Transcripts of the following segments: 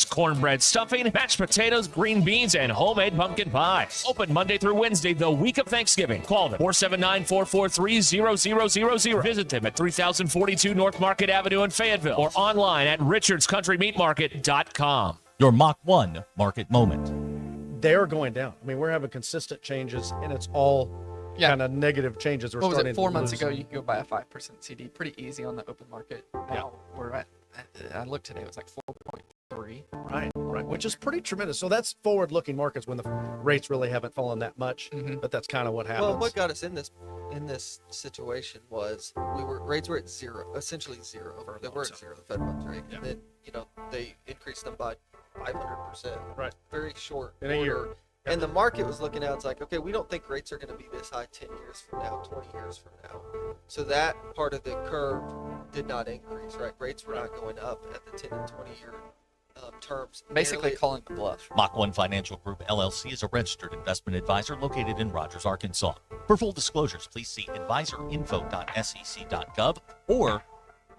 cornbread stuffing, mashed potatoes, green beans, and homemade pumpkin pie. Open Monday through Wednesday, the week of Thanksgiving. Call them 479-443-0000. Visit them at 3042 North Market Avenue in Fayetteville or online at richardscountrymeatmarket.com. Your Mach 1 market moment. They're going down. I mean, we're having consistent changes, and it's all kind of negative changes. What was it, 4 months ago, you could go buy a 5% CD pretty easy on the open market. Now we're at, I looked today, it was like 4.3. Right, which is pretty tremendous. So that's forward-looking markets when the rates really haven't fallen that much, but that's kind of what happens. Well, what got us in this situation was rates were at zero, essentially zero. They were at zero, the Fed funds rate. Yeah. And then, they increased them by 500%. Right. Very short in a year. And the market was looking out, it's like, okay, we don't think rates are going to be this high 10 years from now, 20 years from now. So that part of the curve did not increase, right? Rates were not going up at the 10 and 20-year terms. Basically calling the bluff. Mach 1 Financial Group, LLC is a registered investment advisor located in Rogers, Arkansas. For full disclosures, please see advisorinfo.sec.gov or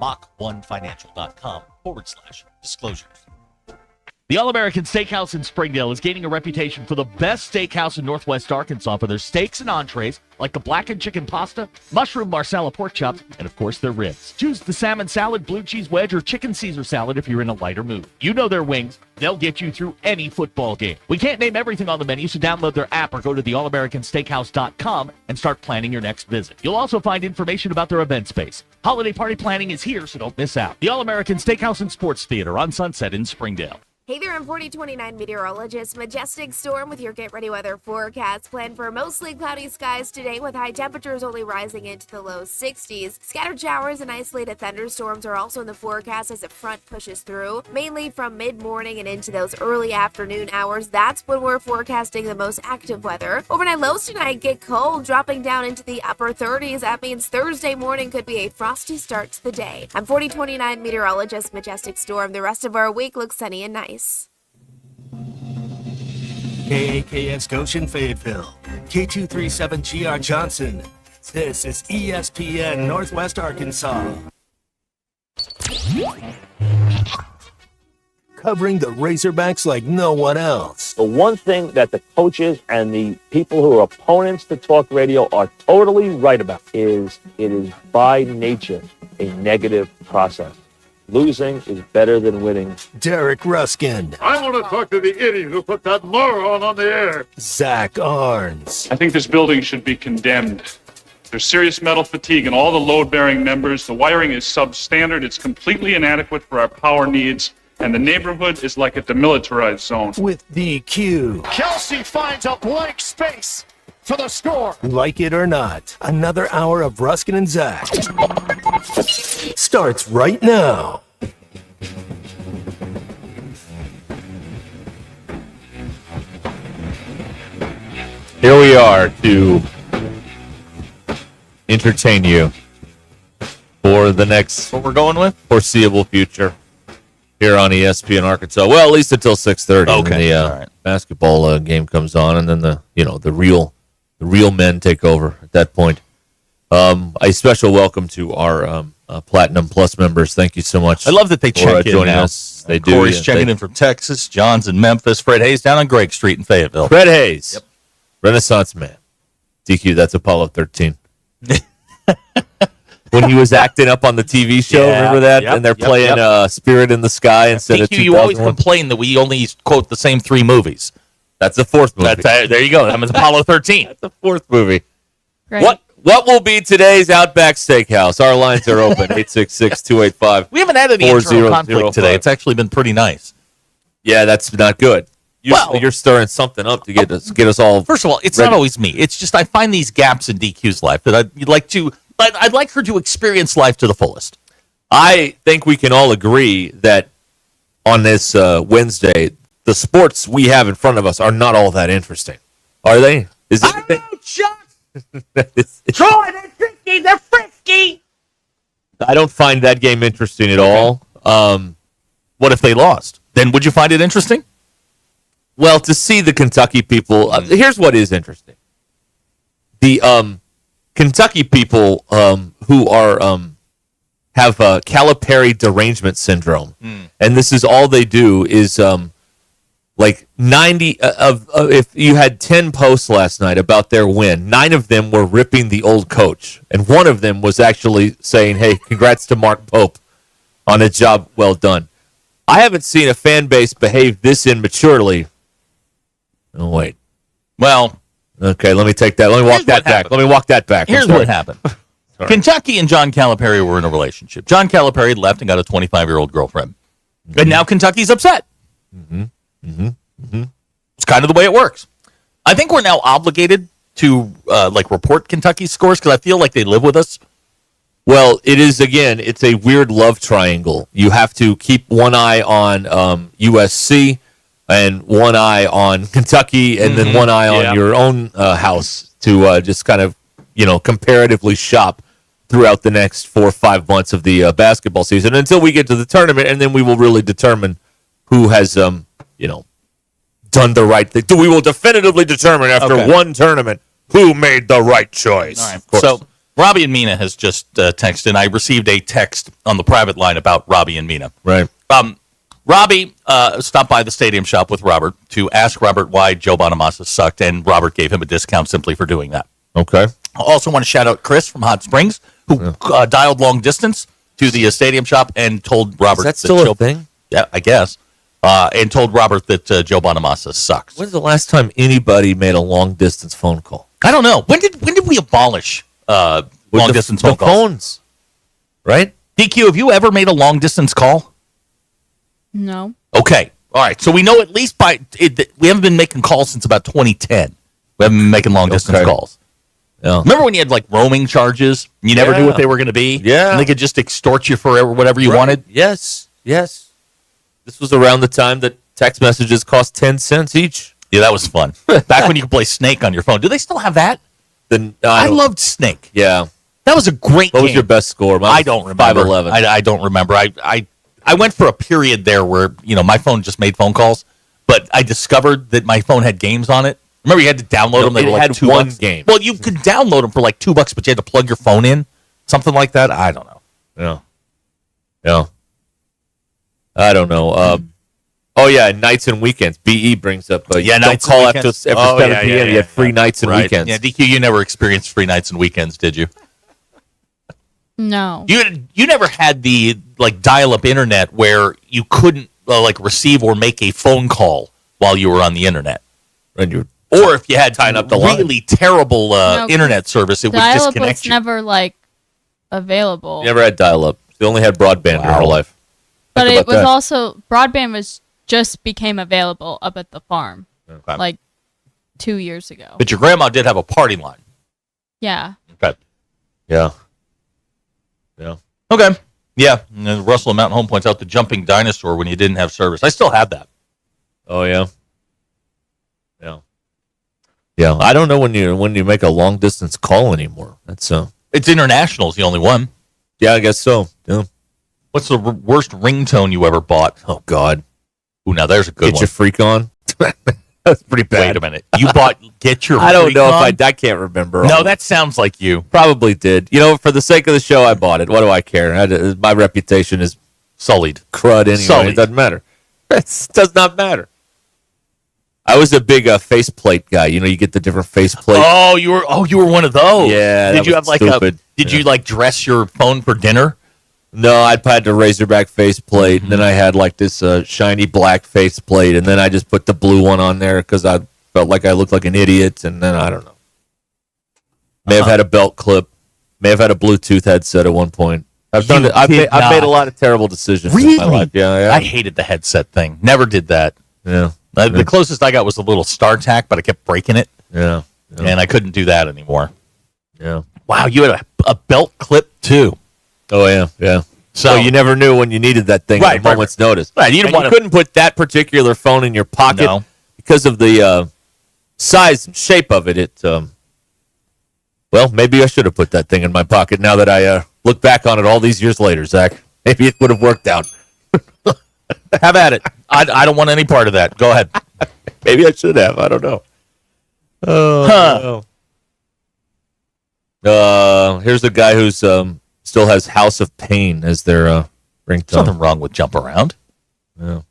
mach1financial.com/disclosures. The All-American Steakhouse in Springdale is gaining a reputation for the best steakhouse in Northwest Arkansas for their steaks and entrees, like the blackened chicken pasta, mushroom marsala pork chops, and of course their ribs. Choose the salmon salad, blue cheese wedge, or chicken Caesar salad if you're in a lighter mood. You know their wings. They'll get you through any football game. We can't name everything on the menu, so download their app or go to theallamericansteakhouse.com and start planning your next visit. You'll also find information about their event space. Holiday party planning is here, so don't miss out. The All-American Steakhouse and Sports Theater on Sunset in Springdale. Hey there, I'm 4029 meteorologist Majestic Storm with your Get Ready Weather forecast. Planned for mostly cloudy skies today with high temperatures only rising into the low 60s. Scattered showers and isolated thunderstorms are also in the forecast as a front pushes through, mainly from mid-morning and into those early afternoon hours. That's when we're forecasting the most active weather. Overnight lows tonight get cold, dropping down into the upper 30s. That means Thursday morning could be a frosty start to the day. I'm 4029 meteorologist Majestic Storm. The rest of our week looks sunny and nice. KAKS Goshen Fayetteville, K237GR Johnson. This is ESPN Northwest Arkansas. Covering the Razorbacks like no one else. The one thing that the coaches and the people who are opponents to talk radio are totally right about is it is by nature a negative process. Losing is better than winning. Derek Ruscin. I want to talk to the idiot who put that moron on the air. Zach Arns. I think this building should be condemned. There's serious metal fatigue in all the load-bearing members. The wiring is substandard. It's completely inadequate for our power needs. And the neighborhood is like a demilitarized zone. With DQ. Kelsey finds a blank space for the score. Like it or not, another hour of Ruskin and Zach starts right now. Here we are to entertain you for the next what we're going with foreseeable future here on ESPN Arkansas. Well, at least until 6:30. Okay, when the basketball game comes on, and then the real men take over at that point. A special welcome to our Platinum Plus members. Thank you so much. I love that they check in joining now. us. They do. Corey's checking in from Texas. John's in Memphis. Fred Hayes down on Gregg Street in Fayetteville. Fred Hayes. Yep. Renaissance man. DQ, that's Apollo 13. When he was acting up on the TV show, remember that? Yep, and they're playing Spirit in the Sky instead of 2001. You always complain that we only quote the same three movies. That's the fourth movie. There you go. That was Apollo 13. That's the fourth movie. Right. What will be today's Outback Steakhouse? Our lines are open, 866-285. We haven't had any internal conflict today. It's actually been pretty nice. Yeah, that's not good. You're stirring something up to get us all. First of all, it's ready. Not always me. It's just I find these gaps in DQ's life that I'd like her to experience life to the fullest. I think we can all agree that on this Wednesday, the sports we have in front of us are not all that interesting. Are they? Is it? I don't know, Chuck. Troy, they're frisky. They're frisky. I don't find that game interesting at all. What if they lost? Then would you find it interesting? Well, to see the Kentucky people, here's what is interesting. The Kentucky people who are have Calipari derangement syndrome, and this is all they do is like 90 if you had 10 posts last night about their win, 9 of them were ripping the old coach, and one of them was actually saying, "Hey, congrats to Mark Pope on a job well done." I haven't seen a fan base behave this immaturely. Oh wait, well, okay, let me take that. Let me walk that back. Let me walk that back. Here's what happened. Kentucky and John Calipari were in a relationship. John Calipari left and got a 25-year-old girlfriend, and now Kentucky's upset. It's kind of the way it works. I think we're now obligated to report Kentucky's scores because I feel like they live with us. Well, it is, again, it's a weird love triangle. You have to keep one eye on USC and one eye on Kentucky and then one eye on your own house to just kind of, comparatively shop throughout the next 4 or 5 months of the basketball season until we get to the tournament, and then we will really determine who has, done the right thing. We will definitively determine after one tournament who made the right choice. All right. So Robbie and Mina has just texted, and I received a text on the private line about Robbie and Mina. Right. Robbie stopped by the Stadium Shop with Robert to ask Robert why Joe Bonamassa sucked, and Robert gave him a discount simply for doing that. Okay. I also want to shout out Chris from Hot Springs, who dialed long distance to the Stadium Shop and told Robert is that still a thing? Yeah, I guess. And told Robert that Joe Bonamassa sucks. When's the last time anybody made a long distance phone call? I don't know. When did we abolish long distance phone calls? Phones, right? DQ, have you ever made a long distance call? No. Okay. All right. So we know at least we haven't been making calls since about 2010. We haven't been making long distance calls. Yeah. Remember when you had roaming charges? You never knew what they were going to be? Yeah. And they could just extort you for whatever you wanted? Yes. This was around the time that text messages cost 10 cents each. Yeah, that was fun. Back when you could play Snake on your phone. Do they still have that? I loved Snake. Yeah. That was a great game. What was your best score? I don't remember. 5'11". I don't remember. I went for a period there where, my phone just made phone calls, but I discovered that my phone had games on it. Remember you had to download them? They were like $2. One game. Well, you could download them for like $2, but you had to plug your phone in. Something like that. I don't know. Yeah. I don't know. Nights and weekends. BE brings up. nights don't and call weekends. after 7 p.m. You had free nights and weekends. Yeah, DQ, you never experienced free nights and weekends, did you? No. You never had the dial-up internet where you couldn't receive or make a phone call while you were on the internet. And or if you had tying up the really terrible internet service, it would dial-up disconnect was you. never available. You never had dial-up. You only had broadband in your life. But it was also broadband just became available up at the farm, 2 years ago. But your grandma did have a party line. Yeah. Okay. Yeah. Okay. Yeah. And then Russell and Mountain Home points out the jumping dinosaur when you didn't have service. I still have that. Oh yeah. Yeah. I don't know when you make a long distance call anymore. That's It's international is the only one. Yeah, I guess so. Yeah. What's the worst ringtone you ever bought? Oh God. Ooh, now there's a good Get one. your freak on. That's pretty bad. Wait a minute. You bought Get Your I don't Freak know On? if I can't remember. No, that sounds like you. Probably did. For the sake of the show, I bought it. What do I care? My reputation is sullied. Crud anyway. Sullied. It doesn't matter. It does not matter. I was a big faceplate guy. You get the different faceplates. Oh, you were one of those. Yeah. Did you have stupid. Did you dress your phone for dinner? No, I had the Razorback faceplate, and then I had this shiny black faceplate, and then I just put the blue one on there because I felt like I looked like an idiot, and then I don't know. May have had a belt clip. May have had a Bluetooth headset at one point. I've done it. I've made a lot of terrible decisions in my life. Yeah. I hated the headset thing. Never did that. Yeah. The closest I got was a little StarTAC, but I kept breaking it. Yeah. And I couldn't do that anymore. Yeah. Wow, you had a belt clip too. Oh yeah. So you never knew when you needed that thing at a moment's notice. Right, you couldn't put that particular phone in your pocket because of the size and shape of it. Well, maybe I should have put that thing in my pocket now that I look back on it all these years later, Zach. Maybe it would have worked out. Have at it. I don't want any part of that. Go ahead. Maybe I should have. I don't know. Here's a guy who's still has House of Pain as their ringtone. Nothing wrong with Jump Around. Yeah. Nothing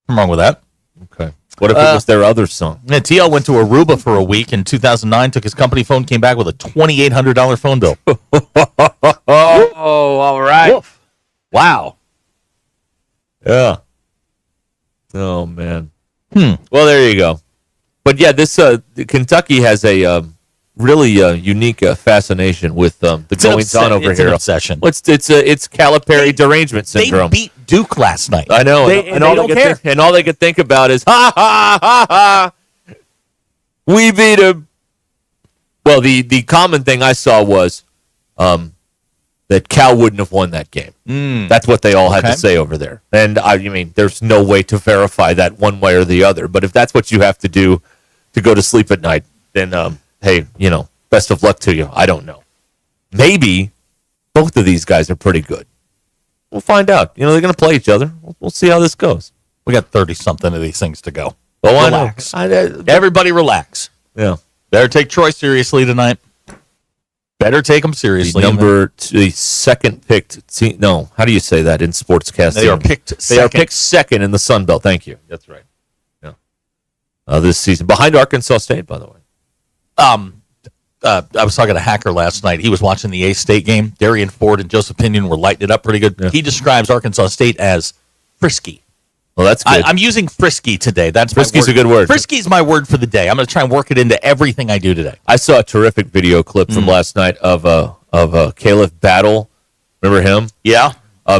wrong with that. Okay. What if it was their other song? Yeah, TL went to Aruba for a week in 2009, took his company phone, came back with a $2,800 phone bill. Oh, all right. Woof. Wow. Yeah. Oh, man. Well, there you go. But, yeah, this Kentucky has a really unique fascination with the goings-on over here. An obsession. It's Calipari derangement syndrome. They beat Duke last night. I know. And all they could think about is, ha, ha, ha, ha. We beat him. Well, the common thing I saw was that Cal wouldn't have won that game. That's what they all had to say over there. And, I mean, there's no way to verify that one way or the other. But if that's what you have to do to go to sleep at night, then, hey, best of luck to you. I don't know. Maybe both of these guys are pretty good. We'll find out. They're going to play each other. We'll see how this goes. We got 30-something of these things to go. Oh, relax. Everybody relax. Yeah. Better take Troy seriously tonight. Better take them seriously. The second picked team. No, how do you say that in sportscasting? They are picked second. They are picked second in the Sun Belt. Thank you. That's right. Yeah. This season. Behind Arkansas State, by the way. I was talking to Hacker last night. He was watching the A-State game. Darian Ford and Joseph Pinion were lighting it up pretty good. Yeah. He describes Arkansas State as frisky. Well, that's good. I'm using frisky today. That's frisky's a good word. Frisky's my word for the day. I'm going to try and work it into everything I do today. I saw a terrific video clip from last night of Caleb Battle. Remember him? Yeah.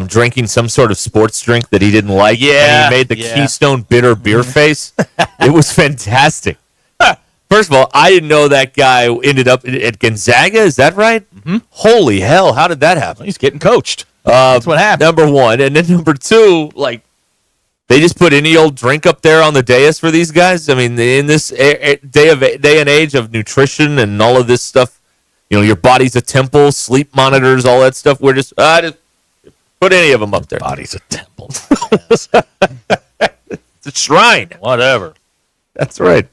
Drinking some sort of sports drink that he didn't like. Yeah. And he made the Keystone Bitter beer face. It was fantastic. First of all, I didn't know that guy ended up at Gonzaga. Is that right? Mm-hmm. Holy hell. How did that happen? He's getting coached. That's what happened. Number one. And then number two, they just put any old drink up there on the dais for these guys. I mean, in this day and age of nutrition and all of this stuff, your body's a temple, sleep monitors, all that stuff. We're just put any of them up there. Body's a temple. It's a shrine. Whatever. That's right.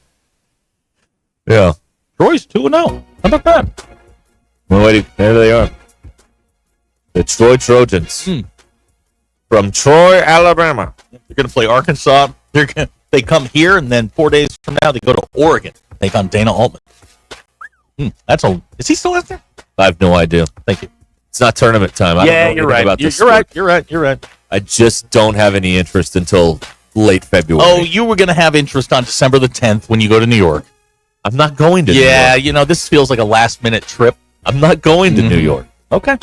Yeah. Troy's 2-0. How about that? Well, wait, there they are. The Troy Trojans. From Troy, Alabama. They're going to play Arkansas. They come here, and then 4 days from now, they go to Oregon. Take on Dana Altman. Is he still out there? I have no idea. Thank you. It's not tournament time. You're right. You're right. I just don't have any interest until late February. Oh, you were going to have interest on December the 10th when you go to New York. I'm not going to New York. This feels like a last-minute trip. I'm not going to New York. Okay.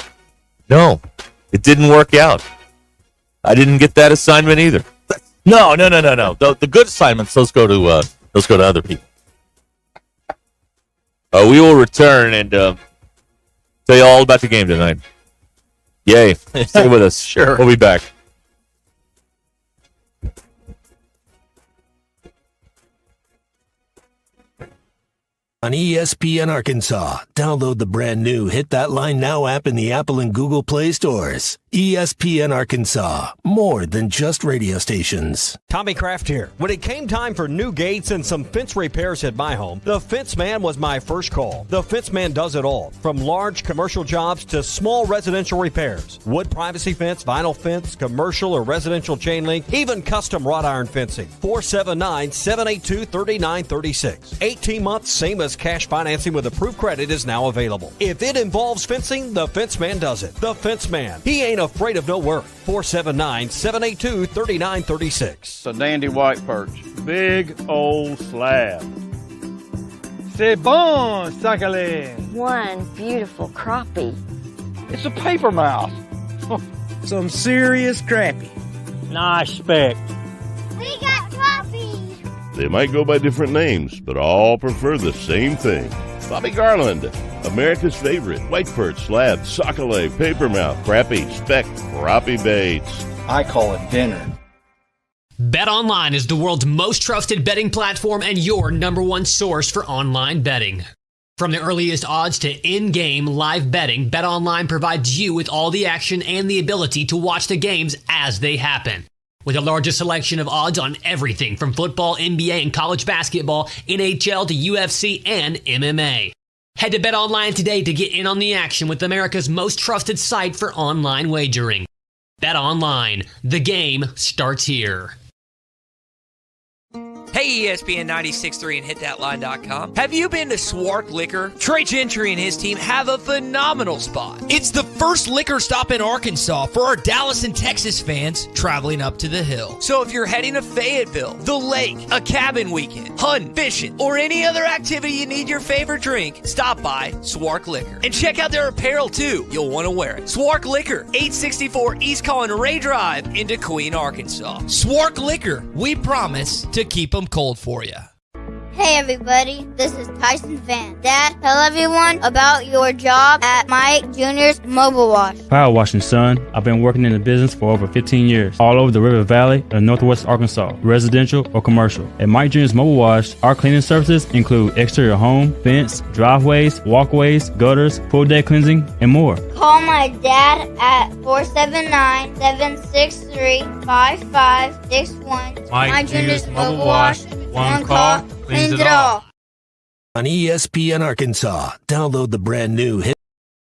No, it didn't work out. I didn't get that assignment either. No. The good assignments, those go to other people. We will return and tell you all about the game tonight. Yay. Stay with us. Sure. We'll be back. On ESPN Arkansas, download the brand new Hit That Line Now app in the Apple and Google Play stores. ESPN Arkansas, more than just radio stations. Tommy Kraft here. When it came time for new gates and some fence repairs at my home, the Fence Man was my first call. The Fence Man does it all, from large commercial jobs to small residential repairs. Wood privacy fence, vinyl fence, commercial or residential chain link, even custom wrought iron fencing. 479-782-3936. 18 months, same as cash financing with approved credit is now available. If it involves fencing, the Fence Man does it. The Fence Man. He ain't afraid of no work. 479-782-3936. It's a dandy white perch. Big old slab. C'est bon, sacalé. One beautiful crappie. It's a paper mouth. Some serious crappie. Nice speck. We got crappie. They might go by different names, but all prefer the same thing. Bobby Garland, America's favorite white perch, slab, sockeye, papermouth, crappie, speck, crappie baits. I call it dinner. BetOnline is the world's most trusted betting platform and your number one source for online betting. From the earliest odds to in-game live betting, BetOnline provides you with all the action and the ability to watch the games as they happen. With the largest selection of odds on everything from football, NBA, and college basketball, NHL to UFC and MMA. Head to BetOnline today to get in on the action with America's most trusted site for online wagering. BetOnline, the game starts here. Hey, ESPN 96.3 and hitthatline.com. Have you been to Swark Liquor? Trey Gentry and his team have a phenomenal spot. It's the first liquor stop in Arkansas for our Dallas and Texas fans traveling up to the hill. So if you're heading to Fayetteville, the lake, a cabin weekend, hunting, fishing, or any other activity you need your favorite drink, stop by Swark Liquor. And check out their apparel too. You'll want to wear it. Swark Liquor, 864 East Collin Ray Drive in Queen, Arkansas. Swark Liquor, we promise to keep them cold for you. Hey everybody, this is Tyson Van. Dad, tell everyone about your job at Mike Jr.'s Mobile Wash. Power washing, son. I've been working in the business for over 15 years, all over the River Valley and Northwest Arkansas, residential or commercial. At Mike Jr.'s Mobile Wash, our cleaning services include exterior home, fence, driveways, walkways, gutters, pool deck cleansing, and more. Call my dad at 479-763-5561. Mike Jr.'s Mobile Wash. One call, cleans it all. On ESPN Arkansas, download the brand new hit.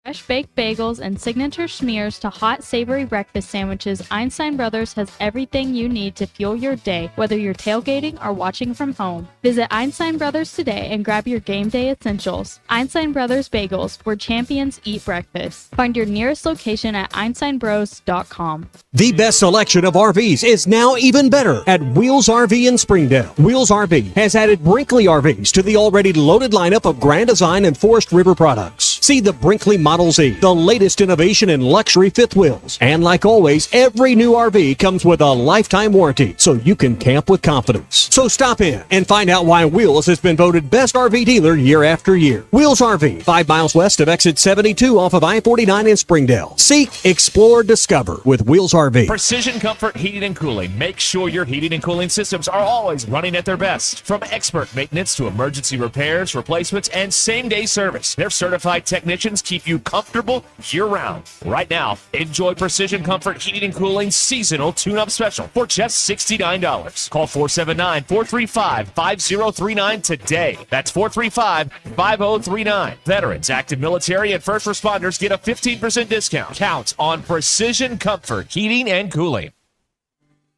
Fresh baked bagels and signature smears to hot, savory breakfast sandwiches, Einstein Brothers has everything you need to fuel your day, whether you're tailgating or watching from home. Visit Einstein Brothers today and grab your game day essentials. Einstein Brothers Bagels, where champions eat breakfast. Find your nearest location at EinsteinBros.com. The best selection of RVs is now even better at Wheels RV in Springdale. Wheels RV has added Brinkley RVs to the already loaded lineup of Grand Design and Forest River products. See the Brinkley Model Z, the latest innovation in luxury fifth wheels. And like always, every new RV comes with a lifetime warranty, so you can camp with confidence. So stop in and find out why Wheels has been voted best RV dealer year after year. Wheels RV, 5 miles west of exit 72 off of I-49 in Springdale. Seek, explore, discover with Wheels RV. Precision Comfort Heating and Cooling. Make sure your heating and cooling systems are always running at their best. From expert maintenance to emergency repairs, replacements, and same-day service, their certified technicians keep you comfortable year-round. Right now, enjoy Precision Comfort Heating and Cooling seasonal tune-up special for just $69. Call 479-435-5039 today. That's 435-5039. Veterans, active military, and first responders get a 15% discount. Count on Precision Comfort Heating and Cooling.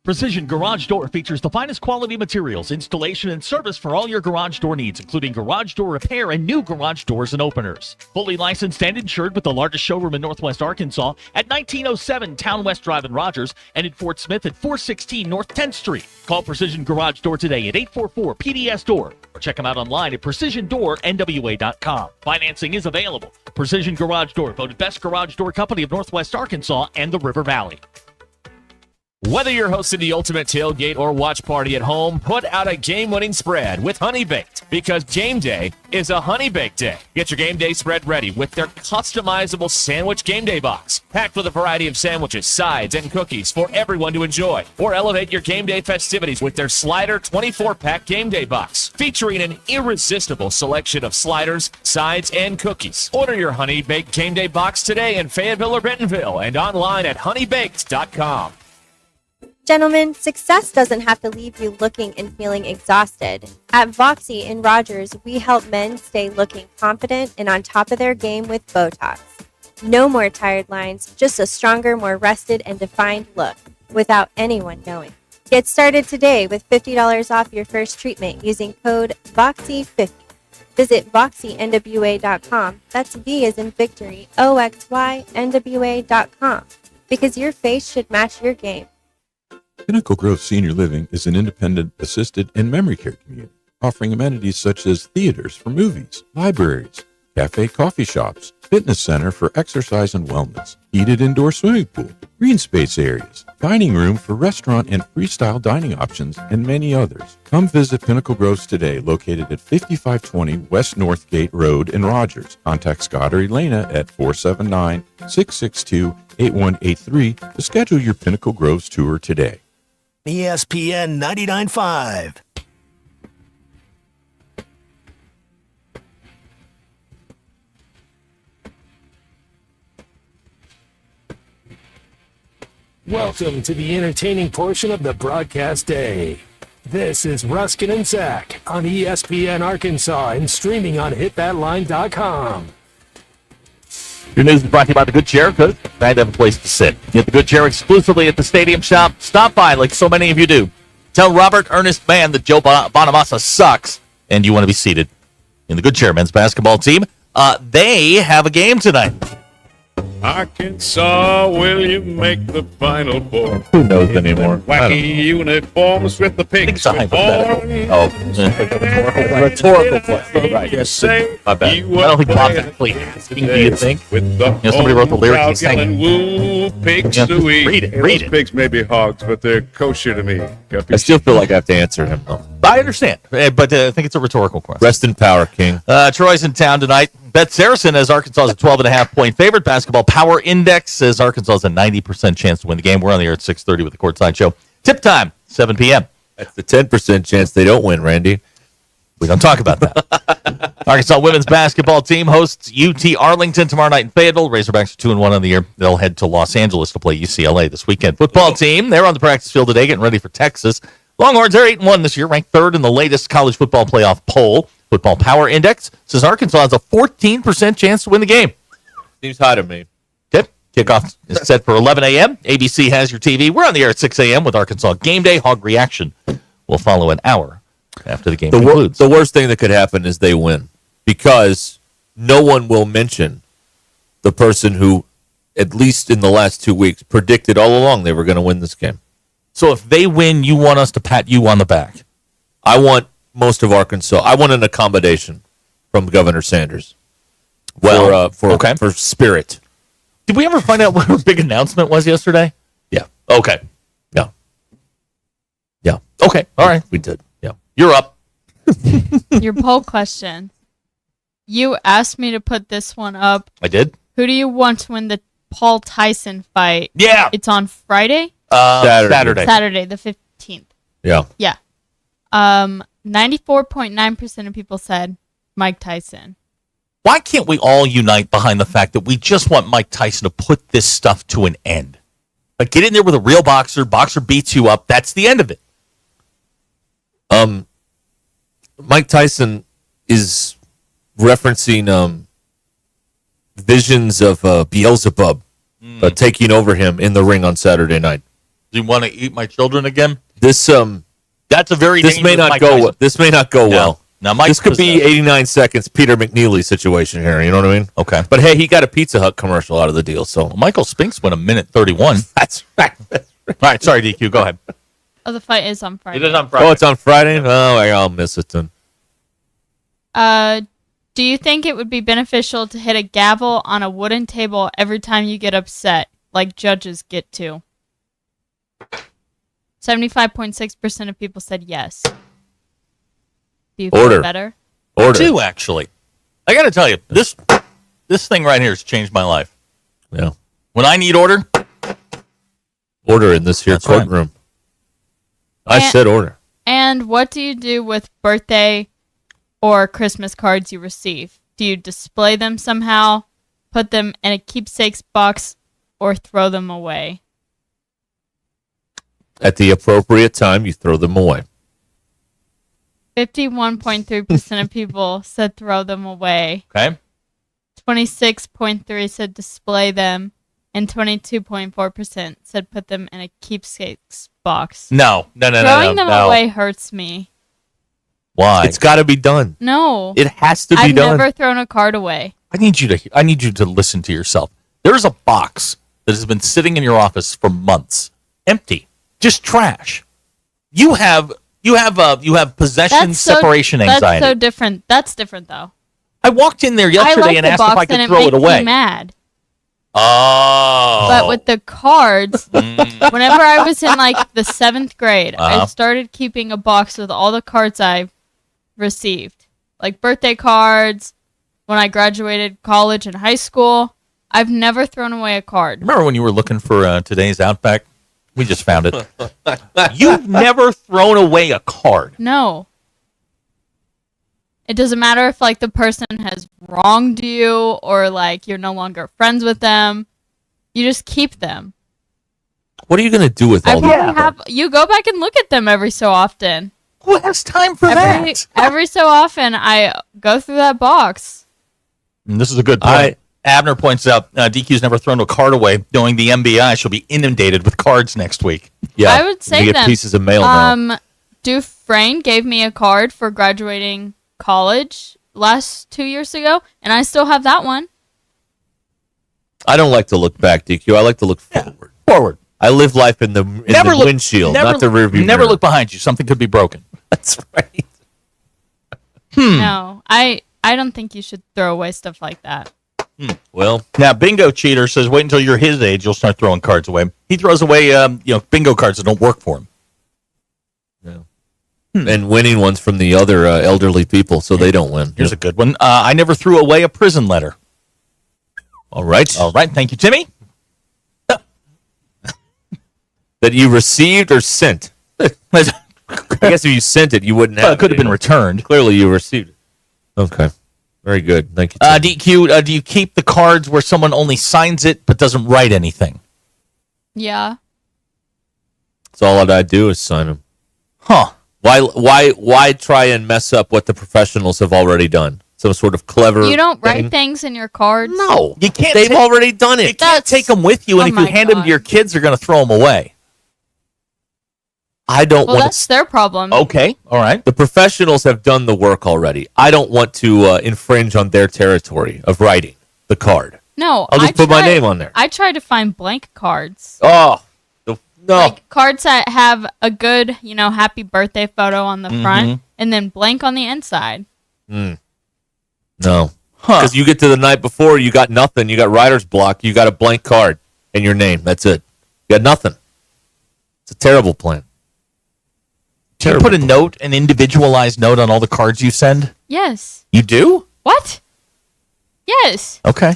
Precision Garage Door features the finest quality materials, installation, and service for all your garage door needs, including garage door repair and new garage doors and openers. Fully licensed and insured with the largest showroom in Northwest Arkansas at 1907 Town West Drive in Rogers and in Fort Smith at 416 North 10th Street. Call Precision Garage Door today at 844-PDS-DOOR or check them out online at PrecisionDoorNWA.com. Financing is available. Precision Garage Door, voted best garage door company of Northwest Arkansas and the River Valley. Whether you're hosting the ultimate tailgate or watch party at home, put out a game-winning spread with Honey Baked, because game day is a Honey Baked day. Get your game day spread ready with their customizable sandwich game day box, packed with a variety of sandwiches, sides, and cookies for everyone to enjoy. Or elevate your game day festivities with their Slider 24-pack game day box, featuring an irresistible selection of sliders, sides, and cookies. Order your Honey Baked game day box today in Fayetteville or Bentonville and online at honeybaked.com. Gentlemen, success doesn't have to leave you looking and feeling exhausted. At Voxy in Rogers, we help men stay looking confident and on top of their game with Botox. No more tired lines, just a stronger, more rested and defined look without anyone knowing. Get started today with $50 off your first treatment using code VOXY50. Visit VoxyNWA.com. That's V as in victory, OXYNWA.com. Because your face should match your game. Pinnacle Grove Senior Living is an independent, assisted, and memory care community, offering amenities such as theaters for movies, libraries, cafe coffee shops, fitness center for exercise and wellness, heated indoor swimming pool, green space areas, dining room for restaurant and freestyle dining options, and many others. Come visit Pinnacle Groves today, located at 5520 West Northgate Road in Rogers. Contact Scott or Elena at 479-662-8183 to schedule your Pinnacle Groves tour today. ESPN 99.5. Welcome to the entertaining portion of the broadcast day. This is Ruscin and Zach on ESPN Arkansas and streaming on hitthatline.com. Your news is brought to you by the Good Chair, because glad to have a place to sit. Get the Good Chair exclusively at the Stadium Shop. Stop by like so many of you do. Tell Robert Ernest Mann that Joe Bonamassa sucks, and you want to be seated in the Good Chair men's basketball team. They have a game tonight. Arkansas, will you make the Final Four? Who knows anymore? Wacky uniforms with the pigs. I think it's a rhetorical question. Right. Yes, My bad. I don't think Bob's actually asking, do you think? Somebody wrote the lyrics and sang woo, pigs to eat. Read it. Those pigs may be hogs, but they're kosher to me. I still feel like I have to answer him, though. I understand, but I think it's a rhetorical question. Rest in power, King. Troy's in town tonight. Bet Saracen as Arkansas is a 12.5-point favorite. Basketball Power Index says Arkansas has a 90% chance to win the game. We're on the air at 6:30 with the Courtside Show. Tip time, 7 p.m. That's the 10% chance they don't win, Randy. We don't talk about that. Arkansas women's basketball team hosts UT Arlington tomorrow night in Fayetteville. Razorbacks are 2-1 on the year. They'll head to Los Angeles to play UCLA this weekend. Football team, they're on the practice field today getting ready for Texas. Longhorns, they're 8-1 this year, ranked third in the latest college football playoff poll. Football Power Index says Arkansas has a 14% chance to win the game. Seems high to me. Kickoff is set for 11 a.m. ABC has your TV. We're on the air at 6 a.m. with Arkansas Game Day. Hog Reaction will follow an hour after the game concludes. The worst thing that could happen is they win, because no one will mention the person who, at least in the last 2 weeks, predicted all along they were going to win this game. So if they win, you want us to pat you on the back? I want most of Arkansas. I want an accommodation from Governor Sanders. Well, for spirit. Did we ever find out what her big announcement was yesterday? Yeah. Okay. Yeah. Okay. All right. We did. Yeah. You're up. Your poll question. You asked me to put this one up. I did. Who do you want to win the Paul Tyson fight? Yeah. It's on Friday? Saturday, the 15th. Yeah. Yeah. 94.9% of people said Mike Tyson. Why can't we all unite behind the fact that we just want Mike Tyson to put this stuff to an end? Like, get in there with a real boxer beats you up, that's the end of it. Mike Tyson is referencing visions of Beelzebub taking over him in the ring on Saturday night. Do you want to eat my children again? This that's a very this may not Mike go. Tyson. This may not go well. Now, Mike, this could be 89 seconds Peter McNeely situation here. You know what I mean? Okay. But hey, he got a Pizza Hut commercial out of the deal. So Michael Spinks went 1:31. That's right. All right. Sorry, DQ. Go ahead. Oh, the fight is on Friday. It is on Friday. Oh, it's on Friday? Oh, I'll miss it then. Do you think it would be beneficial to hit a gavel on a wooden table every time you get upset, like judges get to? 75.6% of people said yes. Do you feel better? Order. Two, actually. I got to tell you, this thing right here has changed my life. Yeah. When I need order in this here courtroom. Right. I said order. And what do you do with birthday or Christmas cards you receive? Do you display them somehow, put them in a keepsakes box, or throw them away? At the appropriate time, you throw them away. 51.3% of people said throw them away. Okay. 26.3% said display them. And 22.4% said put them in a keepsakes box. No. Throwing them away hurts me. Why? It's got to be done. No. It has to be I've done. never thrown a card away. I need you to listen to yourself. There's a box that has been sitting in your office for months, empty, just trash. You have possession separation anxiety. That's so different. That's different though. I walked in there yesterday and asked if I could throw it away. Me mad. Oh. But with the cards, whenever I was in like the 7th grade, I started keeping a box with all the cards I received. Like birthday cards, when I graduated college and high school. I've never thrown away a card. Remember when you were looking for today's Outback? We just found it. You've never thrown away a card. No. It doesn't matter if like the person has wronged you or like you're no longer friends with them. You just keep them. What are you going to do with all that? You go back and look at them every so often. Who has time for that? Every so often, I go through that box. And this is a good point. Abner points out DQ's never thrown a card away, knowing the MBI she'll be inundated with cards next week. Yeah, I would say you get pieces of mail now. Dufresne gave me a card for graduating college last 2 years ago, and I still have that one. I don't like to look back, DQ. I like to look forward. Forward. I live life in the windshield, not the rearview Never mirror. look behind you. Something could be broken. That's right. No, I don't think you should throw away stuff like that. Well, now Bingo Cheater says, wait until you're his age, you'll start throwing cards away. He throws away, bingo cards that don't work for him. And winning ones from the other elderly people, so they don't win. Here's a good one. I never threw away a prison letter. All right. Thank you, Timmy. That you received or sent. I guess if you sent it, you wouldn't have. It could have been returned. Clearly, you received it. Okay. Very good. Thank you. DQ, do you keep the cards where someone only signs it but doesn't write anything? Yeah. That's all that I do is sign them. Huh. Why try and mess up what the professionals have already done? Some sort of clever. You don't write thing? things in your cards? No, you can't. They've already done it. You can't take them with you, and if you hand them to your kids, they're going to throw them away. I don't Well, want that's their problem. Okay, all right. The professionals have done the work already. I don't want to infringe on their territory of writing the card. No, I'll just put my name on there. I try to find blank cards. Oh, no. Like cards that have a good, happy birthday photo on the front and then blank on the inside. No. Because you get to the night before, you got nothing. You got writer's block. You got a blank card and your name. That's it. You got nothing. It's a terrible plan. Do you put an individualized note on all the cards you send? Yes. You do? What? Yes. Okay.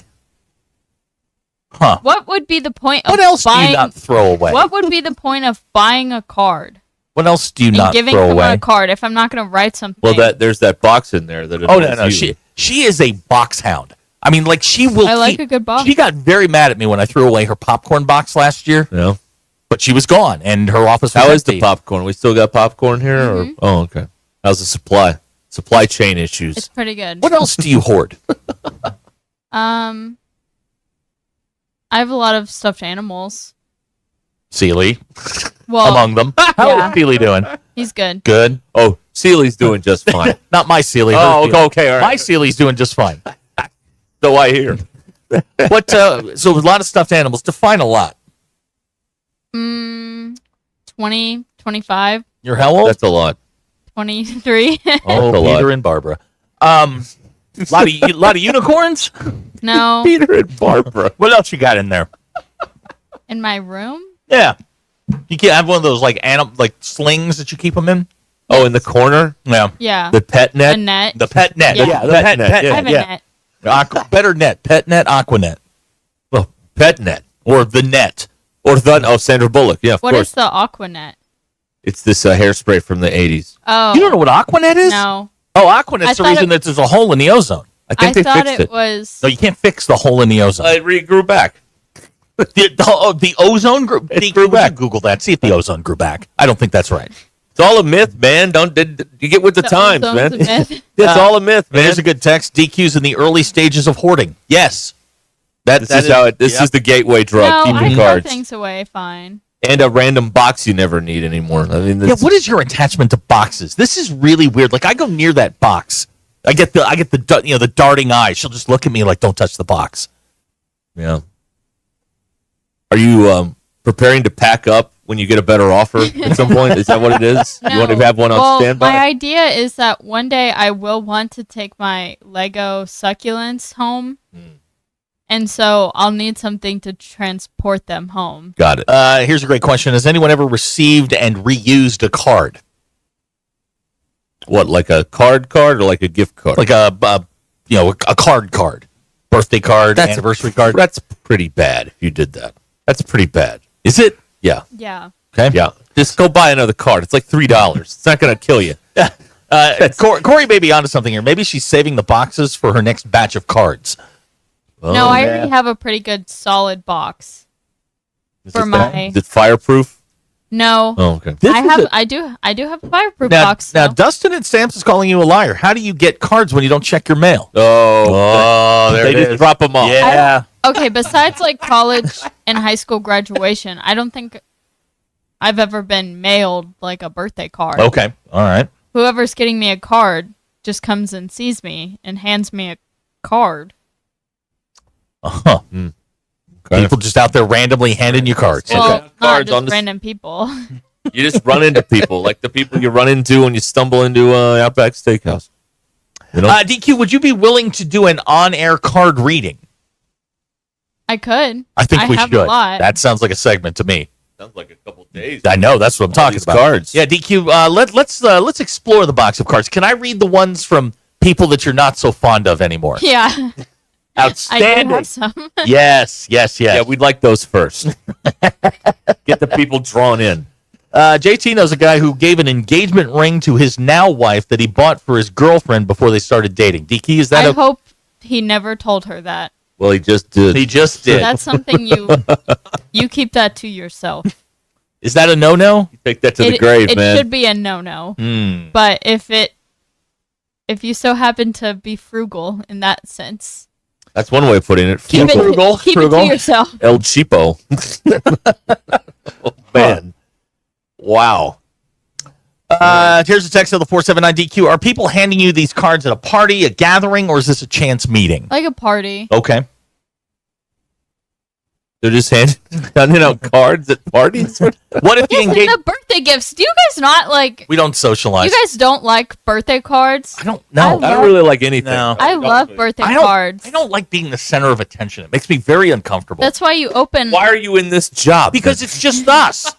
Huh. What would be the point of What else buying, do you not throw away? What would be the point of buying a card What else do you and not giving throw someone away? a card if I'm not going to write something? Well, there's that box in there that. Oh no, she is a box hound. I mean, like she will. I like a good box. She got very mad at me when I threw away her popcorn box last year. Yeah. But she was gone, and her office was How is the empty. popcorn? We still got popcorn here? Or oh, okay. How's the supply? Supply chain issues. It's pretty good. What else do you hoard? I have a lot of stuffed animals. Sealy, Well, among them. How is Sealy doing? He's good. Good. Oh, Sealy's doing just fine. Not my Sealy. Oh, her Sealy. okay, all right. My Sealy's doing just fine. So I hear. What? So a lot of stuffed animals. Define a lot. 20, 25, You're how old? That's a lot. 23. Oh, That's a lot. Peter and Barbara. Lot of unicorns. No. Peter and Barbara. What else you got in there? In my room? Yeah, you can't have one of those like slings that you keep them in. Oh, in the corner? Yeah. Yeah. The pet net? A net. The pet net. Yeah. The pet net. I have a net. Better net. Pet net. Aquanet. Well, pet net. Or the net. Or Sandra Bullock. Yeah, of What course. is the Aquanet? It's this hairspray from the 80s. Oh. You don't know what Aquanet is? No. Oh, I Aquanet's the thought reason that there's a hole in the ozone. I think they thought fixed it it. was. No, you can't fix the hole in the ozone. It regrew back. The ozone grew. grew back. Google that. See if the ozone grew back. I don't think that's right. It's all a myth, man. You get with the times, man. ozone's a myth. It's all a myth, man. There's a good text. DQ's in the early stages of hoarding. Yes. This is the gateway drug. No, keeping I throw cards. things away fine. And a random box you never need anymore. I mean, Yeah. What is your attachment to boxes? This is really weird. Like I go near that box, I get the darting eye. She'll just look at me like, "Don't touch the box." Yeah. Are you preparing to pack up when you get a better offer at some point? Is that what it is? No. You want to have one on Well, standby? my idea is that one day I will want to take my Lego succulents home. And so I'll need something to transport them home. Got it. Here's a great question: has anyone ever received and reused a card? What, like a card or like a gift card? Like a card, birthday card, anniversary card. That's pretty bad if you did that. That's pretty bad. Is it? Yeah. Yeah. Okay. Yeah. Just go buy another card. It's like $3. It's not going to kill you. Corey may be onto something here. Maybe she's saving the boxes for her next batch of cards. No, I already have a pretty good solid box for my. Is it fireproof? No. Oh, okay. I do have a fireproof Now, box. now though. Dustin and Sam's is calling you a liar. How do you get cards when you don't check your mail? Oh, there they it just is. drop them off. Yeah. Okay, besides like college and high school graduation, I don't think I've ever been mailed like a birthday card. Okay. All right. Whoever's getting me a card just comes and sees me and hands me a card. Uh-huh. People just out there randomly handing you cards. Well, Okay. not Cards just on the- random people. You just run into people, like the people you run into when you stumble into Outback Steakhouse. You know? DQ, would you be willing to do an on-air card reading? I could. I think we have should. A lot. That sounds like a segment to me. Sounds like a couple days. I know. That's what I'm talking about. Cards. Yeah, DQ. Let's explore the box of cards. Can I read the ones from people that you're not so fond of anymore? Yeah. Outstanding. I do have some. Yes. Yeah, we'd like those first. Get the people drawn in. JT knows a guy who gave an engagement ring to his now wife that he bought for his girlfriend before they started dating. DQ, is that I hope he never told her that. Well, he just did. He just did. That's something you keep that to yourself. Is that a no-no? You take that to the grave, man. It should be a no-no. Mm. But if you so happen to be frugal in that sense, That's one way of putting it. keep Frugal. it to yourself. El Cheapo. Oh, man. Wow. Here's a text of the 479DQ. Are people handing you these cards at a party, a gathering, or is this a chance meeting? Like a party. Okay. They're just handing out cards at parties? What if you Yes, engage? and the birthday gifts. Do you guys not like? We don't socialize. You guys don't like birthday cards? I don't know. I don't really like anything. No. I love birthday cards. I don't like being the center of attention. It makes me very uncomfortable. That's why you open. Why are you in this job? Because it's just us.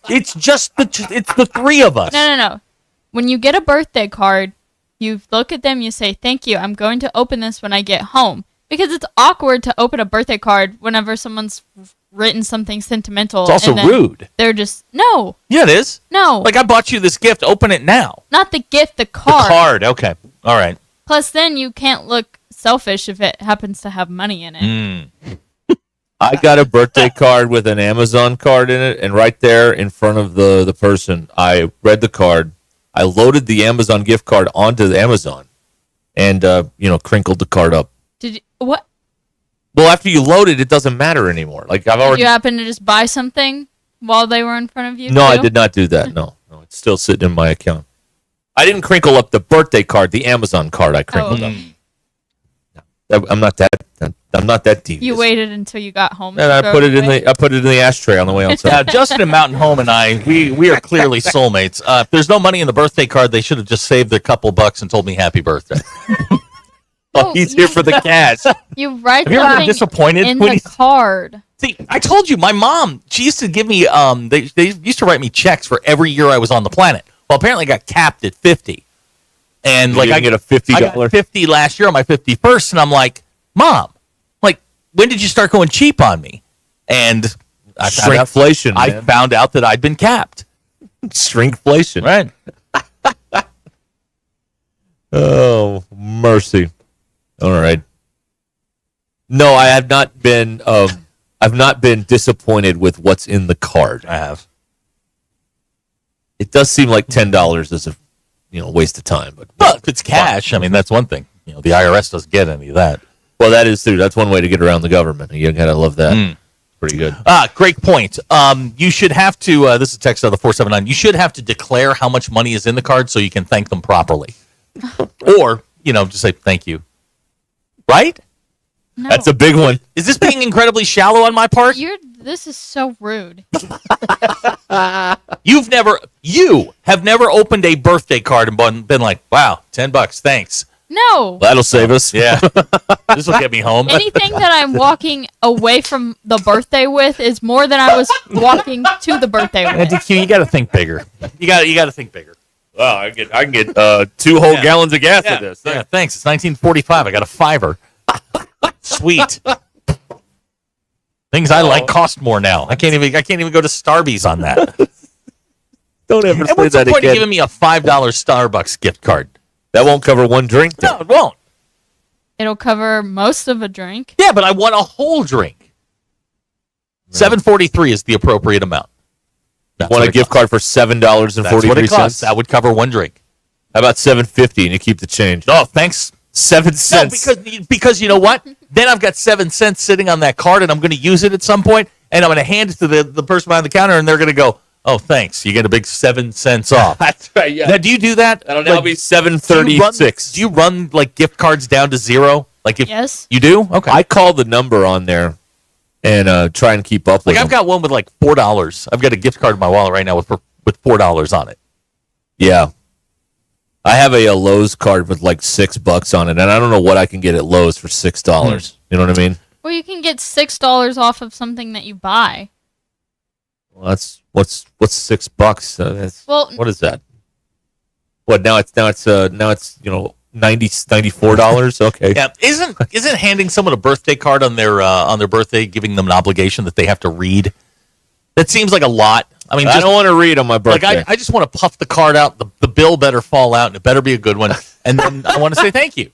It's just it's the three of us. No. When you get a birthday card, you look at them, you say, "Thank you. I'm going to open this when I get home." Because it's awkward to open a birthday card whenever someone's written something sentimental. It's also and then rude. They're just no. Yeah, it is. No. Like I bought you this gift. Open it now. Not the gift, the card. The card. Okay. All right. Plus, then you can't look selfish if it happens to have money in it. I got a birthday card with an Amazon card in it, and right there in front of the person, I read the card. I loaded the Amazon gift card onto the Amazon, and crinkled the card up. Did you what? Well, after you load it, it doesn't matter anymore. Like I've Did already. you happen to just buy something while they were in front of you? No, I too? did not do that. No, it's still sitting in my account. I didn't crinkle up the birthday card, the Amazon card. I crinkled up. I'm not that devious. You waited until you got home. And to I throw put it it in away? the ashtray on the way Now, outside. Justin and Mountain Home and I, we are clearly soulmates. If there's no money in the birthday card, they should have just saved a couple bucks and told me happy birthday. Oh, he's here for the cash. You write Have you ever been something disappointed in when the you- card. See, I told you, my mom, she used to give me, they used to write me checks for every year I was on the planet. Well, apparently I got capped at 50. And You didn't get a $50? I got 50 last year on my 51st, and I'm like, Mom, like, when did you start going cheap on me? And I Shrinkflation, I man. found out that I'd been capped. Shrinkflation. Right. Oh, mercy. All right. No, I have not been. I've not been disappointed with what's in the card. I have. It does seem like $10 is a waste of time, but Well, if it's cash, I mean, that's one thing. The IRS doesn't get any of that. well, that is true. That's one way to get around the government. You gotta love that. Pretty good. Great point. You should have to. This is text out of the 479. You should have to declare how much money is in the card so you can thank them properly, or just say thank you. Right? No. That's a big one. Is this being incredibly shallow on my part? This is so rude. You have never opened a birthday card and been like, wow, $10, thanks. No. That'll save us. Yeah. This will get me home. Anything that I'm walking away from the birthday with is more than I was walking to the birthday with. DQ, you got to think bigger. You got to think bigger. Wow, I can get 2 whole gallons of gas with this. Yeah, thanks. It's 1945. I got a $5. Sweet. Things I like cost more now. I can't even go to Starbucks on that. Don't ever And say what's that the point of again. giving me a $5 Starbucks gift card? That won't cover one drink. Though. No, it won't. It'll cover most of a drink. Yeah, but I want a whole drink. $7.43 is the appropriate amount. Want a gift card for $7.43? That's what it costs. That would cover one drink. How about $7.50 and you keep the change? Oh, thanks. 7 cents. No, because you know what? Then I've got 7 cents sitting on that card, and I'm going to use it at some point, and I'm going to hand it to the person behind the counter, and they're going to go, "Oh, thanks. You get a big 7 cents off." That's right. Yeah. Now, do you do that? That'll now be $7.36. Do you run like gift cards down to zero? Like if Yes. You do? Okay. I call the number on there and try and keep up with I've got one with like $4. I've got a gift card in my wallet right now with $4 on it. Yeah. I have a Lowe's card with like $6 on it, and I don't know what I can get at Lowe's for $6. You know what I mean? Well, you can get $6 off of something that you buy. Well, that's what's $6. Well, what is that? What now? It's $94. Okay. Yeah. Isn't handing someone a birthday card on their birthday giving them an obligation that they have to read? That seems like a lot. I mean, I don't want to read on my birthday. Like I just want to puff the card out. The bill better fall out, and it better be a good one. And then I want to say thank you.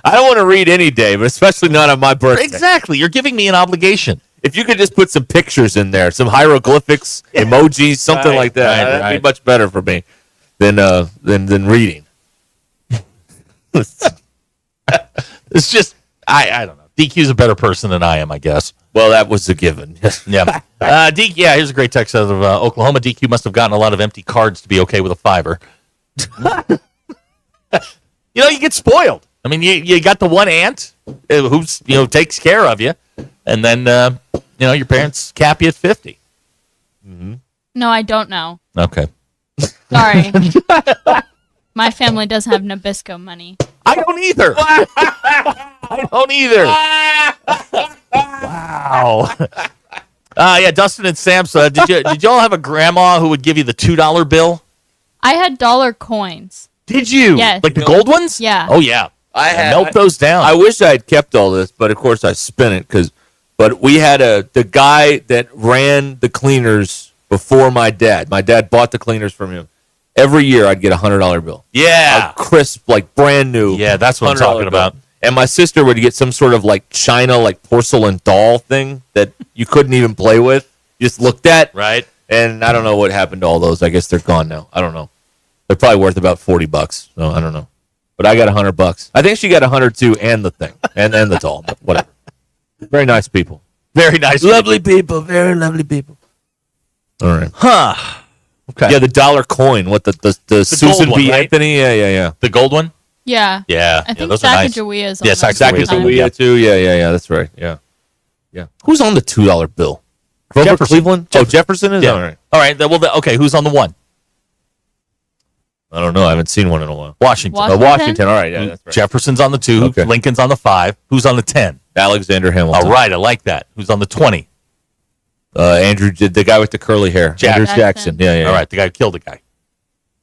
I don't want to read any day, but especially not on my birthday. Exactly. You're giving me an oblegation. If you could just put some pictures in there, some hieroglyphics, emojis, something like that, that'd be much better for me than reading. It's just I don't know. DQ's a better person than I am, I guess. Well, that was a given. Yeah. DQ, here's a great text out of Oklahoma. DQ must have gotten a lot of empty cards to be okay with a $5. You get spoiled. I mean, you got the one aunt who's takes care of you, and then your parents cap you at 50. Mm-hmm. No, I don't know. Okay. Sorry. My family doesn't have Nabisco money. I don't either. I don't either. Wow. Yeah, Dustin and Samson. Did y'all have a grandma who would give you the $2 bill? I had dollar coins. Did you? Yes. Like the gold ones? Yeah. Oh yeah. Melt those down. I wish I had kept all this, but of course I spent it but we had the guy that ran the cleaners before my dad. My dad bought the cleaners from him. Every year I'd get a $100 bill. Yeah. A crisp, like brand new. Yeah, that's what I'm talking about. And my sister would get some sort of like china, like porcelain doll thing that you couldn't even play with. You just looked at. Right. And I don't know what happened to all those. I guess they're gone now. I don't know. They're probably worth about $40. So I don't know. But I got $100. I think she got 100 too, and the thing, and the doll. But whatever. Very nice people. Very nice. Lovely people. Very lovely people. All right. Huh. Okay. Yeah, the dollar coin. What the Susan one, B. right? Anthony? Yeah. The gold one? Yeah. Yeah. I think those are nice. Sacagawea is on Yeah, there. Sacagawea too. Yeah. That's right. Yeah. Who's on the $2 bill? Grover Jefferson. Cleveland? Jefferson is? Yeah. All right. All right. Okay, who's on the one? I don't know. I haven't seen one in a while. Washington. Washington. All right. Yeah, that's right. Jefferson's on the 2. Okay. Lincoln's on the 5. Who's on the 10? Alexander Hamilton. All right. I like that. Who's on the 20? Andrew, the guy with the curly hair. Andrew Jackson. Yeah. All right. The guy who killed the guy.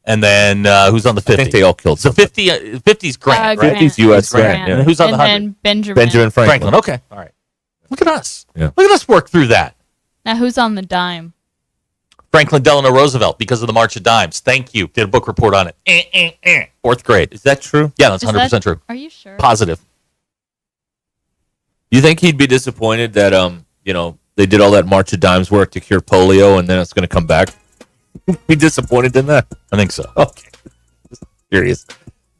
And then who's on the 50? I think they all killed So 50's Grant, right? 50's U.S. Grant. And who's on the 100? And then Benjamin Franklin. Okay. All right. Look at us. Yeah. Look at us work through that. Now, who's on the dime? Franklin Delano Roosevelt, because of the March of Dimes. Thank you. Did a book report on it. 4th grade. Is that true? Yeah, that's 100% true. Are you sure? Positive. You think he'd be disappointed that they did all that March of Dimes work to cure polio and then it's going to come back? Be disappointed in that? I think so. Okay. Just curious.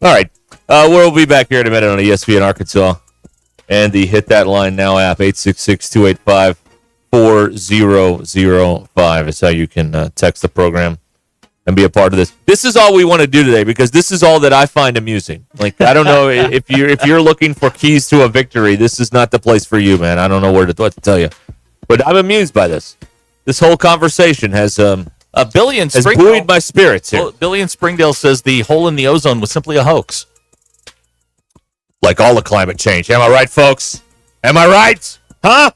All right. We'll be back here in a minute on ESPN Arkansas and the Hit That Line Now app, 866-285-4005 is how you can text the program and be a part of this. This is all we want to do today because this is all that I find amusing. Like, I don't know if you're looking for keys to a victory, this is not the place for you, man. I don't know what to tell you. But I'm amused by this. This whole conversation has Billy in has buoyed my spirits here. Well, Billy in Springdale says the hole in the ozone was simply a hoax. Like all the climate change. Am I right, folks? Am I right? Huh?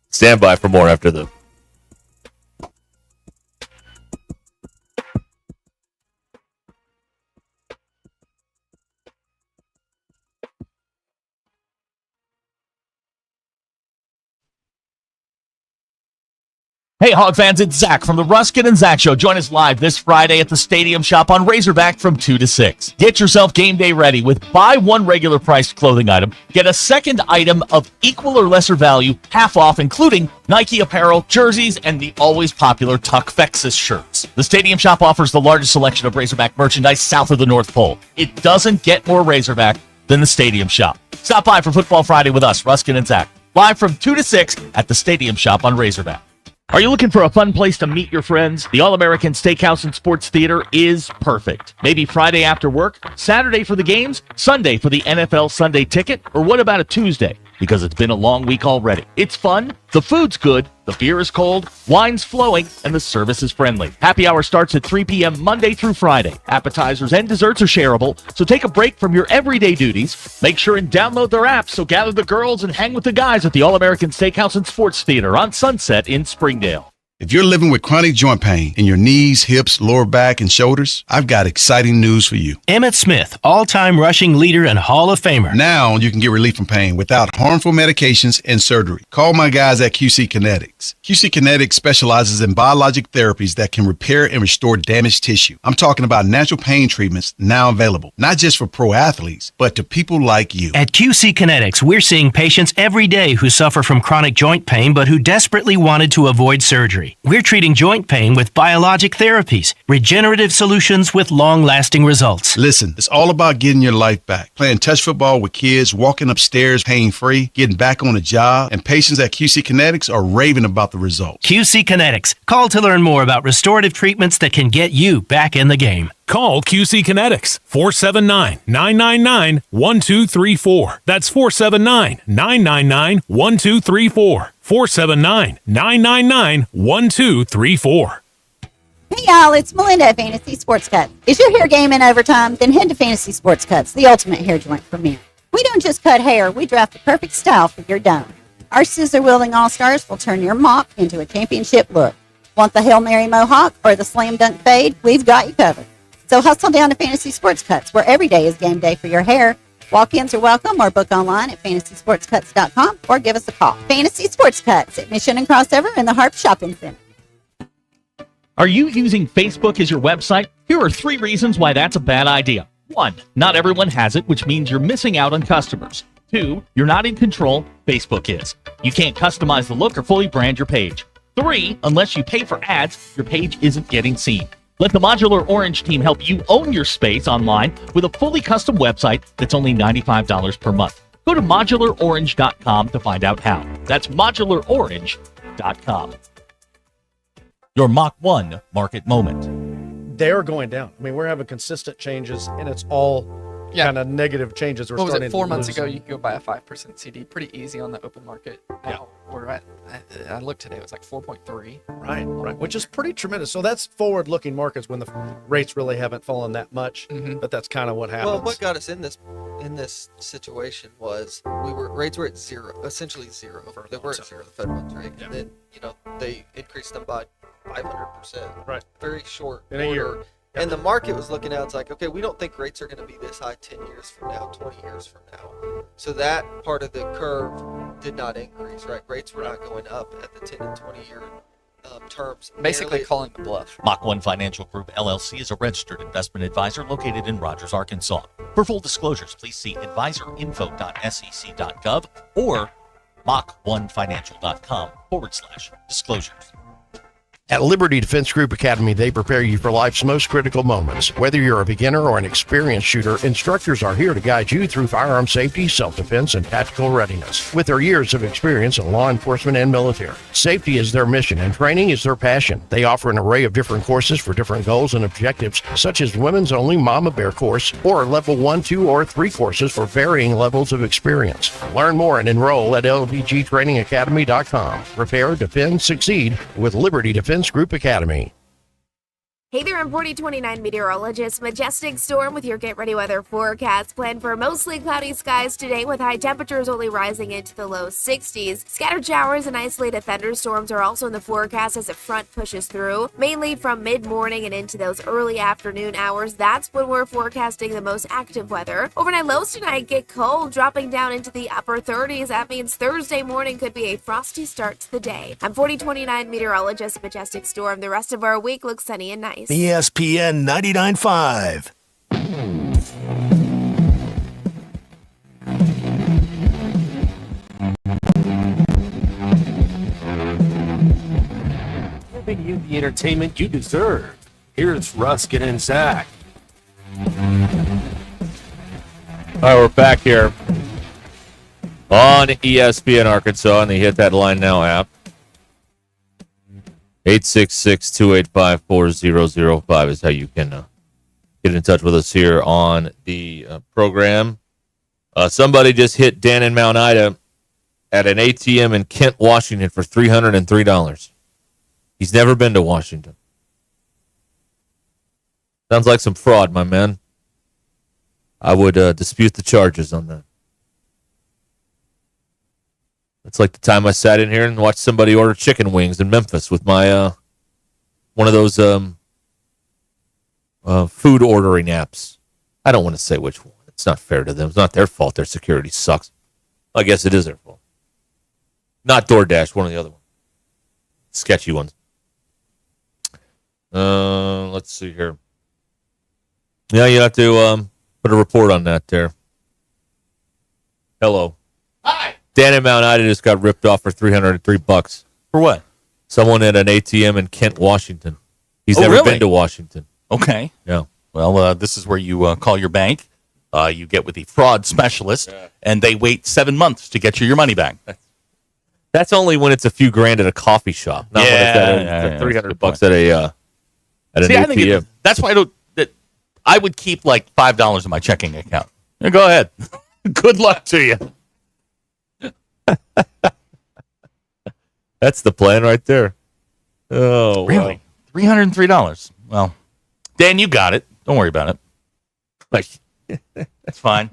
Stand by for more after the Hey, Hog fans, it's Zach from the Ruscin and Zach Show. Join us live this Friday at the Stadium Shop on Razorback from 2 to 6. Get yourself game day ready with buy one regular priced clothing item, get a second item of equal or lesser value, half off, including Nike apparel, jerseys, and the always popular Tuck Fexus shirts. The Stadium Shop offers the largest selection of Razorback merchandise south of the North Pole. It doesn't get more Razorback than the Stadium Shop. Stop by for Football Friday with us, Ruscin and Zach, live from 2 to 6 at the Stadium Shop on Razorback. Are you looking for a fun place to meet your friends? The All-American Steakhouse and Sports Theater is perfect. Maybe Friday after work, Saturday for the games, Sunday for the NFL Sunday ticket, or what about a Tuesday? Because it's been a long week already. It's fun, the food's good, the beer is cold, wine's flowing, and the service is friendly. Happy hour starts at 3 p.m. Monday through Friday. Appetizers and desserts are shareable, so take a break from your everyday duties. Make sure and download their app, so gather the girls and hang with the guys at the All-American Steakhouse and Sports Theater on Sunset in Springdale. If you're living with chronic joint pain in your knees, hips, lower back, and shoulders, I've got exciting news for you. Emmett Smith, all-time rushing leader and Hall of Famer. Now you can get relief from pain without harmful medications and surgery. Call my guys at QC Kinetics. QC Kinetics specializes in biologic therapies that can repair and restore damaged tissue. I'm talking about natural pain treatments now available, not just for pro athletes, but to people like you. At QC Kinetics, we're seeing patients every day who suffer from chronic joint pain but who desperately wanted to avoid surgery. We're treating joint pain with biologic therapies, regenerative solutions with long-lasting results. Listen, it's all about getting your life back. Playing touch football with kids, walking upstairs pain-free, getting back on a job, and patients at QC Kinetics are raving about the results. QC Kinetics. Call to learn more about restorative treatments that can get you back in the game. Call QC Kinetics, 479-999-1234. That's 479-999-1234. 479-999-1234. Hey y'all, it's Melinda at Fantasy Sports Cuts. Is your hair game in overtime? Then head to Fantasy Sports Cuts, the ultimate hair joint for men. We don't just cut hair, we draft the perfect style for your dome. Our scissor-wielding all-stars will turn your mop into a championship look. Want the Hail Mary mohawk or the slam dunk fade? We've got you covered. So hustle down to Fantasy Sports Cuts, where every day is game day for your hair. Walk-ins are welcome, or book online at fantasysportscuts.com or give us a call. Fantasy Sports Cuts at Mission and Crossover in the Harp Shopping Center. Are you using Facebook as your website? Here are 3 reasons why that's a bad idea. 1, not everyone has it, which means you're missing out on customers. 2, you're not in control, Facebook is. You can't customize the look or fully brand your page. 3, unless you pay for ads, your page isn't getting seen. Let the Modular Orange team help you own your space online with a fully custom website that's only $95 per month. Go to modularorange.com to find out how. That's modularorange.com. Your Mach 1 market moment. They're going down. I mean, we're having consistent changes, and it's all kind of negative changes. What was it, 4 months ago, you could go buy a 5% CD pretty easy on the open market. Now, we're at, I looked today, it was like 4.3. Right, which is pretty tremendous. So that's forward-looking markets when the rates really haven't fallen that much, but that's kind of what happens. Well, what got us in this situation was rates were at zero, essentially zero. They were at zero, the Fed funds rate, and then they increased them by 500%. Right, very short in a year. And the market was looking out, it's like, okay, we don't think rates are going to be this high 10 years from now, 20 years from now. So that part of the curve did not increase, right? Rates were not going up at the 10 and 20-year terms. Basically calling the bluff. Mach 1 Financial Group, LLC is a registered investment advisor located in Rogers, Arkansas. For full disclosures, please see advisorinfo.sec.gov or mach1financial.com/disclosures. At Liberty Defense Group Academy, they prepare you for life's most critical moments. Whether you're a beginner or an experienced shooter, instructors are here to guide you through firearm safety, self-defense, and tactical readiness. With their years of experience in law enforcement and military, safety is their mission and training is their passion. They offer an array of different courses for different goals and objectives, such as women's only Mama Bear course or level 1, 2, or 3 courses for varying levels of experience. Learn more and enroll at ldgtrainingacademy.com. Prepare, defend, succeed with Liberty Defense Group Academy. Hey there, I'm 4029 meteorologist Majestic Storm with your Get Ready Weather forecast. Plan for mostly cloudy skies today with high temperatures only rising into the low 60s. Scattered showers and isolated thunderstorms are also in the forecast as a front pushes through, mainly from mid-morning and into those early afternoon hours. That's when we're forecasting the most active weather. Overnight lows tonight get cold, dropping down into the upper 30s. That means Thursday morning could be a frosty start to the day. I'm 4029 meteorologist Majestic Storm. The rest of our week looks sunny and nice. ESPN 99.5. Giving you the entertainment you deserve. Here's Ruscin and Zach. All right, we're back here on ESPN Arkansas and the Hit That Line Now app. 866-285-4005 is how you can get in touch with us here on the program. Somebody just hit Dan in Mount Ida at an ATM in Kent, Washington for $303. He's never been to Washington. Sounds like some fraud, my man. I would dispute the charges on that. It's like the time I sat in here and watched somebody order chicken wings in Memphis with my one of those food ordering apps. I don't want to say which one. It's not fair to them. It's not their fault. Their security sucks. I guess it is their fault. Not DoorDash, one of the other ones. Sketchy ones. Let's see here. Yeah, you have to put a report on that there. Hello. Hi. Dan in Mount Ida just got ripped off for $303. For what? Someone at an ATM in Kent, Washington. He's never been to Washington. Okay. Yeah. Well, this is where you call your bank. You get with the fraud specialist, and they wait 7 months to get you your money back. That's only when it's a few grand at a coffee shop. Not when it's $300 at a at an See, ATM. I think that's why I would keep like $5 in my checking account. Yeah, go ahead. Good luck to you. That's the plan right there. Oh, really? $303. Well, Dan, you got it. Don't worry about it. That's fine.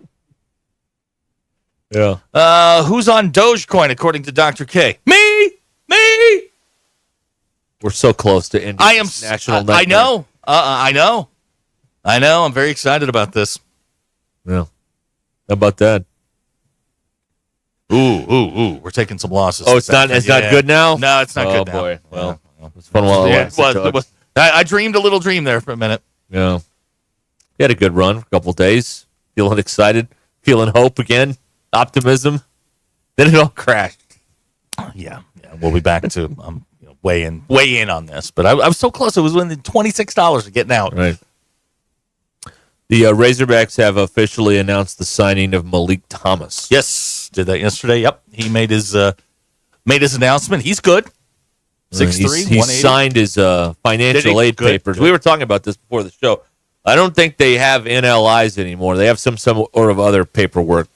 Yeah. Who's on Dogecoin according to Dr. K? Me. We're so close to ending this national nightmare. I know. I know. I'm very excited about this. Yeah. How about that? Ooh. We're taking some losses. Oh, it's not good now? No, it's not good now. Oh, boy. Well, it was fun while it was. I dreamed a little dream there for a minute. Yeah. He had a good run for a couple of days. Feeling excited. Feeling hope again. Optimism. Then it all crashed. Yeah. We'll be back to weigh in on this. But I was so close. It was within $26 of getting out. Right. The Razorbacks have officially announced the signing of Malik Thomas. Yes, did that yesterday. Yep, he made his announcement. He's good. 6'3", he signed his financial aid papers. We were talking about this before the show. I don't think they have NLIs anymore. They have some sort of other paperwork.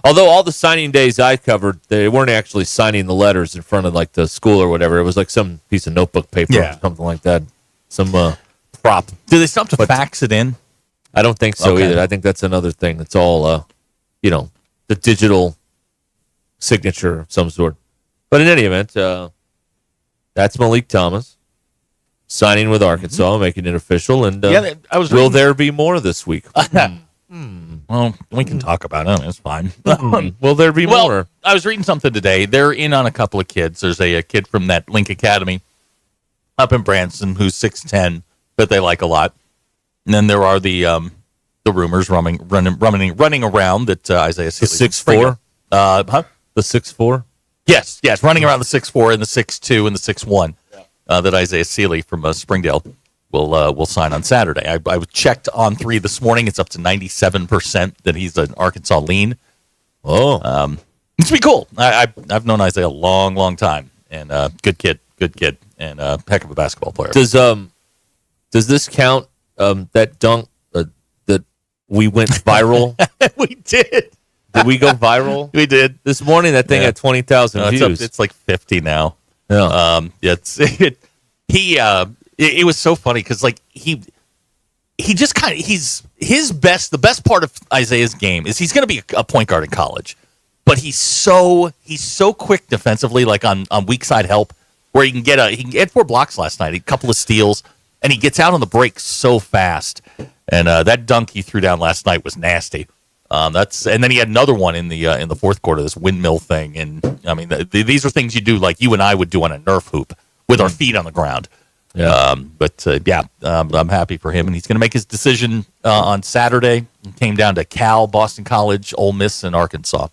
Although all the signing days I covered, they weren't actually signing the letters in front of like the school or whatever. It was like some piece of notebook paper or something like that. Some prop. Do they still have to fax it in? I don't think so either. I think that's another thing. It's all, the digital signature of some sort. But in any event, that's Malik Thomas signing with Arkansas, making it official. And will there be more this week? Well, we can talk about it. It's fine. Will there be more? I was reading something today. They're in on a couple of kids. There's a kid from that Link Academy up in Branson who's 6'10", that they like a lot. And then there are the rumors running around that Isaiah Seeley. The 6'4"? The 6'4"? Yes, running around the 6'4" and the 6'2" and the 6'1", that Isaiah Seeley from Springdale will sign on Saturday. I checked on 3 this morning. It's up to 97% that he's an Arkansas lean. Oh. It's be cool. I've known Isaiah a long time, and good kid, and a heck of a basketball player. Does this count? That dunk that we went viral. We did. Did we go viral? We did. This morning, that thing had 20,000 views. It's like 50 now. Yeah. It was so funny because like he just kind of the best part of Isaiah's game is he's going to be a point guard in college, but he's so quick defensively, like on weak side help, where he had 4 blocks last night, a couple of steals, and he gets out on the break so fast. And that dunk he threw down last night was nasty. And then he had another one in the fourth quarter, this windmill thing. And I mean, these are things you do like you and I would do on a Nerf hoop with our feet on the ground. Yeah. I'm happy for him, and he's going to make his decision on Saturday. It came down to Cal, Boston College, Ole Miss, and Arkansas.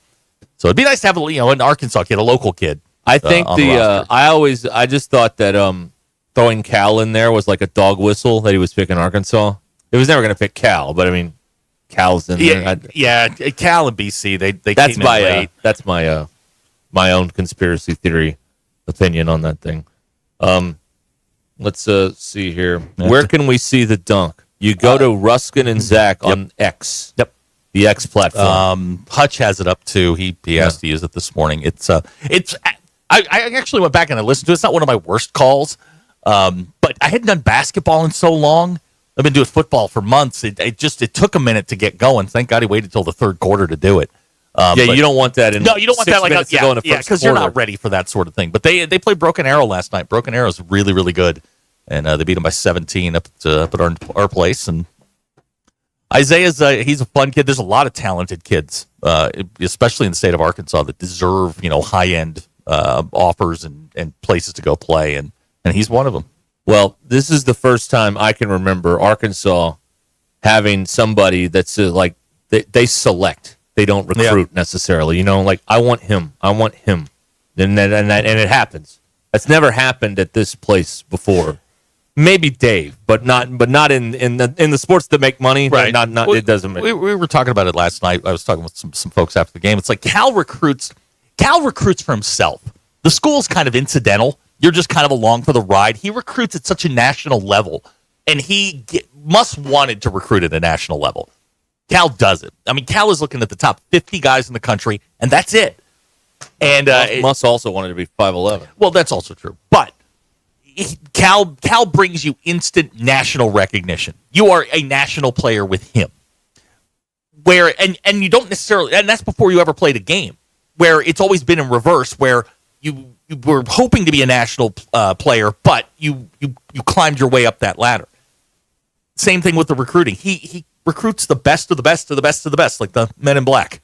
So it'd be nice to have an Arkansas kid, a local kid. I think I just thought that throwing Cal in there was like a dog whistle that he was picking Arkansas. It was never going to pick Cal, but I mean, Cal's in there. Cal and BC. They that's came in late. That's my own conspiracy theory opinion on that thing. Let's see here. Where can we see the dunk? You go to Ruscin and Zach on X. Yep. The X platform. Hutch has it up too. He has to use it this morning. I actually went back and I listened to it. It's not one of my worst calls, but I hadn't done basketball in so long. I've been doing football for months. It took a minute to get going. Thank God he waited till the third quarter to do it. You don't want that in. No, you don't want that because you're quarter. not ready for that sort of thing. But they played Broken Arrow last night. Broken Arrow is really, really good, and they beat them by 17 up at our place. And Isaiah's he's a fun kid. There's a lot of talented kids, especially in the state of Arkansas, that deserve high end offers and places to go play, and he's one of them. Well, this is the first time I can remember Arkansas having somebody that's like they select. They don't recruit necessarily. Like I want him. And it happens. That's never happened at this place before. Maybe Dave, but not in the sports that make money. Right. Not it doesn't make. We were talking about it last night. I was talking with some folks after the game. It's like Cal recruits for himself. The school's kind of incidental. You're just kind of along for the ride. He recruits at such a national level, and he must wanted to recruit at a national level. Cal doesn't. I mean, Cal is looking at the top 50 guys in the country, and that's it. And Muss also wanted to be 5'11". Well, that's also true. But Cal brings you instant national recognition. You are a national player with him. And you don't necessarily, and that's before you ever played a game, where it's always been in reverse, where you were hoping to be a national player, but you climbed your way up that ladder. Same thing with the recruiting. He recruits the best of the best of the best of the best, like the Men in Black.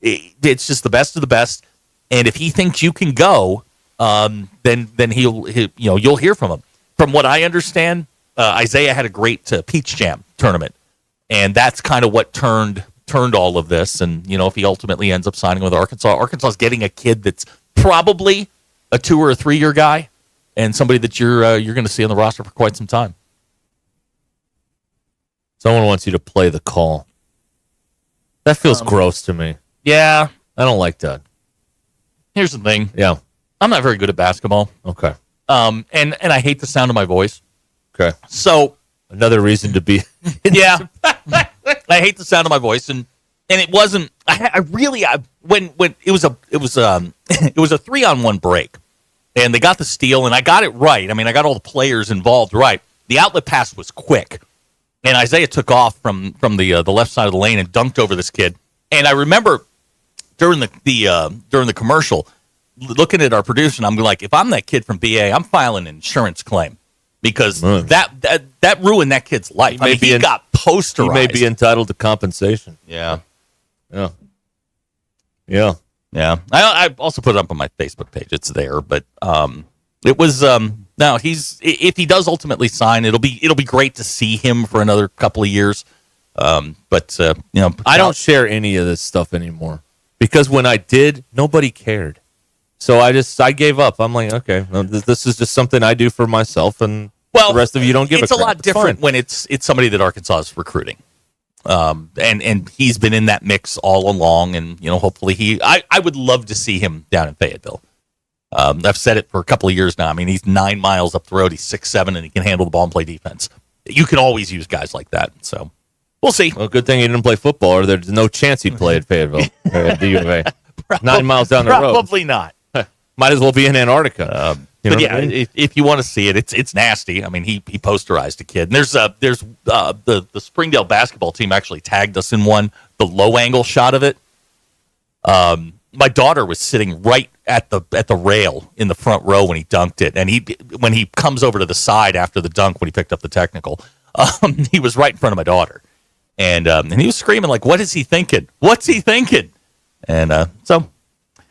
It's just the best of the best, and if he thinks you can go, then you'll hear from him. From what I understand, Isaiah had a great Peach Jam tournament, and that's kind of what turned all of this. And if he ultimately ends up signing with Arkansas's getting a kid that's probably a 2 or 3 year guy, and somebody that you're going to see on the roster for quite some time. Someone wants you to play the call. That feels gross to me. Yeah. I don't like that. Here's the thing. Yeah. I'm not very good at basketball. Okay. And I hate the sound of my voice. Okay. So another reason to be. Yeah. I hate the sound of my voice, and it wasn't. When it was a 3-on-1 break, and they got the steal, and I got it right. I mean, I got all the players involved right. The outlet pass was quick. And Isaiah took off from the left side of the lane and dunked over this kid. And I remember during the commercial, looking at our producer, and I'm like, if I'm that kid from BA, I'm filing an insurance claim because that ruined that kid's life. He got posterized. He may be entitled to compensation. Yeah. I also put it up on my Facebook page. It's there, but it was. Now if he does ultimately sign, it'll be great to see him for another couple of years. But I don't share any of this stuff anymore because when I did, nobody cared. So I gave up. I'm like, okay, this is just something I do for myself, and the rest of you don't give a crap. It's a lot different when it's somebody that Arkansas is recruiting. And he's been in that mix all along, and hopefully I would love to see him down in Fayetteville. I've said it for a couple of years now. I mean, he's 9 miles up the road. He's 6'7", and he can handle the ball and play defense. You can always use guys like that. So we'll see. Well, good thing he didn't play football, or there's no chance he'd play at Fayetteville or at the U of A. 9 miles down the road. Probably not. Might as well be in Antarctica. You know But what yeah, I mean? if you want to see it, it's nasty. I mean, he posterized a kid. And there's the Springdale basketball team actually tagged us in one, the low angle shot of it. My daughter was sitting right at the rail in the front row when he dunked it, and when he comes over to the side after the dunk when he picked up the technical, he was right in front of my daughter, and he was screaming like, "What is he thinking? What's he thinking?" And so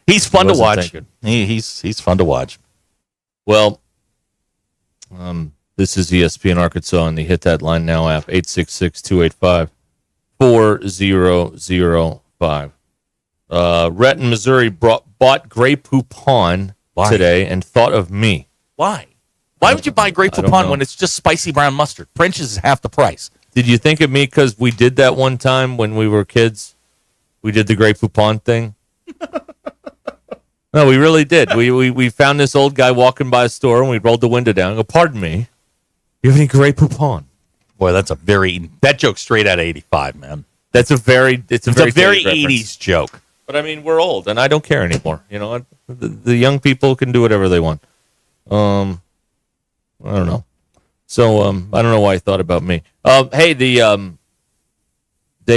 he's fun to watch. He's fun to watch. Well, this is ESPN Arkansas on the Hit That Line Now app, 866-285-4005. Rhett in Missouri bought Grey Poupon today and thought of me. Why? Why would you buy Grey Poupon when it's just spicy brown mustard? French's is half the price. Did you think of me because we did that one time when we were kids? We did the Grey Poupon thing? No, we really did. We found this old guy walking by a store, and we rolled the window down and go, "Pardon me, you have any Grey Poupon?" Boy, that joke's straight out of 85, man. It's a very 80s joke. But I mean, we're old, and I don't care anymore. You know, the young people can do whatever they want. I don't know. So I don't know why I thought about me. Hey, they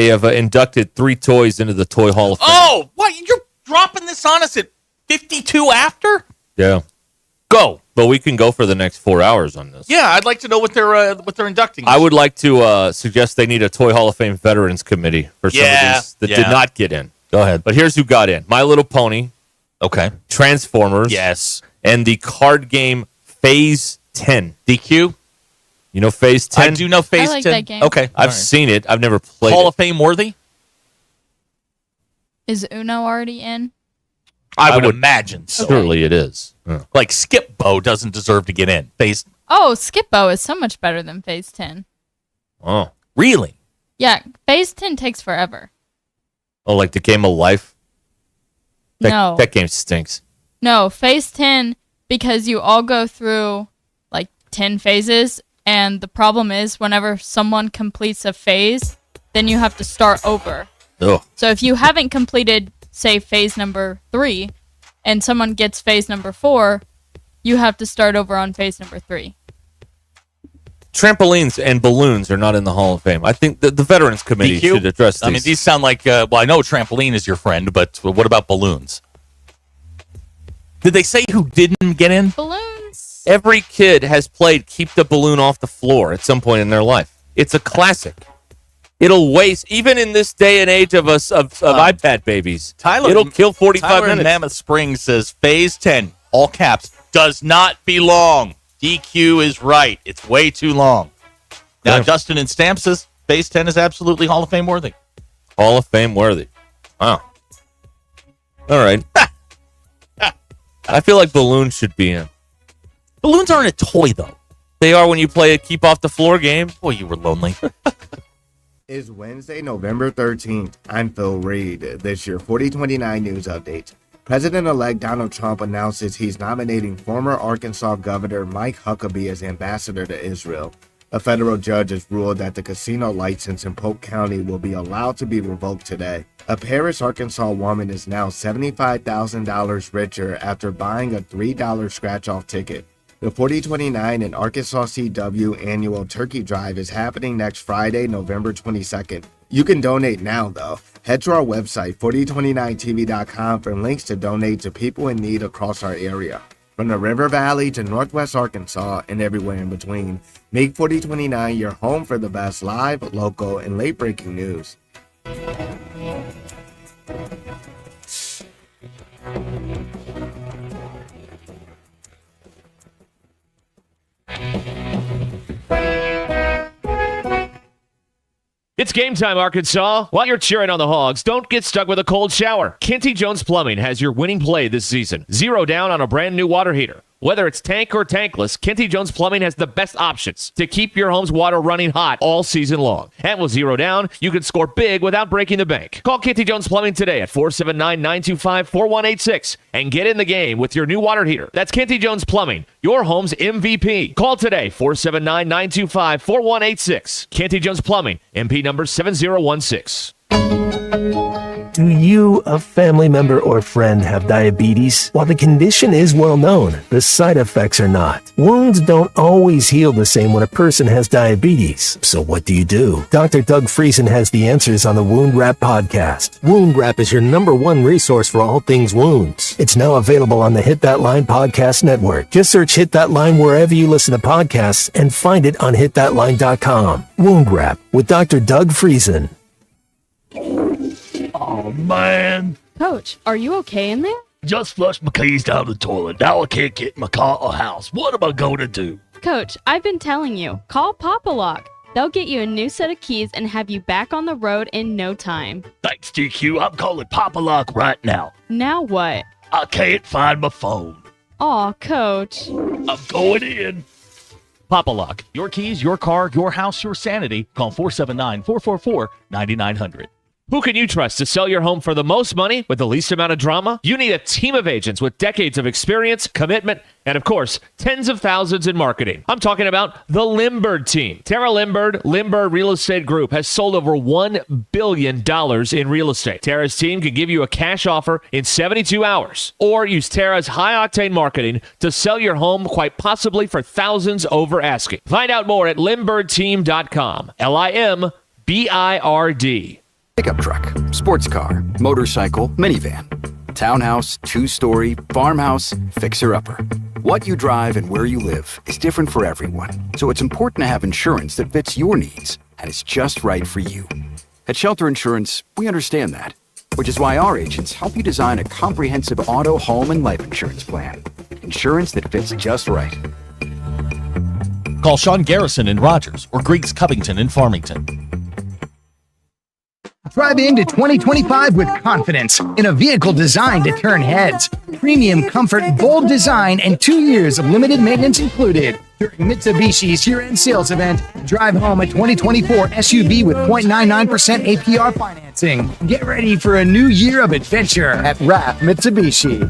have inducted 3 toys into the Toy Hall of Fame. Oh, what? You're dropping this on us at 52 after? Yeah. Go. But we can go for the next 4 hours on this. Yeah, I'd like to know what they're inducting. I would like to suggest they need a Toy Hall of Fame Veterans Committee for some of these that did not get in. Go ahead. But here's who got in. My Little Pony. Okay. Transformers. Yes. And the card game Phase 10. DQ? You know Phase 10? I do know Phase 10. I like that game. Okay. I've seen it. I've never played Hall it. of Fame worthy? Is Uno already in? I would imagine so. Surely it is. Yeah. Like Skip Bo doesn't deserve to get in. Phase. Oh, Skip-Bo is so much better than Phase 10. Oh. Really? Yeah, Phase 10 takes forever. Oh, like the Game of Life? No. That game stinks. No, Phase 10, because you all go through like 10 phases, and the problem is whenever someone completes a phase, then you have to start over. Ugh. So if you haven't completed, say, phase number 3, and someone gets phase number 4, you have to start over on phase number 3. Trampolines and balloons are not in the Hall of Fame. I think the Veterans Committee DQ? should address these. I mean, these sound like, well, I know trampoline is your friend, but what about balloons? Did they say who didn't get in? Balloons. Every kid has played Keep the Balloon Off the Floor at some point in their life. It's a classic. It'll waste, even in this day and age of iPad babies. It'll kill 45 Tyler in minutes. Mammoth Springs says Phase 10, all caps, does not belong. DQ is right. It's way too long. Now, Yeah. Justin in Stamp says Phase 10 is absolutely Hall of Fame worthy. Hall of Fame worthy. Wow. All right. I feel like balloons should be in. Balloons aren't a toy, though. They are when you play a keep off the floor game. Boy, you were lonely. It's Wednesday, November 13th. I'm Phil Reed. This year 4029 News Update. President-elect Donald Trump announces he's nominating former Arkansas Governor Mike Huckabee as ambassador to Israel. A federal judge has ruled that the casino license in Polk County will be allowed to be revoked today. A Paris, Arkansas woman is now $75,000 richer after buying a $3 scratch-off ticket. The 4029 and Arkansas CW annual turkey drive is happening next Friday, November 22nd. You can donate now, though. Head to our website, 4029tv.com, for links to donate to people in need across our area. From the River Valley to Northwest Arkansas and everywhere in between, make 4029 your home for the best live, local, and late-breaking news. It's game time, Arkansas. While you're cheering on the Hogs, don't get stuck with a cold shower. Kenty Jones Plumbing has your winning play this season. 0 down on a brand new water heater. Whether it's tank or tankless, Kenty Jones Plumbing has the best options to keep your home's water running hot all season long. And with 0 down, you can score big without breaking the bank. Call Kenty Jones Plumbing today at 479-925-4186 and get in the game with your new water heater. That's Kenty Jones Plumbing, your home's MVP. Call today, 479-925-4186. Kenty Jones Plumbing, MP number 7016. Do you, a family member or friend, have diabetes? While the condition is well known, the side effects are not. Wounds don't always heal the same when a person has diabetes. So what do you do? Dr. Doug Friesen has the answers on the Wound Wrap podcast. Wound Wrap is your #1 resource for all things wounds. It's now available on the Hit That Line podcast network. Just search Hit That Line wherever you listen to podcasts and find it on hitthatline.com. Wound Wrap with Dr. Doug Friesen. Oh, man. Coach, are you okay in there? Just flushed my keys down the toilet. Now I can't get in my car or house. What am I going to do? Coach, I've been telling you, call Papa Lock. They'll get you a new set of keys and have you back on the road in no time. Thanks, DQ. I'm calling Papa Lock right now. Now what? I can't find my phone. Aw, Coach. I'm going in. Papa Lock. Your keys, your car, your house, your sanity. Call 479-444-9900. Who can you trust to sell your home for the most money with the least amount of drama? You need a team of agents with decades of experience, commitment, and of course, tens of thousands in marketing. I'm talking about the Limbird team. Tara Limbird, Limbird Real Estate Group, has sold over $1 billion in real estate. Tara's team can give you a cash offer in 72 hours, or use Tara's high-octane marketing to sell your home quite possibly for thousands over asking. Find out more at limbirdteam.com. LIMBIRD. Pickup truck, sports car, motorcycle, minivan, townhouse, two-story, farmhouse, fixer-upper. What you drive and where you live is different for everyone, so it's important to have insurance that fits your needs and is just right for you. At Shelter Insurance, we understand that, which is why our agents help you design a comprehensive auto, home, and life insurance plan. Insurance that fits just right. Call Sean Garrison in Rogers or Griggs Covington in Farmington. Drive into 2025 with confidence in a vehicle designed to turn heads. Premium comfort, bold design, and 2 years of limited maintenance included. During Mitsubishi's year-end sales event, drive home a 2024 SUV with 0.99% APR financing. Get ready for a new year of adventure at RAF Mitsubishi.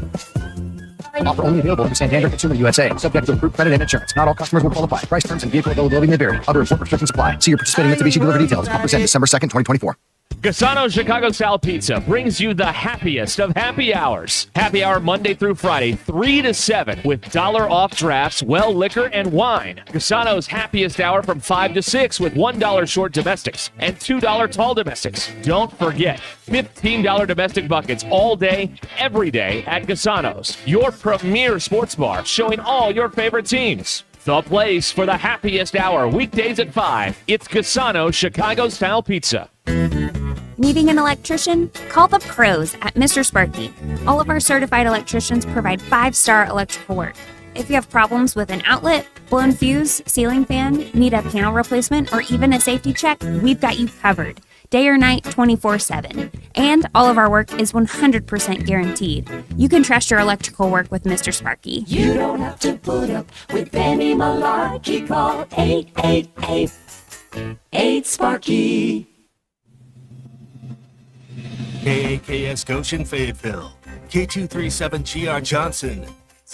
Offer only available through Santander Consumer USA. Subject to approved credit and insurance. Not all customers will qualify. Price, terms, and vehicle availability may vary. Other important restrictions apply. See your participating Mitsubishi dealer for details. Offers end December 2nd, 2024. Gasano Chicago Style Pizza brings you the happiest of happy hours. Happy hour Monday through Friday, 3 to 7, with $1 off drafts, well liquor, and wine. Gasano's happiest hour from 5 to 6 with $1 short domestics and $2 tall domestics. Don't forget, $15 domestic buckets all day, every day at Gasano's, your premier sports bar showing all your favorite teams. The place for the happiest hour, weekdays at 5. It's Gasano Chicago Style Pizza. Needing an electrician? Call the pros at Mr. Sparky. All of our certified electricians provide 5-star electrical work. If you have problems with an outlet, blown fuse, ceiling fan, need a panel replacement, or even a safety check, we've got you covered. Day or night, 24/7. And all of our work is 100% guaranteed. You can trust your electrical work with Mr. Sparky. You don't have to put up with any malarkey. Call 888-8-SPARKY. KAKS Goshen Fayetteville, K237GR Johnson.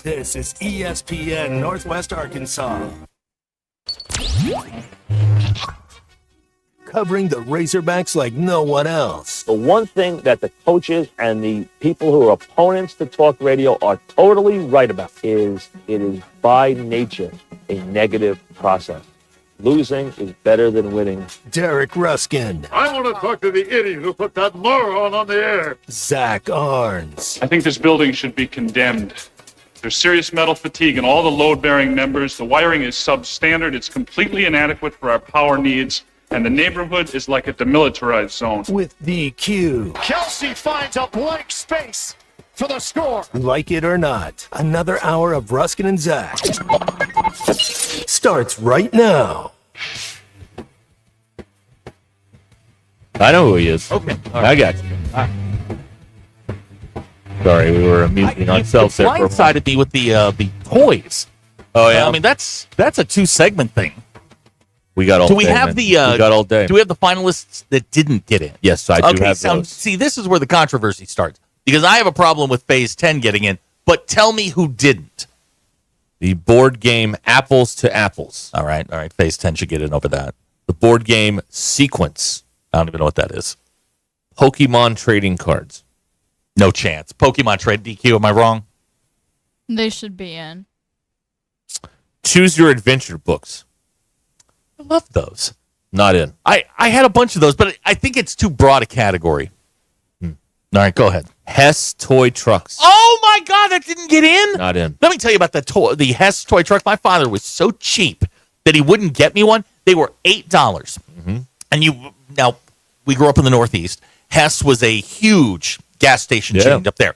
This is ESPN Northwest Arkansas. Covering the Razorbacks like no one else. The one thing that the coaches and the people who are opponents to talk radio are totally right about is it is by nature a negative process. Losing is better than winning. Derek Ruskin. I want to talk to the idiot who put that moron on the air. Zach Arns. I think this building should be condemned. There's serious metal fatigue in all the load-bearing members. The wiring is substandard. It's completely inadequate for our power needs. And the neighborhood is like a demilitarized zone. With DQ. Kelsey finds a blank space for the score. Like it or not, another hour of Ruskin and Zach starts right now. I know who he is. Okay. I got you. Sorry, we were amusing ourselves there. Blindsided me with the toys. Oh yeah, I mean that's a 2-segment thing. We got all. Do we day, have man. the? We got all day. Do we have the finalists that didn't get in? Yes, I do have those. See, this is where the controversy starts because I have a problem with Phase 10 getting in. But tell me who didn't. The board game Apples to Apples. All right. Phase 10 should get in over that. The board game Sequence. I don't even know what that is. Pokemon trading cards. No chance. Pokemon trade DQ. Am I wrong? They should be in. Choose Your Adventure books. I love those. Not in. I had a bunch of those, but I think it's too broad a category. All right, go ahead. Hess toy trucks. Oh my God, that didn't get in. Not in. Let me tell you about the Hess toy truck. My father was so cheap that he wouldn't get me one. They were $8. And now we grew up in the Northeast. Hess was a huge gas station chain up there.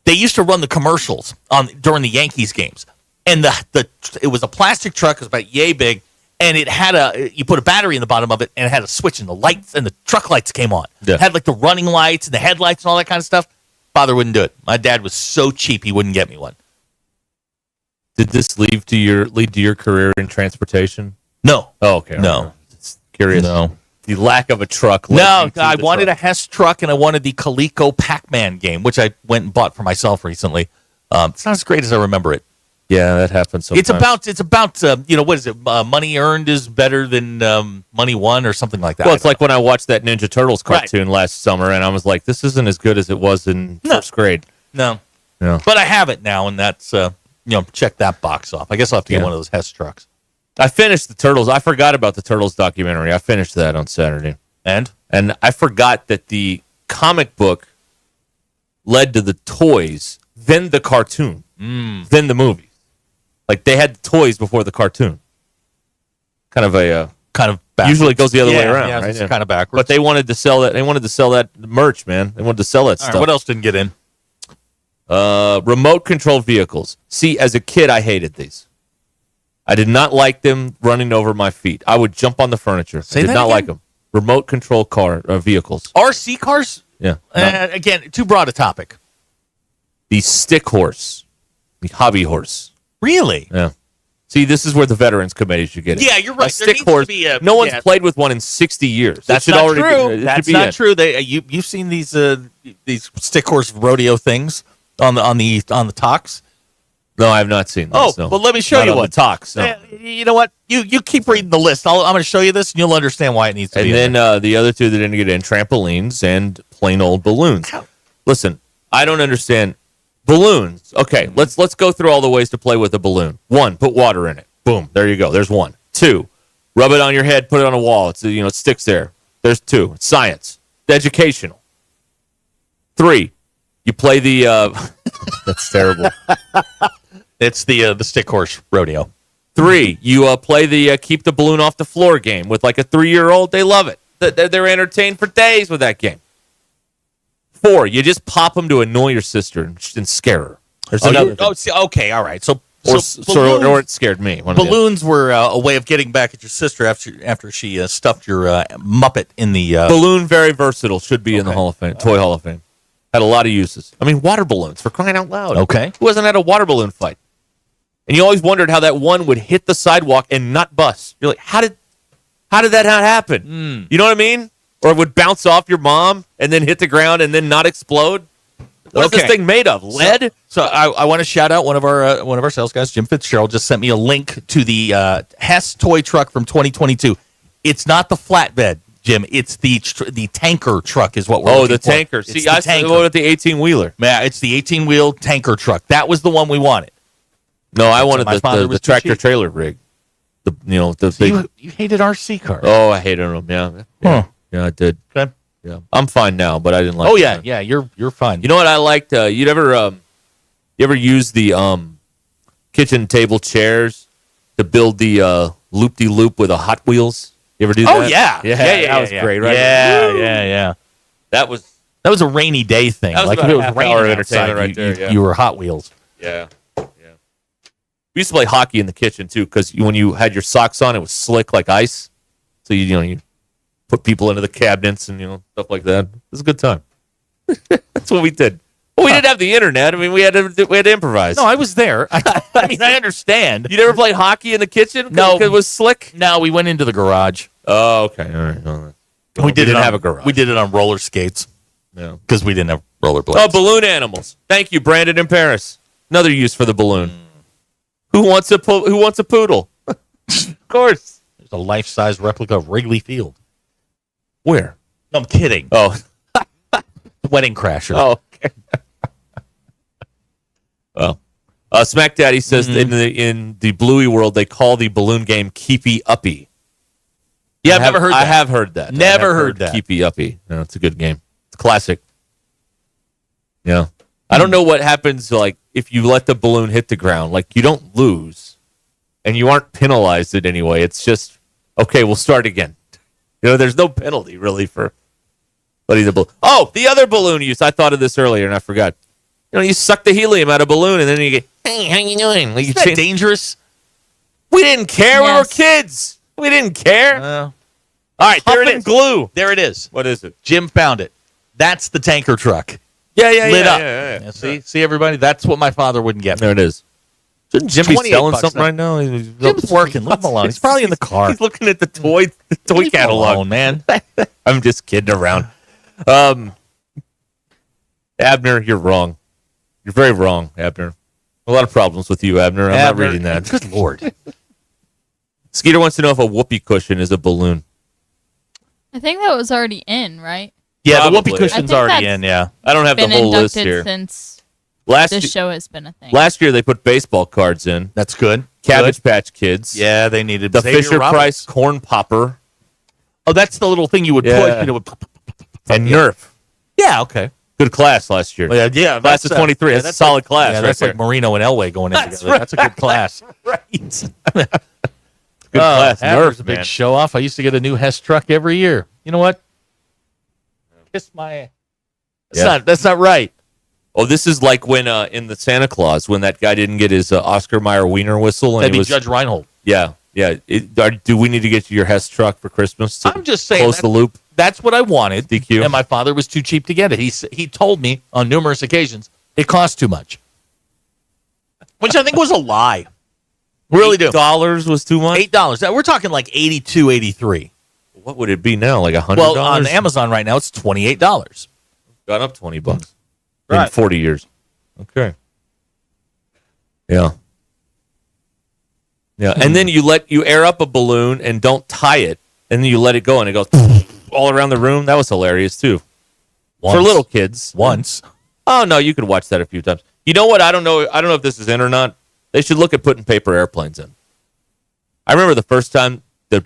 They used to run the commercials during the Yankees games, and it was a plastic truck. It was about yay big, and it had you put a battery in the bottom of it, and it had a switch, and the lights and the truck lights came on. It had like the running lights and the headlights and all that kind of stuff. Father wouldn't do it. My dad was so cheap he wouldn't get me one. Did this lead to your career in transportation? No. Oh, okay. No. Just curious. No. The lack of a truck. No, I wanted a Hess truck, and I wanted the Coleco Pac-Man game, which I went and bought for myself recently. It's not as great as I remember it. Yeah, that happens sometimes. It's about what is it? Money earned is better than money won, or something like that. Well, it's like when I watched that Ninja Turtles cartoon last summer, and I was like, this isn't as good as it was in first grade. No. No. But I have it now, and that's check that box off. I guess I'll have to get one of those Hess trucks. I finished the Turtles. I forgot about the Turtles documentary. I finished that on Saturday. And I forgot that the comic book led to the toys, then the cartoon, then the movies. Like they had the toys before the cartoon. Kind of backwards. Usually it goes the other way around, yeah, right? It's kind of backwards. But they wanted to sell that. They wanted to sell that merch, man. They wanted to sell that All stuff. right, what else didn't get in? Remote controlled vehicles. See, as a kid, I hated these. I did not like them running over my feet. I would jump on the furniture. I did not like them. Remote control vehicles. RC cars? Yeah. Again, too broad a topic. The stick horse. The hobby horse. Really? Yeah. See, this is where the Veterans Committee should get it. Yeah, you're right. A stick horse. No one's played with one in 60 years. That's not true. That's not true. You've seen these stick horse rodeo things on the talks. No, I have not seen this. Oh, no. well, let me show Not you on one. The talks. No. You know what? You keep reading the list. I'm going to show you this, and you'll understand why it needs to be. And then the other two that didn't get in, trampolines and plain old balloons. Listen, I don't understand balloons. Okay, let's go through all the ways to play with a balloon. 1, put water in it. Boom, there you go. There's 1. 2, rub it on your head, put it on a wall. It's it sticks there. There's 2. It's science. It's educational. 3, you play the. That's terrible. It's the stick horse rodeo. 3, you play the keep the balloon off the floor game with like a 3-year-old. They love it. They're entertained for days with that game. 4, you just pop them to annoy your sister and scare her. There's another. Okay, all right. So balloons, or it scared me. Balloons were a way of getting back at your sister after she stuffed your Muppet in the balloon. Very versatile. Should be in the Hall of Fame, Toy Hall of Fame. Had a lot of uses. I mean, water balloons, for crying out loud. Okay. Who hasn't had a water balloon fight? And you always wondered how that one would hit the sidewalk and not bust. You're like, how did that not happen? You know what I mean? Or it would bounce off your mom and then hit the ground and then not explode. What's this thing made of? Lead? So I want to shout out one of our sales guys, Jim Fitzgerald, just sent me a link to the Hess toy truck from 2022. It's not the flatbed, Jim. It's the tanker truck is what we're looking for. The tanker. See, I saw the 18-wheeler. Yeah, it's the 18-wheel tanker truck. That was the one we wanted. No, I wanted the tractor trailer rig. The big. You hated RC cars. Oh, I hated them. Yeah, I did. Okay. Yeah, I'm fine now, but I didn't like. Oh yeah, you're fine. You know what I liked? You ever use the kitchen table chairs to build the loop-de-loop with a Hot Wheels? You ever do that? Oh yeah, that was great, right? Yeah. That was a rainy day thing. That was like about if it was half raining hour outside, entertainment right there. you were Hot Wheels. Yeah. We used to play hockey in the kitchen too, because when you had your socks on, it was slick like ice. So you put people into the cabinets and stuff like that. It was a good time. That's what we did. Well, we didn't have the internet. I mean, we had to improvise. No, I was there. I mean, I understand. You never played hockey in the kitchen? No, because it was slick. No, we went into the garage. Oh, okay. All right. Well, we didn't have a garage. We did it on roller skates. Yeah, because we didn't have rollerblades. Oh, balloon animals. Thank you, Brandon in Paris. Another use for the balloon. Who wants a poodle? Of course. There's a life-size replica of Wrigley Field. Where? No, I'm kidding. Oh. Wedding crasher. Oh, okay. Well, Smack Daddy says in the Bluey world they call the balloon game Keepy Uppy. Yeah, I've never heard that. I have heard that. Never heard that. Keepy Uppy. No, it's a good game. It's classic. Yeah. I don't know what happens like if you let the balloon hit the ground. Like you don't lose, and you aren't penalized in any way. It's just okay. We'll start again. There's no penalty really for letting the balloon. Oh, the other balloon use. I thought of this earlier and I forgot. You suck the helium out of a balloon and then you get, hey, how you doing? Like, Isn't that dangerous? We didn't care. We were kids. We didn't care. All right, there it is. Glue. There it is. What is it? Jim found it. That's the tanker truck. Yeah, lit up. Yeah. See, everybody. That's what my father wouldn't get. There it is. Shouldn't Jim be selling something right now? Jim's working. Leave him alone. He's probably in the car. He's looking at the toy catalog. Alone, man. I'm just kidding around. Abner, you're wrong. You're very wrong, Abner. A lot of problems with you, Abner. I'm not reading that. Good Lord. Skeeter wants to know if a whoopee cushion is a balloon. I think that was already in, right? Yeah, Probably. the whoopee cushion's already in, yeah. I don't have the whole list here. Since this show has been a thing. Last year they put baseball cards in. That's good. Cabbage Patch Kids. Yeah, they needed the Xavier Fisher Roberts. Price corn popper. Oh, that's the little thing you would push. And Nerf. Yeah, okay. Good class last year. Well, yeah, class of 23. yeah, that's a solid class. Yeah, right that's there. like Marino and Elway going in together. right. That's a good class. Right. Good class. Nerf's a Nerf, big man. show off. I used to get a new Hess truck every year. You know what? Kiss my. That's not right. Oh, this is like when in the Santa Claus when that guy didn't get his Oscar Mayer Wiener whistle. And That'd he be was, Judge Reinhold. Yeah. Do we need to get you your Hess truck for Christmas? To I'm just saying. close the loop. That's what I wanted. DQ. And my father was too cheap to get it. He told me on numerous occasions it cost too much, which I think was a lie. Really do. $8 was too much. $8. We're talking like 82, 83. What would it be now? Like $100? Well, on Amazon right now it's $28. Gone up $20 in Right. 40 years. Okay. Yeah. Yeah, and then you air up a balloon and don't tie it, and then you let it go, and it goes all around the room. That was hilarious too. For little kids. Once. Oh no, you could watch that a few times. You know what? I don't know if this is in or not. They should look at putting paper airplanes in. I remember the first time that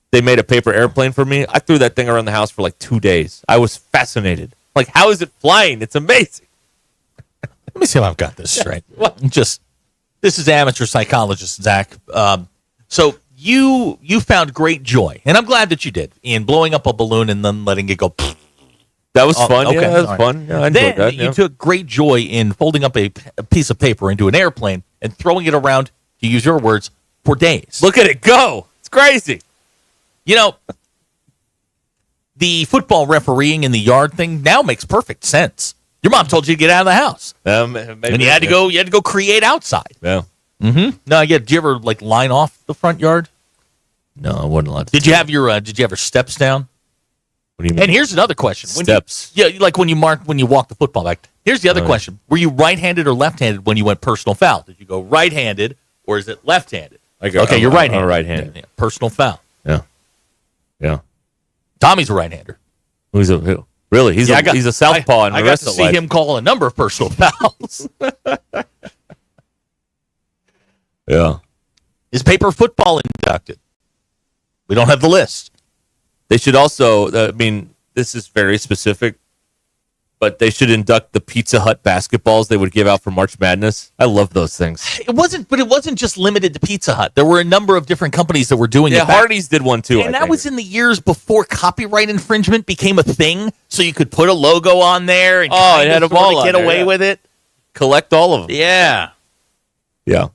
they made a paper airplane for me. I threw that thing around the house for like 2 days. I was fascinated. Like, how is it flying? It's amazing. Let me see if I've got this straight. This is amateur psychologist, Zach. So you found great joy, and I'm glad that you did, in blowing up a balloon and then letting it go. That was fun. Okay. Yeah, that was All right. fun. Yeah, I enjoyed Then that. you took great joy in folding up a piece of paper into an airplane and throwing it around, to use your words, for days. Look at it go. It's crazy. You know, the football refereeing in the yard thing now makes perfect sense. Your mom told you to get out of the house, and you had to go create outside. Yeah. Mm-hmm. No, yeah. Did you ever line off the front yard? No, I wasn't allowed to. Did you have your steps down? What do you mean? And here's another question. Steps. When you walk the football back. Here's the other question. Were you right-handed or left-handed when you went personal foul? Did you go right-handed or is it left-handed? Okay, you're right-handed. I'm right-handed. Yeah, personal foul. Yeah. Yeah. Tommy's a right-hander. Who? Really? He's a southpaw in the I got rest to of see life. him call a number of personal fouls. Yeah. Is paper football inducted? We don't have the list. They should also, this is very specific, but they should induct the Pizza Hut basketballs they would give out for March Madness. I love those things. It wasn't just limited to Pizza Hut. There were a number of different companies that were doing it. Yeah, Hardee's did one too. And that was in the years before copyright infringement became a thing, so you could put a logo on there and it had them all get on there, away yeah. with it. Collect all of them. Yeah. Yeah.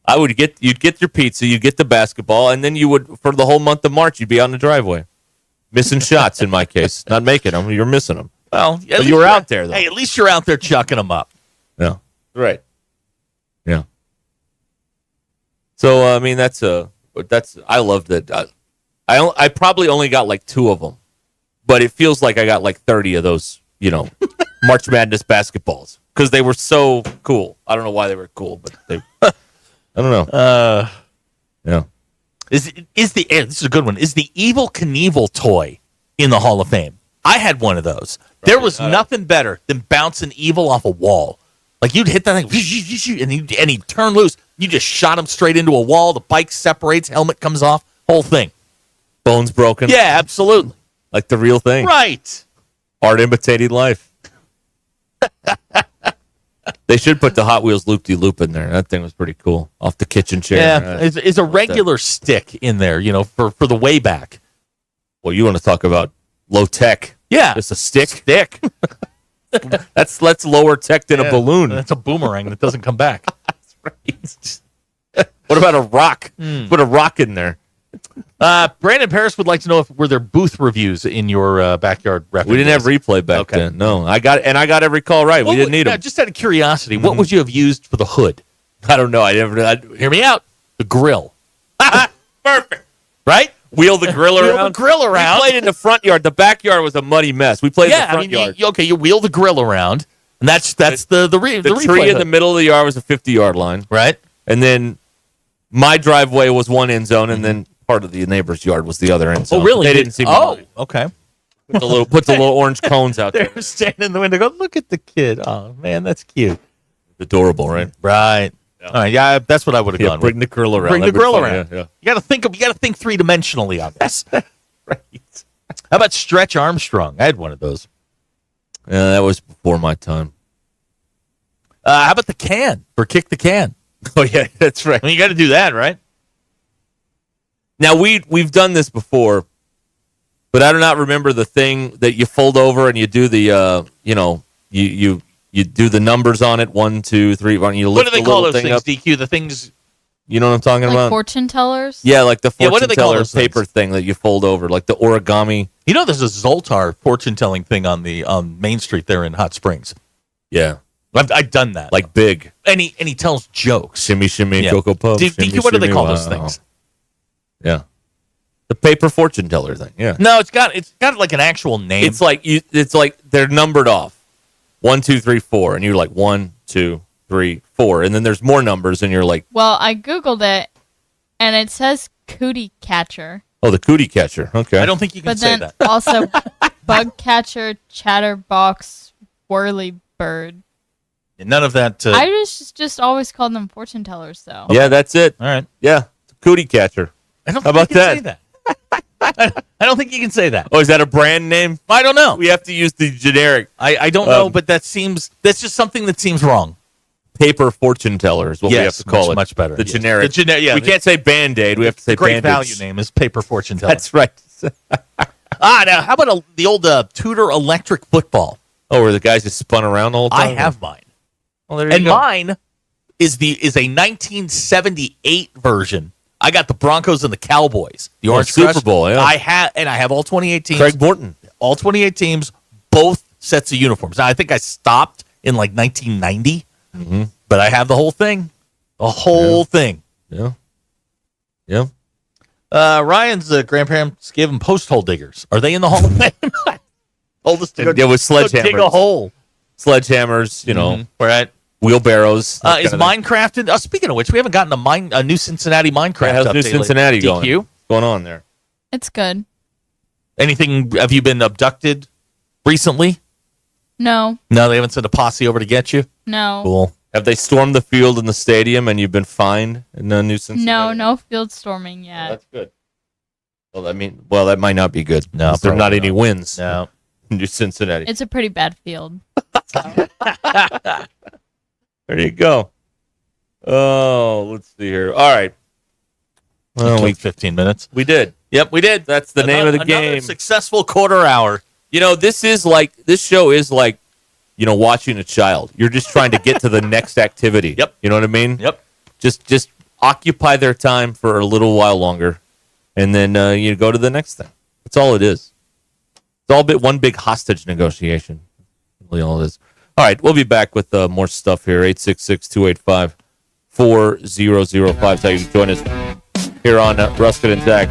You'd get your pizza, you'd get the basketball, and then you would, for the whole month of March, you'd be out in the driveway. Missing shots in my case. Not making them. You're missing them. Well, but you were out there, though. Hey, at least you're out there chucking them up. Yeah. Right. Yeah. So, I loved that. I probably only got like 2 of them, but it feels like I got like 30 of those, March Madness basketballs because they were so cool. I don't know why they were cool, but they, I don't know. Yeah. This is a good one. Is the Evel Knievel toy in the Hall of Fame? I had one of those. There was nothing better than bouncing evil off a wall. Like you'd hit that thing, and he'd turn loose. You just shot him straight into a wall. The bike separates, helmet comes off, whole thing. Bones broken. Yeah, absolutely. Like the real thing. Right. Art imitating life. They should put the Hot Wheels loop-de-loop in there. That thing was pretty cool. Off the kitchen chair. Yeah, it's a regular stick in there, for the way back. Well, you want to talk about low tech. Yeah. Just a stick. That's lower tech than a balloon. That's a boomerang that doesn't come back. That's right. What about a rock? Put a rock in there. Brandon Paris would like to know were there booth reviews in your backyard rep. We didn't have replay back then. No, I got every call right. We didn't need them. Just out of curiosity, what would you have used for the hood? I don't know. Hear me out. The grill. Perfect. Right? Wheel the grill around. We played in the front yard. The backyard was a muddy mess. We played in the front yard. You wheel the grill around, and that's the replay tree in hood. the middle of the yard was a 50-yard line. Right. And then my driveway was one end zone, and then part of the neighbor's yard was the other end zone. Oh, really? They didn't see me. Oh, okay. Put the little orange cones out there. They're standing in the window going, look at the kid. Oh, man, that's cute. Adorable, right? Right. Yeah. All right, yeah, that's what I would have gone bring with. the grill around. Bring the That'd be grill fun, around. yeah. You got to think 3-dimensionally on this. Right. How about Stretch Armstrong? I had one of those. Yeah, that was before my time. How about the can for kick the can? Oh yeah, that's right. I mean, you got to do that, right? Now we've done this before, but I do not remember the thing that you fold over and you do the you do the numbers on it 1, 2, 3. You lift What do they the call little those thing things? up. DQ the things. You know what I'm talking Like about? fortune tellers? Yeah, like the Yeah, what fortune do they call teller those paper thing that you fold over, like the origami. You know, there's a Zoltar fortune telling thing on the Main Street there in Hot Springs. Yeah, I've done that. like big. And he tells jokes. Shimmy, shimmy, Yeah. Cocoa Puff. DQ, what do they call those things? Yeah, the paper fortune teller thing. Yeah. No, it's got like an actual name. It's like they're numbered off. 1, 2, 3, 4, and you're like 1, 2, 3, 4, and then there's more numbers, and you're like, Well, I Googled it, and it says cootie catcher. oh, the cootie catcher. Okay. I don't think you can But say then that. also bug catcher, chatterbox, whirly bird. None of that. I just always called them fortune tellers, though. Yeah, that's it. All right. Yeah, cootie catcher. I don't How think about you can that? say that. I don't think you can say that. Oh, is that a brand name? I don't know. We have to use the generic. I don't know, but that's just something that seems wrong. Paper fortune teller is what we have Yes, to call it. much better. The Yes. generic. Yeah, we can't say Band-Aid. We have to say the great Bandage. value name is paper fortune teller. That's right. Now how about the old Tudor electric football? Oh, where the guys just spun around the whole time? I have mine. Well, there you And go. mine is a 1978 version. I got the Broncos and the Cowboys. The Orange Super Crush. Bowl, yeah. I have all 28 teams. Craig Morton. All 28 teams, both sets of uniforms. Now, I think I stopped in like 1990, but I have the whole thing. The whole thing. Yeah. Yeah. Ryan's grandparents gave him post hole diggers. Are they in the Hall of Fame? Told us to Yeah, with go dig a sledgehammers. hole. Sledgehammers, you know, Right. wheelbarrows. that Is kind of thing. Minecraft? Speaking of which, we haven't gotten a new Cincinnati Minecraft Yeah, how's update. New Cincinnati going? DQ? What's going on there? It's good. Anything? Have you been abducted recently? No, No, they haven't sent a posse over to get you. no, Cool. Have they stormed the field in the stadium and you've been fined in New Cincinnati? no field storming yet. That's good. Well, that might not be good. No, There's not probably any not. wins. No. in New Cincinnati. It's a pretty bad field. There you go. Oh, let's see here. All right. Well, we 15 minutes. We did. Yep, we did. That's the name of the Another game. successful quarter hour. You know, this show is like, watching a child. You're just trying to get to the next activity. Yep. You know what I mean? Yep. Just occupy their time for a little while longer, and then you go to the next thing. That's all it is. It's all one big hostage negotiation. Really all it is. All right, we'll be back with more stuff here. 866-285-4005 is how you can join us here on Ruscin and Zach.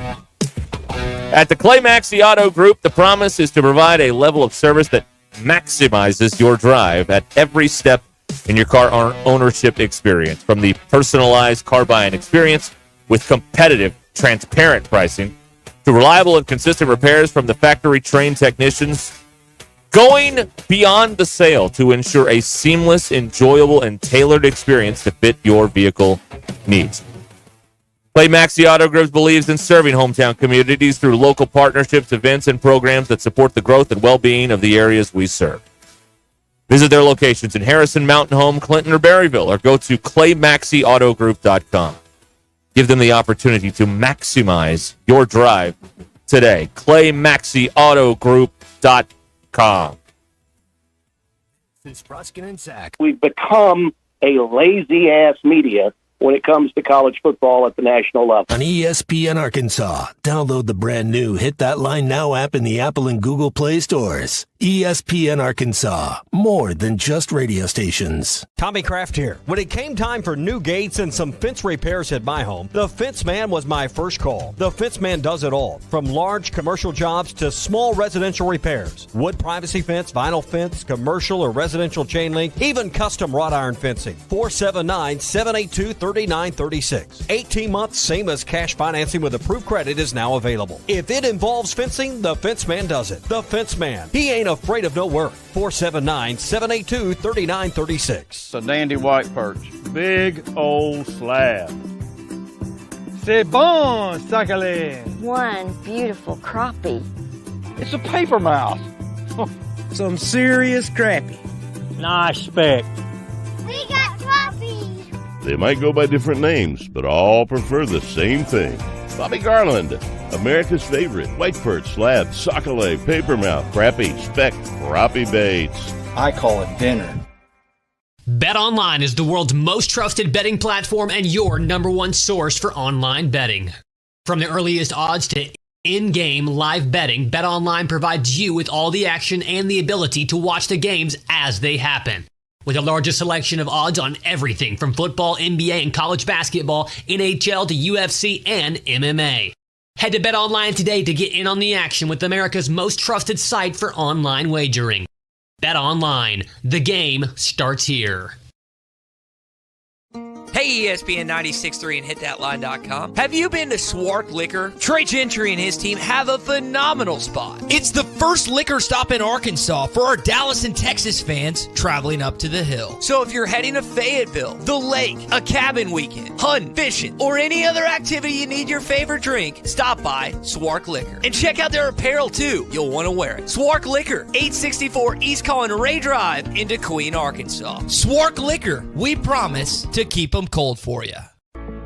At the Clay Maxey Auto Group, the promise is to provide a level of service that maximizes your drive at every step in your car ownership experience. From the personalized car buying experience with competitive, transparent pricing to reliable and consistent repairs from the factory trained technicians Going beyond the sale to ensure a seamless, enjoyable, and tailored experience to fit your vehicle needs. Clay Maxey Auto Group believes in serving hometown communities through local partnerships, events, and programs that support the growth and well-being of the areas we serve. Visit their locations in Harrison, Mountain Home, Clinton, or Berryville, or go to claymaxeyautogroup.com. Give them the opportunity to maximize your drive today. claymaxeyautogroup.com. This is Ruscin and Zach. We've become a lazy-ass media when it comes to college football at the national level. On ESPN Arkansas, download the brand new Hit That Line Now app in the Apple and Google Play stores. ESPN Arkansas, more than just radio stations. Tommy Kraft here. When it came time for new gates and some fence repairs at my home, the Fence Man was my first call. The Fence Man does it all, from large commercial jobs to small residential repairs. Wood privacy fence, vinyl fence, commercial or residential chain link, even custom wrought iron fencing. 479-782-3936. 18 months, same as cash financing with approved credit is now available. If it involves fencing, the Fence Man does it. The Fence Man. He ain't afraid of no work. 479-782-3936. It's a dandy white perch. Big old slab. C'est bon, sacale. One beautiful crappie. It's a paper mouse. Some serious crappie. Nice speck. We got crappies. They might go by different names, but all prefer the same thing. Bobby Garland, America's favorite white perch, slab, sockeye, papermouth, crappie, speck, crappie baits. I call it dinner. BetOnline is the world's most trusted betting platform and your number one source for online betting. From the earliest odds to in-game live betting, BetOnline provides you with all the action and the ability to watch the games as they happen. With the largest selection of odds on everything from football, NBA, and college basketball, NHL to UFC and MMA. Head to BetOnline today to get in on the action with America's most trusted site for online wagering. BetOnline, the game starts here. Hey, ESPN 96.3 and hitthatline.com. Have you been to Swark Liquor? Trey Gentry and his team have a phenomenal spot. It's the first liquor stop in Arkansas for our Dallas and Texas fans traveling up to the hill. So if you're heading to Fayetteville, the lake, a cabin weekend, hunting, fishing, or any other activity you need your favorite drink, stop by Swark Liquor. And check out their apparel too. You'll want to wear it. Swark Liquor, 864 East Collin Ray Drive in DeQueen, Arkansas. Swark Liquor, we promise to keep them cold for you.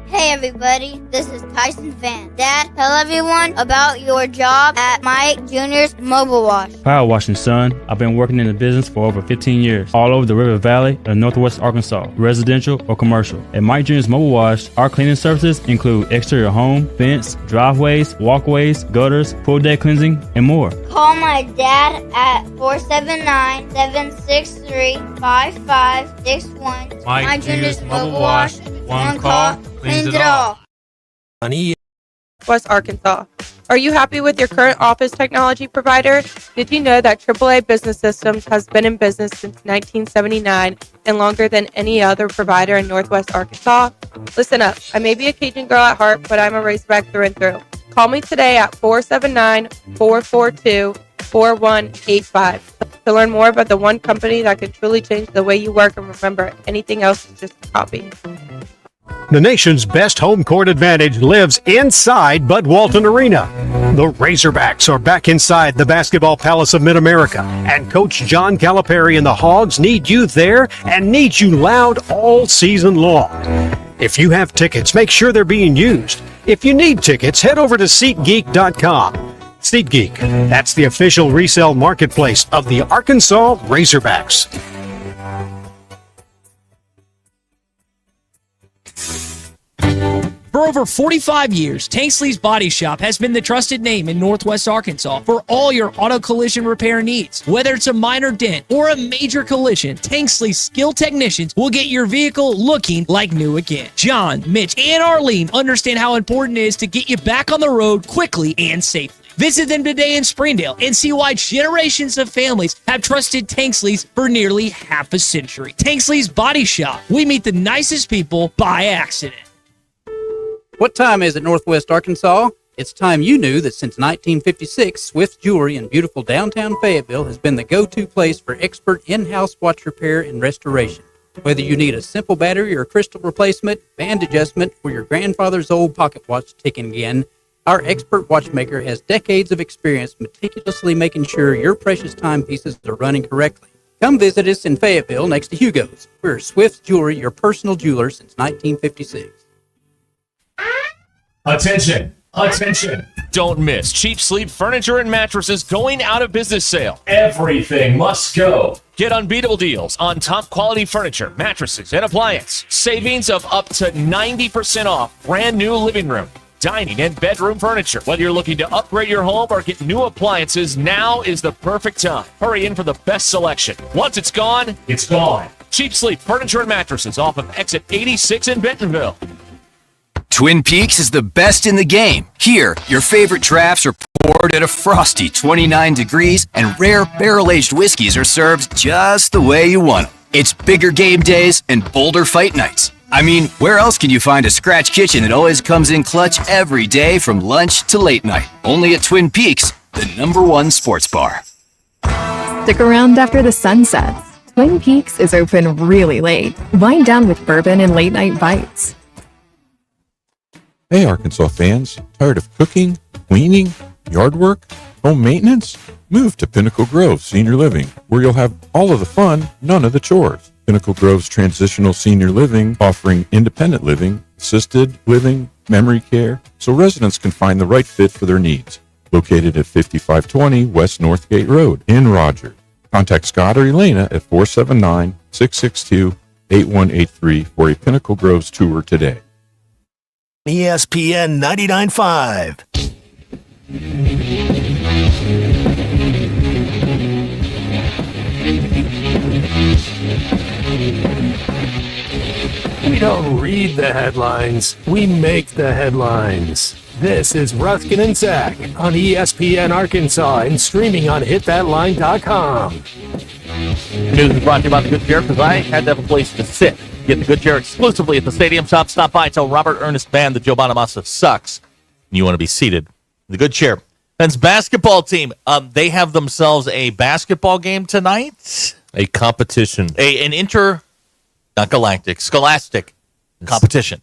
Hey everybody, this is Tyson Van. Dad, tell everyone about your job at Mike Jr.'s Mobile Wash. Power washing, son. I've been working in the business for over 15 years, all over the River Valley and Northwest Arkansas, residential or commercial. At Mike Jr.'s Mobile Wash, our cleaning services include exterior home, fence, driveways, walkways, gutters, pool deck cleansing, and more. Call my dad at 479-763-5561. Mike Jr.'s Mobile Wash. One call, cleans it all. West Arkansas. Are you happy with your current office technology provider? Did you know that AAA Business Systems has been in business since 1979 and longer than any other provider in Northwest Arkansas? Listen up. I may be a Cajun girl at heart, but I'm a Razorback through and through. Call me today at 479-442-4185 to learn more about the one company that can truly change the way you work and remember anything else is just a copy. The nation's best home court advantage lives inside Bud Walton Arena. The Razorbacks are back inside the Basketball Palace of Mid-America, and Coach John Calipari and the Hogs need you there and need you loud all season long. If you have tickets, make sure they're being used. If you need tickets, head over to SeatGeek.com. SeatGeek, that's the official resale marketplace of the Arkansas Razorbacks. For over 45 years, Tanksley's Body Shop has been the trusted name in Northwest Arkansas for all your auto collision repair needs. Whether it's a minor dent or a major collision, Tanksley's skilled technicians will get your vehicle looking like new again. John, Mitch, and Arlene understand how important it is to get you back on the road quickly and safely. Visit them today in Springdale and see why generations of families have trusted Tanksley's for nearly half a century. Tanksley's Body Shop. We meet the nicest people by accident. What time is it, Northwest Arkansas? It's time you knew that since 1956, Swift's Jewelry in beautiful downtown Fayetteville has been the go-to place for expert in-house watch repair and restoration. Whether you need a simple battery or crystal replacement, band adjustment, or your grandfather's old pocket watch ticking again, our expert watchmaker has decades of experience meticulously making sure your precious timepieces are running correctly. Come visit us in Fayetteville next to Hugo's. We're Swift's Jewelry, your personal jeweler since 1956. Attention! Attention! Don't miss Cheap Sleep Furniture and Mattresses going out of business sale. Everything must go. Get unbeatable deals on top quality furniture, mattresses, and appliance. Savings of up to 90% off brand new living room, dining, and bedroom furniture. Whether you're looking to upgrade your home or get new appliances, now is the perfect time. Hurry in for the best selection. Once it's gone, it's gone. Cheap Sleep Furniture and Mattresses off of exit 86 in Bentonville. Twin Peaks is the best in the game. Here, your favorite drafts are poured at a frosty 29 degrees, and rare barrel-aged whiskeys are served just the way you want them. It's bigger game days and bolder fight nights. I mean, where else can you find a scratch kitchen that always comes in clutch every day from lunch to late night? Only at Twin Peaks, the #1 sports bar. Stick around after the sun sets. Twin Peaks is open really late. Wind down with bourbon and late-night bites. Hey, Arkansas fans, tired of cooking, cleaning, yard work, home maintenance? Move to Pinnacle Grove Senior Living, where you'll have all of the fun, none of the chores. Pinnacle Grove's transitional senior living, offering independent living, assisted living, memory care, so residents can find the right fit for their needs. Located at 5520 West Northgate Road in Rogers. Contact Scott or Elena at 479-662-8183 for a Pinnacle Groves tour today. ESPN 99.5. We don't read the headlines, we make the headlines. This is Ruscin and Zach on ESPN Arkansas and streaming on hitthatline.com. News is brought to you by the Good Chair because I had to have a place to sit. Get the Good Chair exclusively at the Stadium Shop. Stop by and tell Robert Ernest Band that Joe Bonamassa sucks. And you want to be seated. The Good Chair. Men's basketball team, they have themselves a basketball game tonight. A competition. Not galactic, scholastic competition.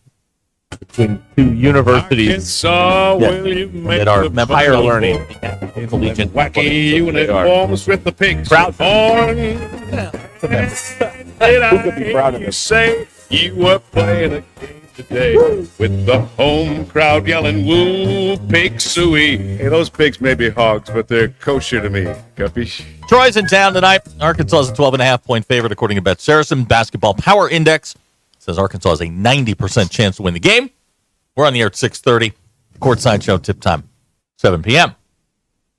Between two universities Arkansas, will you make that are the higher bubble learning. Collegiate. Wacky uniforms with the pigs Proud. on. Who could be proud of You this? say you were playing a game today with the home crowd yelling, "Woo, pig suey!" Hey, those pigs may be hogs, but they're kosher to me. Capiche? Troy's in town tonight. Arkansas is a 12.5-point favorite, according to Bet Saracen. Basketball Power Index says Arkansas has a 90% chance to win the game. We're on the air at 6:30. Courtside show tip time, 7 p.m.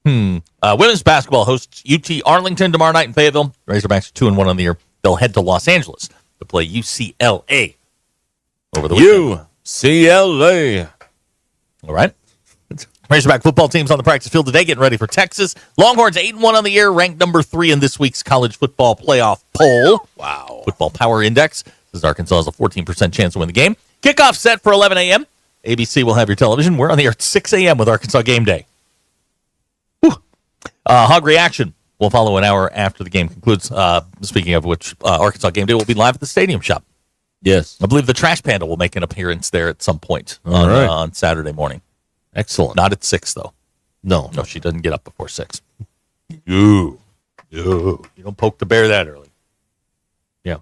Women's basketball hosts UT Arlington tomorrow night in Fayetteville. Razorbacks are 2-1 on the year. They'll head to Los Angeles to play UCLA over the weekend. UCLA. All right. Razorback football team's on the practice field today, getting ready for Texas. Longhorns 8-1 on the year, ranked number 3 in this week's college football playoff poll. Wow. Football Power Index says Arkansas has a 14% chance to win the game. Kickoff set for 11 a.m. ABC will have your television. We're on the air at 6 a.m. with Arkansas Game Day. Hog Reaction will follow an hour after the game concludes. Speaking of which, Arkansas Game Day will be live at the Stadium Shop. Yes. I believe the Trash Panda will make an appearance there at some point on Saturday morning. Excellent. Not at 6, though. No, she doesn't get up before 6. You don't poke the bear that early. Yeah.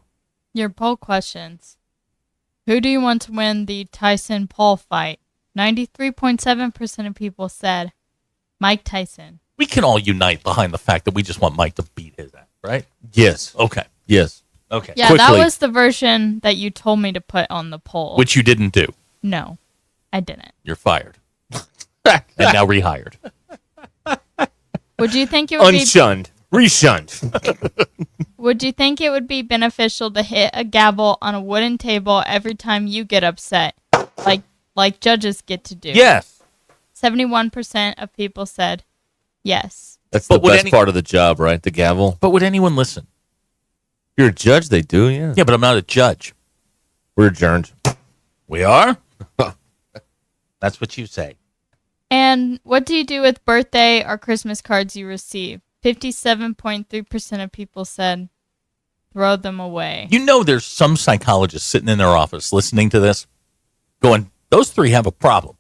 Your poll questions. Who do you want to win the Tyson-Paul fight? 93.7% of people said Mike Tyson. We can all unite behind the fact that we just want Mike to beat his ass, right? Yes. Okay. Yes. Okay. Yeah, that was the version that you told me to put on the poll. Which you didn't do. No, I didn't. You're fired. And now rehired. Would you think it would Unshunned. Reshunned. Would you think it would be beneficial to hit a gavel on a wooden table every time you get upset, like judges get to do? Yes. 71% of people said yes. That's the best part of the job, right? The gavel. But would anyone listen? If you're a judge, they do, yeah. Yeah, but I'm not a judge. We're adjourned. We are? That's what you say. And what do you do with birthday or Christmas cards you receive? 57.3% of people said throw them away. You know, there's some psychologists sitting in their office listening to this going, those three have a problem.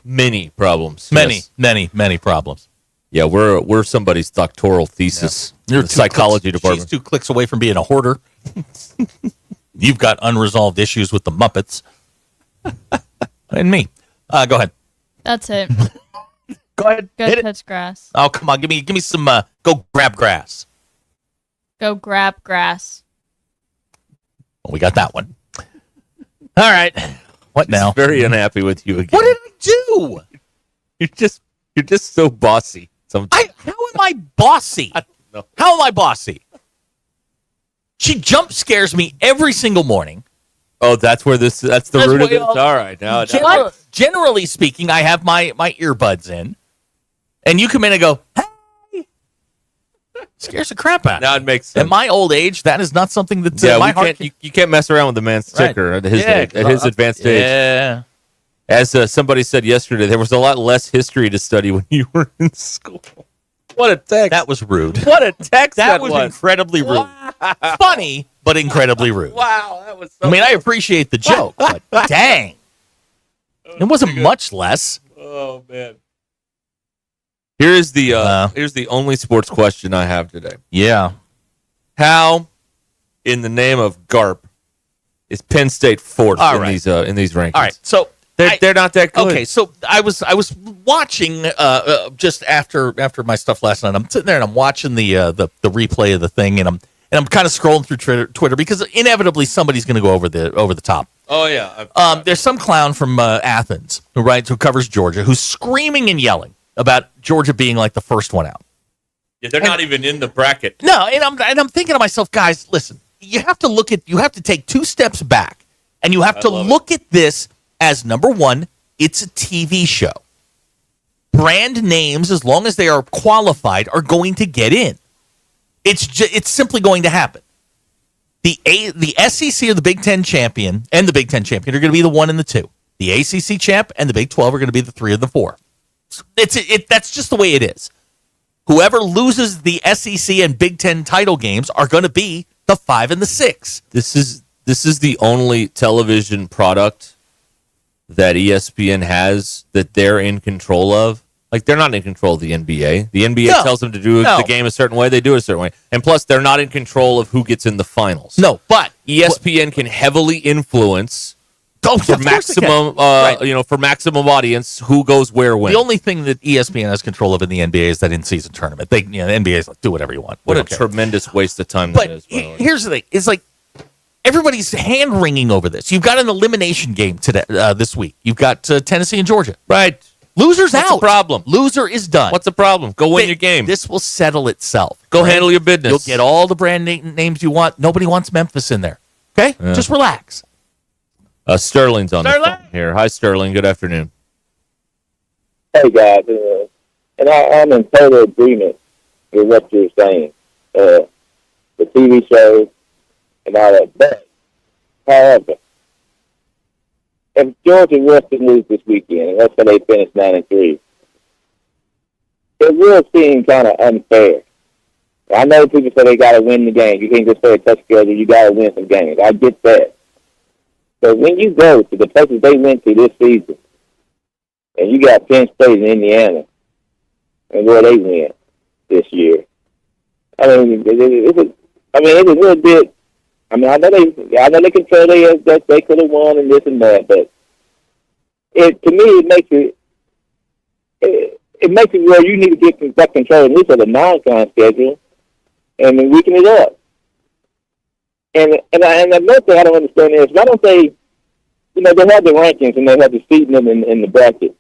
Many problems. Many, yes. many problems. Yeah, we're somebody's doctoral thesis. You're in the psychology department. She's 2 clicks away from being a hoarder. You've got unresolved issues with the Muppets. And me. Go ahead. That's it. Go ahead. Go hit touch it. grass. Oh, come on. Give me some, go grab grass. Go grab grass. Well, we got that one. All right. What now? Very unhappy with you again. What did I do? You're just so bossy. How am I bossy? How am I bossy? She jump scares me every single morning. Oh, that's the root of this? All right. Now, Generally speaking, I have my earbuds in, and you come in and go, hey! Scares the crap out of me. Now it makes sense. At my old age, that is not something that my heart... You can't mess around with the man's ticker at his advanced age. Yeah. As somebody said yesterday, there was a lot less history to study when you were in school. What a text. That was rude. What a text that was incredibly rude. Wow. Funny, but incredibly rude. Wow, that was so I appreciate the joke, but dang. It wasn't much less. Oh, man. Here's the only sports question I have today. Yeah. How, in the name of GARP, is Penn State fourth these rankings? All right, so they're not that good. Okay, so I was watching just after my stuff last night. I'm sitting there and I'm watching the replay of the thing, and I'm kind of scrolling through Twitter because inevitably somebody's going to go over the top. Oh yeah. There's some clown from Athens who covers Georgia who's screaming and yelling about Georgia being like the first one out. Yeah, they're not even in the bracket. No, and I'm thinking to myself, guys, listen, you have to take 2 steps back, and you have to look at this as number one, it's a TV show. Brand names, as long as they are qualified, are going to get in. It's simply going to happen. The SEC or the Big Ten champion and the Big Ten champion are going to be the 1 and the 2. The ACC champ and the Big 12 are going to be the 3 and the 4. That's just the way it is. Whoever loses the SEC and Big Ten title games are going to be the 5 and the 6. This is the only television product that ESPN has that they're in control of. Like, they're not in control of the NBA. The NBA tells them to do the game a certain way. They do it a certain way. And plus, they're not in control of who gets in the finals. No, but ESPN can heavily influence for maximum, for maximum audience, who goes where when. The only thing that ESPN has control of in the NBA is that in-season tournament. The NBA is like, do whatever you want. What a tremendous waste of time that is. Here's the thing. It's like, everybody's hand-wringing over this. You've got an elimination game today, this week. You've got Tennessee and Georgia. Right. Loser's out. What's the problem? Loser is done. What's the problem? Go win your game. This will settle itself. Go handle your business. You'll get all the brand names you want. Nobody wants Memphis in there. Okay? Yeah. Just relax. Sterling's on the phone here. Hi, Sterling. Good afternoon. Hey, guys. And I'm in total agreement with what you're saying. The TV shows and all that. But, however, if Georgia was to lose this weekend, and let's say they finish 9-3, it will seem kind of unfair. I know people say they got to win the game. You can't just play a touch together. You got to win some games. I get that. But when you go to the places they went to this season, and you got Penn State and Indiana, and where they went this year, I mean, it's a little bit. I mean, I know they can tell that they could have won and this and that, but to me it makes it where you need to get back control at least of the non-con schedule and then weaken it up. And another thing I don't understand is why don't they, they have the rankings and they have the seeding in the bracket.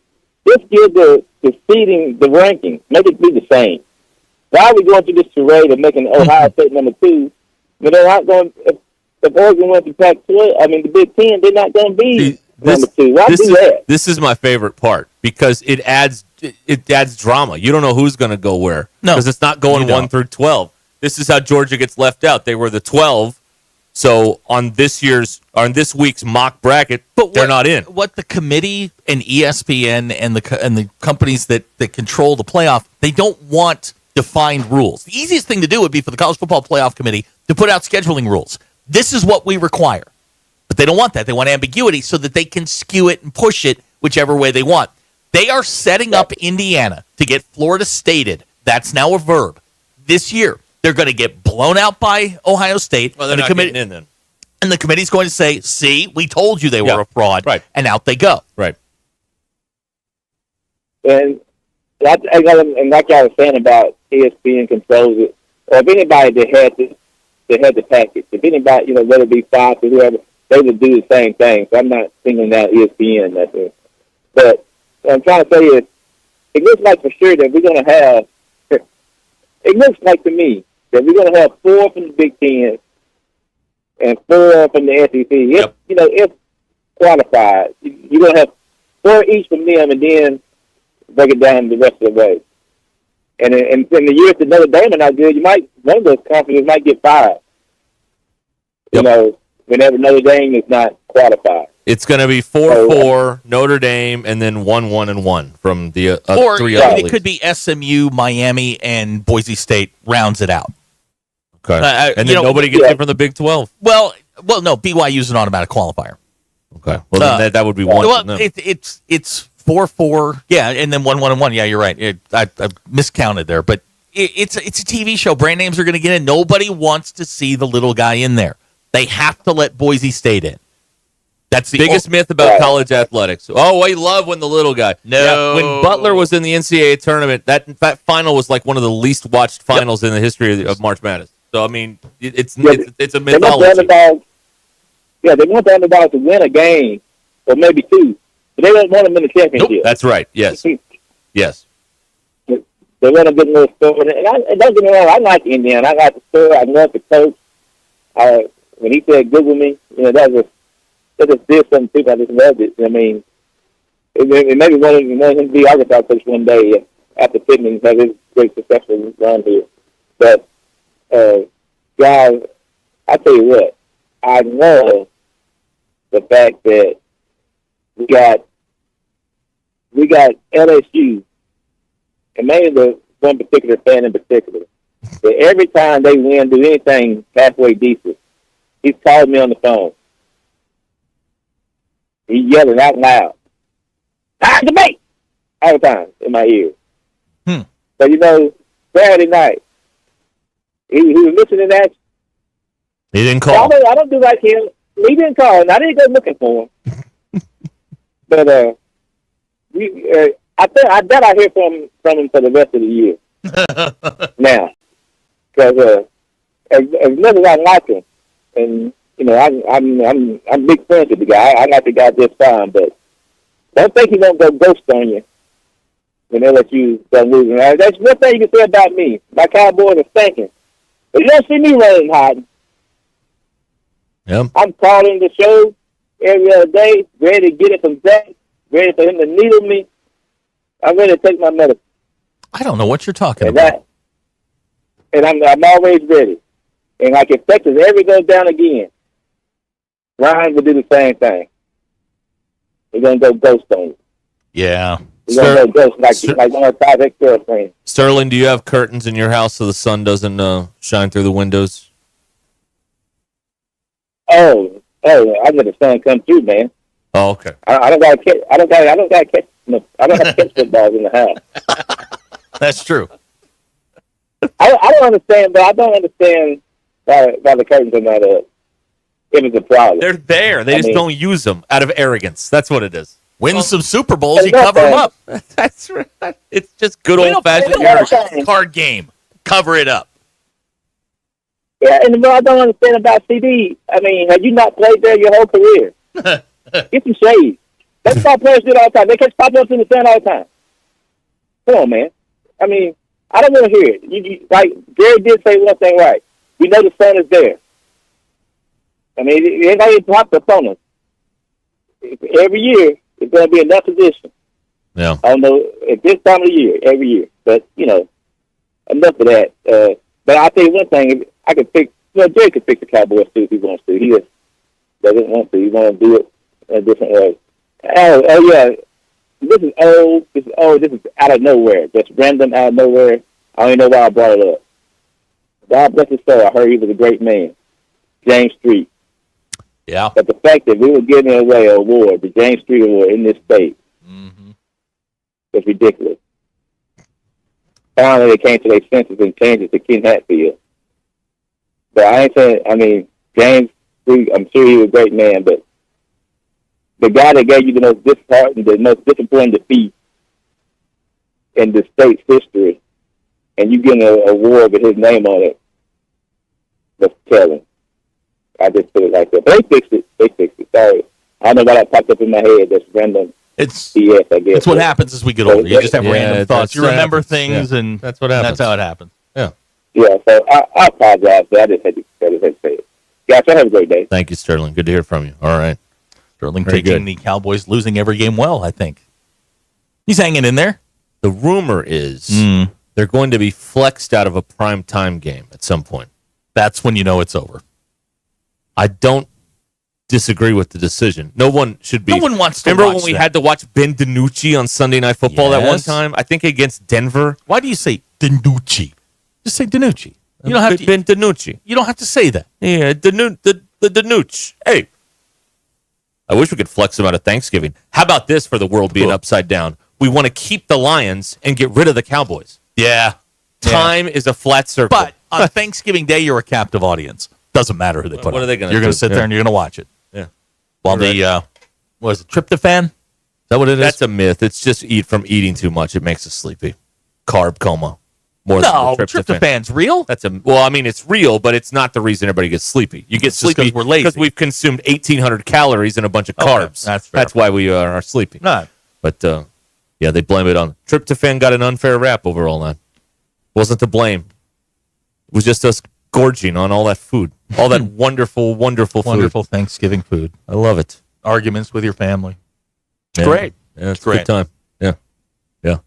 Just give the seeding the rankings, make it be the same. Why are we going through this charade of making Ohio State number 2? But they're not going. If Oregon went to Pac-12, the Big Ten, they're not going to be number 2. Why do that? This is my favorite part because it adds drama. You don't know who's going to go where. No, because it's not going 1 through 12. This is how Georgia gets left out. They were the 12, So on this week's mock bracket, they're not in. What the committee and ESPN and the companies that control the playoff, they don't want defined rules. The easiest thing to do would be for the College Football Playoff Committee to put out scheduling rules. This is what we require. But they don't want that. They want ambiguity so that they can skew it and push it whichever way they want. They are setting up Indiana to get Florida Stated. That's now a verb. This year, they're going to get blown out by Ohio State. Well, they're not getting in then. And the committee's going to say, see, we told you they were a fraud. Right. And out they go. Right. And like I was saying about ESPN controls it, or if anybody that had the package, if anybody, whether it be Fox or whoever, they would do the same thing. So I'm not singling out ESPN. That's it. But what I'm trying to say is, it looks like for sure that we're going to have, it looks like to me that we're going to have 4 from the Big Ten and 4 from the SEC. If qualified, you're going to have 4 each from them and then break it down the rest of the way. And in the years that Notre Dame are not good, one of those conferences might get fired. Whenever Notre Dame is not qualified. It's going to be 4-4 Notre Dame and then 1-1-1 from the three other leagues. It could be SMU, Miami, and Boise State rounds it out. Okay. And then nobody gets in from the Big 12. Well, no, BYU's an automatic qualifier. Okay. Well, then that would be one. Well, it's 4-4. Yeah, and then 1-1-1. Yeah, you're right. I miscounted there, but it's a TV show. Brand names are going to get in. Nobody wants to see the little guy in there. They have to let Boise State in. That's the biggest myth about college athletics. Oh, I love when the little guy. No. When Butler was in the NCAA tournament, that final was like one of the least watched finals in the history of March Madness. So I mean, it's a mythology. They want the underdog to win a game or maybe 2, but they don't want them in the championship. Nope. That's right. Yes. Yes. They want a good little story. And don't get me wrong, I like Indiana. I like the story. I love the coach. When he said Google me, that just did something to me. I just loved it. I mean, it maybe wanted him to be Arkansas coach one day after Pittman have his great successful run here. But, guys, I tell you what, I love the fact that we got LSU, and maybe the one particular fan in particular, that every time they win, do anything halfway decent, he's calling me on the phone. He's yelling out loud. Debate! All the time in my ear. But, Saturday night, he was listening at you. He didn't call. I don't do like him. He didn't call, and I didn't go looking for him. But I hear from him for the rest of the year. Now, because as much as I like him, and I'm big friends with the guy. I like the guy just fine, but don't think he won't go ghost on you when they let you go losing. That's one thing you can say about me. My Cowboys are stinking, but you don't see me running hiding. Yep. I'm calling the show every other day, ready to get it from Zach, ready for him to needle me. I'm ready to take my medicine. I don't know what you're talking about. And I'm always ready. And like if Texas ever goes down again, Ryan will do the same thing. He's going to go ghost on you. Yeah. He's going to go ghost like one of five ex-girlfriends. Sterling, do you have curtains in your house so the sun doesn't shine through the windows? Oh, I let the sun come through, man. Oh, okay. I don't got to catch footballs in the house. That's true. I don't understand, but I don't understand why the curtains are not up. If it's a problem. They're there. They just don't use them out of arrogance. That's what it is. Win some Super Bowls, you cover them up. That's right. It's just good old-fashioned card game. Cover it up. Yeah, and what I don't understand about CD, I mean, have you not played there your whole career? Get some shade. Baseball players do it all the time. They catch pop-ups in the sun all the time. Come on, man. I mean, I don't want to hear it. You, like Gary did say one thing right. We know the sun is there. I mean, it ain't going to pop up on us. Every year, it's going to be in that position. Yeah. I don't know, at this time of the year, every year. But, enough of that. But I'll tell you one thing. If I could pick Well, Jay could fix the Cowboys too if he wants to. He just doesn't want to. He want to do it in a different way. Oh yeah. This is old. This is out of nowhere. Just random out of nowhere. I don't even know why I brought it up. God bless his soul. I heard he was a great man. James Street. Yeah. But the fact that we were giving away an award, the James Street Award in this state, was ridiculous. Finally, they came to their senses and changed it to Ken Hatfield. But I ain't saying, I mean, James Street, I'm sure he was a great man, but the guy that gave you the most disheartening, the most disappointing defeat in the state's history, and you getting an award with his name on it, that's telling. I just put it like that. But they fixed it. Sorry. I don't know why that popped up in my head. That's random. It's BS, I guess. It's what happens as we get older. You just have random thoughts. You remember things, and that's what happens. That's how it happens. Yeah. Yeah, so I apologize, but I just had to say it. Guys, y'all have a great day. Thank you, Sterling. Good to hear from you. All right. Sterling Very taking good. the Cowboys losing every game well, I think. He's hanging in there. The rumor is they're going to be flexed out of a primetime game at some point. That's when you know it's over. I don't disagree with the decision. No one should be. No one wants to Remember watch when we that. had to watch Ben DiNucci on Sunday Night Football that one Yes. time? I think against Denver. Why do you say DiNucci? Just say DiNucci. You don't have to. Ben DiNucci. You don't have to say that. Yeah, the DiNucci. Hey, I wish we could flex them out of Thanksgiving. How about this for the world being upside down? We want to keep the Lions and get rid of the Cowboys. Yeah. Time is a flat circle. But on Thanksgiving Day, you're a captive audience. Doesn't matter who they put. What on. are they going to do? You're going to sit there and you're going to watch it. Yeah. While what is it, tryptophan? Is that what it is? That's a myth. It's just from eating too much. It makes us sleepy. Carb coma. More No, than the tryptophan's real. Well, I mean, it's real, but it's not the reason everybody gets sleepy. You get It's just sleepy 'cause we're lazy. because we've consumed 1,800 calories and a bunch of Okay, carbs. that's fair. That's why we are sleepy. No. But yeah, they blame it on tryptophan. Got an unfair rap over all that. Wasn't to blame. It was just us gorging on all that food, all that wonderful, wonderful food. Wonderful Thanksgiving food. I love it. Arguments with your family. Yeah. Great. Yeah, it's Great. a good time. Yeah, yeah.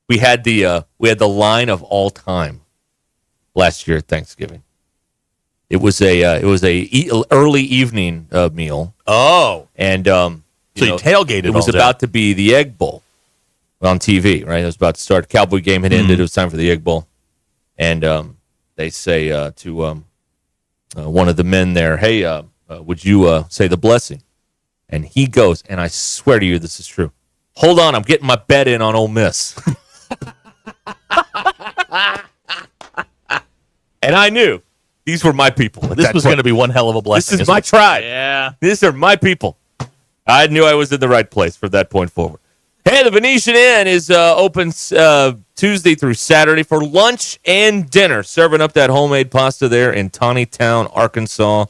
We had the line of all time last year at Thanksgiving. It was a early evening meal. Oh, and so you tailgated. It was all day. about to be the Egg Bowl on TV. Right, it was about to start. Cowboy game had ended. It was time for the Egg Bowl, and they say to one of the men there, "Hey, would you say the blessing?" And he goes, and I swear to you, this is true. Hold on, I'm getting my bet in on Ole Miss. And I knew these were my people. This was going to be one hell of a blessing. This is my tribe. Yeah. These are my people. I knew I was in the right place from that point forward. Hey, the Venetian Inn is open Tuesday through Saturday for lunch and dinner, serving up that homemade pasta there in Town, Arkansas,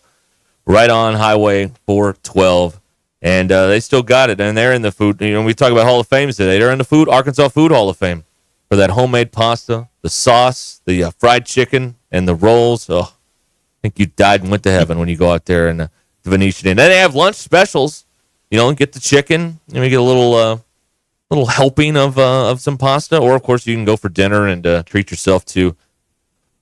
right on Highway 412. And they still got it. And they're in the food. You know, we talk about Hall of Fames today. They're in the Arkansas Food Hall of Fame for that homemade pasta, the sauce, the fried chicken, and the rolls. Oh, I think you died and went to heaven when you go out there in the Venetian Inn. Then they have lunch specials. You know, get the chicken. You get a little helping of some pasta, or of course you can go for dinner and treat yourself to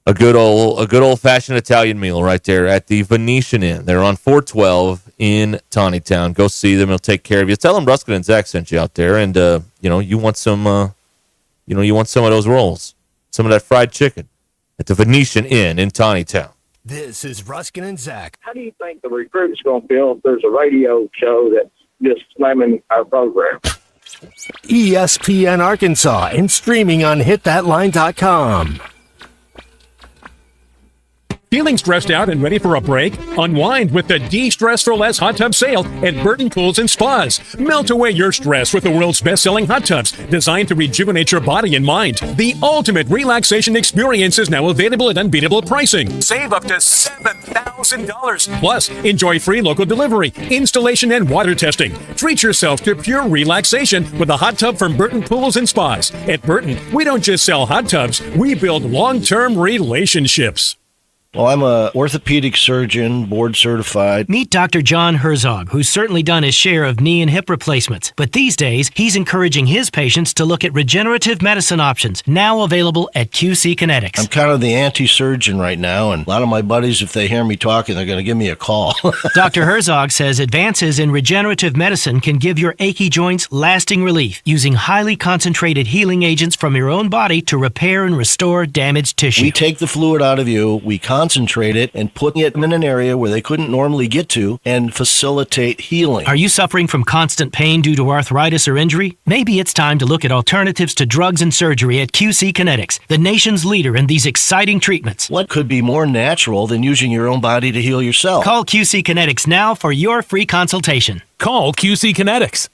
a good old fashioned Italian meal right there at the Venetian Inn. They're on 412 in Town. Go see them; they'll take care of you. Tell them Ruscin and Zach sent you out there, and you want some. You want some of those rolls, some of that fried chicken at the Venetian Inn in Town. This is Ruscin and Zach. How do you think the recruit's going to feel if there's a radio show that's just slamming our program? ESPN Arkansas and streaming on hitthatline.com. Feeling stressed out and ready for a break? Unwind with the De-Stress for Less hot tub sale at Burton Pools and Spas. Melt away your stress with the world's best-selling hot tubs designed to rejuvenate your body and mind. The ultimate relaxation experience is now available at unbeatable pricing. Save up to $7,000. Plus, enjoy free local delivery, installation, and water testing. Treat yourself to pure relaxation with a hot tub from Burton Pools and Spas. At Burton, we don't just sell hot tubs, we build long-term relationships. Well, I'm a orthopedic surgeon, board certified. Meet Dr. John Herzog, who's certainly done his share of knee and hip replacements. But these days, he's encouraging his patients to look at regenerative medicine options, now available at QC Kinetics. I'm kind of the anti-surgeon right now, and a lot of my buddies, if they hear me talking, they're going to give me a call. Dr. Herzog says advances in regenerative medicine can give your achy joints lasting relief, using highly concentrated healing agents from your own body to repair and restore damaged tissue. We take the fluid out of you, we concentrate it, and put it in an area where they couldn't normally get to and facilitate healing. Are you suffering from constant pain due to arthritis or injury? Maybe it's time to look at alternatives to drugs and surgery at QC Kinetics, the nation's leader in these exciting treatments. What could be more natural than using your own body to heal yourself? Call QC Kinetics now for your free consultation. Call QC Kinetics,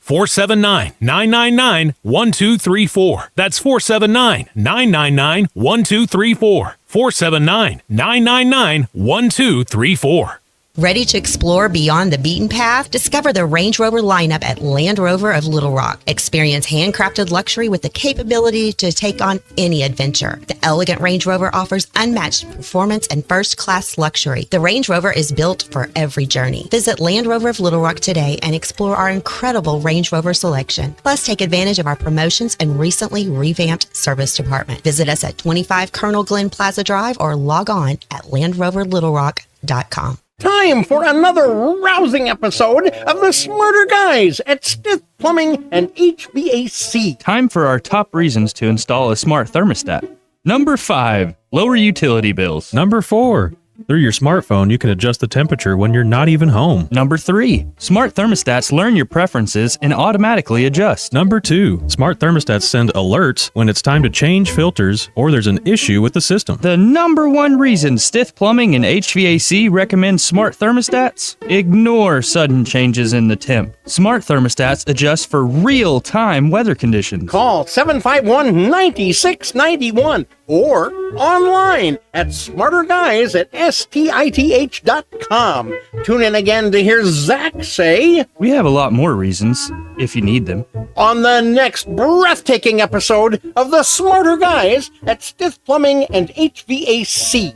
479-999-1234. That's 479-999-1234. 479-999-1234. Ready to explore beyond the beaten path? Discover the Range Rover lineup at Land Rover of Little Rock. Experience handcrafted luxury with the capability to take on any adventure. The elegant Range Rover offers unmatched performance and first-class luxury. The Range Rover is built for every journey. Visit Land Rover of Little Rock today and explore our incredible Range Rover selection. Plus, take advantage of our promotions and recently revamped service department. Visit us at 25 Colonel Glenn Plaza Drive or log on at LandRoverLittleRock.com. Time for another rousing episode of the Smarter Guys at Stiff Plumbing and HVAC. Time for our top reasons to install a smart thermostat. Number 5, lower utility bills. Number 4, through your smartphone, you can adjust the temperature when you're not even home. Number 3, smart thermostats learn your preferences and automatically adjust. Number 2, smart thermostats send alerts when it's time to change filters or there's an issue with the system. The number 1 reason Stiff Plumbing and HVAC recommends smart thermostats? Ignore sudden changes in the temp. Smart thermostats adjust for real-time weather conditions. Call 751-9691 or online at smarterguys@stith.com. Tune in again to hear Zach say, we have a lot more reasons, if you need them, on the next breathtaking episode of the Smarter Guys at Stiff Plumbing and HVAC.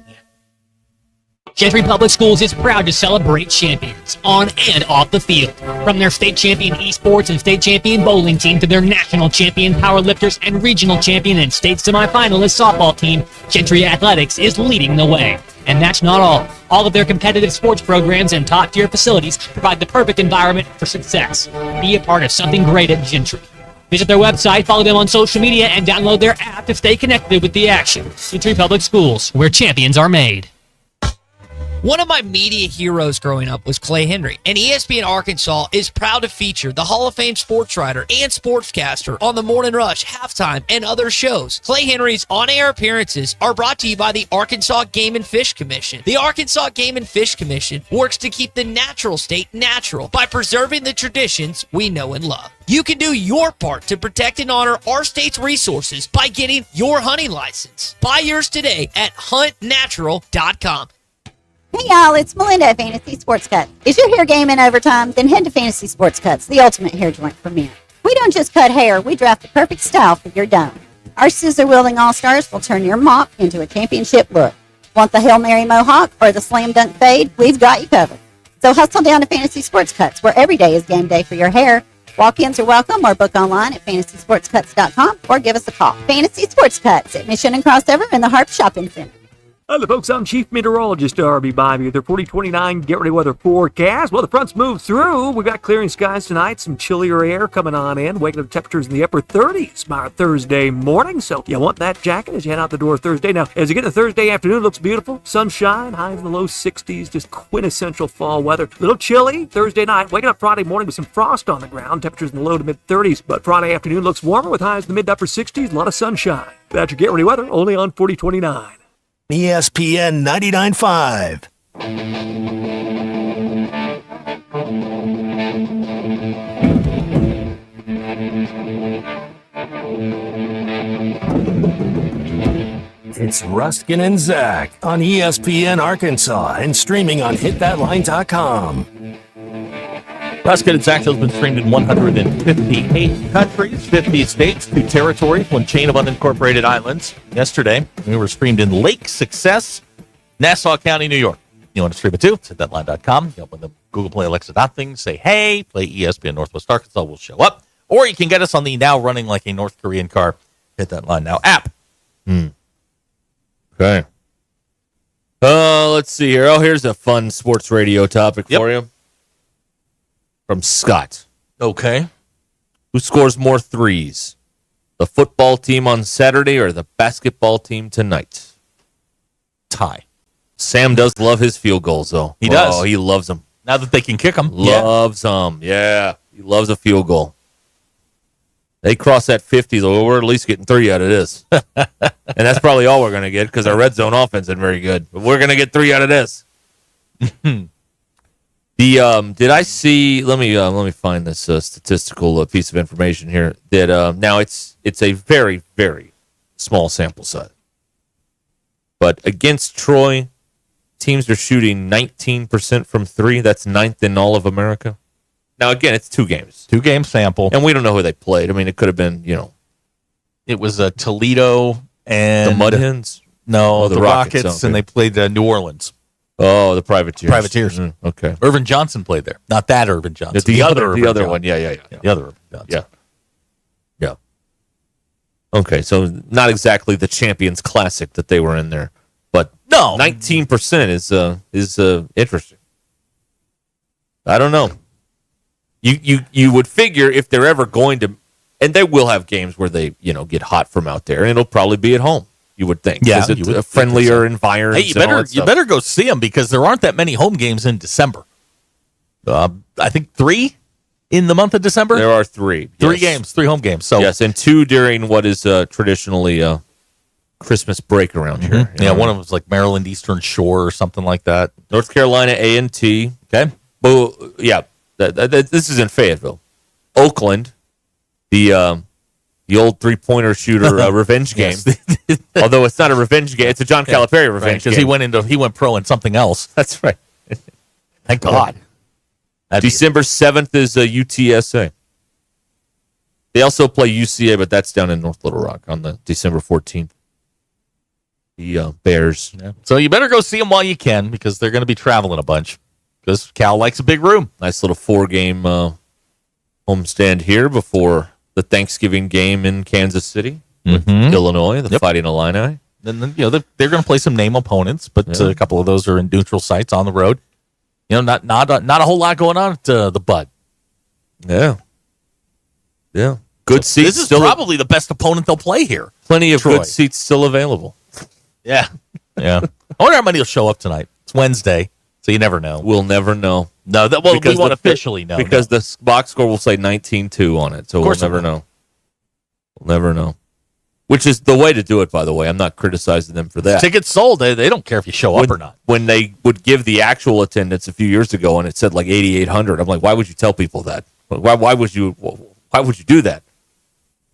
Gentry Public Schools is proud to celebrate champions on and off the field. From their state champion esports and state champion bowling team to their national champion powerlifters and regional champion and state semifinalist softball team, Gentry Athletics is leading the way. And that's not all. All of their competitive sports programs and top-tier facilities provide the perfect environment for success. Be a part of something great at Gentry. Visit their website, follow them on social media, and download their app to stay connected with the action. Gentry Public Schools, where champions are made. One of my media heroes growing up was Clay Henry, and ESPN Arkansas is proud to feature the Hall of Fame sports writer and sportscaster on the Morning Rush, Halftime, and other shows. Clay Henry's on-air appearances are brought to you by the Arkansas Game and Fish Commission. The Arkansas Game and Fish Commission works to keep the natural state natural by preserving the traditions we know and love. You can do your part to protect and honor our state's resources by getting your hunting license. Buy yours today at huntnatural.com. Hey y'all, it's Melinda at Fantasy Sports Cuts. Is your hair game in overtime? Then head to Fantasy Sports Cuts, the ultimate hair joint for men. We don't just cut hair, we draft the perfect style for your dome. Our scissor-wielding all-stars will turn your mop into a championship look. Want the Hail Mary mohawk or the slam dunk fade? We've got you covered. So hustle down to Fantasy Sports Cuts, where every day is game day for your hair. Walk-ins are welcome or book online at fantasysportscuts.com or give us a call. Fantasy Sports Cuts at Mission and Crossover in the Harp Shopping Center. Hello, folks. I'm Chief Meteorologist RB Bobby with their 4029 Get Ready Weather forecast. Well, the fronts move through. We've got clearing skies tonight, some chillier air coming on in, waking up temperatures in the upper 30s by Thursday morning. So you want that jacket as you head out the door Thursday. Now, as you get to Thursday afternoon, it looks beautiful. Sunshine, highs in the low 60s, just quintessential fall weather. A little chilly Thursday night, waking up Friday morning with some frost on the ground, temperatures in the low to mid 30s. But Friday afternoon looks warmer with highs in the mid to upper 60s, a lot of sunshine. That's your Get Ready Weather, only on 4029. ESPN 99.5. It's Ruscin and Zach on ESPN Arkansas and streaming on hitthatline.com. Ruscin and Zach has been streamed in 158 countries, 50 states, 2 territories, 1 chain of unincorporated islands. Yesterday, we were streamed in Lake Success, Nassau County, New York. You want to stream it too? It's at thatline.com. You open the Google Play Alexa thing, say, hey, play ESPN Northwest Arkansas, will show up. Or you can get us on the now running like a North Korean car Hit That Line Now app. Okay. Let's see here. Oh, here's a fun sports radio topic for you. From Scott. Okay. Who scores more threes? The football team on Saturday or the basketball team tonight? Tie. Sam does love his field goals, though. He does. Oh, he loves them. Now that they can kick them. Loves them. Yeah. He loves a field goal. They cross that 50, though. We're at least getting 3 out of this. And that's probably all we're going to get because our red zone offense isn't very good. But we're going to get 3 out of this. Did I see? Let me find this statistical piece of information here. That now it's a very, very small sample size. But against Troy, teams are shooting 19% from 3. That's 9th in all of America. Now, again, it's 2 games. 2-game sample. And we don't know who they played. I mean, it could have been, It was Toledo and... The Mud Hens? No, the Rockets, and they played New Orleans. Oh, the Privateers. Okay. Irvin Johnson played there. Not that Irvin Johnson. The other one. Yeah. The other Irvin Johnson. Yeah. Okay, so not exactly the Champions Classic that they were in there. But no, 19% is interesting. I don't know. You would figure if they're ever going to, and they will have games where they get hot from out there, and it'll probably be at home. You would think, because it's a friendlier environment. Hey, you better go see them because there aren't that many home games in December. I think 3 in the month of December. There are 3. 3 games, 3 home games. So yes, and 2 during what is traditionally Christmas break around here. Yeah, one of them was like Maryland Eastern Shore or something like that. North Carolina A&T. Okay. Well, yeah, this is in Fayetteville. Oakland, the old 3-pointer shooter revenge game. Although it's not a revenge game, it's a John Calipari revenge game. Because he went pro in something else. That's right. Thank God. December 7th is UTSA. They also play UCA, but that's down in North Little Rock on the December 14th. The Bears. Yeah. So you better go see them while you can because they're going to be traveling a bunch because Cal likes a big room. Nice little 4-game homestand here before the Thanksgiving game in Kansas City with Illinois, the Fighting Illini. Then they're going to play some name opponents, but a couple of those are in neutral sites on the road. Not a whole lot going on at the Bud. Yeah. Good seats. This is probably the best opponent they'll play here. Plenty of good seats still available. Yeah. I wonder how many will show up tonight. It's Wednesday, so you never know. We'll never know. No, we won't officially know. Because the box score will say 19-2 on it, so we'll never know. We'll never know. Which is the way to do it, by the way. I'm not criticizing them for that. Tickets sold. They don't care if you show up or not. When they would give the actual attendance a few years ago and it said like 8,800, I'm like, why would you tell people that? Why would you do that?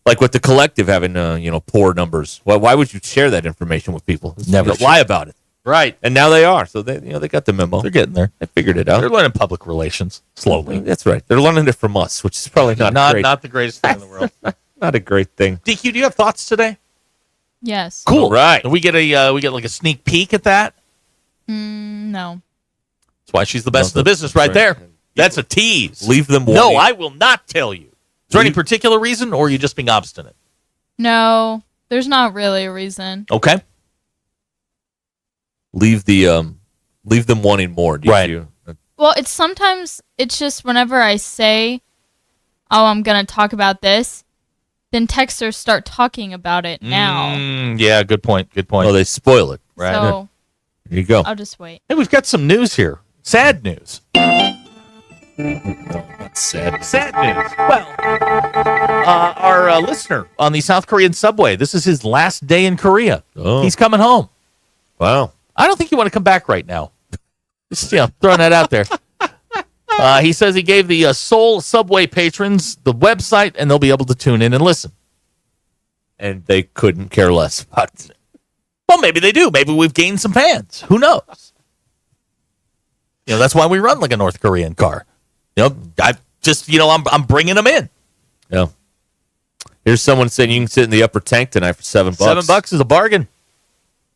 Like with the collective having poor numbers. Why would you share that information with people? Never lie about it. Right. And now they are. So they got the memo. They're getting there. They figured it out. They're learning public relations slowly. That's right. They're learning it from us, which is probably not the greatest thing in the world. Not a great thing. DQ, do you have thoughts today? Yes. Cool. All right. Do we get like a sneak peek at that? No. That's why she's the best in the business right there. That's a tease. Leave them No, wanting. I will not tell you. Is there any particular reason, or are you just being obstinate? No, there's not really a reason. Okay. Leave them wanting more. Well, it's just whenever I say, "Oh, I'm gonna talk about this," then texters start talking about it now. Yeah, good point. Oh, they spoil it. Right. So There you go. I'll just wait. Hey, we've got some news here. Sad news. That's sad. Sad news. Well, our listener on the South Korean subway, this is his last day in Korea. Oh. He's coming home. Wow. I don't think you want to come back right now. Just throwing that out there. He says he gave the Seoul subway patrons the website, and they'll be able to tune in and listen. And they couldn't care less about it. Well, maybe they do. Maybe we've gained some fans. Who knows? That's why we run like a North Korean car. I'm bringing them in. Yeah. Here's someone saying you can sit in the upper tank tonight for $7. $7 is a bargain.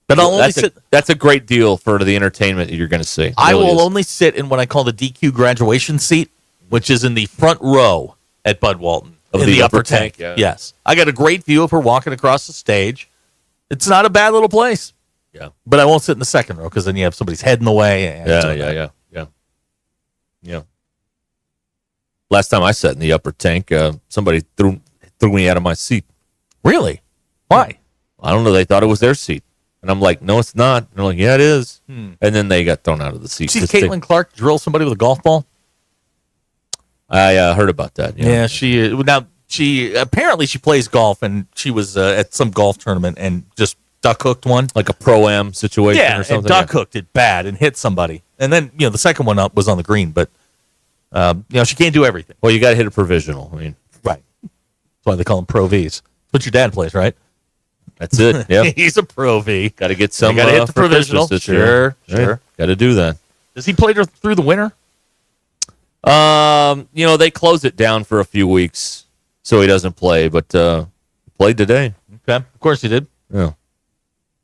But I'll only sit. That's a great deal for the entertainment that you're going to see. I will only sit in what I call the DQ graduation seat, which is in the front row at Bud Walton. Of in the upper upper tank. tank, yeah. Yes. I got a great view of her walking across the stage. It's not a bad little place. Yeah. But I won't sit in the second row because then you have somebody's head in the way. Yeah. Last time I sat in the upper tank, somebody threw me out of my seat. Really? Why? I don't know. They thought it was their seat. And I'm like, no, it's not. And they're like, yeah, it is. And then they got thrown out of the seat. See Caitlin Clark drill somebody with a golf ball? I heard about that. Yeah, she apparently she plays golf, and she was at some golf tournament and just duck hooked one, like a pro-am situation or something. And duck hooked it bad and hit somebody, and then the second one up was on the green, but she can't do everything. Well, you got to hit a provisional. I mean, right? That's why they call them Pro Vs. That's what your dad plays, right? That's it. Yeah, he's a Pro V. Got to get some. Got to hit the provisional. Sure. Got to do that. Does he play through the winter? They close it down for a few weeks, so he doesn't play. But played today. Okay, of course he did. Yeah,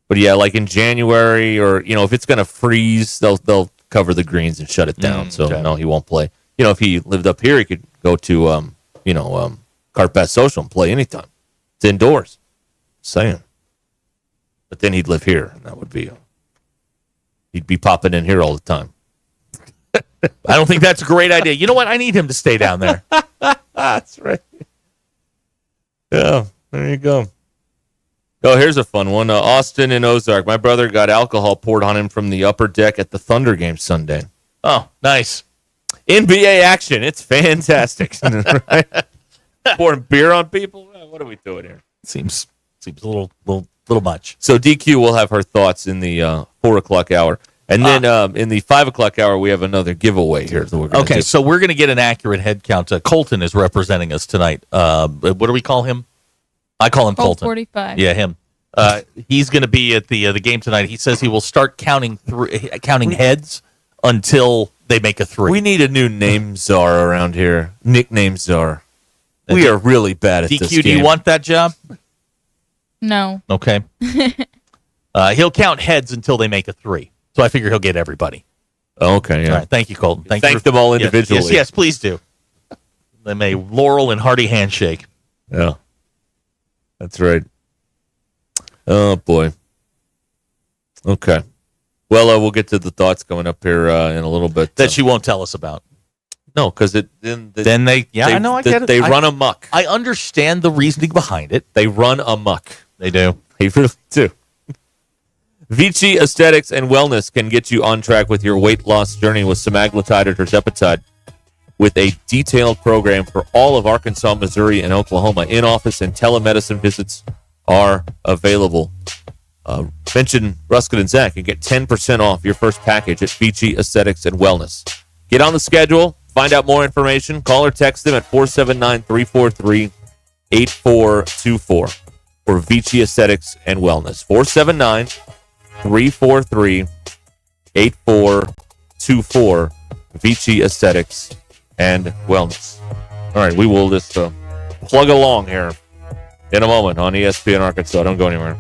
but yeah, like in January or if it's gonna freeze, they'll cover the greens and shut it down. So no, he won't play. If he lived up here, he could go to Carpet Social and play anytime. It's indoors. Saying, but then he'd live here, and that would be he'd be popping in here all the time. I don't think that's a great idea. You know what? I need him to stay down there. That's right. Yeah, there you go. Oh, here's a fun one. Austin and Ozark. My brother got alcohol poured on him from the upper deck at the Thunder game Sunday. Oh, nice. NBA action. It's fantastic. Right? Pouring beer on people? What are we doing here? Seems a little much. So DQ will have her thoughts in the 4 o'clock hour. And then in the 5 o'clock hour, we have another giveaway here. So we're going to get an accurate head count. Colton is representing us tonight. What do we call him? I call him Colton. 45. Yeah, him. He's going to be at the game tonight. He says he will start counting heads until they make a 3. We need a new name czar around here. Nickname czar. We are really bad at this game. DQ, do you want that job? No. Okay. He'll count heads until they make a 3. So I figure he'll get everybody. Okay, yeah. All right, thank you, Colton. Thank them all individually. Yes, please do. Them a Laurel and hearty handshake. Yeah. That's right. Oh, boy. Okay. Well, we'll get to the thoughts coming up here in a little bit. That she won't tell us about. No, because I know, I get it. They run amok. I understand the reasoning behind it. They run amok. They do. They really do. Vici Aesthetics and Wellness can get you on track with your weight loss journey with semaglutide or tirzepatide with a detailed program for all of Arkansas, Missouri, and Oklahoma. In-office and telemedicine visits are available. Mention Ruscin and Zach and get 10% off your first package at Vici Aesthetics and Wellness. Get on the schedule. Find out more information. Call or text them at 479-343-8424 for Vici Aesthetics and Wellness. 479-343-8424 Vici Aesthetics and Wellness. All right, we will just plug along here in a moment on ESPN Arkansas. Don't go anywhere.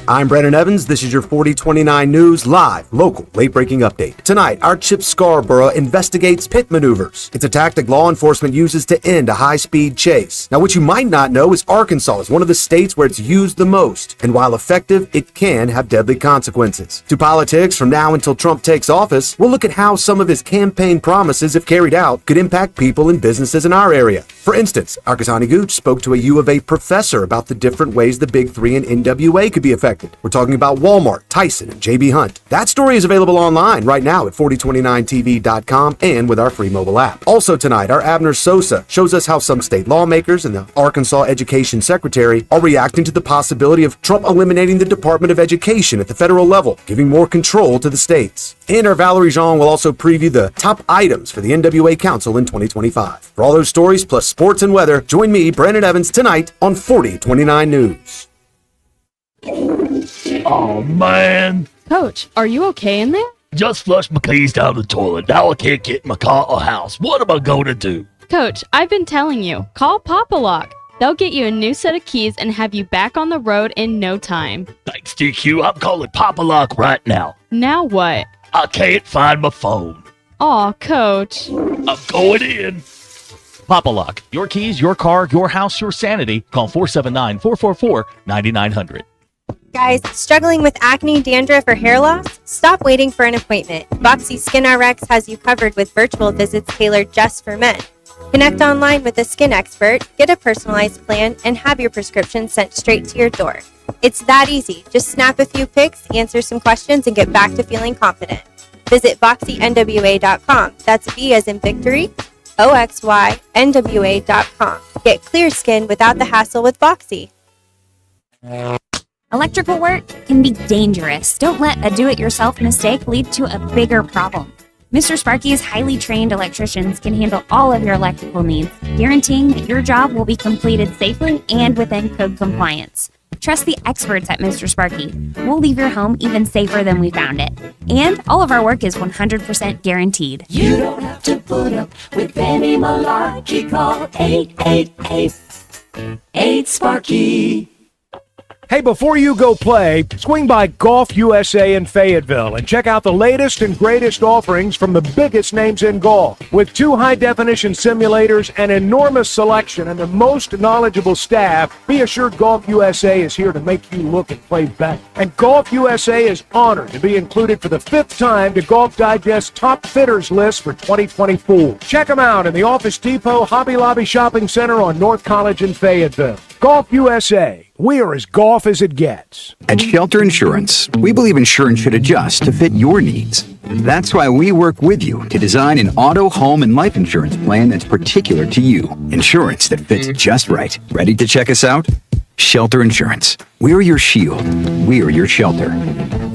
I'm Brandon Evans. This is your 4029 News Live, local, late-breaking update. Tonight, our Chip Scarborough investigates pit maneuvers. It's a tactic law enforcement uses to end a high-speed chase. Now, what you might not know is Arkansas is one of the states where it's used the most, and while effective, it can have deadly consequences. To politics, from now until Trump takes office, we'll look at how some of his campaign promises, if carried out, could impact people and businesses in our area. For instance, Arkasani Gooch spoke to a U of A professor about the different ways the Big Three and NWA could be affected. unexpected. We're talking about Walmart, Tyson, and J.B. Hunt. That story is available online right now at 4029tv.com and with our free mobile app. Also tonight, our Abner Sosa shows us how some state lawmakers and the Arkansas Education Secretary are reacting to the possibility of Trump eliminating the Department of Education at the federal level, giving more control to the states. And our Valerie Jean will also preview the top items for the NWA Council in 2025. For all those stories, plus sports and weather, join me, Brandon Evans, tonight on 4029 News. Oh, man. Coach, are you okay in there? Just flushed my keys down the toilet. Now I can't get in my car or house. What am I going to do? Coach, I've been telling you, call Papa Lock. They'll get you a new set of keys and have you back on the road in no time. Thanks, DQ. I'm calling Papa Lock right now. Now what? I can't find my phone. Aw, Coach. I'm going in. Papa Lock. Your keys, your car, your house, your sanity. Call 479-444-9900. Guys, struggling with acne, dandruff, or hair loss? Stop waiting for an appointment. Boxy Skin RX has you covered with virtual visits tailored just for men. Connect online with a skin expert, get a personalized plan, and have your prescription sent straight to your door. It's that easy. Just snap a few pics, answer some questions, and get back to feeling confident. Visit VoxyNWA.com. That's V as in victory, OXYNWA.com. Get clear skin without the hassle with Voxy. Electrical work can be dangerous. Don't let a do-it-yourself mistake lead to a bigger problem. Mr. Sparky's highly trained electricians can handle all of your electrical needs, guaranteeing that your job will be completed safely and within code compliance. Trust the experts at Mr. Sparky. We'll leave your home even safer than we found it. And all of our work is 100% guaranteed. You don't have to put up with any malarkey. Call 888-8-SPARKY. Hey, before you go play, swing by Golf USA in Fayetteville and check out the latest and greatest offerings from the biggest names in golf. With 2 high-definition simulators, an enormous selection, and the most knowledgeable staff, be assured Golf USA is here to make you look and play better. And Golf USA is honored to be included for the 5th time to Golf Digest's Top Fitters list for 2024. Check them out in the Office Depot Hobby Lobby Shopping Center on North College in Fayetteville. Golf USA. We are as golf as it gets. At Shelter Insurance, we believe insurance should adjust to fit your needs. That's why we work with you to design an auto, home, and life insurance plan that's particular to you. Insurance that fits just right. Ready to check us out? Shelter Insurance. We're your shield. We're your shelter.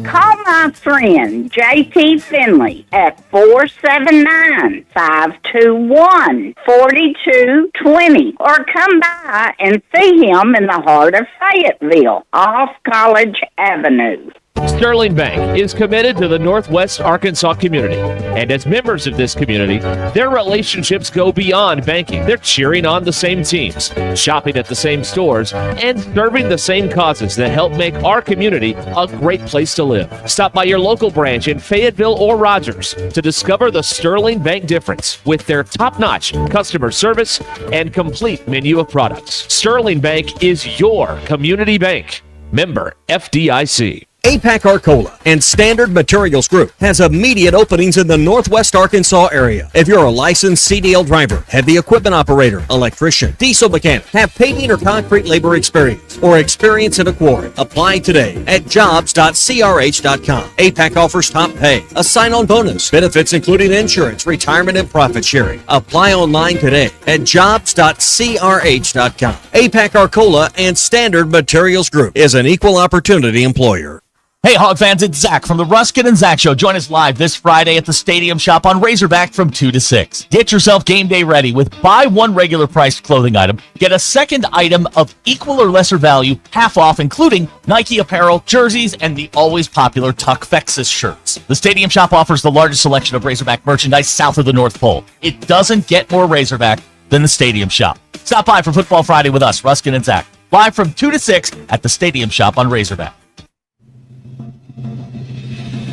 Call my friend J.T. Finley at 479-521-4220 or come by and see him in the heart of Fayetteville off College Avenue. Sterling Bank is committed to the Northwest Arkansas community, and as members of this community, their relationships go beyond banking. They're cheering on the same teams, shopping at the same stores, and serving the same causes that help make our community a great place to live. Stop by your local branch in Fayetteville or Rogers to discover the Sterling Bank difference with their top-notch customer service and complete menu of products. Sterling Bank is your community bank. Member FDIC. APAC Arcola and Standard Materials Group has immediate openings in the Northwest Arkansas area. If you're a licensed CDL driver, heavy equipment operator, electrician, diesel mechanic, have paving or concrete labor experience, or experience in a quarry, apply today at jobs.crh.com. APAC offers top pay, a sign-on bonus, benefits including insurance, retirement, and profit sharing. Apply online today at jobs.crh.com. APAC Arcola and Standard Materials Group is an equal opportunity employer. Hey, Hog fans, it's Zach from the Ruscin and Zach Show. Join us live this Friday at the Stadium Shop on Razorback from 2 to 6. Get yourself game day ready with buy one regular priced clothing item, get a second item of equal or lesser value, half off, including Nike apparel, jerseys, and the always popular Tuckfexus shirts. The Stadium Shop offers the largest selection of Razorback merchandise south of the North Pole. It doesn't get more Razorback than the Stadium Shop. Stop by for Football Friday with us, Ruscin and Zach, live from 2 to 6 at the Stadium Shop on Razorback.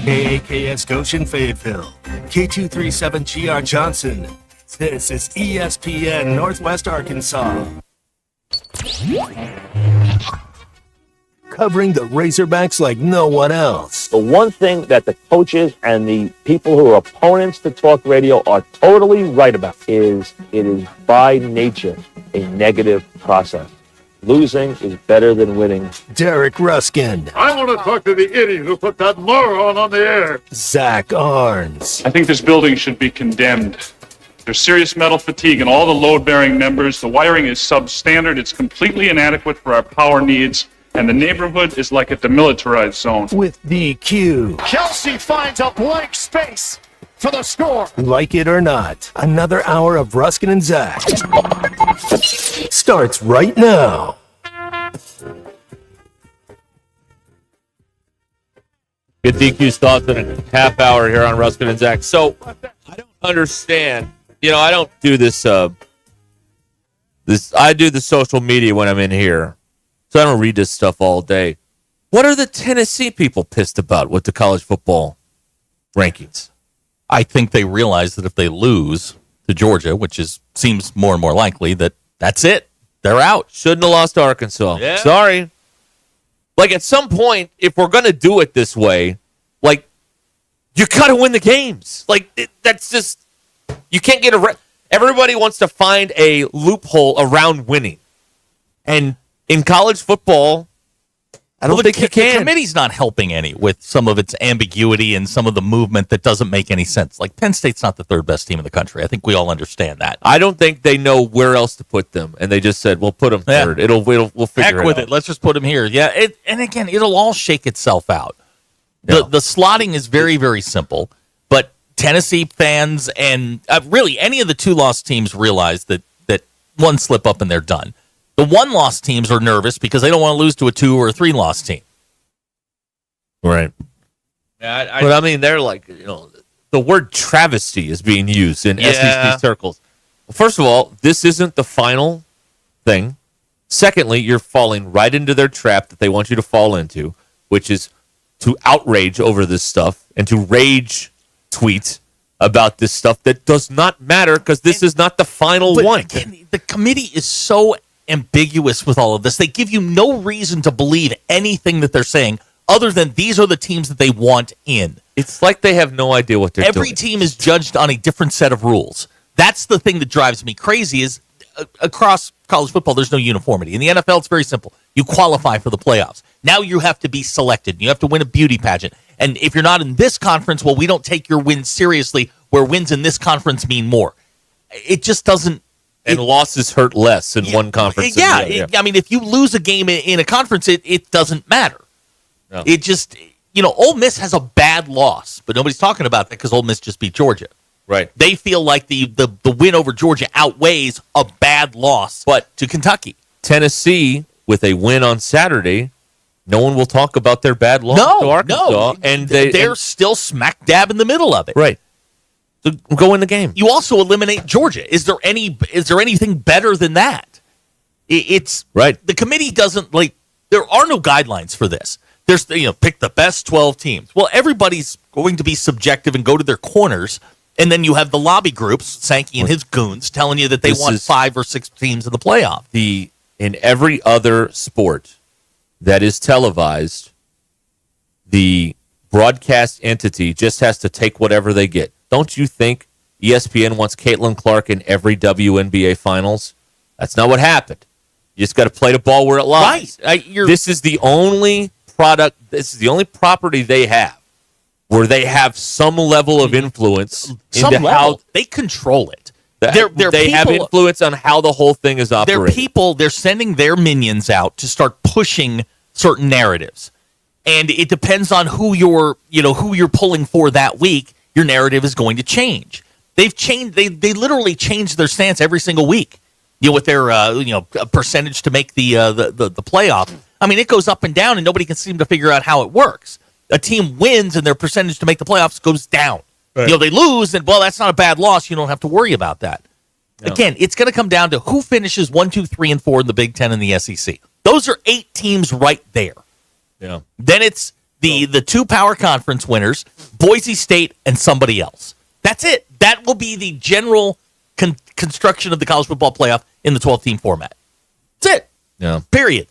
KAKS Goshen Fayetteville, K237GR Johnson. This is ESPN Northwest Arkansas. Covering the Razorbacks like no one else. The one thing that the coaches and the people who are opponents to talk radio are totally right about is it is by nature a negative process. Losing is better than winning. Derek Ruskin, I want to talk to the idiot who put that moron on the air. Zach Arns, I think this building should be condemned. There's serious metal fatigue in all the load-bearing members. The wiring is substandard. It's completely inadequate for our power needs. And the neighborhood is like a demilitarized zone. with DQ. Kelsey finds a blank space for the score. Like it or not, another hour of Ruskin and Zach starts right now. Get DQ's thoughts in a half hour here on Ruskin and Zach. So I don't understand. I don't do this. I do the social media when I'm in here, so I don't read this stuff all day. What are the Tennessee people pissed about with the college football rankings? I think they realize that if they lose to Georgia, which seems more and more likely, that's it. They're out. Shouldn't have lost to Arkansas. Yeah. Sorry. Like, at some point, if we're going to do it this way, like, you got to win the games. Like, that's just, you can't get everybody wants to find a loophole around winning. And in college football, I don't think you can. The committee's not helping any with some of its ambiguity and some of the movement that doesn't make any sense. Like, Penn State's not the third best team in the country. I think we all understand that. I don't think they know where else to put them, and they just said, "We'll put them third. We'll figure Heck it out." with it. Let's just put them here. Yeah, and again, it'll all shake itself out. The slotting is very, very simple, but Tennessee fans and really any of the two-loss teams realize that one slip up and they're done. The one-loss teams are nervous because they don't want to lose to a 2 or a 3-loss team. Right. Yeah, but I mean, they're like, the word travesty is being used in SEC circles. Well, first of all, this isn't the final thing. Secondly, you're falling right into their trap that they want you to fall into, which is to outrage over this stuff and to rage tweet about this stuff that does not matter because this is not the final one. The committee is so ambiguous with all of this. They give you no reason to believe anything that they're saying other than these are the teams that they want in. It's like they have no idea what they're doing. Every team is judged on a different set of rules. That's the thing that drives me crazy is across college football, there's no uniformity. In the NFL, it's very simple. You qualify for the playoffs. Now you have to be selected. You have to win a beauty pageant. And if you're not in this conference, well, we don't take your wins seriously, where wins in this conference mean more. It just doesn't. And losses hurt less in one conference. I mean, if you lose a game in a conference, it doesn't matter. No. It just, Ole Miss has a bad loss, but nobody's talking about that because Ole Miss just beat Georgia. Right. They feel like the win over Georgia outweighs a bad loss to Kentucky. Tennessee, with a win on Saturday, no one will talk about their bad loss to Arkansas. No. And they're still smack dab in the middle of it. Right. So go in the game. You also eliminate Georgia. Is there anything better than that? It's right. The committee doesn't there are no guidelines for this. There's pick the best 12 teams. Well, everybody's going to be subjective and go to their corners, and then you have the lobby groups, Sankey and his goons, telling you that they want 5 or 6 teams in the playoff. In every other sport that is televised, the broadcast entity just has to take whatever they get. Don't you think ESPN wants Caitlin Clark in every WNBA finals? That's not what happened. You just got to play the ball where it lies. Right. This is the only product. This is the only property they have where they have some level of influence into how they control it. They have influence on how the whole thing is operated. They're sending their minions out to start pushing certain narratives, and it depends on who you're pulling for that week. Your narrative is going to change. They've changed. They literally change their stance every single week. With their a percentage to make the playoff. I mean, it goes up and down, and nobody can seem to figure out how it works. A team wins, and their percentage to make the playoffs goes down. Right. They lose, and that's not a bad loss. You don't have to worry about that. No. Again, it's going to come down to who finishes 1, 2, 3, and 4 in the Big Ten and the SEC. Those are 8 teams right there. Yeah. Then it's the 2 power conference winners, Boise State, and somebody else. That's it. That will be the general construction of the college football playoff in the 12-team format. That's it. Yeah. Period.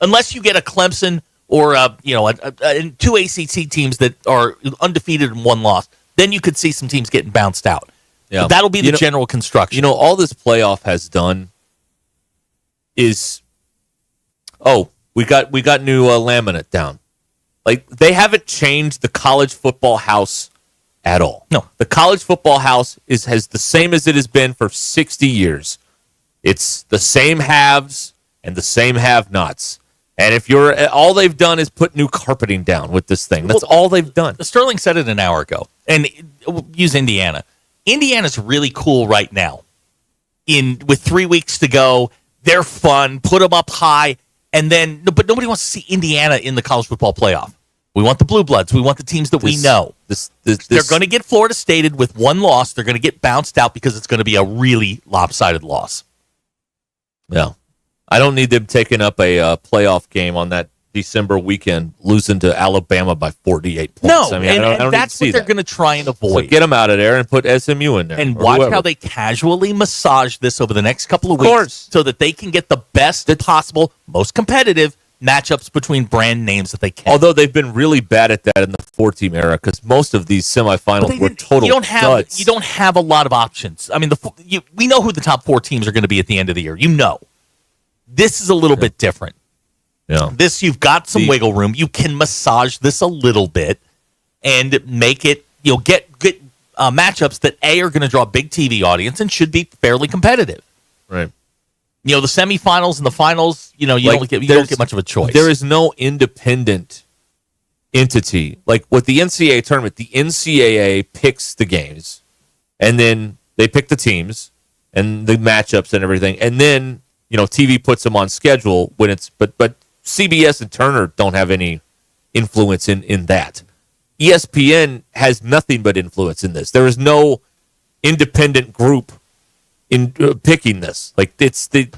Unless you get a Clemson or 2 ACC teams that are undefeated and 1 loss, then you could see some teams getting bounced out. Yeah. But that'll be the general construction. All this playoff has done is oh, we got new laminate down. Like, they haven't changed the college football house at all. No. The college football house has the same as it has been for 60 years. It's the same haves and the same have-nots. And if all they've done is put new carpeting down with this thing. That's all they've done. Sterling said it an hour ago. And use Indiana. Indiana's really cool right now. With 3 weeks to go, they're fun. Put them up high. And then, but nobody wants to see Indiana in the college football playoff. We want the Blue Bloods. We want the teams that we know. They're going to get Florida Stated with one loss. They're going to get bounced out because it's going to be a really lopsided loss. Yeah. I don't need them taking up a playoff game on that December weekend, losing to Alabama by 48 points. No, I mean, I don't that's what they're going to try and avoid. So get them out of there and put SMU in there. And watch how they casually massage this over the next couple of weeks so that they can get the best possible, most competitive matchups between brand names that they can. Although they've been really bad at that in the 4-team era because most of these semifinals were total duds. You don't have a lot of options. I mean, we know who the top 4 teams are going to be at the end of the year. You know. This is a little bit different. Yeah. This, you've got some wiggle room. You can massage this a little bit and make it, get matchups that are going to draw a big TV audience and should be fairly competitive. Right. The semifinals and the finals, you don't get much of a choice. There is no independent entity. Like with the NCAA tournament, the NCAA picks the games, and then they pick the teams and the matchups and everything, and then TV puts them on schedule when it's but CBS and Turner don't have any influence in that. ESPN has nothing but influence in this. There is no independent group in picking this. Like it's the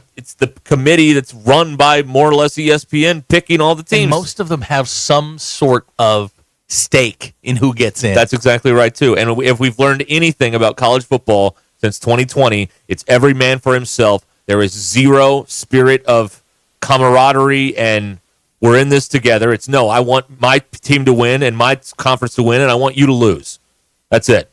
committee that's run by more or less ESPN picking all the teams. And most of them have some sort of stake in who gets in. That's exactly right too. And if we've learned anything about college football since 2020, it's every man for himself. There is zero spirit of camaraderie and we're in this together. It's no, I want my team to win and my conference to win, and I want you to lose. That's it.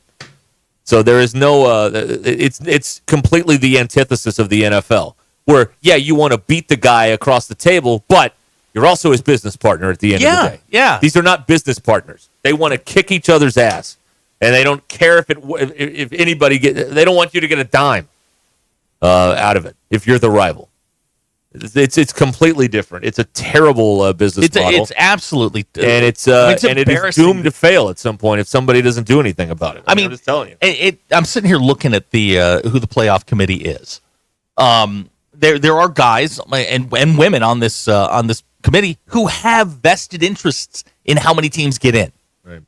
So there is no. It's completely the antithesis of the NFL, where you want to beat the guy across the table, but you're also his business partner at the end of the day. Yeah, these are not business partners. They want to kick each other's ass, and they don't care if anybody they don't want you to get a dime out of it if you're the rival. It's completely different. It's a terrible business model. It's absolutely, and it is doomed to fail at some point if somebody doesn't do anything about it. I'm just telling you. I'm sitting here looking at the who the playoff committee is. There are guys and women on this committee who have vested interests in how many teams get in. Right.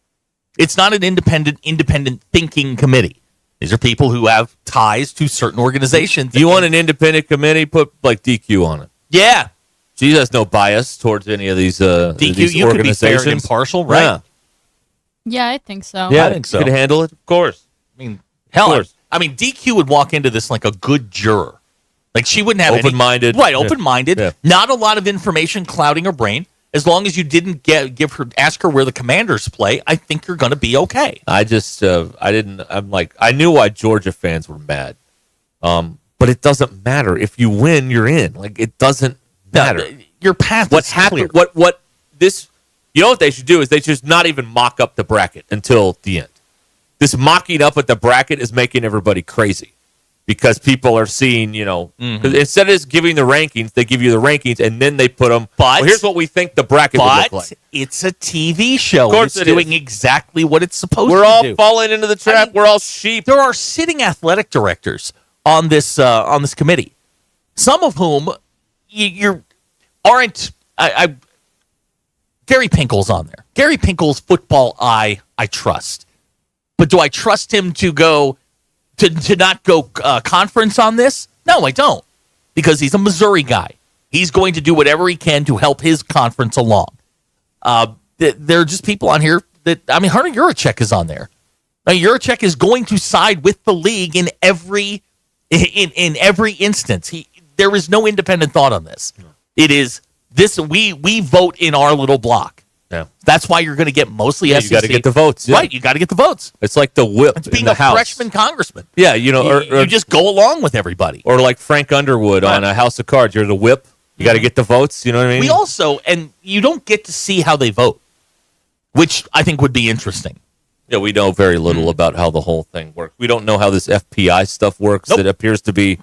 It's not an independent thinking committee. These are people who have ties to certain organizations. Do you want an independent committee? Put like DQ on it. Yeah. She has no bias towards any of these DQ, these you organizations. Could be fair and impartial, right? Yeah. Yeah, I think so. Yeah, I think so. Could handle it, of course. I mean, hell, DQ would walk into this like a good juror. Like she wouldn't have open-minded. Right, open-minded. Yeah. Not a lot of information clouding her brain. As long as you didn't ask her where the Commanders play, I think you're going to be okay. I knew why Georgia fans were mad. But it doesn't matter. If you win, you're in. Like, it doesn't matter. Your path what is happened? clear. What they should do is they should not even mock up the bracket until the end. This mocking up at the bracket is making everybody crazy because people are seeing, instead of just giving the rankings, they give you the rankings and then they put them. But here's what we think the bracket would look like. It's a TV show. Of course it's doing exactly what it's supposed We're to all do. falling into the trap. We're all sheep. There are sitting athletic directors on this committee, some of whom aren't. Gary Pinkel's on there. Gary Pinkel's football eye I trust, but do I trust him to go to not go conference on this? No, I don't, because he's a Missouri guy. He's going to do whatever he can to help his conference along. There are just people on here Hunter Yurachek is on there. Now, Yurachek is going to side with the league in every instance. There is no independent thought on this. No. It is this. We vote in our little block. Yeah. That's why you're going to get mostly SEC. You got to get the votes. Right, you got to get the votes. It's like the whip It's being in the a House. freshman congressman. Yeah, you just go along with everybody. Or like Frank Underwood on a House of Cards. You're the whip. You got to get the votes. You know what I mean? We also, and you don't get to see how they vote, which I think would be interesting. Yeah, we know very little about how the whole thing works. We don't know how this FPI stuff works. Nope. It appears to be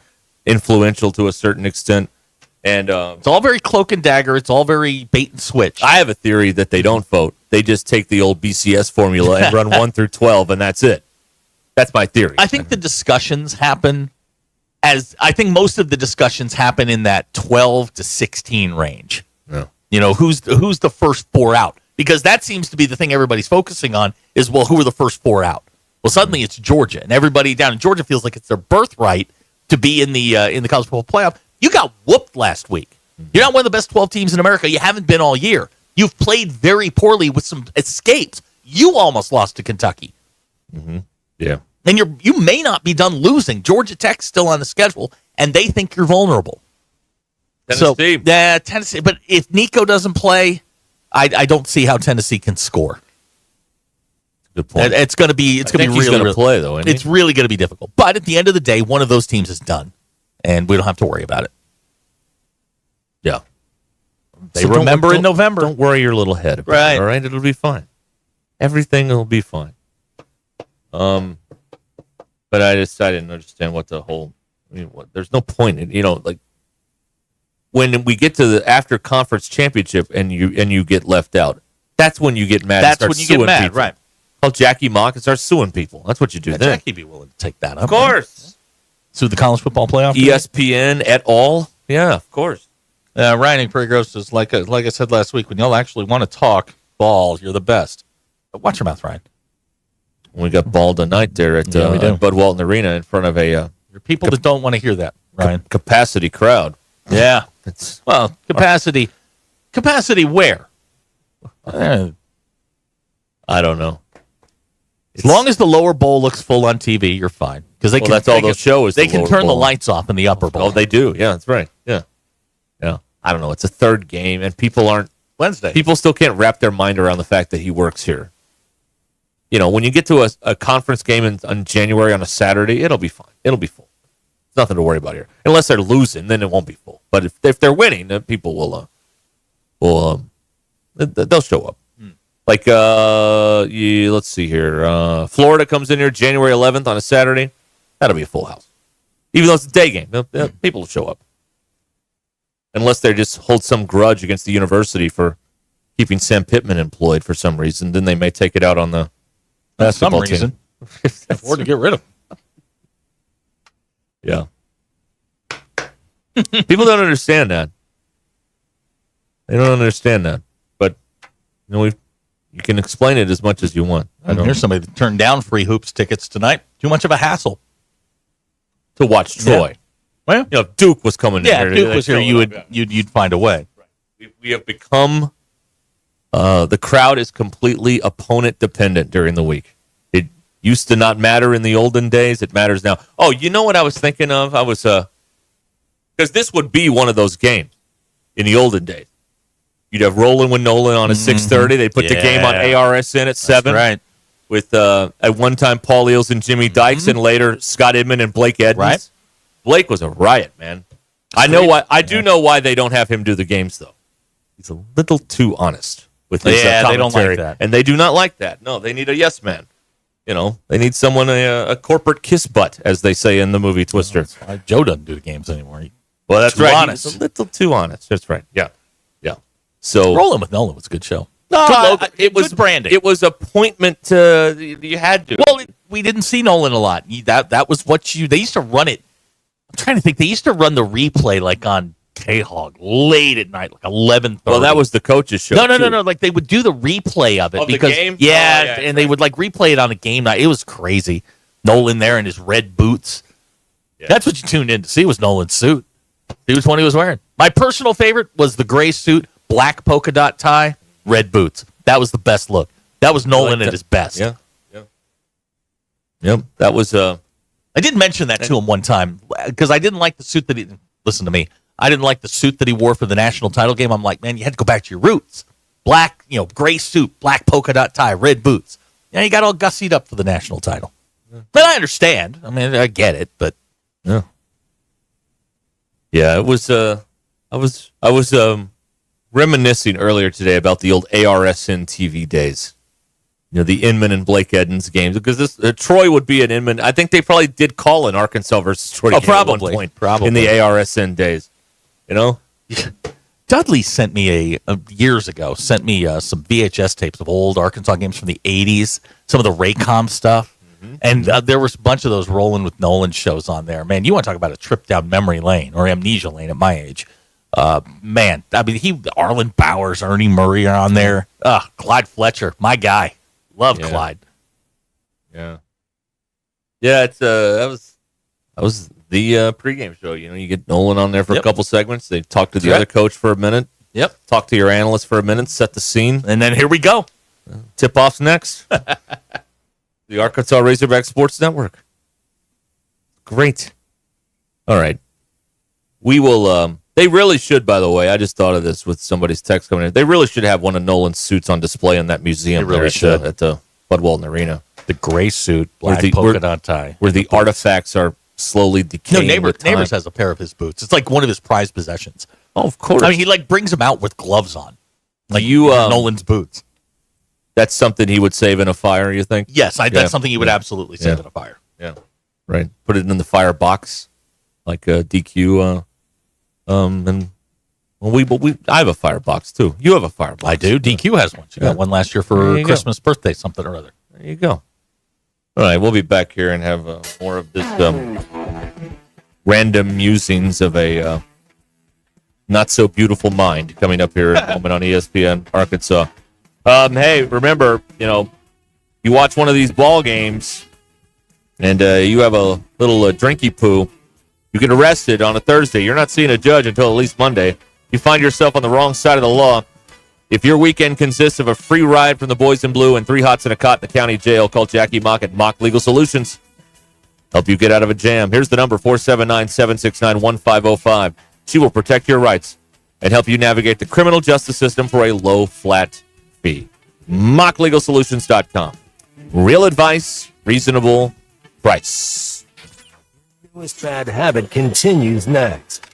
influential to a certain extent. And it's all very cloak and dagger. It's all very bait and switch. I have a theory that they don't vote. They just take the old BCS formula and run 1 through 12, and that's it. That's my theory. I think the discussions happen I think most of the discussions happen in that 12 to 16 range. Yeah. You know, who's the first 4 out? Because that seems to be the thing everybody's focusing on is, well, who are the first 4 out? Well, suddenly it's Georgia, and everybody down in Georgia feels like it's their birthright to be in the college football playoff. You got whooped last week. You're not one of the best 12 teams in America. You haven't been all year. You've played very poorly with some escapes. You almost lost to Kentucky. Mm-hmm. Yeah. And you may not be done losing. Georgia Tech's still on the schedule, and they think you're vulnerable. Tennessee. So, Tennessee. But if Nico doesn't play, I don't see how Tennessee can score. Good point. It's going to be really play though. It's really going to be difficult. But at the end of the day, one of those teams is done, and we don't have to worry about it. Yeah. They remember in November. Don't worry your little head about it. All right, it'll be fine. Everything will be fine. But I didn't understand what the whole. There's no point in like when we get to the after conference championship and you get left out. That's when you get mad. That's when you get mad, people. right? Call Jackie Mock and start suing people. That's what you do. Then Jackie be willing to take that up. Of course. Sue the college football playoff. ESPN et al. Yeah, of course. Ryan and Prairie Grove says, like I said last week, when y'all actually want to talk ball, you're the best. But watch your mouth, Ryan. We got ball tonight there at Bud Walton Arena in front of a there are people that don't want to hear that, Ryan. Capacity crowd. Yeah. Capacity. Capacity where? I don't know. As long as the lower bowl looks full on TV, you're fine. Because that's all they'll show is they the can lower turn the bowl. lights off in the upper bowl. Oh, they do. Yeah, that's right. Yeah. I don't know. It's a third game, and people aren't. Wednesday. People still can't wrap their mind around the fact that he works here. When you get to a conference game in January on a Saturday, it'll be fine. It'll be full. There's nothing to worry about here. Unless they're losing, then it won't be full. But if they're winning, then people will they'll show up. Like let's see here. Florida comes in here January 11th on a Saturday. That'll be a full house. Even though it's a day game, people will show up. Unless they just hold some grudge against the university for keeping Sam Pittman employed for some reason, then they may take it out on the basketball team. Afford to get rid of him. Yeah. People don't understand that. They don't understand that. But you can explain it as much as you want. Here's somebody that turned down free hoops tickets tonight. Too much of a hassle to watch Troy. Yeah. Well, if Duke was coming in here. Yeah, Duke was here, you'd find a way. We have become the crowd is completely opponent dependent during the week. It used to not matter in the olden days. It matters now. Oh, you know what I was thinking of? I was because this would be one of those games in the olden days. You'd have Roland with Nolan on at 6:30. They'd put the game on ARSN at 7. Right. With at one time Paul Eels and Jimmy Dykes, and later Scott Inman and Blake Edmonds. Right. Blake was a riot, man. I know why. I do know why they don't have him do the games, though. He's a little too honest with his commentary. They don't like that, and they do not like that. No, they need a yes man. They need someone a corporate kiss butt, as they say in the movie Twister. Joe doesn't do the games anymore. Well, that's too right. honest. He's a little too honest. That's right. Yeah. So Rolling with Nolan was a good show. No, it was good branding. It was appointment. You had to. Well, we didn't see Nolan a lot. That was what they used to run it. I'm trying to think. They used to run the replay like on K-Hog late at night, like 11:30. Well, that was the coach's show. No. Like they would do the replay of it because the game? Yeah, and they would like replay it on a game night. It was crazy. Nolan there in his red boots. Yeah. That's what you tuned in to see was Nolan's suit. See which one he was wearing. My personal favorite was the gray suit, black polka dot tie, red boots. That was the best look. That was Nolan at his best. Yeah. Yep. That was I did mention that to him one time because I didn't like the suit that he. Listen to me. I didn't like the suit that he wore for the national title game. I'm like, man, you had to go back to your roots. Black, gray suit, black polka dot tie, red boots. Yeah, you got all gussied up for the national title. But I understand. I mean, I get it, but yeah, it was. I was reminiscing earlier today about the old ARSN TV days. You know, the Inman and Blake Edens games, because Troy would be an Inman. I think they probably did call an Arkansas versus Troy game at one point in the ARSN days. You know, Dudley sent me years ago some VHS tapes of old Arkansas games from the 80s, some of the Raycom stuff. And there was a bunch of those Rolling with Nolan shows on there. Man, you want to talk about a trip down memory lane or amnesia lane at my age. Man, I mean, Arlen Bowers, Ernie Murray are on there. Clyde Fletcher, my guy. Love Clyde. Yeah. Yeah, it's that was the pregame show. You know, you get Nolan on there for a couple segments. They talk to the other coach for a minute. Yep. Talk to your analyst for a minute, set the scene. And then here we go. Tip-off's next. The Arkansas Razorback Sports Network. Great. All right. We will, they really should, by the way, I just thought of this with somebody's text coming in. They really should have one of Nolan's suits on display in that museum They really should. at the Bud Walton Arena. The gray suit, black polka dot tie. Where the artifacts are slowly decaying. No, with time. Neighbors has a pair of his boots. It's like one of his prized possessions. Oh, of course. I mean, he brings them out with gloves on. Like Nolan's boots. That's something he would save in a fire, you think? Yes, that's something he would absolutely save in a fire. Yeah, right. Put it in the fire box, like DQ. And I have a fire box too. You have a fire box. I do. DQ has one. She got one last year for Christmas, birthday, something or other. There you go. All right, we'll be back here and have more of this random musings of a not so beautiful mind coming up here in a moment on ESPN Arkansas. Hey, remember, you watch one of these ball games and you have a little drinky poo, you get arrested on a Thursday. You're not seeing a judge until at least Monday. You find yourself on the wrong side of the law. If your weekend consists of a free ride from the Boys in Blue and 3 hots and a cot in the county jail, call Jackie Mock at Mock Legal Solutions. Help you get out of a jam. Here's the number, 479-769-1505. She will protect your rights and help you navigate the criminal justice system for a low, flat fee. MockLegalSolutions.com. Real advice, reasonable price. Newest bad habit continues next.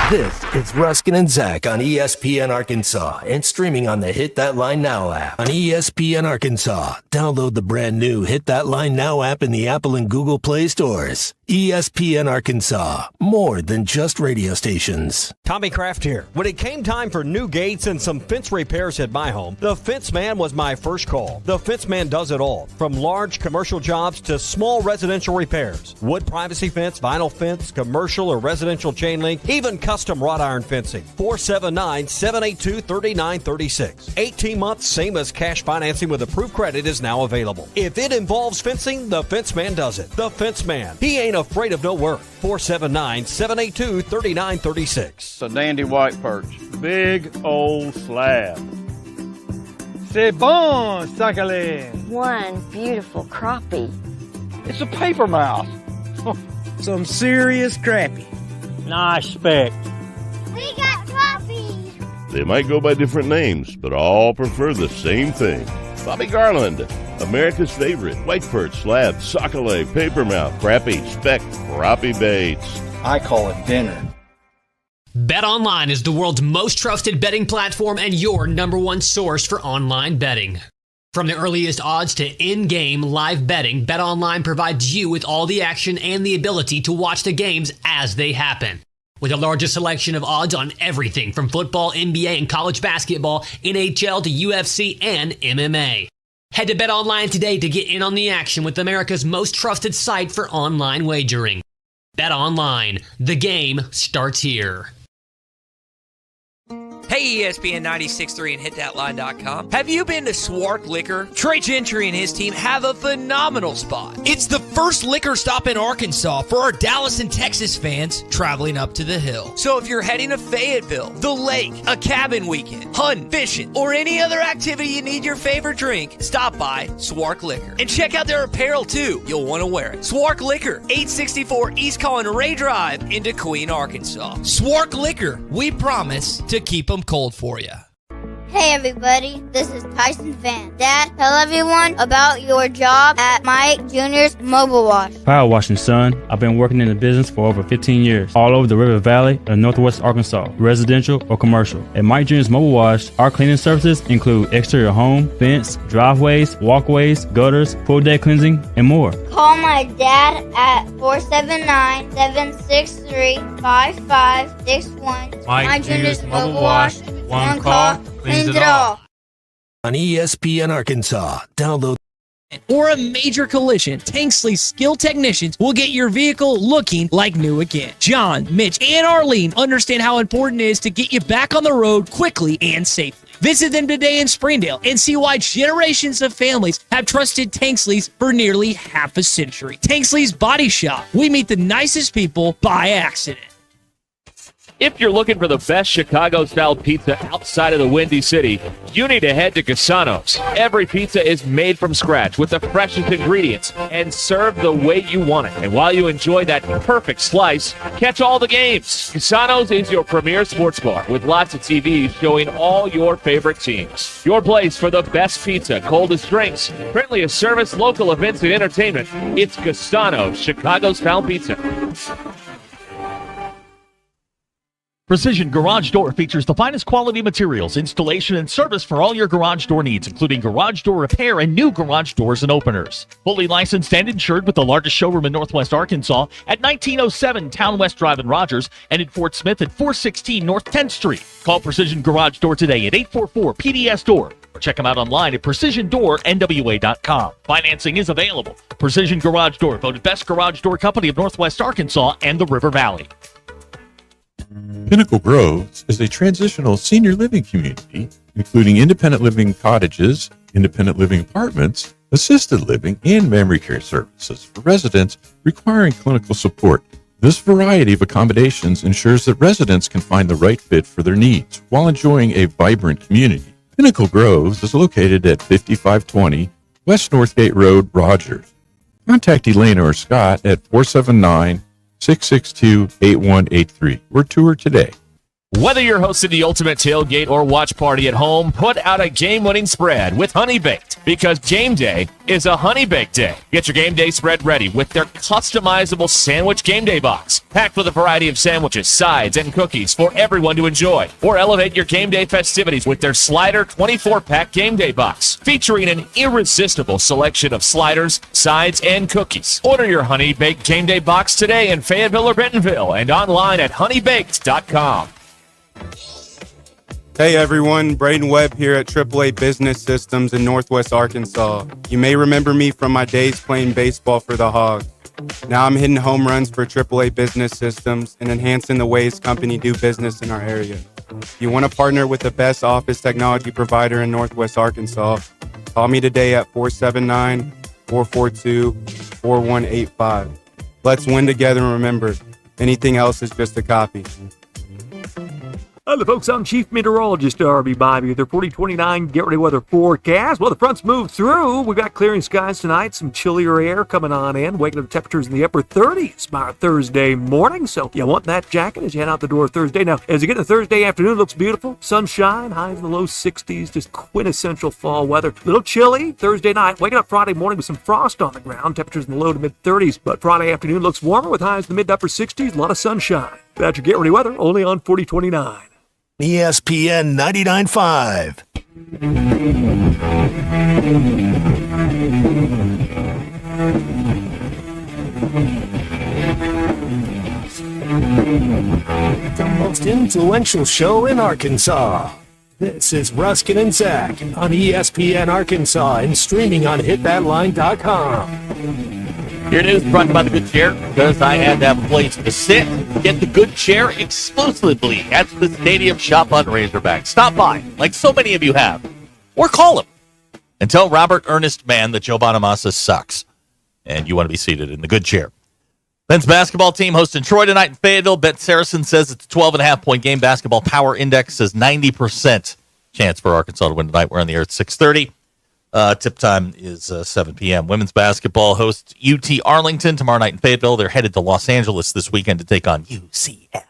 This is Ruskin and Zach on ESPN Arkansas and streaming on the Hit That Line Now app. On ESPN Arkansas, download the brand new Hit That Line Now app in the Apple and Google Play stores. ESPN Arkansas, more than just radio stations. Tommy Kraft here. When it came time for new gates and some fence repairs at my home, the Fence Man was my first call. The Fence Man does it all, from large commercial jobs to small residential repairs. Wood privacy fence, vinyl fence, commercial or residential chain link, even custom wrought iron fencing. 479-782-3936. 18 months, same as cash financing with approved credit is now available. If it involves fencing, the Fence Man does it. The Fence Man. He ain't afraid of no work. 479-782-3936. It's a dandy white perch. Big old slab. C'est bon, sacalé. One beautiful crappie. It's a paper mouth. Some serious crappie. Nice speck. We got crappie. They might go by different names, but all prefer the same thing. Bobby Garland, America's favorite white perch, slab, sockeye, papermouth, crappie, speck, crappie baits. I call it dinner. BetOnline is the world's most trusted betting platform and your number one source for online betting. From the earliest odds to in-game live betting, BetOnline provides you with all the action and the ability to watch the games as they happen. With the largest selection of odds on everything from football, NBA, and college basketball, NHL to UFC and MMA. Head to BetOnline today to get in on the action with America's most trusted site for online wagering. BetOnline, the game starts here. Hey, ESPN 96.3 and hitthatline.com. Have you been to Swark Liquor? Trey Gentry and his team have a phenomenal spot. It's the first liquor stop in Arkansas for our Dallas and Texas fans traveling up to the hill. So if you're heading to Fayetteville, the lake, a cabin weekend, hunting, fishing, or any other activity you need your favorite drink, stop by Swark Liquor. And check out their apparel too. You'll want to wear it. Swark Liquor, 864 East Collin Ray Drive in Queen, Arkansas. Swark Liquor, we promise to keep them cold for you. Hey everybody, this is Tyson Van. Dad, tell everyone about your job at Mike Jr.'s Mobile Wash. Power washing, son. I've been working in the business for over 15 years, all over the River Valley and Northwest Arkansas, residential or commercial. At Mike Jr.'s Mobile Wash, our cleaning services include exterior home, fence, driveways, walkways, gutters, pool deck cleansing, and more. Call my dad at 479-763-5561. Mike Jr.'s Mobile Wash. One call cleans it all. On ESPN Arkansas, download or a major collision, Tanksley's skilled technicians will get your vehicle looking like new again. John, Mitch, and Arlene understand how important it is to get you back on the road quickly and safely. Visit them today in Springdale and see why generations of families have trusted Tanksley's for nearly half a century. Tanksley's Body Shop. We meet the nicest people by accident. If you're looking for the best Chicago-style pizza outside of the Windy City, you need to head to Cassano's. Every pizza is made from scratch with the freshest ingredients and served the way you want it. And while you enjoy that perfect slice, catch all the games. Cassano's is your premier sports bar with lots of TVs showing all your favorite teams. Your place for the best pizza, coldest drinks, friendliest service, local events, and entertainment. It's Cassano's Chicago-style pizza. Precision Garage Door features the finest quality materials, installation, and service for all your garage door needs, including garage door repair and new garage doors and openers. Fully licensed and insured with the largest showroom in Northwest Arkansas at 1907 Town West Drive in Rogers and in Fort Smith at 416 North 10th Street. Call Precision Garage Door today at 844-PDS-DOOR or check them out online at PrecisionDoorNWA.com. Financing is available. Precision Garage Door, voted best garage door company of Northwest Arkansas and the River Valley. Pinnacle Groves is a transitional senior living community, including independent living cottages, independent living apartments, assisted living, and memory care services for residents requiring clinical support. This variety of accommodations ensures that residents can find the right fit for their needs while enjoying a vibrant community. Pinnacle Groves is located at 5520 West Northgate Road, Rogers. Contact Elena or Scott at 479-662-8183 or tour today. Whether you're hosting the ultimate tailgate or watch party at home, put out a game-winning spread with Honey Baked, because game day is a Honey Baked day. Get your game day spread ready with their customizable sandwich game day box, packed with a variety of sandwiches, sides, and cookies for everyone to enjoy. Or elevate your game day festivities with their Slider 24-pack game day box, featuring an irresistible selection of sliders, sides, and cookies. Order your Honey Baked game day box today in Fayetteville or Bentonville and online at honeybaked.com. Hey everyone, Braden Webb here at AAA Business Systems in Northwest Arkansas. You may remember me from my days playing baseball for the Hogs. Now I'm hitting home runs for AAA Business Systems and enhancing the ways company do business in our area. If you want to partner with the best office technology provider in Northwest Arkansas, call me today at 479-442-4185. Let's win together, and remember, anything else is just a copy. Hello, folks. I'm Chief Meteorologist RB Bobby with their 4029 Get Ready Weather forecast. Well, the fronts move through. We've got clearing skies tonight, some chillier air coming on in, waking up temperatures in the upper 30s by our Thursday morning. So you want that jacket as you head out the door Thursday. Now, as you get to Thursday afternoon, it looks beautiful. Sunshine, highs in the low 60s, just quintessential fall weather. A little chilly Thursday night, waking up Friday morning with some frost on the ground, temperatures in the low to mid 30s. But Friday afternoon looks warmer with highs in the mid to upper 60s, a lot of sunshine. That's your Get Ready Weather, only on 4029. ESPN 99.5. The most influential show in Arkansas. This is Ruscin and Zach on ESPN Arkansas and streaming on hitthatline.com. Here it is, brought to you by the Good Chair, because I had to have a place to sit. Get the Good Chair exclusively at the Stadium Shop on Razorback. Stop by, like so many of you have, or call him and tell Robert Ernest Mann that Joe Bonamassa sucks, and you want to be seated in the Good Chair. Men's basketball team hosting Troy tonight in Fayetteville. Bet Saracen says it's a 12.5-point game. Basketball Power Index says 90% chance for Arkansas to win tonight. We're on the air at 6:30. Tip time is 7 p.m. Women's basketball hosts UT Arlington tomorrow night in Fayetteville. They're headed to Los Angeles this weekend to take on UCLA.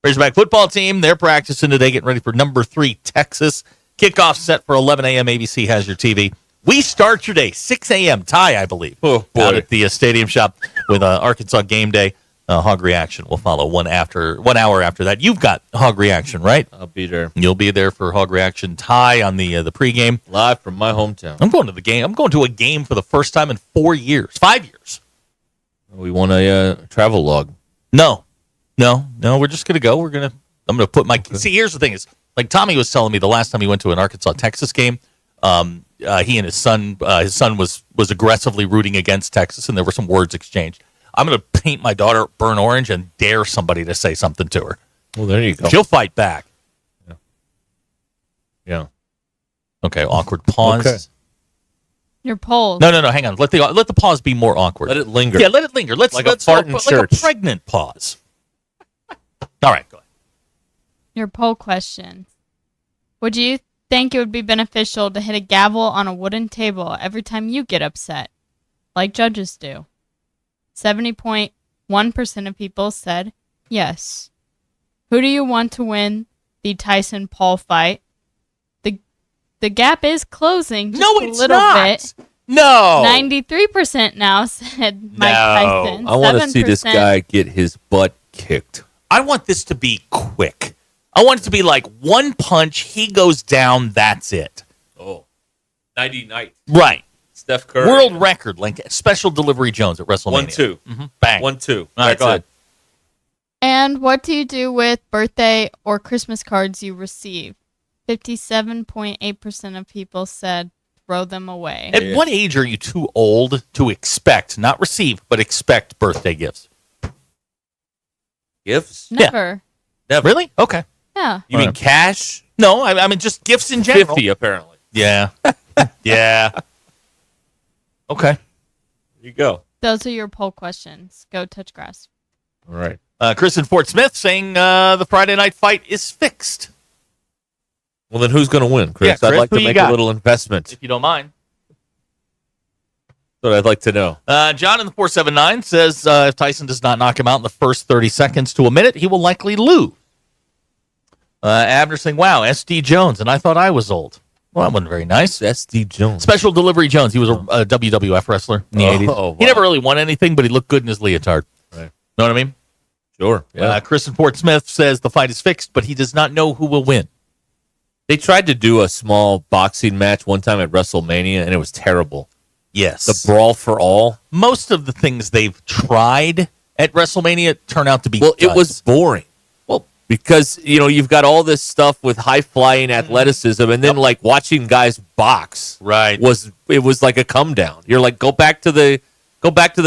Razorback football team, they're practicing today, getting ready for number 3 Texas. Kickoff set for 11 a.m. ABC has your TV. We start your day 6 a.m. Ty, I believe, out at the Stadium Shop with Arkansas Game Day. Hog Reaction will follow 1 hour after that. You've got Hog Reaction, right? I'll be there. You'll be there for Hog Reaction. Ty on the pregame. Live from my hometown. I'm going to the game. I'm going to a game for the first time in 5 years. We want a travel log. No. We're just going to go. I'm going to put my. See, here's the thing: is like Tommy was telling me the last time he went to an Arkansas Texas game. He and his son was aggressively rooting against Texas, and there were some words exchanged. I'm going to paint my daughter burnt orange and dare somebody to say something to her. Well, there you go. She'll fight back. Yeah. Okay. Awkward pause. Okay. Your poll. No. Hang on. Let the pause be more awkward. Let it linger. Yeah, let it linger. Let's a fart in like church. a pregnant pause. All right, go ahead. Your poll question. Would you think it would be beneficial to hit a gavel on a wooden table every time you get upset, like judges do? 70.1% of people said yes. Who do you want to win the Tyson-Paul fight? The gap is closing just a little bit. No. 93% now said Mike Tyson. I want to see this 7% guy get his butt kicked. I want this to be quick. I want it to be like one punch, he goes down, that's it. Oh, 90 night. Right. Steph Curry. World record, like Special Delivery Jones at WrestleMania. 1-2. Bang. 1-2. All right, go ahead. And what do you do with birthday or Christmas cards you receive? 57.8% of people said throw them away. At what age are you too old to expect, not receive, but expect birthday gifts? Gifts? Never. Never. Really? Okay. Yeah. You mean cash? No, I mean just gifts in general. 50, apparently. Yeah. Yeah. Okay. There you go. Those are your poll questions. Go touch grass. All right. Chris in Fort Smith saying the Friday night fight is fixed. Well, then who's going to win, Chris? Yeah, Chris, I'd like who to you make got? a little investment. If you don't mind. That's what I'd like to know. John in the 479 says if Tyson does not knock him out in the first 30 seconds to a minute, he will likely lose. Abner saying, wow, SD Jones, and I thought I was old. Well, that wasn't very nice. SD Jones. Special Delivery Jones. He was a WWF wrestler in the 80s. wow. He never really won anything, but he looked good in his leotard. Right. Know what I mean? Sure. Yeah. Chris in Fort Smith says the fight is fixed, but he does not know who will win. They tried to do a small boxing match one time at WrestleMania, and it was terrible. Yes. The Brawl for All. Most of the things they've tried at WrestleMania turn out to be Well, duds. it was boring. Well, because, you've got all this stuff with high-flying athleticism, and then, like, watching guys box right. was like a come-down. You're like, go back to the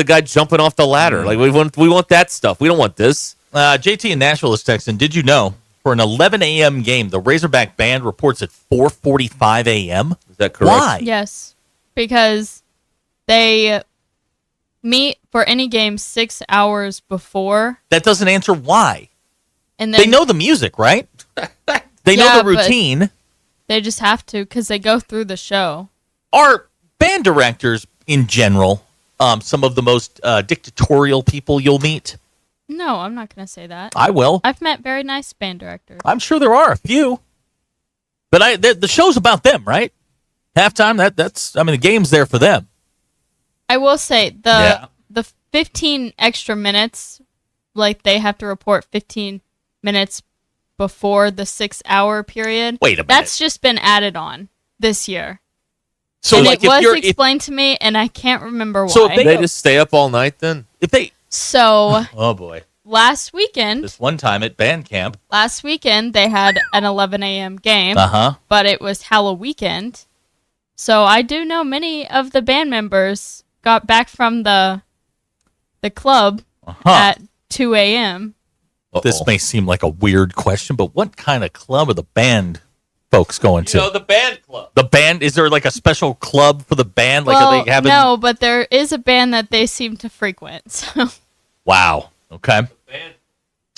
guy jumping off the ladder. Like, we want that stuff. We don't want this. JT in Nashville is texting, did you know, for an 11 a.m. game, the Razorback Band reports at 4:45 a.m.? Is that correct? Why? Yes, because they meet for any game 6 hours before. That doesn't answer why. And then They know the music, right? They know Yeah, the routine. they just have to because they go through the show. Are band directors in general some of the most dictatorial people you'll meet? No, I'm not going to say that. I will. I've met very nice band directors. I'm sure there are a few. But the show's about them, right? Halftime, the game's there for them. I will say the 15 extra minutes, like they have to report 15 minutes before the 6 hour period. Wait a minute. That's just been added on this year. So, and like, it was explained to me, and I can't remember why. So if they just stay up all night then? So Oh, boy. last weekend This one time at band camp. they had an 11 a.m. game, Uh-huh. but it was Halloween. So I do know many of the band members got back from the club at 2 a.m. This may seem like a weird question, but what kind of club are the band folks going to? the band club. The band, is there like a special club for the band? Like, Well, are they having? no, but there is a band that they seem to frequent. So. Wow. Okay.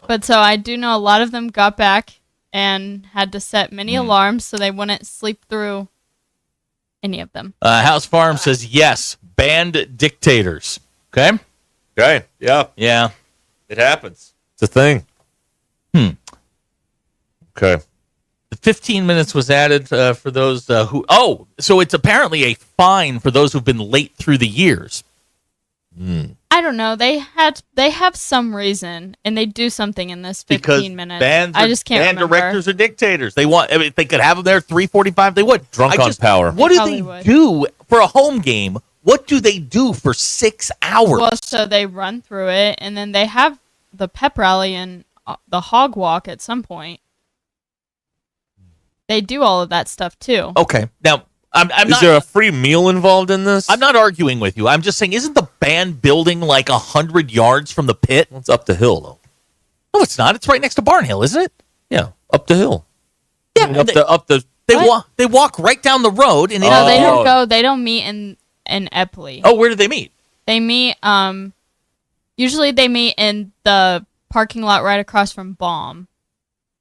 But so I do know a lot of them got back and had to set many alarms so they wouldn't sleep through any of them. House Farm says yes. Band dictators. Okay. Okay. Yeah. Yeah. It happens. It's a thing. Okay. The 15 minutes was added for those who... Oh, so it's apparently a fine for those who've been late through the years. I don't know. They have some reason, and they do something in this 15 minutes. I just can't remember. Band directors are dictators. They want... I mean, if they could have them there 3:45, they would. Drunk on power. What do they do for a home game? What do they do for 6 hours? Well, so they run through it, and then they have the pep rally and the hog walk at some point. They do all of that stuff too. Okay. Now, I'm Is not... there a free meal involved in this? I'm not arguing with you. I'm just saying, isn't the band building like 100 yards from the pit? Well, it's up the hill, though. No, it's not. It's right next to Barnhill, isn't it? Yeah, up the hill. Yeah, They walk right down the road, and They don't go. They don't meet in Epley. Oh, where do they meet? They meet. Usually they meet in the parking lot right across from Baum,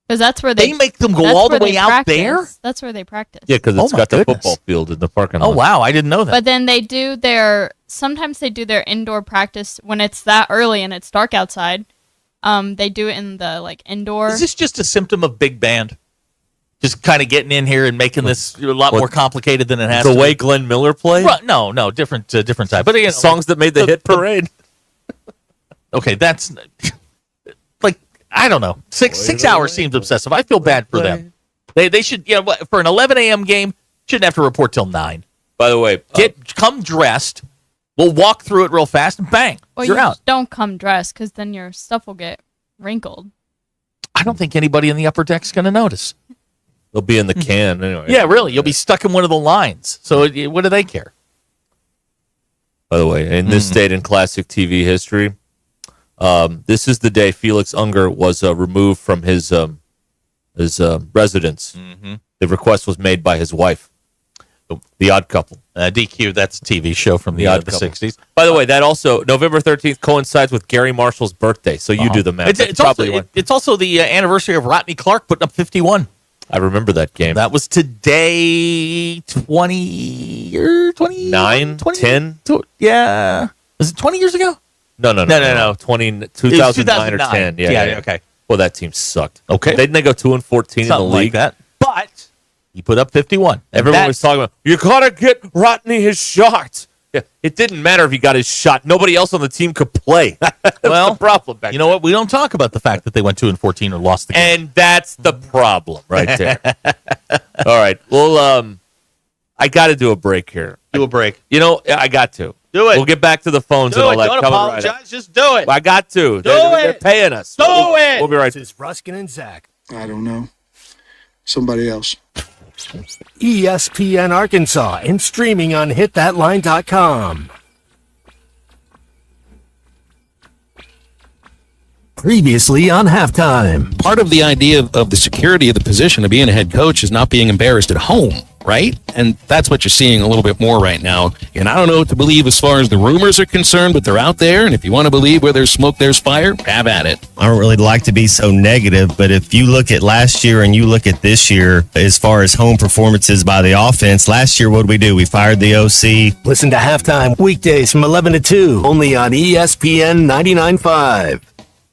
because that's where they make them go all the way out there. That's where they practice. Yeah, because it's got the football field in the parking lot. Oh wow, I didn't know that. But then they do sometimes they do their indoor practice when it's that early and it's dark outside. They do it in the indoor. Is this just a symptom of big band? Just kind of getting in here and making this a lot more complicated than it has to be. The way Glenn Miller played? No, different type. But again, songs that made the hit parade. Okay, that's I don't know. Six hours seems obsessive. I feel bad for them. They should, for an 11 a.m. game, shouldn't have to report till 9. By the way, come dressed. We'll walk through it real fast and bang, Well, you're you out. just don't come dressed, because then your stuff will get wrinkled. I don't think anybody in the upper deck's going to notice. They'll be in the can anyway. Yeah, really. You'll be stuck in one of the lines. So what do they care? By the way, in this date in classic TV history, this is the day Felix Unger was removed from his residence. Mm-hmm. The request was made by his wife, The Odd Couple. DQ, that's a TV show from the 60s. By the way, that also, November 13th coincides with Gary Marshall's birthday, so you do the math. It's also the anniversary of Rodney Clark putting up 51. I remember that game. That was today, 9, 10? Yeah. Was it 20 years ago? No. 2009 or 10. Yeah, okay. Well, that team sucked. Okay. Didn't they go 2-14 in the league? Like that. But he put up 51. Everyone was talking about, you got to get Rodney his shot. Yeah, it didn't matter if he got his shot. Nobody else on the team could play. That's the problem back you know what? We don't talk about the fact that they went 2-14 or lost the game. And that's the problem right there. All right. Well, I got to do a break here. Do a break. I got to. Do it. We'll get back to the phones Do and all it. that. Don't apologize. Right, just do it. I got to. They're paying us. Do it. We'll be right back. This is Ruskin and Zach. I don't know. Somebody else. ESPN Arkansas and streaming on hitthatline.com. Previously on Halftime. Part of the idea of the security of the position of being a head coach is not being embarrassed at home, right? And that's what you're seeing a little bit more right now. And I don't know what to believe as far as the rumors are concerned, but they're out there. And if you want to believe where there's smoke, there's fire, have at it. I don't really like to be so negative, but if you look at last year and you look at this year, as far as home performances by the offense, last year, what did we do? We fired the OC. Listen to Halftime weekdays from 11 to 2, only on ESPN 99.5.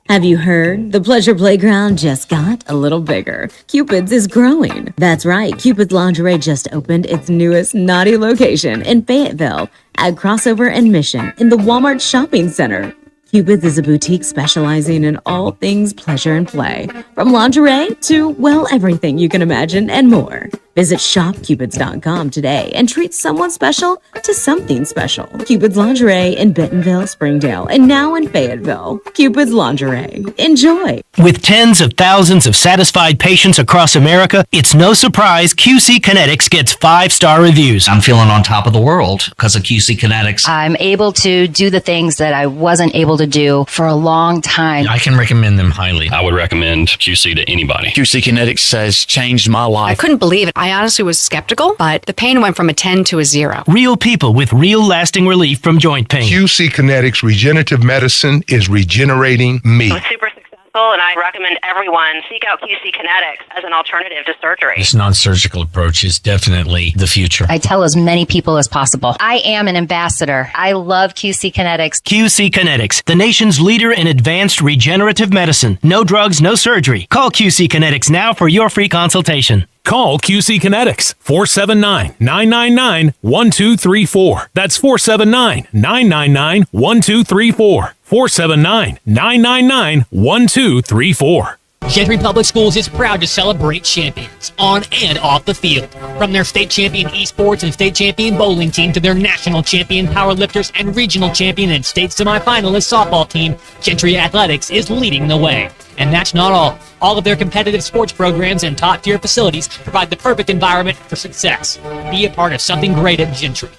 Have you heard? The Pleasure Playground just got a little bigger. Cupid's is growing. That's right. Cupid's Lingerie just opened its newest naughty location in Fayetteville at Crossover and Mission in the Walmart Shopping Center. Cupid's is a boutique specializing in all things pleasure and play, from lingerie to, well, everything you can imagine and more. Visit shopcupids.com today and treat someone special to something special. Cupid's Lingerie in Bentonville, Springdale, and now in Fayetteville. Cupid's Lingerie. Enjoy. With tens of thousands of satisfied patients across America, it's no surprise QC Kinetics gets 5-star reviews. I'm feeling on top of the world because of QC Kinetics. I'm able to do the things that I wasn't able to do for a long time. I can recommend them highly. I would recommend QC to anybody. QC Kinetics has changed my life. I couldn't believe it. I honestly was skeptical, but the pain went from a 10 to a 0. Real people with real lasting relief from joint pain. QC Kinetics Regenerative Medicine is regenerating me. I'm super successful. Council, and I recommend everyone seek out QC Kinetics as an alternative to surgery. This non-surgical approach is definitely the future. I tell as many people as possible. I am an ambassador. I love QC Kinetics. QC Kinetics, the nation's leader in advanced regenerative medicine. No drugs, no surgery. Call QC Kinetics now for your free consultation. Call QC Kinetics, 479-999-1234. That's 479-999-1234. 479-999-1234. Gentry Public Schools is proud to celebrate champions on and off the field. From their state champion esports and state champion bowling team to their national champion powerlifters and regional champion and state semifinalist softball team, Gentry Athletics is leading the way. And that's not all. All of their competitive sports programs and top-tier facilities provide the perfect environment for success. Be a part of something great at Gentry.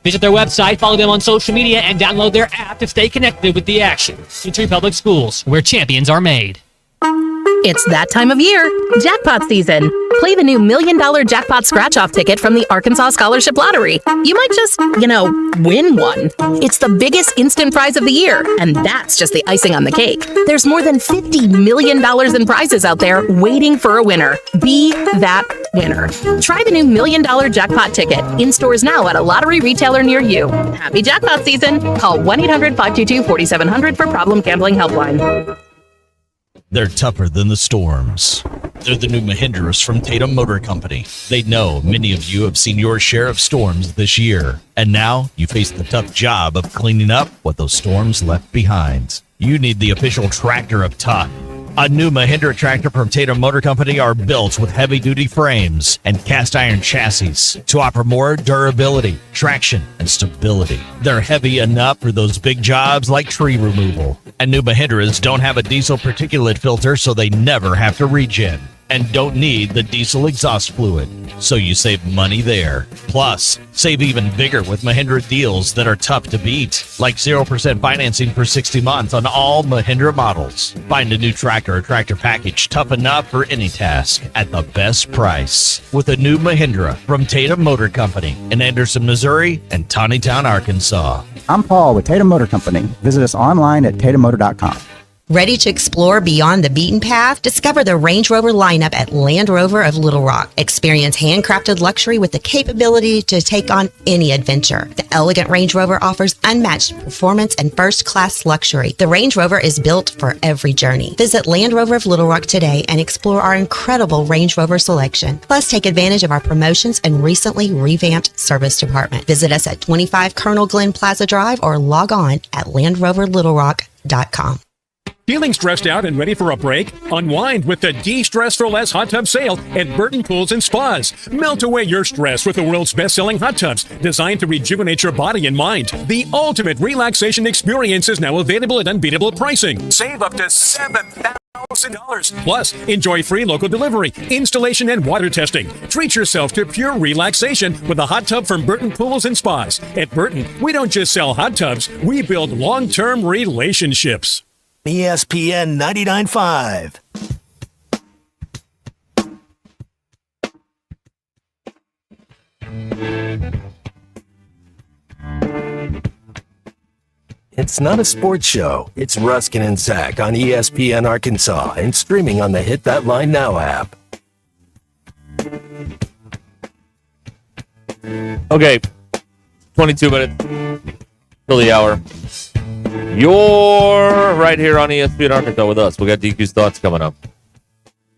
Visit their website, follow them on social media, and download their app to stay connected with the action. Gentry Public Schools, where champions are made. It's that time of year, jackpot season. Play the new $1 million jackpot scratch-off ticket from the Arkansas Scholarship Lottery. You might just, win one. It's the biggest instant prize of the year, and that's just the icing on the cake. There's more than $50 million in prizes out there waiting for a winner. Be that winner. Try the new $1 million jackpot ticket in stores now at a lottery retailer near you. Happy jackpot season. Call 1-800-522-4700 for Problem Gambling Helpline. They're tougher than the storms. They're the new Mahindras from Tatum Motor Company. They know many of you have seen your share of storms this year, and now you face the tough job of cleaning up what those storms left behind. You need the official tractor of tough. A new Mahindra tractor from Tatum Motor Company are built with heavy-duty frames and cast-iron chassis to offer more durability, traction, and stability. They're heavy enough for those big jobs like tree removal. And new Mahindras don't have a diesel particulate filter, so they never have to regen. And don't need the diesel exhaust fluid, so you save money there. Plus, save even bigger with Mahindra deals that are tough to beat, like 0% financing for 60 months on all Mahindra models. Find a new tractor or tractor package tough enough for any task at the best price with a new Mahindra from Tatum Motor Company in Anderson, Missouri and Tawnytown, Arkansas. I'm Paul with Tatum Motor Company. Visit us online at tatummotor.com. Ready to explore beyond the beaten path? Discover the Range Rover lineup at Land Rover of Little Rock. Experience handcrafted luxury with the capability to take on any adventure. The elegant Range Rover offers unmatched performance and first-class luxury. The Range Rover is built for every journey. Visit Land Rover of Little Rock today and explore our incredible Range Rover selection. Plus, take advantage of our promotions and recently revamped service department. Visit us at 25 Colonel Glenn Plaza Drive or log on at LandRoverLittleRock.com. Feeling stressed out and ready for a break? Unwind with the De-Stress for Less hot tub sale at Burton Pools and Spas. Melt away your stress with the world's best-selling hot tubs designed to rejuvenate your body and mind. The ultimate relaxation experience is now available at unbeatable pricing. Save up to $7,000. Plus, enjoy free local delivery, installation, and water testing. Treat yourself to pure relaxation with a hot tub from Burton Pools and Spas. At Burton, we don't just sell hot tubs, we build long-term relationships. ESPN 99.5. It's not a sports show. It's Ruscin and Zach on ESPN Arkansas and streaming on the Hit That Line Now app. Okay, 22 minutes till the hour. You're right here on ESPN Arkansas with us. We got DQ's Thoughts coming up.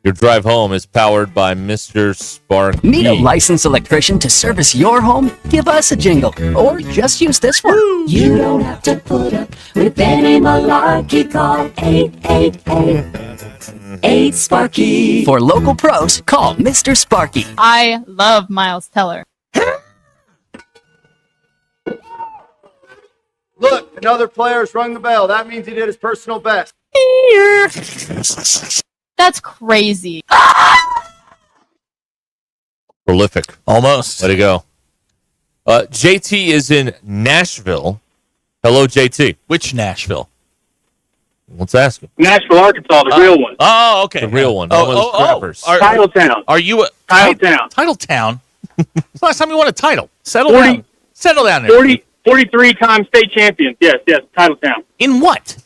Your drive home is powered by Mr. Sparky. Need a licensed electrician to service your home? Give us a jingle, or just use this one. You don't have to put up with any malarkey. Call 888-8-SPARKY. For local pros, call Mr. Sparky. I love Miles Teller. Look, another player's rung the bell. That means he did his personal best. That's crazy. Prolific. Almost. Way to go. JT is in Nashville. Hello, JT. Which Nashville? Let's ask him. Nashville, Arkansas, the real one. Oh, okay. The real one. Titletown. Are you a Titletown? Titletown? It's the last time you won a title. Settle down. Settle down there. 43-time state champions. Yes, Titletown. In what?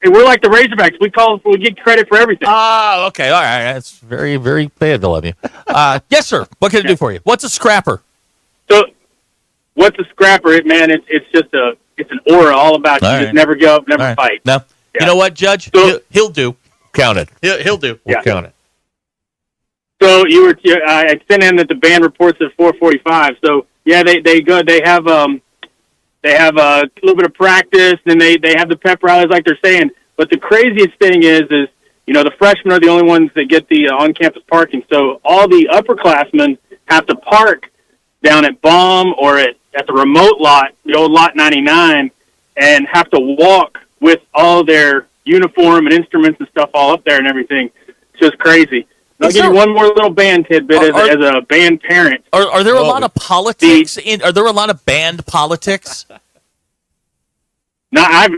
we're like the Razorbacks. We get credit for everything. Oh, okay. All right. That's very, very Fayetteville of you. Yes, sir. What can I do for you? What's a scrapper? So, what's a scrapper? Man, it's just it's an aura all about you. Just never give up, never fight. No. Yeah. You know what, Judge? So, he'll do. Count it. He'll do. We'll count it. So I sent in that the band reports at 4:45. So yeah, they have a little bit of practice, and they have the pep rallies like they're saying. But the craziest thing is the freshmen are the only ones that get the on-campus parking. So all the upperclassmen have to park down at Baum or at the remote lot, the old Lot 99, and have to walk with all their uniform and instruments and stuff all up there and everything. It's just crazy. I'll give you one more little band tidbit as a band parent. Are there a lot of politics? Are there a lot of band politics? No, I'm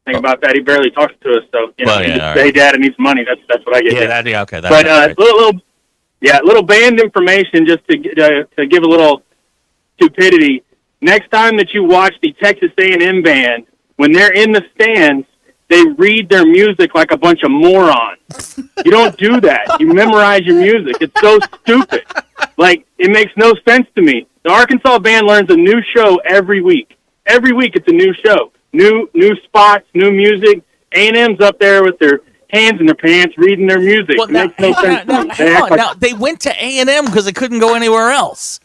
think about that. He barely talks to us, so hey, Dad, needs money. That's what I get. Yeah, okay. But little band information just to give a little stupidity. Next time that you watch the Texas A&M band, when they're in the stands, they read their music like a bunch of morons. You don't do that. You memorize your music. It's so stupid. Like, it makes no sense to me. The Arkansas band learns a new show every week. Every week it's a new show. New spots, new music. A&M's up there with their hands in their pants reading their music. It makes no sense to me. Now, they went to A&M because they couldn't go anywhere else.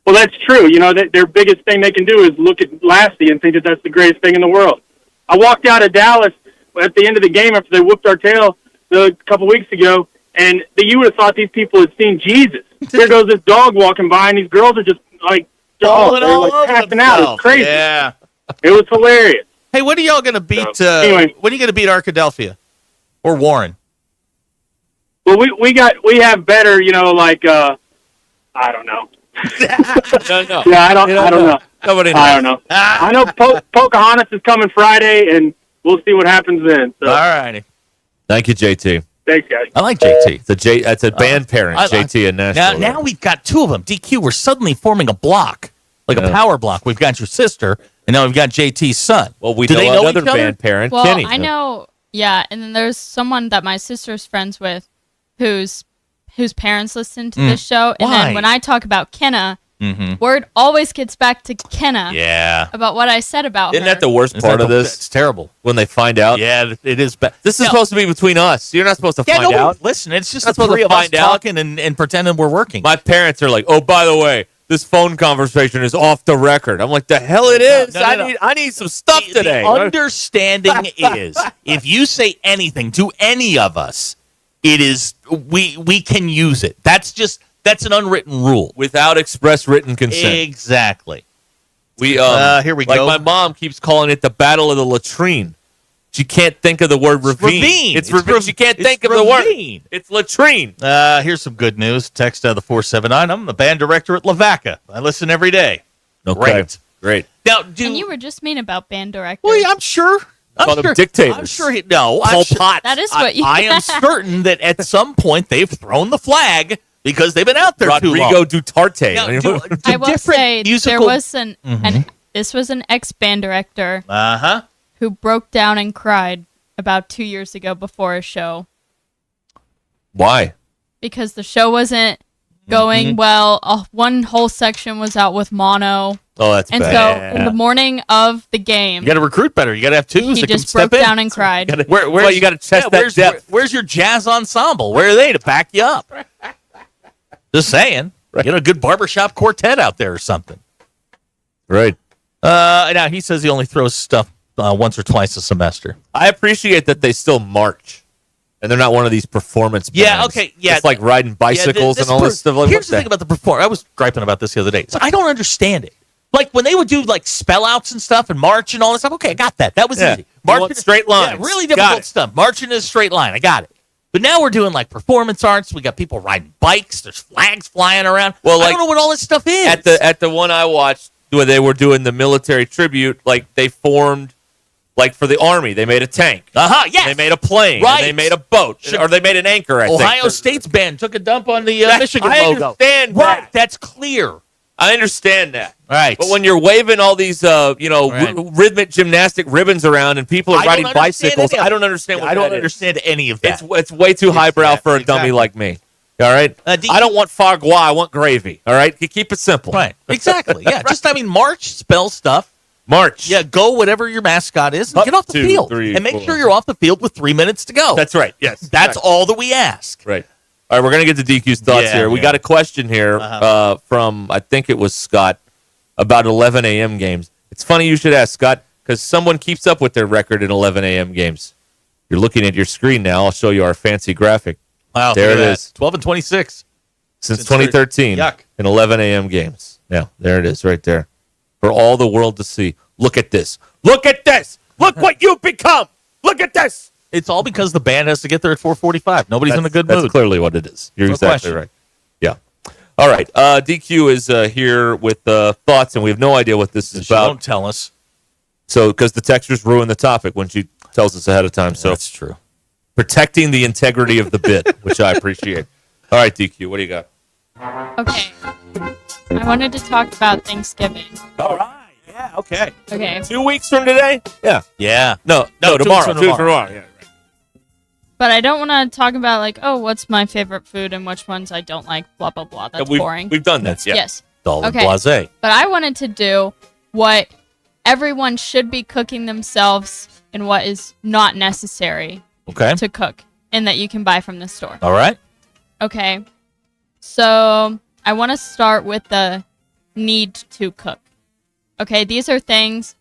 Well, that's true. Their biggest thing they can do is look at Lassie and think that that's the greatest thing in the world. I walked out of Dallas at the end of the game after they whooped our tail a couple weeks ago, and you would have thought these people had seen Jesus. Here goes this dog walking by, and these girls are just like, passing out. It's crazy. Yeah. It was hilarious. Hey, when are y'all going to beat? Anyway, when are you going to beat Arkadelphia or Warren? Well, we have better, I don't know. No. Yeah, I don't know. Nobody knows. I don't know. I know Pocahontas is coming Friday, and we'll see what happens then. So. All righty. Thank you, JT. Thanks, guys. I like JT. That's a band parent, JT in Nashville. Now we've got two of them. DQ, we're suddenly forming a block, like a power block. We've got your sister, and now we've got JT's son. Well, we Do they know another each other? band parent, Well, Kenny. I know, yeah, and then there's someone that my sister's friends with whose parents listen to this show, and Why? then when I talk about Kenna, word always gets back to Kenna about what I said about Isn't her. that the worst part of this? It's terrible. When they find out. Yeah, it is bad. This is supposed to be between us. You're not supposed to find out. Listen, it's just Not the supposed three to of us find out. talking and pretending we're working. My parents are like, oh, by the way, this phone conversation is off the record. I'm like, the hell it is. No. I need some stuff today. The understanding is, if you say anything to any of us, it is we can use it. That's an unwritten rule. Without express written consent. Exactly. Here we go. go. My mom keeps calling it the Battle of the Latrine. She can't think of the word ravine. It's ravine. She can't think of the word. It's latrine. Here's some good news. Text out of the 479. I'm the band director at Lavaca. I listen every day. Okay. Great. Now, and you were just mean about band directors. Well, I'm sure. Call them dictators. I'm sure. No, Pol Pot. That is what you. I am certain that at some point they've thrown the flag because they've been out there too long. Rodrigo Duterte. I will say there was this was an ex-band director who broke down and cried about 2 years ago before a show. Why? Because the show wasn't going well. One whole section was out with mono. Oh, that's and bad. so in the morning of the game, You got to recruit better. You got to have twos he that can just step broke in. down and cried. Well, you got to test that depth. Where's your jazz ensemble? Where are they to back you up? Just saying. Right. Get a good barbershop quartet out there or something. Right. Now, he says he only throws stuff once or twice a semester. I appreciate that they still march. And they're not one of these performance bands. Yeah, okay, yeah. It's like riding bicycles and all this stuff. Like, here's the thing about the performance. I was griping about this the other day. So I don't understand it. Like, when they would do, like, spell outs and stuff and march and all this stuff, okay, I got that. That was easy. Marching straight lines. Yeah, really difficult stuff. Marching in a straight line. I got it. But now we're doing, like, performance arts. We got people riding bikes. There's flags flying around. Well, I don't know what all this stuff is. At the one I watched, where they were doing the military tribute, like, they formed... Like for the Army, they made a tank. Yes. They made a plane. Right. And they made a boat. Or they made an anchor, I think. Ohio State's band took a dump on the Michigan I logo. understand Right. that. That's clear. I understand that. Right. But when you're waving all these, rhythmic gymnastic ribbons around and people are riding bicycles, I don't understand what I don't understand any of that. It's way too highbrow for a dummy like me. All right? I don't want foie gras. I want gravy. All right? You keep it simple. Right. Exactly. Yeah. Just, March, spell stuff. March. Yeah, go whatever your mascot is and get off the field. And make sure you're off the field with 3 minutes to go. That's right. Yes. That's all that we ask. Right. All right, we're going to get to DQ's thoughts here. We got a question here from, I think it was Scott, about 11 a.m. games. It's funny you should ask, Scott, because someone keeps up with their record in 11 a.m. games. You're looking at your screen now. I'll show you our fancy graphic. Wow, there it is. 12 and 26. Since 2013 in 11 a.m. games. Yeah, there it is right there. For all the world to see. Look at this. Look at this. Look what you've become. Look at this. It's all because the band has to get there at 4:45. Nobody's in a good mood. That's clearly what it is. You're No exactly question. right. Yeah. All right. DQ is here with thoughts, and we have no idea what this is about. Don't tell us. So, because the texters ruin the topic when she tells us ahead of time. So that's true. Protecting the integrity of the bit, which I appreciate. All right, DQ, what do you got? Okay. I wanted to talk about Thanksgiving. All right. Yeah, okay. Okay. 2 weeks from today? Yeah. Yeah. No, tomorrow. 2 weeks from tomorrow. Yeah. But I don't want to talk about what's my favorite food and which ones I don't like, blah, blah, blah. That's boring. We've done that, yeah. Yes. Dull and Okay. blasé. But I wanted to do what everyone should be cooking themselves and what is not necessary to cook and that you can buy from the store. All right. Okay. So I want to start with the need to cook. Okay, these are things,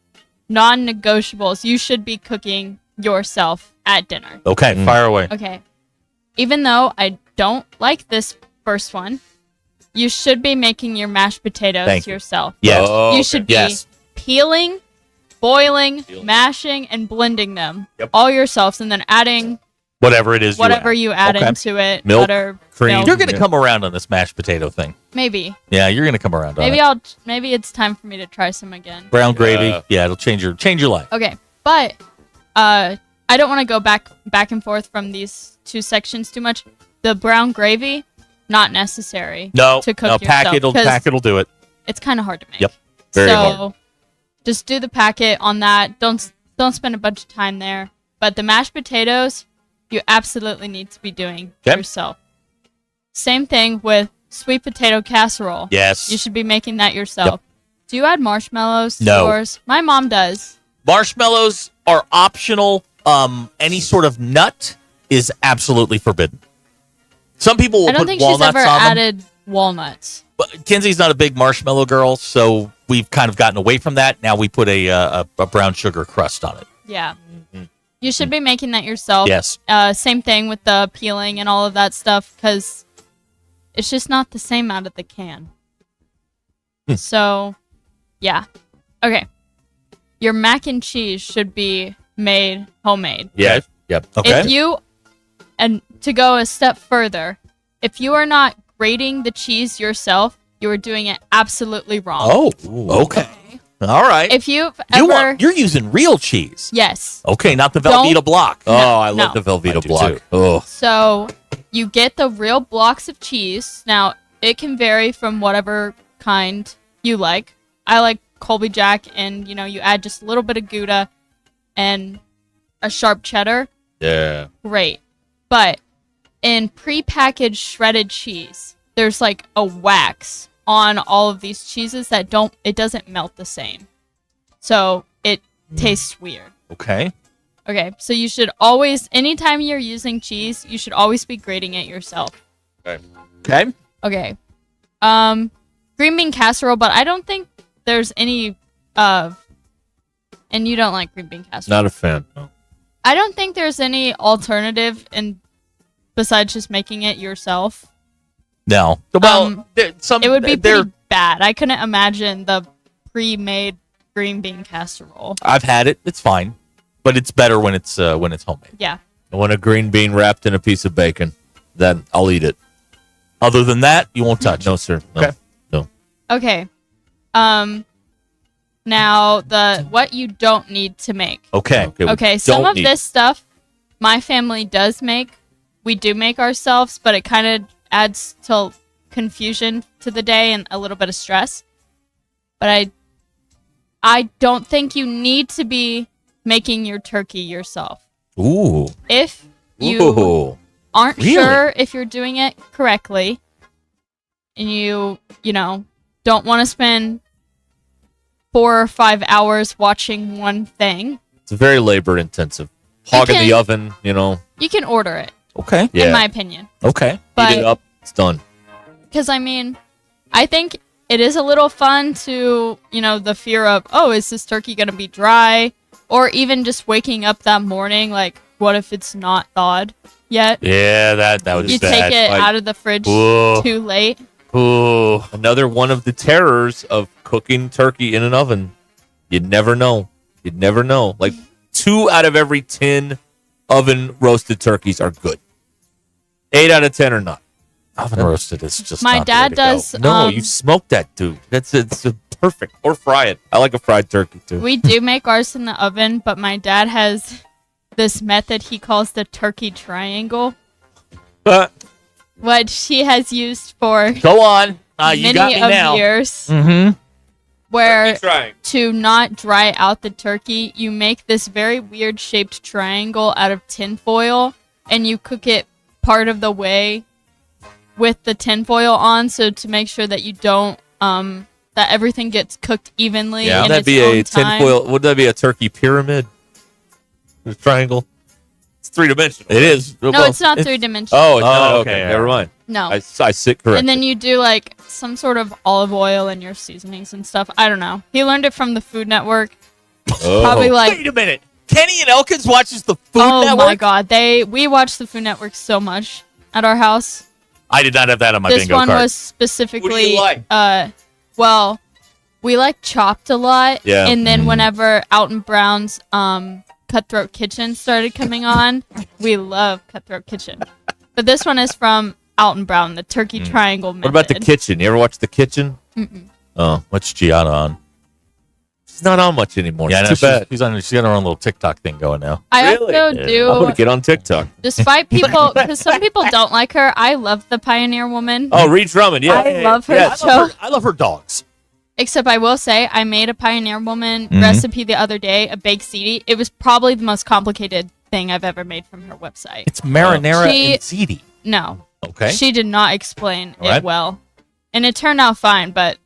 non-negotiables. You should be cooking yourself at dinner. Okay, fire away. Okay. Even though I don't like this first one, you should be making your mashed potatoes yourself. Yes. You should be peeling, boiling, mashing, and blending them all yourselves, and then adding whatever it is you add into it. Milk, butter, cream. milk. You're going to come around on this mashed potato thing. Maybe. Yeah, you're going to come around on it. Maybe it's time for me to try some again. Brown gravy. Yeah, it'll change your life. Okay, but I don't want to go back and forth from these two sections too much. The brown gravy, not necessary. No, to cook yourself. packet will do it. It's kind of hard to make. Yep, very hard. So just do the packet on that. Don't spend a bunch of time there. But the mashed potatoes, you absolutely need to be doing yourself. Same thing with sweet potato casserole. Yes. You should be making that yourself. Yep. Do you add marshmallows to No. yours? My mom does. Marshmallows are optional. Any sort of nut is absolutely forbidden. Some people will I don't put think she's walnuts ever on them. added walnuts. But Kenzie's not a big marshmallow girl, so we've kind of gotten away from that. Now we put a brown sugar crust on it. Yeah. You should be making that yourself. Yes. Same thing with the peeling and all of that stuff, because it's just not the same out of the can. So, yeah. Okay. Your mac and cheese should be made homemade. Yeah. Yep. Okay. If you, and to go a step further, if you are not grating the cheese yourself, you are doing it absolutely wrong. Oh, okay. All right. If you've ever... You're using real cheese. Yes. Okay, not the Velveeta block. Oh, I love no. the Velveeta block. Oh. So you get the real blocks of cheese. Now, it can vary from whatever kind you like. I like Colby Jack, and you add just a little bit of Gouda and a sharp cheddar. Yeah. Great. But in prepackaged shredded cheese, there's like a wax on all of these cheeses that it doesn't melt the same. So it tastes weird. Okay. Okay, so you should always, anytime you're using cheese, you should always be grating it yourself. Okay. Okay. Green bean casserole, but I don't think there's any and you don't like green bean casserole. Not a fan. No. I don't think there's any alternative besides just making it yourself. No. Well, it would be pretty bad. I couldn't imagine the pre-made green bean casserole. I've had it. It's fine, but it's better when it's homemade. Yeah. I want a green bean wrapped in a piece of bacon. Then I'll eat it. Other than that, you won't touch. No, sir. No. Okay. No. Okay. Now what you don't need to make. Okay. Okay. Some of this stuff my family does make. We do make ourselves, but it kind of adds to confusion to the day and a little bit of stress. but I don't think you need to be making your turkey yourself. Ooh. If you aren't sure if you're doing it correctly, and you don't want to spend 4 or 5 hours watching one thing. It's very labor intensive. Hog in the oven, You can order it. Okay. Yeah. In my opinion. Okay. But- Heat it up. It's done. Because, I think it is a little fun to, the fear of, oh, is this turkey going to be dry? Or even just waking up that morning, like, what if it's not thawed yet? Yeah, that would be You bad. take it Like, out of the fridge Ooh. too late. Ooh. Another one of the terrors of cooking turkey in an oven. You'd never know. Like 2 out of every 10 oven roasted turkeys are good. 8 out of 10 are not. Oven roasted is just My not the way dad to go. does. No, you smoke that, dude. It's perfect. Or fry it. I like a fried turkey too. We do make ours in the oven, but my dad has this method he calls the turkey triangle, which he has used for Go on. You got many me now. years. Mm-hmm. Where Turkey triangle. to not dry out the turkey, you make this very weird shaped triangle out of tinfoil, and you cook it part of the way with the tinfoil on, so to make sure that you don't that everything gets cooked evenly. Yeah, in that'd its be own a time. tinfoil. Would that be a turkey pyramid? A triangle. It's 3-dimensional. It is. No, it's not 3-dimensional. Oh, it's not. Oh, Okay, okay, never mind. No. I sit correct. And then you do like some sort of olive oil in your seasonings and stuff. I don't know. He learned it from the Food Network. Probably like. Wait a minute. Kenny and Elkins watches the Food Oh Network? my God, we watch the Food Network so much at our house. I did not have that on my This bingo one card. was specifically. What do you like? Well, we like Chopped a lot. Yeah. And then whenever Alton Brown's Cutthroat Kitchen started coming on, we love Cutthroat Kitchen. But this one is from Alton Brown, the Turkey Triangle method. What about The Kitchen? You ever watch The Kitchen? Mm-mm. Oh, What's Gianna on? she's not on much anymore. Yeah, It's no, too bad. she's got her own little TikTok thing going now. I Really? also Yeah. do. I'm gonna get on TikTok. Despite people, because some people don't like her, I love the Pioneer Woman. Oh, Reed Drummond. Yeah, I love her Yeah, show. I love her dogs. Except I will say, I made a Pioneer Woman recipe the other day, a baked ziti. It was probably the most complicated thing I've ever made from her website. It's marinara She- and ziti. No, Okay. she did not explain All right. it well, and it turned out fine. But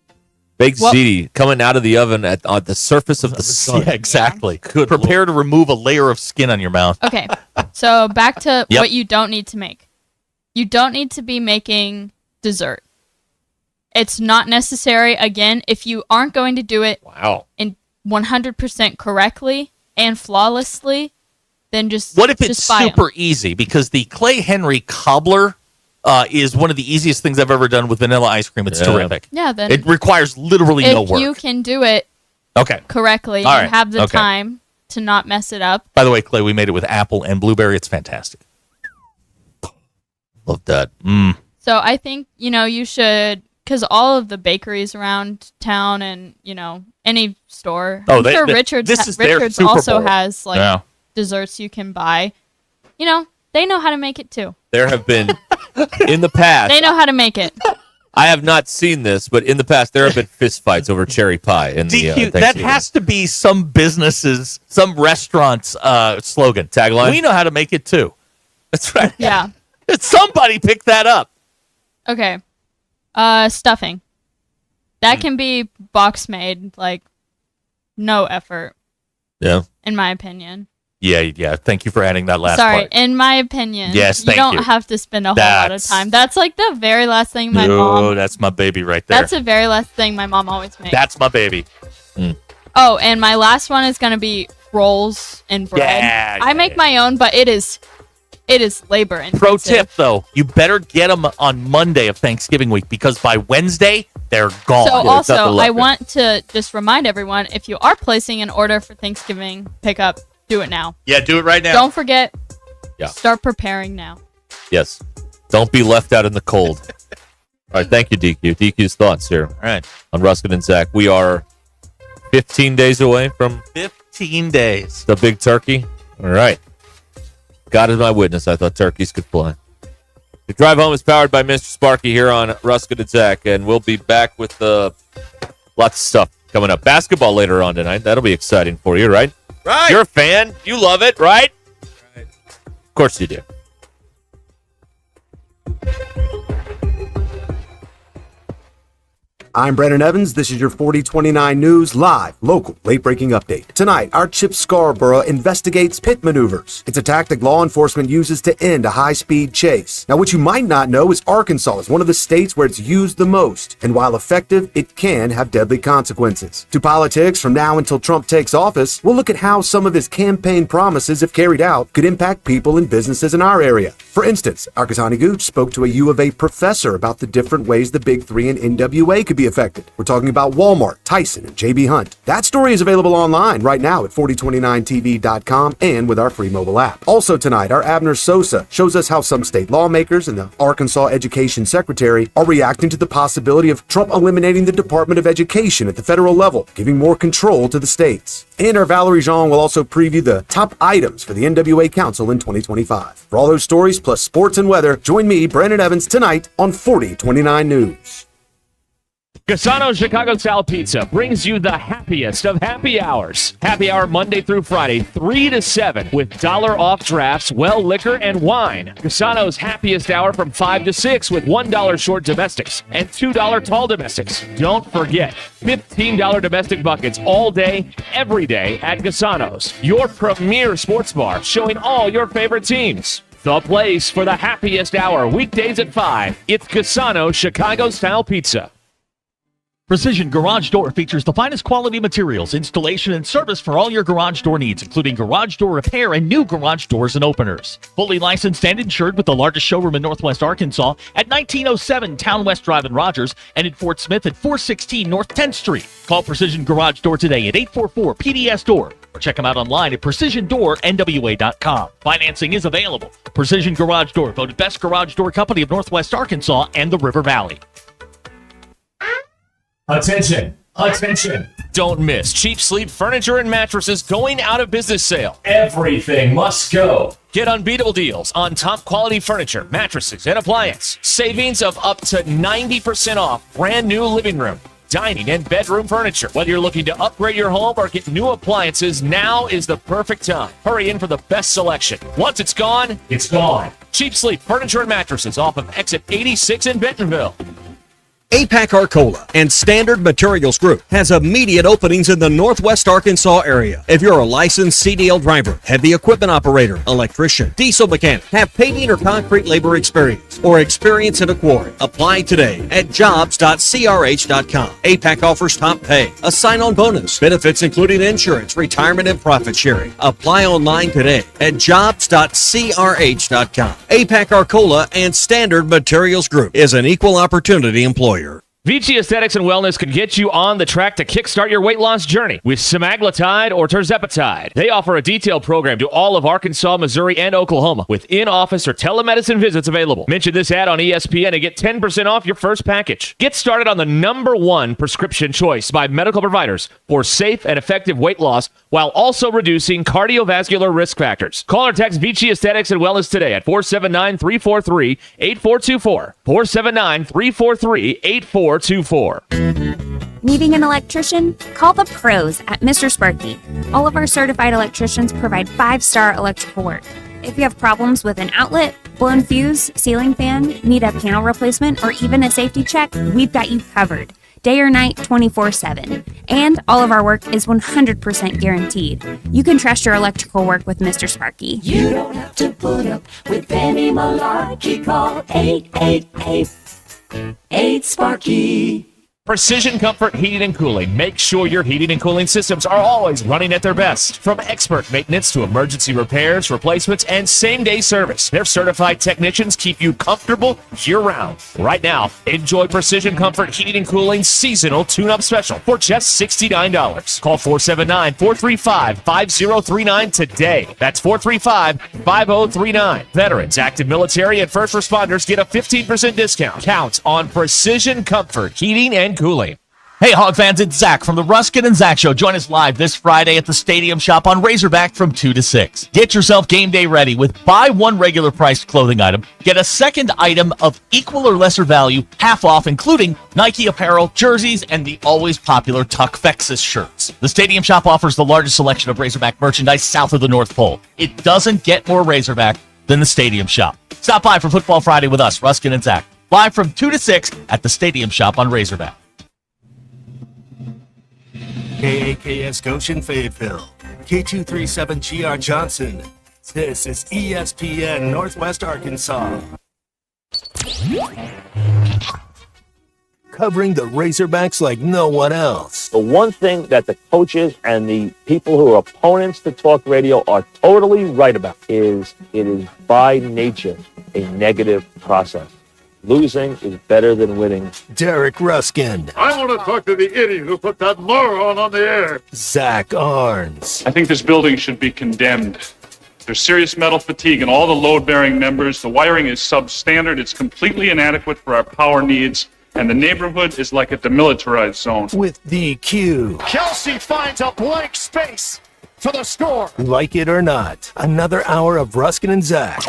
baked Well- ziti coming out of the oven on the surface of the sun. Yeah, exactly. Good Prepare to remove a layer of skin on your mouth. okay, so back to Yep. what you don't need to make. You don't need to be making dessert. It's not necessary. Again, if you aren't going to do it Wow. in 100% correctly and flawlessly, then just What if it's just buy 'em. super easy? Because the Clay Henry cobbler is one of the easiest things I've ever done with vanilla ice cream. It's Yeah. terrific. Yeah, then It requires literally if no work. you can do it Okay. correctly All and right. have the Okay. time to not mess it up. By the way, Clay, we made it with apple and blueberry. It's fantastic. Love that. So I think, you should, because all of the bakeries around town and, any store, Oh, I'm sure Richards, this is their Richards Super also Bowl. has like Yeah. desserts you can buy. They know how to make it too. There have been in the past. They know how to make it. I have not seen this, but in the past there have been fist fights over cherry pie. In the DQ, that Thanksgiving. has to be some businesses, some restaurants' slogan. Tagline? We know how to make it too. That's right. Yeah. Somebody pick that up. Okay. Stuffing. That can be box made, like, no effort, Yeah. in my opinion. Yeah. Thank you for adding that last Sorry, part. in my opinion. Yes, you thank don't you. have to spend a whole lot of That's- time. That's like the very last thing my Oh, mom. that's my baby right there. That's the very last thing my mom always makes. That's my baby. Oh, and my last one is gonna be rolls and bread. Yeah, I make my own, but it is labor intensive. Pro tip though, you better get them on Monday of Thanksgiving week because by Wednesday they're gone. So also, I want to just remind everyone, if you are placing an order for Thanksgiving pickup, do it now. Yeah, do it right now. Don't forget. Yeah. Start preparing now. Yes. Don't be left out in the cold. All right. Thank you, DQ. DQ's thoughts here. All right. On Ruscin and Zach. We are 15 days away from 15 days. the big turkey. All right. God is my witness. I thought turkeys could fly. The drive home is powered by Mr. Sparky here on Ruscin and Zach, and we'll be back with lots of stuff coming up. Basketball later on tonight. That'll be exciting for you, right? Right. You're a fan. You love it, right? Right. Of course you do. I'm Brandon Evans. This is your 4029 News live, local, late-breaking update. Tonight, our Chip Scarborough investigates pit maneuvers. It's a tactic law enforcement uses to end a high-speed chase. Now, what you might not know is Arkansas is one of the states where it's used the most, and while effective, it can have deadly consequences. To politics, from now until Trump takes office, we'll look at how some of his campaign promises, if carried out, could impact people and businesses in our area. For instance, our Kasani Gooch spoke to a U of A professor about the different ways the Big Three and NWA could be affected. We're talking about Walmart, Tyson, and JB Hunt. That story is available online right now at 4029tv.com and with our free mobile app. Also tonight, our Abner Sosa shows us how some state lawmakers and the Arkansas Education Secretary are reacting to the possibility of Trump eliminating the Department of Education at the federal level, giving more control to the states. And our Valerie Jean will also preview the top items for the NWA Council in 2025. For all those stories, plus sports and weather, join me, Brandon Evans, tonight on 4029 News. Cassano's Chicago-style pizza brings you the happiest of happy hours. Happy hour Monday through Friday, 3 to 7, with $1 off drafts, well liquor, and wine. Cassano's happiest hour from 5 to 6 with $1 short domestics and $2 tall domestics. Don't forget, $15 domestic buckets all day, every day at Cassano's, your premier sports bar showing all your favorite teams. The place for the happiest hour, weekdays at 5. It's Cassano's Chicago-style pizza. Precision Garage Door features the finest quality materials, installation, and service for all your garage door needs, including garage door repair and new garage doors and openers. Fully licensed and insured with the largest showroom in Northwest Arkansas at 1907 Town West Drive in Rogers and in Fort Smith at 416 North 10th Street. Call Precision Garage Door today at 844-PDS-DOOR or check them out online at PrecisionDoorNWA.com. Financing is available. Precision Garage Door, voted Best Garage Door Company of Northwest Arkansas and the River Valley. Attention! Attention! Don't miss Cheap Sleep Furniture and Mattresses going out of business sale. Everything must go. Get unbeatable deals on top quality furniture, mattresses, and appliance. Savings of up to 90% off brand new living room, dining, and bedroom furniture. Whether you're looking to upgrade your home or get new appliances, now is the perfect time. Hurry in for the best selection. Once it's gone, it's gone. Cheap Sleep Furniture and Mattresses off of exit 86 in Bentonville. APAC Arcola and Standard Materials Group has immediate openings in the Northwest Arkansas area. If you're a licensed CDL driver, heavy equipment operator, electrician, diesel mechanic, have paving or concrete labor experience, or experience in a quarry, apply today at jobs.crh.com. APAC offers top pay, a sign-on bonus, benefits including insurance, retirement, and profit sharing. Apply online today at jobs.crh.com. APAC Arcola and Standard Materials Group is an equal opportunity employer. Vici Aesthetics and Wellness can get you on the track to kickstart your weight loss journey with semaglutide or tirzepatide. They offer a detailed program to all of Arkansas, Missouri, and Oklahoma with in-office or telemedicine visits available. Mention this ad on ESPN and get 10% off your first package. Get started on the #1 prescription choice by medical providers for safe and effective weight loss while also reducing cardiovascular risk factors. Call or text Vici Aesthetics and Wellness today at 479-343-8424. 479-343-8424. Needing an electrician? Call the pros at Mr. Sparky. All of our certified electricians provide 5-star electrical work. If you have problems with an outlet, blown fuse, ceiling fan, need a panel replacement, or even a safety check, we've got you covered. Day or night, 24/7. And all of our work is 100% guaranteed. You can trust your electrical work with Mr. Sparky. You don't have to put up with any malarkey. Call 888-8 Precision Comfort Heating and Cooling. Make sure your heating and cooling systems are always running at their best. From expert maintenance to emergency repairs, replacements, and same-day service, their certified technicians keep you comfortable year-round. Right now, enjoy Precision Comfort Heating and Cooling seasonal tune-up special for just $69. Call 479-435-5039 today. That's 435-5039. Veterans, active military, and first responders get a 15% discount. Count on Precision Comfort Heating and Cooling. Hey, Hog fans, it's Zach from the Ruscin and Zach Show. Join us live this Friday at the Stadium Shop on Razorback from 2 to 6. Get yourself game day ready with buy one regular priced clothing item, get a second item of equal or lesser value, half off, including Nike apparel, jerseys, and the always popular Tuck Fexus shirts. The Stadium Shop offers the largest selection of Razorback merchandise south of the North Pole. It doesn't get more Razorback than the Stadium Shop. Stop by for Football Friday with us, Ruskin and Zach, live from 2 to 6 at the Stadium Shop on Razorback. KAKS Goshen Fayetteville, K237GR Johnson. This is ESPN Northwest Arkansas. Covering the Razorbacks like no one else. The one thing that the coaches and the people who are opponents to talk radio are totally right about is it is by nature a negative process. Losing is better than winning. Derek Ruskin. I want to talk to the idiot who put that moron on the air. Zach Arns. I think this building should be condemned. There's serious metal fatigue in all the load-bearing members. The wiring is substandard. It's completely inadequate for our power needs. And the neighborhood is like a demilitarized zone. With DQ. Kelsey finds a blank space for the score. Like it or not, another hour of Ruskin and Zach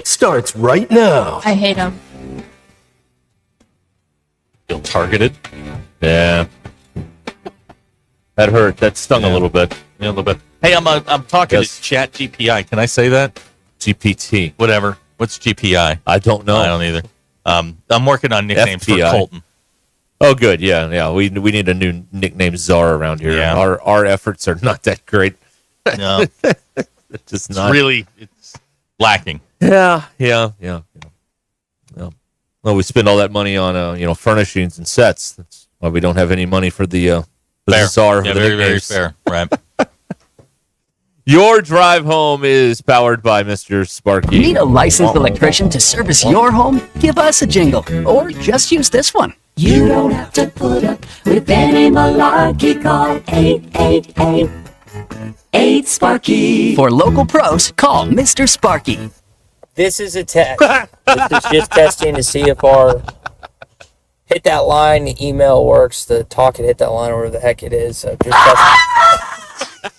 starts right now. I hate him. Feel targeted? Yeah. That hurt. That stung a little bit. Yeah, a little bit. Hey, I'm talking to Chat GPI. Can I say that? GPT. Whatever. What's GPI? I don't know. I don't either. I'm working on nicknames for Colton. Oh, good. Yeah. We need a new nickname czar around here. Yeah. Our efforts are not that great. No. It's just not. It's lacking. Yeah. Well, we spend all that money on furnishings and sets. That's why we don't have any money for the czar. Yeah, very fair. Right. Your drive home is powered by Mr. Sparky. Need a licensed electrician to service your home? Give us a jingle, or just use this one. You don't have to put up with any malarkey. Call 888-8-SPARKY. For local pros, call Mr. Sparky. This is a test. This is just testing to see if our hit that line, the email works, the talk and hit that line, or whatever the heck it is. So just testing.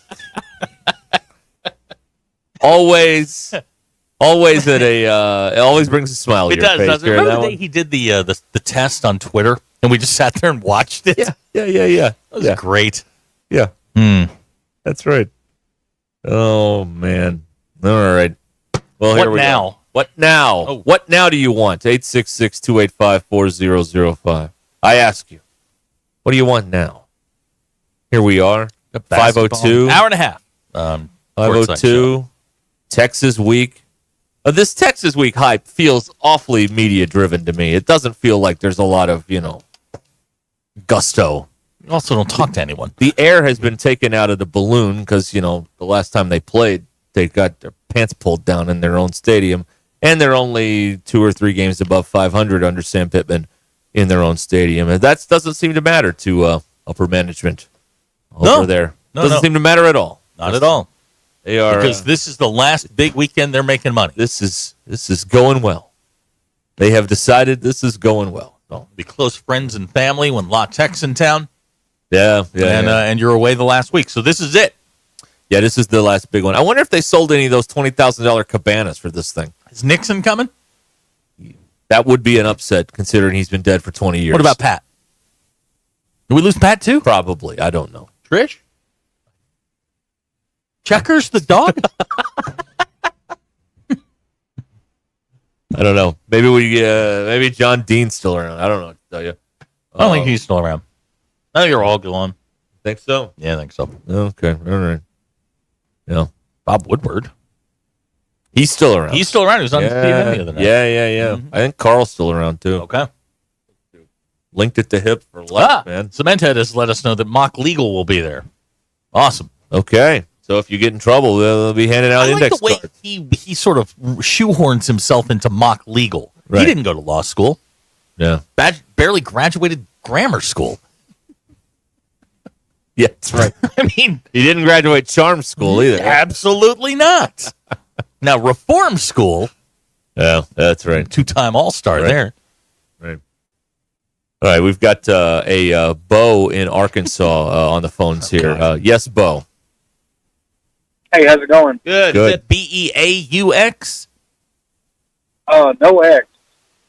Always brings a smile to your face. Does it? Remember the day he did the test on Twitter, and we just sat there and watched it? Yeah. That was great. Yeah. That's right. Oh, man. All right. Well, here we go. What now? Oh. What now do you want? 866-285-4005. I ask you, what do you want now? Here we are. 502. Hour and a half. 502. Texas Week. This Texas Week hype feels awfully media-driven to me. It doesn't feel like there's a lot of, gusto. You also don't talk to anyone. The air has been taken out of the balloon because, the last time they played, they got their pants pulled down in their own stadium, and they're only 2 or 3 games above 500 under Sam Pittman in their own stadium. And that doesn't seem to matter to upper management over there. Doesn't seem to matter at all. Not at all. They are, because this is the last big weekend they're making money. This is going well. They have decided this is going well. Be close friends and family when La Tech's in town. Yeah. And you're away the last week. So this is it. Yeah, this is the last big one. I wonder if they sold any of those $20,000 cabanas for this thing. Is Nixon coming? That would be an upset considering he's been dead for 20 years. What about Pat? Did we lose Pat too? Probably. I don't know. Trish? Checkers the dog? I don't know. Maybe John Dean's still around. I don't know what to tell you. I don't think he's still around. I think you're all gone. Think so? Yeah, I think so. Okay. All right. Yeah. Bob Woodward. He's still around. He's still around. He was on CNN the other night. Yeah. Mm-hmm. I think Carl's still around too. Okay. Linked it to hip for life, man. Cementhead has let us know that Mock Legal will be there. Awesome. Okay. So if you get in trouble, they'll be handing out index cards. cards. He sort of shoehorns himself into Mock Legal. Right. He didn't go to law school. Yeah. Barely graduated grammar school. Yeah, that's right. I mean, he didn't graduate charm school either. Absolutely not. Now, reform school. Yeah, that's right. 2-time All-Star there. Right. All right, we've got a Bo in Arkansas on the phones here. Yes, Bo. Hey, how's it going? Good. Good. Is that Beaux? No X.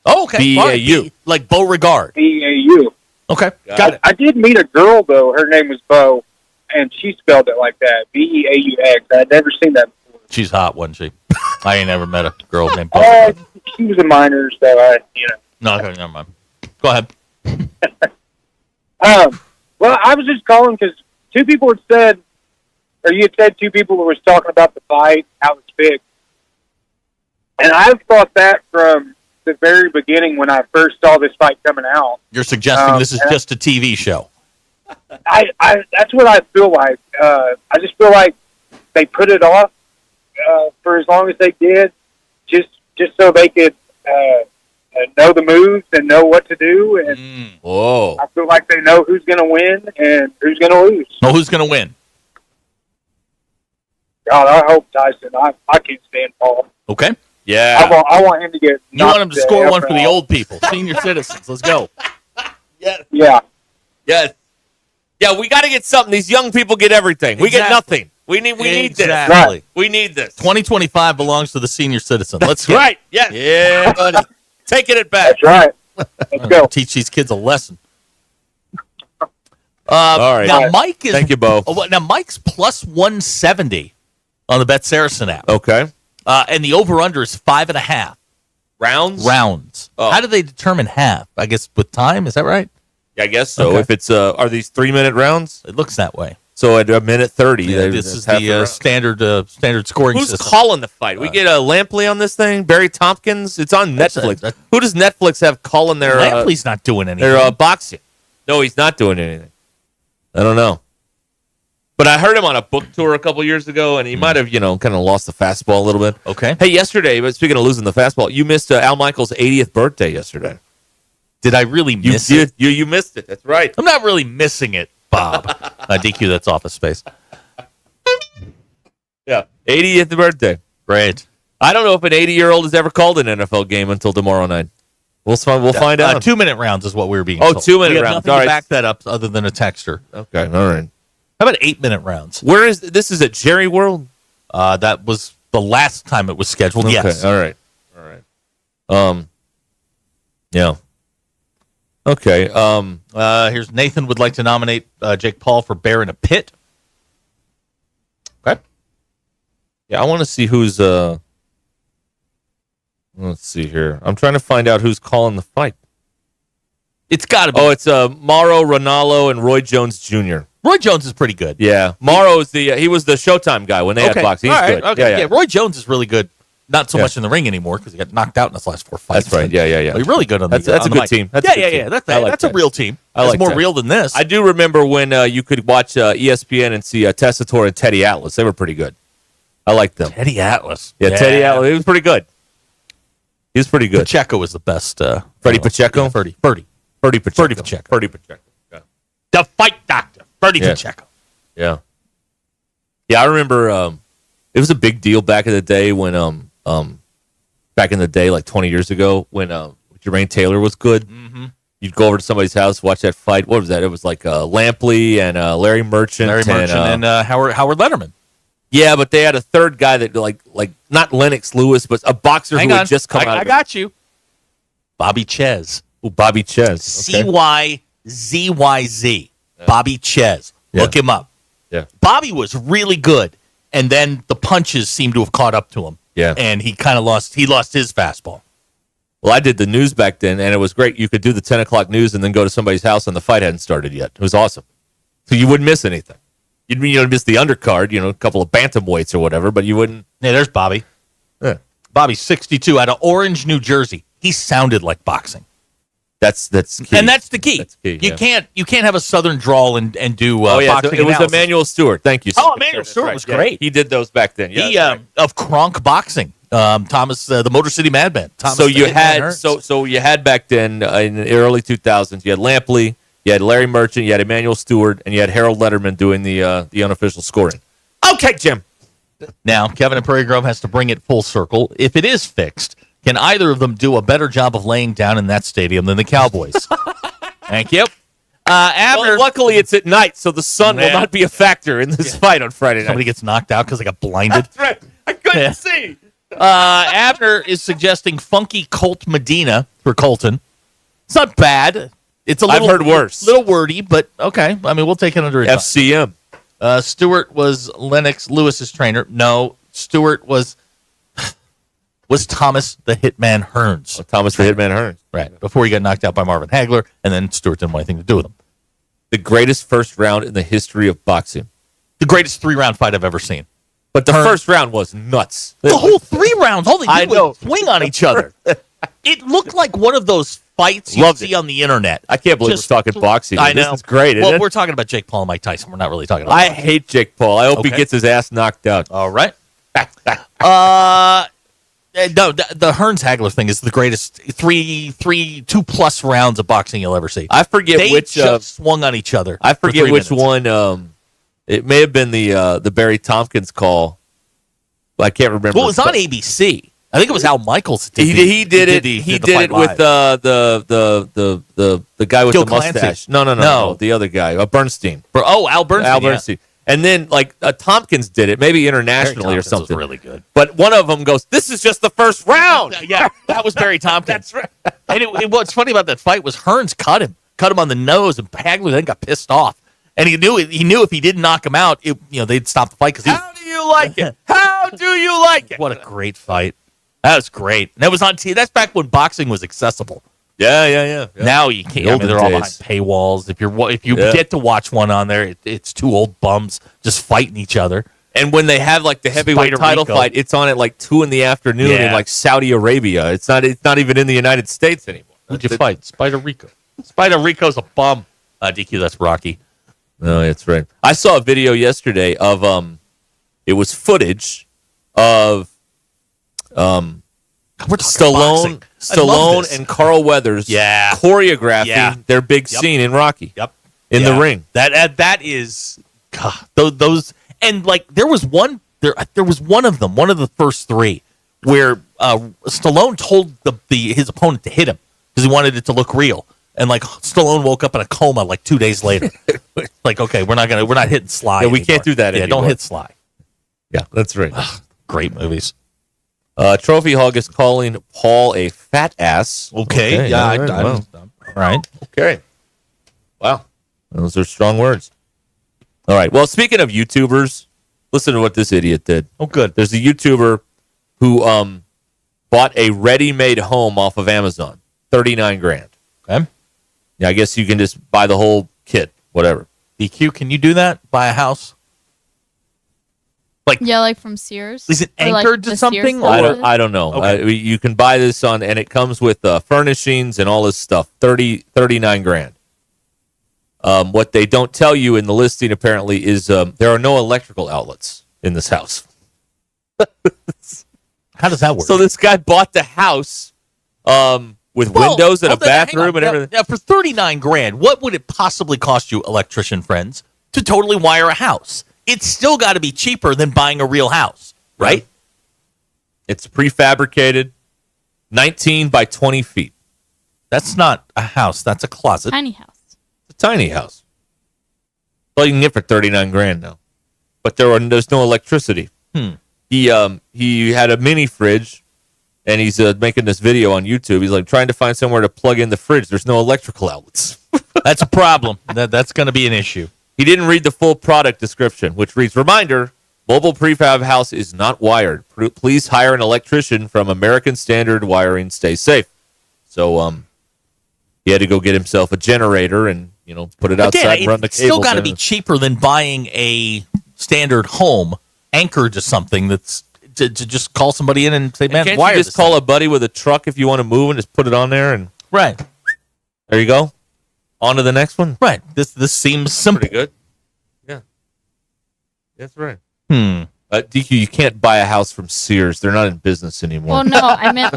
Oh, okay. B-E-A-U. Fine. Like Beauregard. B-A-U. Okay. Got it. I did meet a girl, though. Her name was Bo, and she spelled it like that. B-E-A-U-X. I'd never seen that before. She's hot, wasn't she? I ain't never met a girl named Bo. She was a minor, so No, okay, never mind. Go ahead. Well, I was just calling because two people had said, or you had said two people who was talking about the fight, how it's fixed. And I've thought that from the very beginning when I first saw this fight coming out. You're suggesting this is just a TV show. That's what I feel like. I just feel like they put it off for as long as they did, just so they could know the moves and know what to do. And Whoa! I feel like they know who's going to win and who's going to lose. Know who's going to win? God, I hope Tyson. I can't stand Paul. Okay. Yeah. I want him to get. You want him to score one for the old people, senior citizens. Let's go. Yes. Yeah. Yes. Yeah, we got to get something. These young people get everything. We get nothing. We need this. Exactly. We need this. 2025 belongs to the senior citizen. Let's That's right. Yeah. Yeah, buddy. Taking it back. That's right. Let's go. Teach these kids a lesson. All right. Now, Mike is. Thank you, Bo. Now, Mike's plus 170 on the Bet Saracen app. Okay. And the over-under is 5.5. Rounds? Oh. How do they determine half? I guess with time, is that right? Yeah, I guess so. Okay. If it's are these 3-minute rounds? It looks that way. So at a minute 30, this is the standard scoring Who's system. calling the fight? We get Lampley on this thing. Barry Tompkins. It's on Netflix. Who does Netflix have calling their? Lampley's not doing anything. Their boxing. No, he's not doing anything. I don't know. But I heard him on a book tour a couple years ago, and he might have, kind of lost the fastball a little bit. Okay. Hey, yesterday, but speaking of losing the fastball, you missed Al Michaels' 80th birthday yesterday. Did I really miss it? You missed it. That's right. I'm not really missing it, Bob. DQ, that's Office Space. Yeah, 80th birthday. Great. I don't know if an 80-year-old has ever called an NFL game until tomorrow night. We'll find out. 2-minute rounds is what we were being Oh, told. 2-minute we have rounds. Nothing All to right. back that up other than a texter. Okay, all right. How about 8-minute rounds? Where is this? Is at Jerry World? That was the last time it was scheduled. Okay, Yes. all right. Yeah. Okay. Here's Nathan would like to nominate Jake Paul for Bear in a Pit. Okay. Yeah, I want to see who's. Let's see here. I'm trying to find out who's calling the fight. It's got to be. Oh, it's Mauro Ranallo and Roy Jones Jr. Roy Jones is pretty good. Yeah, Mauro is he was the Showtime guy when they had boxing. He's All right. good. Okay. Yeah. Roy Jones is really good. Not so much in the ring anymore because he got knocked out in his last 4 fights. That's right. Yeah. But he's really good on That's on a the good mic. team. That's a good team. That's a real team. I That's like more that. real than this. I do remember when you could watch ESPN and see Tessitore and Teddy Atlas. They were pretty good. I liked them. Teddy Atlas. Yeah, Teddy Atlas. He was pretty good. He was pretty good. Pacheco was the best. Freddie Pacheco? Ferdy Pacheco. Yeah. The fight doctor. Ferdy Pacheco. Yeah. Yeah, I remember it was a big deal back in the day when back in the day, like 20 years ago, when Jermaine Taylor was good. Mm-hmm. You'd go over to somebody's house, watch that fight. What was that? It was like Lampley and Larry Merchant. and Howard Letterman. Yeah, but they had a third guy that like not Lennox Lewis, but a boxer who had just come out. I got you. Bobby Ches. Oh, Bobby Ches. Okay. CYZYZ. Bobby Ches. Look him up. Yeah. Bobby was really good, and then the punches seemed to have caught up to him. Yeah. And he kind of lost his fastball. Well, I did the news back then, and it was great. You could do the 10 o'clock news and then go to somebody's house, and the fight hadn't started yet. It was awesome. So you wouldn't miss anything. You'd miss the undercard, a couple of bantamweights or whatever, but you wouldn't. Yeah, there's Bobby. Yeah. Bobby's 62 out of Orange, New Jersey. He sounded like boxing. That's key. And that's the key. That's key, You can't have a southern drawl and do oh yeah, boxing it was analysis. Emmanuel Stewart. Thank you. Oh, Emmanuel Stewart was great. He did those back then. Yeah, He of Kronk Boxing. Thomas, the Motor City Madman. Thomas so you the Hitman had Hearns. so you had back then in the early 2000s. You had Lampley, you had Larry Merchant, you had Emmanuel Stewart, and you had Harold Letterman doing the unofficial scoring. Okay, Jim. Now Kevin and Prairie Grove has to bring it full circle. If it is fixed, can either of them do a better job of laying down in that stadium than the Cowboys? Thank you. Abner. Well, luckily, it's at night, so the sun will not be a factor in this fight on Friday night. Somebody gets knocked out because they got blinded. That's right. I couldn't see. Abner is suggesting Funky Colt Medina for Colton. It's not bad. It's a little, I've heard worse. Little wordy, but okay. I mean, we'll take it under FCM. Stewart was Lennox Lewis's trainer. No, Stewart was Thomas the Hitman Hearns. Thomas the Hitman Hearns. Right. Before he got knocked out by Marvin Hagler, and then Stewart didn't want anything to do with him. The greatest first round in the history of boxing. The greatest 3-round fight I've ever seen. But the first round was nuts. The whole 3 rounds, all they did was swing on each other. It looked like one of those fights you see on the internet. I can't believe we're talking boxing. I know. This is great, isn't it? We're talking about Jake Paul and Mike Tyson. We're not really talking about I hate Jake Paul. I hope he gets his ass knocked out. All right. No, the Hearns Hagler thing is the greatest 2+ rounds of boxing you'll ever see. I forget they which just swung on each other. I forget for which 3 minutes. one. It may have been the Barry Tompkins call. I can't remember. Well, it was on ABC. I think it was Al Michaels. He did it. He did it with the guy with Gil the mustache. Clancy. No, the other guy, Bernstein. Al Bernstein. Al Bernstein. And then Tompkins did it, maybe internationally or something. Was really good. But one of them goes, "This is just the first round." Yeah, that was Barry Tompkins. That's right. And what's funny about that fight was Hearns cut him on the nose, and Hagler then got pissed off. And he knew if he didn't knock him out, they'd stop the fight. How do you like it? How do you like it? What a great fight! That was great. And that was on TV. That's back when boxing was accessible. Yeah. Now you can't. I mean, they're all behind paywalls. If you get to watch one on there, it's 2 old bums just fighting each other. And when they have the heavyweight title fight, it's on at 2 in the afternoon in Saudi Arabia. It's not even in the United States anymore. Who'd you fight? Spider Rico. Spider Rico's a bum. DQ, that's Rocky. No, that's right. I saw a video yesterday of it was footage of Stallone and Carl Weathers choreographing their big scene in Rocky. Yep. In the ring. That is those and there was one of them, one of the first 3 where Stallone told his opponent to hit him because he wanted it to look real. And Stallone woke up in a coma 2 days later. Okay, we're not hitting Sly. Yeah, we can't do that anymore. Don't hit Sly. Yeah, that's right. Great movies. Trophy Hog is calling Paul a fat ass. Okay. Yeah, all right. Okay. Wow. Those are strong words. All right. Well, speaking of YouTubers, listen to what this idiot did. Oh, good. There's a YouTuber who bought a ready-made home off of Amazon. $39,000. Okay. Yeah, I guess you can just buy the whole kit, whatever. DQ, can you do that? Buy a house? From Sears. Is it anchored to something? I don't know. Okay. You can buy this and it comes with furnishings and all this stuff. $39,000. What they don't tell you in the listing apparently is there are no electrical outlets in this house. How does that work? So this guy bought the house with windows and a bathroom and everything. Now, for $39,000, what would it possibly cost you, electrician friends, to totally wire a house? It's still got to be cheaper than buying a real house, right? It's prefabricated, 19 by 20 feet. That's not a house. That's a closet. Tiny house. It's a tiny house. Well, you can get for $39,000 now, but there's no electricity. He had a mini fridge, and he's making this video on YouTube. He's trying to find somewhere to plug in the fridge. There's no electrical outlets. That's a problem. That's going to be an issue. He didn't read the full product description, which reads, "Reminder, mobile prefab house is not wired. Please hire an electrician from American Standard Wiring. Stay safe." So he had to go get himself a generator and put it outside and run the cables. It's still got to be cheaper than buying a standard home anchored to something that's to just call somebody in and say, "Man, can't wire you just call a buddy with a truck if you want to move and just put it on there and right there you go." On to the next one. Right. This seems simple. Pretty good. Yeah. That's right. DQ, you can't buy a house from Sears. They're not in business anymore. Well, no, I meant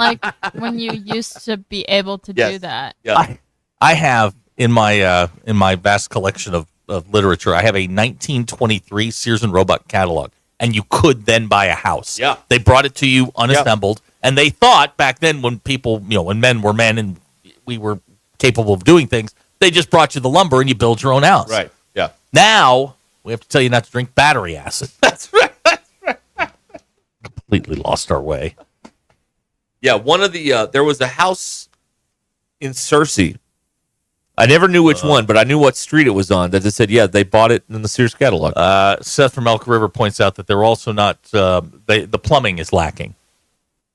when you used to be able to do that. Yeah. I have in my vast collection of literature, I have a 1923 Sears and Roebuck catalog, and you could then buy a house. Yeah. They brought it to you unassembled, and they thought back then when people, when men were men and we were capable of doing things, They just brought you the lumber and you build your own house. Right. Yeah. Now we have to tell you not to drink battery acid. That's right. Completely lost our way. Yeah, one of the there was a house in Searcy. I never knew which one, but I knew what street it was on. That they said, yeah, they bought it in the Sears catalog. Seth from Elk River points out that they're also not the plumbing is lacking.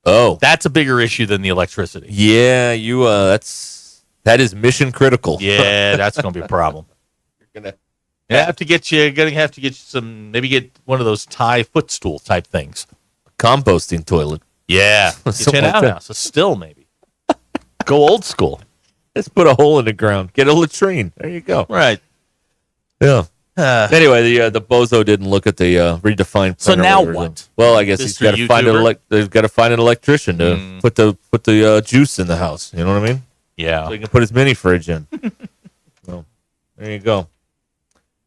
Oh, that's a bigger issue than the electricity. Yeah, that is mission critical. Yeah, that's going to be a problem. You're gonna have to get you some, maybe get one of those Thai footstool type things. Composting toilet. Yeah, get you an outhouse, a still maybe. Go old school. Let's put a hole in the ground. Get a latrine. There you go. Right. Yeah. Anyway, the bozo didn't look at the redefined. So plan or now whatever. what? Well, I guess he's got to find they've got to find an electrician to put the juice in the house. You know what I mean? Yeah. So he can put his mini fridge in. So there you go.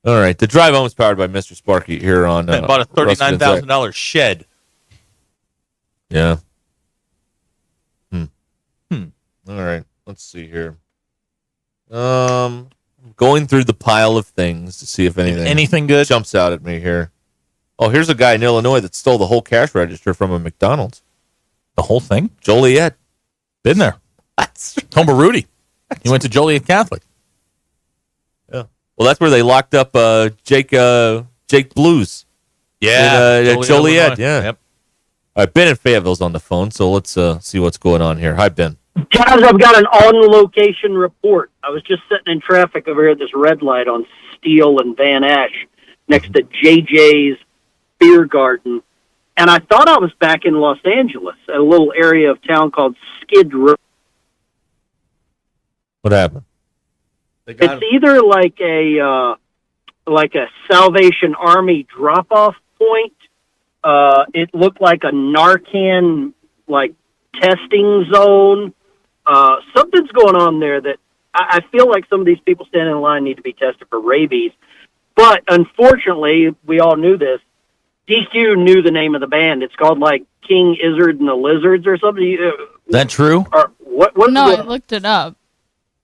All right. The drive home is powered by Mr. Sparky here on. Bought a $39,000 shed. Yeah. All right. Let's see here. Going through the pile of things to see if anything good jumps out at me here. Oh, here's a guy in Illinois that stole the whole cash register from a McDonald's. The whole thing? Joliet. Been there. Home of Rudy. He went to Joliet Catholic. Yeah. Well, that's where they locked up Jake Blues. Yeah. In, Joliet. Yeah. Yep. All right, Ben in Fayetteville's on the phone, so let's see what's going on here. Hi, Ben. Guys, I've got an on-location report. I was just sitting in traffic over here at this red light on Steele and Van Ash next to JJ's Beer Garden, and I thought I was back in Los Angeles, a little area of town called Skid Row. What happened? It's either like a Salvation Army drop-off point. It looked like a Narcan testing zone. Something's going on there that I feel like some of these people standing in line need to be tested for rabies. But unfortunately, we all knew this. DQ knew the name of the band. It's called King Izzard and the Lizards or something. Is that true? No, I looked it up.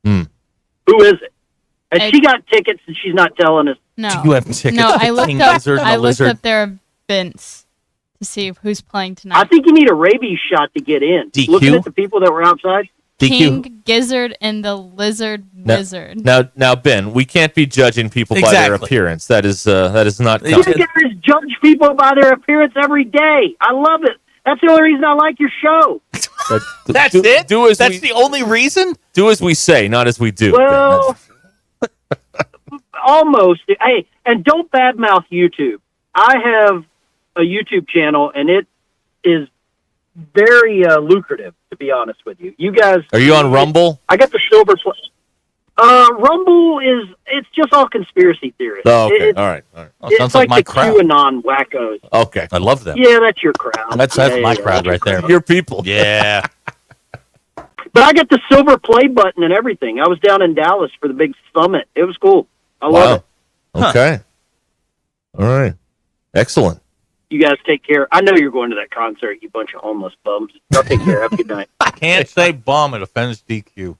Who is it? And she got tickets and she's not telling us. No. Do you have tickets No, to I looked King up. Izzard and I the looked Lizard? up their events to see who's playing tonight. I think you need a rabies shot to get in. DQ? Looking at the people that were outside. King Gizzard and the Lizard Wizard. Now, Ben, we can't be judging people by their appearance. That is not. You guys judge people by their appearance every day. I love it. That's the only reason I like your show. That's it? That's the only reason? Do as we say, not as we do. Well, almost. Hey, and don't badmouth YouTube. I have a YouTube channel, and it is very lucrative, to be honest with you. You guys... Are you on Rumble? I got the silver... Rumble it's just all conspiracy theories. Oh, okay. All right. Oh, It's sounds like my the crowd. QAnon wackos. Okay. I love them. Yeah, that's your crowd. That's Yeah, my yeah, crowd right there. Your people. Yeah. But I got the silver play button and everything. I was down in Dallas for the big summit. It was cool. I love it. Okay. All right. Excellent. You guys take care. I know you're going to that concert, you bunch of homeless bums. Y'all take care. Have a good night. Can't say bum. It offends DQ.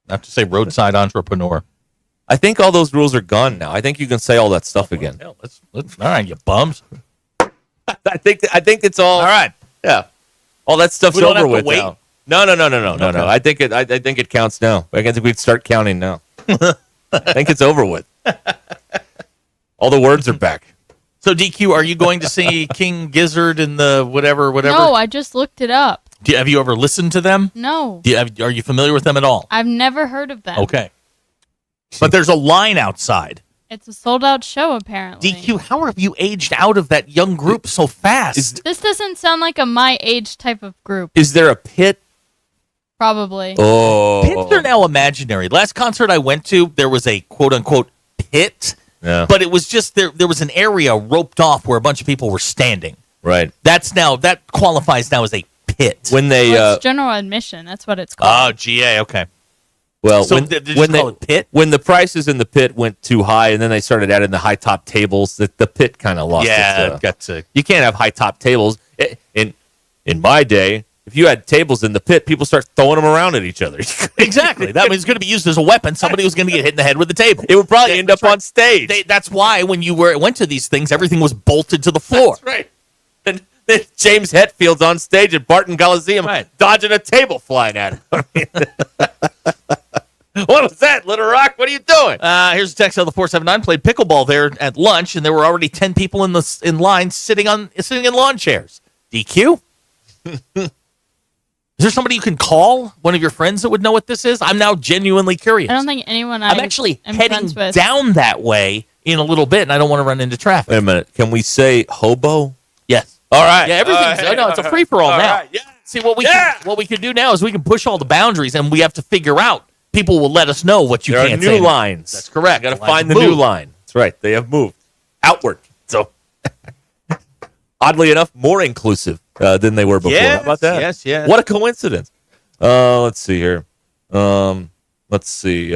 I have to say roadside entrepreneur. I think all those rules are gone now. I think you can say all that stuff again. Hell, let's all right, you bums. I think it's all. All right. Yeah. All that stuff's We don't over have to with wait? now. No. Okay. I think it counts now. I think we'd start counting now. I think it's over with. All the words are back. So DQ, are you going to see King Gizzard and the whatever? No, I just looked it up. Have you ever listened to them? No. Are you familiar with them at all? I've never heard of them. Okay. But there's a line outside. It's a sold-out show, apparently. DQ, how have you aged out of that young group so fast? This doesn't sound like a my age type of group. Is there a pit? Probably. Oh. Pits are now imaginary. Last concert I went to, there was a quote-unquote pit, Yeah. but it was just there was an area roped off where a bunch of people were standing. Right. That qualifies now as a pit. When they Well, it's general admission. That's what it's called. Oh, GA, okay. Well, So when, did you when call it pit? when the prices in the pit went too high, and then they started adding the high top tables, the pit kind of lost. Yeah, its, got to. you can't have high top tables. In my day, if you had tables in the pit, people start throwing them around at each other. Exactly. That means it's going to be used as a weapon. Somebody was going to get hit in the head with the table. It would probably end up on stage. That's why when you went to these things, everything was bolted to the floor. That's right. And then James Hetfield's on stage at Barton Coliseum dodging a table flying at him. What was that, Little Rock? What are you doing? Here's a text out of the 479. Played pickleball there at lunch, and there were already 10 people in line sitting in lawn chairs. DQ? Is there somebody you can call? One of your friends that would know what this is? I'm now genuinely curious. I don't think anyone I'm actually am heading friends with. down that way in a little bit, and I don't want to run into traffic. Wait a minute. Can we say hobo? Yes. All right. Yeah, everything's no, it's a free-for-all now. Right. Yeah. See, what we can do now is we can push all the boundaries, and we have to figure out. People will let us know what you there can't are say. new lines. That's correct. You got to find the new line. That's right. They have moved outward. So, oddly enough, more inclusive than they were before. Yes, How about that? yes. What a coincidence. Let's see here. Let's see.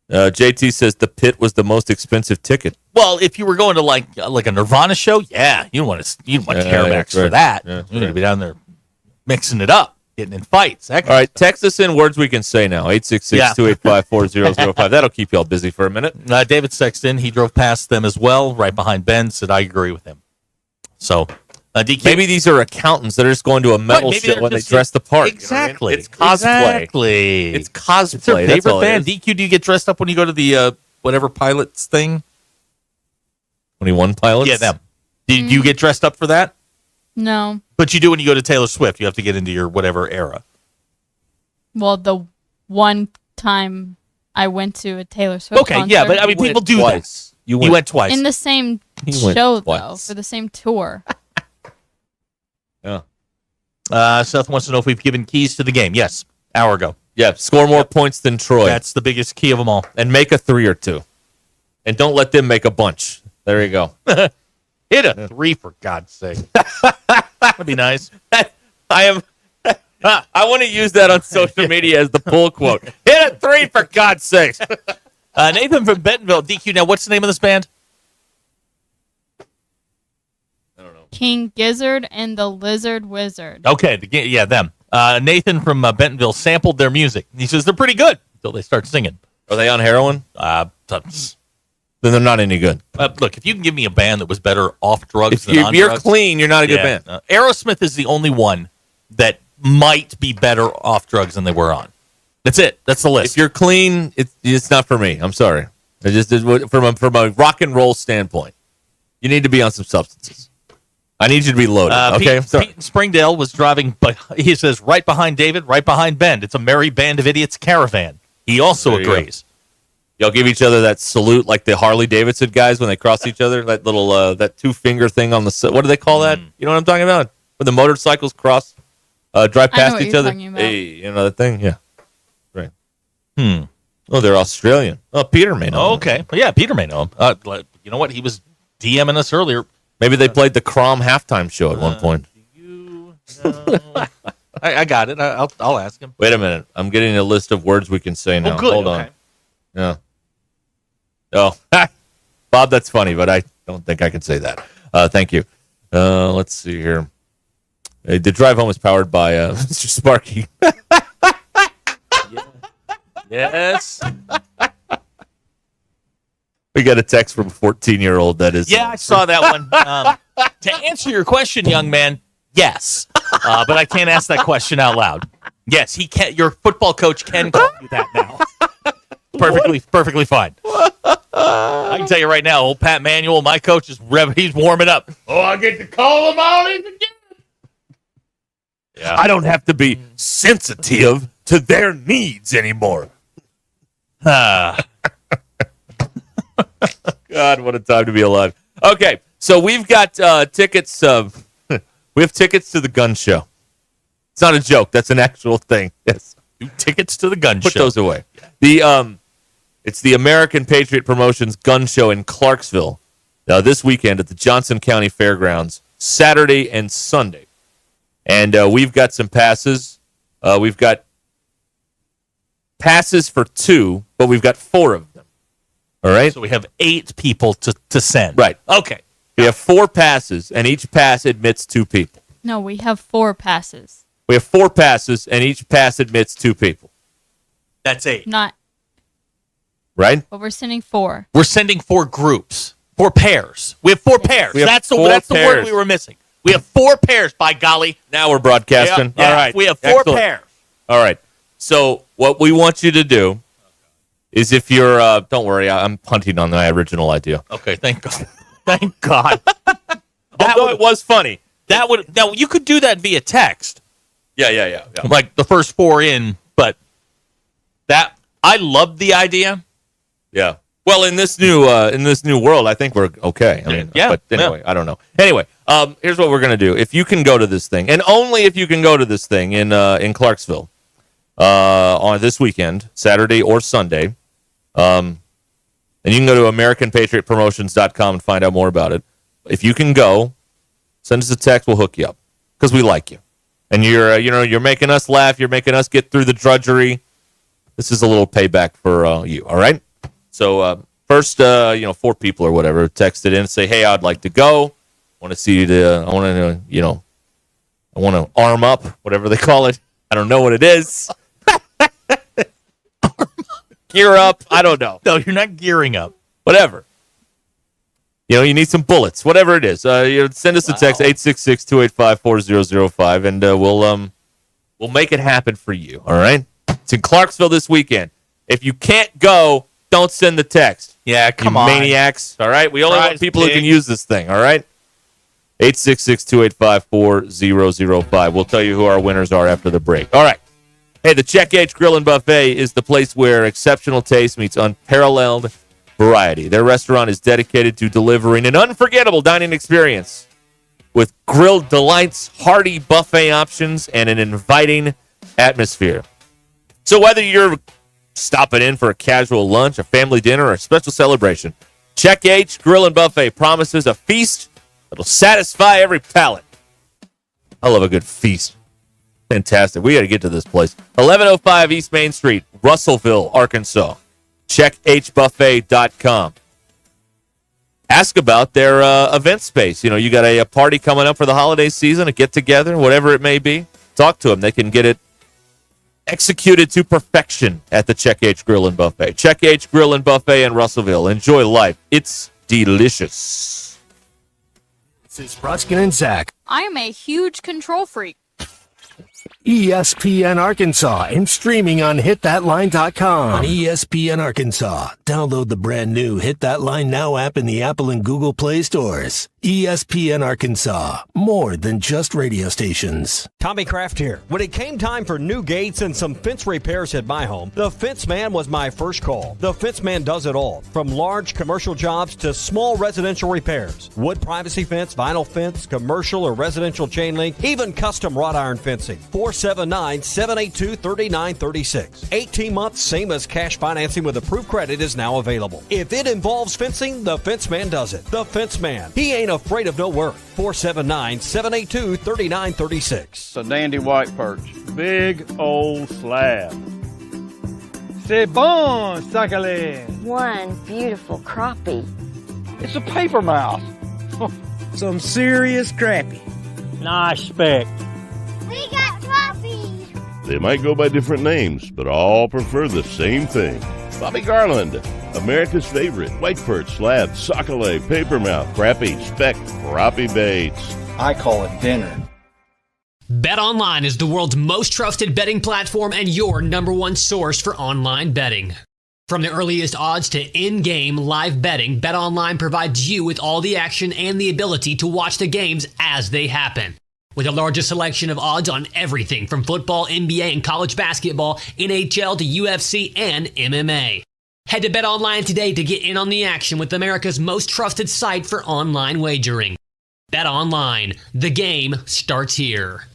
JT says the pit was the most expensive ticket. Well, if you were going to like a Nirvana show, yeah, you don't want Carabacks for that. Yeah, You're going to be down there mixing it up, getting in fights. All right, text us in words we can say now. 866-285-4005. That'll keep you all busy for a minute. David texted in. He drove past them as well, right behind Ben, said, I agree with him. So, DQ. Maybe these are accountants that are just going to a metal show when they dress the part. Exactly. You know what I mean? It's cosplay. Exactly. It's cosplay. It's their That's favorite all it band. is. DQ, do you get dressed up when you go to the whatever pilots thing? 21 Pilots? Yeah, them. Do you get dressed up for that? No. But you do when you go to Taylor Swift. You have to get into your whatever era. Well, the one time I went to a Taylor Swift concert. Yeah, but I mean, people do twice. that. You went twice. In the same went show, twice. though, for the same tour. Yeah. Seth wants to know if we've given keys to the game. Yes, hour ago. Yeah, score more points than Troy. That's the biggest key of them all. And make a 3 or 2. And don't let them make a bunch. There you go. Hit a 3 for God's sake. That'd be nice. I want to use that on social media as the pull quote. Hit a 3 for God's sakes. Nathan from Bentonville. DQ, now what's the name of this band? King Gizzard and the Lizard Wizard. Okay, them. Nathan from Bentonville sampled their music. He says they're pretty good until they start singing. Are they on heroin? Then they're not any good. Look, if you can give me a band that was better off drugs than If on you're drugs, clean, you're not a good band. Aerosmith is the only one that might be better off drugs than they were on. That's it. That's the list. If you're clean, it's not for me. I'm sorry. From a rock and roll standpoint, you need to be on some substances. I need you to be loaded. Okay, Pete in Springdale was driving, but he says right behind David, right behind Ben. It's a merry band of idiots caravan. He also agrees. Y'all give each other that salute like the Harley Davidson guys when they cross each other. That little that 2-finger thing on the what do they call that? You know what I'm talking about? When the motorcycles drive past each other. Hey, you know that thing? Yeah, right. Oh, they're Australian. Oh, Peter may know. Okay, well, yeah, Peter may know him. You know what? He was DMing us earlier. Maybe they played the Crom halftime show at one point. I got it. I'll ask him. Wait a minute. I'm getting a list of words we can say now. Oh, good. Hold on. Yeah. Oh, Bob, that's funny, but I don't think I can say that. Thank you. Let's see here. The drive home is powered by Mr. Sparky. Yes. We got a text from a 14-year-old that is... Yeah, I saw that one. To answer your question, young man, yes. But I can't ask that question out loud. Yes, he can. Your football coach can call you that now. Perfectly fine. I can tell you right now, old Pat Manuel, my coach, he's warming up. Oh, I get to call them all in again. Yeah. I don't have to be sensitive to their needs anymore. God, what a time to be alive. Okay, so we've got tickets. We have tickets to the gun show. It's not a joke. That's an actual thing. Yes. Tickets to the gun show. Put those away. It's the American Patriot Promotions gun show in Clarksville this weekend at the Johnson County Fairgrounds, Saturday and Sunday. And we've got some passes. We've got passes for 2, but we've got 4 of them. All right? So we have 8 people to send. Right. Okay. We have 4 passes, and each pass admits 2 people. No, we have 4 passes. We have 4 passes, and each pass admits 2 people. That's 8. Not, right? but we're sending 4. We're sending 4 groups, 4 pairs. We have 4 pairs. We have That's 4 the word pairs. we were missing. We have 4 pairs, by golly. Now we're broadcasting. Yeah, All right. we have 4 Excellent. pairs. All right. So what we want you to do is if you're, don't worry, I'm punting on my original idea. Okay, thank God. Thank God. Although it was funny. Now, you could do that via text. Yeah. Like the first 4 in, but I love the idea. Yeah. Well, in this new world, I think we're okay. I mean, but anyway, I don't know. Anyway, here's what we're gonna do. If you can go to this thing, and only if you can go to this thing in Clarksville on this weekend, Saturday or Sunday, and you can go to AmericanPatriotPromotions.com and find out more about it. If you can go, send us a text. We'll hook you up because we like you, and you're making us laugh. You're making us get through the drudgery. This is a little payback for you. All right. So first, 4 people or whatever text it in and say, "Hey, I'd like to go. I want to see you. I want to arm up, whatever they call it. I don't know what it is. Gear up. I don't know. No, you're not gearing up. Whatever. You need some bullets. Whatever it is. Send us a text 866-285-4005, and we'll make it happen for you. All right. It's in Clarksville this weekend. If you can't go, don't send the text. Yeah, come on. Maniacs. All right? We only want people who can use this thing. All right? 866-285-4005. We'll tell you who our winners are after the break. All right. Hey, the Check H Grill and Buffet is the place where exceptional taste meets unparalleled variety. Their restaurant is dedicated to delivering an unforgettable dining experience with grilled delights, hearty buffet options, and an inviting atmosphere. So whether you're stopping in for a casual lunch, a family dinner, or a special celebration, Check H Grill and Buffet promises a feast that'll satisfy every palate. I love a good feast. Fantastic. We got to get to this place. 1105 East Main Street, Russellville, Arkansas. CheckHBuffet.com. Ask about their event space. You got a party coming up for the holiday season, a get-together, whatever it may be. Talk to them. They can get it executed to perfection at the Check H Grill and Buffet. Check H Grill and Buffet in Russellville. Enjoy life. It's delicious. This is Ruscin and Zach. I am a huge control freak. ESPN Arkansas and streaming on hitthatline.com. On ESPN Arkansas, download the brand new Hit That Line Now app in the Apple and Google Play stores. ESPN Arkansas, more than just radio stations. Tommy Kraft here. When it came time for new gates and some fence repairs at my home, the Fence Man was my first call. The Fence Man does it all, from large commercial jobs to small residential repairs. Wood privacy fence, vinyl fence, commercial or residential chain link, even custom wrought iron fencing. 479-782-3936. 18 months, same as cash financing with approved credit is now available. If it involves fencing, the Fence Man does it. The Fence Man. He ain't afraid of no work. 479-782-3936. It's a dandy white perch. Big old slab. C'est bon, sacale. One beautiful crappie. It's a paper mouse. Some serious crappie. Nice speck. We got crappies. They might go by different names, but all prefer the same thing. Bobby Garland, America's favorite white perch, slab, sockeye, papermouth, crappie, speck, crappie baits. I call it dinner. BetOnline is the world's most trusted betting platform and your number one source for online betting. From the earliest odds to in-game live betting, BetOnline provides you with all the action and the ability to watch the games as they happen. With the largest selection of odds on everything from football, NBA, and college basketball, NHL to UFC and MMA. Head to BetOnline today to get in on the action with America's most trusted site for online wagering. BetOnline, the game starts here.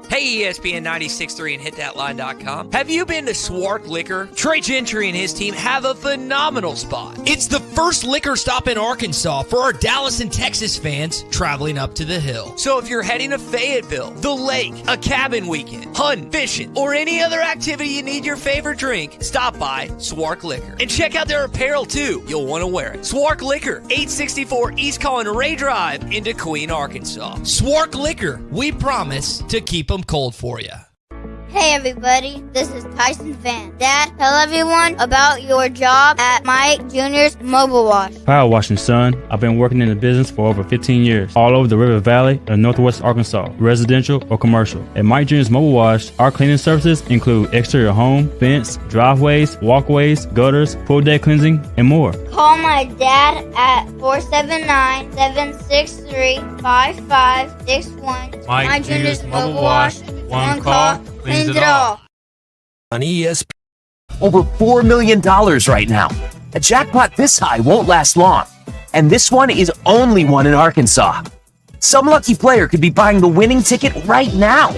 Hey, Hey, ESPN 96.3 and hitthatline.com. Have you been to Swark Liquor? Trey Gentry and his team have a phenomenal spot. It's the first liquor stop in Arkansas for our Dallas and Texas fans traveling up to the hill. So if you're heading to Fayetteville, the lake, a cabin weekend, hunting, fishing, or any other activity you need your favorite drink, stop by Swark Liquor. And check out their apparel too. You'll want to wear it. Swark Liquor, 864 East Collin Ray Drive in Queen, Arkansas. Swark Liquor, we promise to keep them cold for you. Hey everybody, this is Tyson Fan. Dad, tell everyone about your job at Mike Jr.'s Mobile Wash. Power washing, son. I've been working in the business for over 15 years, all over the River Valley and Northwest Arkansas, residential or commercial. At Mike Jr.'s Mobile Wash, our cleaning services include exterior home, fence, driveways, walkways, gutters, pool deck cleansing, and more. Call my dad at 479-763-5561. Mike Jr.'s Mobile Wash. One call, cleans it all. On ESPN. Over $4 million right now. A jackpot this high won't last long. And this one is only one in Arkansas. Some lucky player could be buying the winning ticket right now.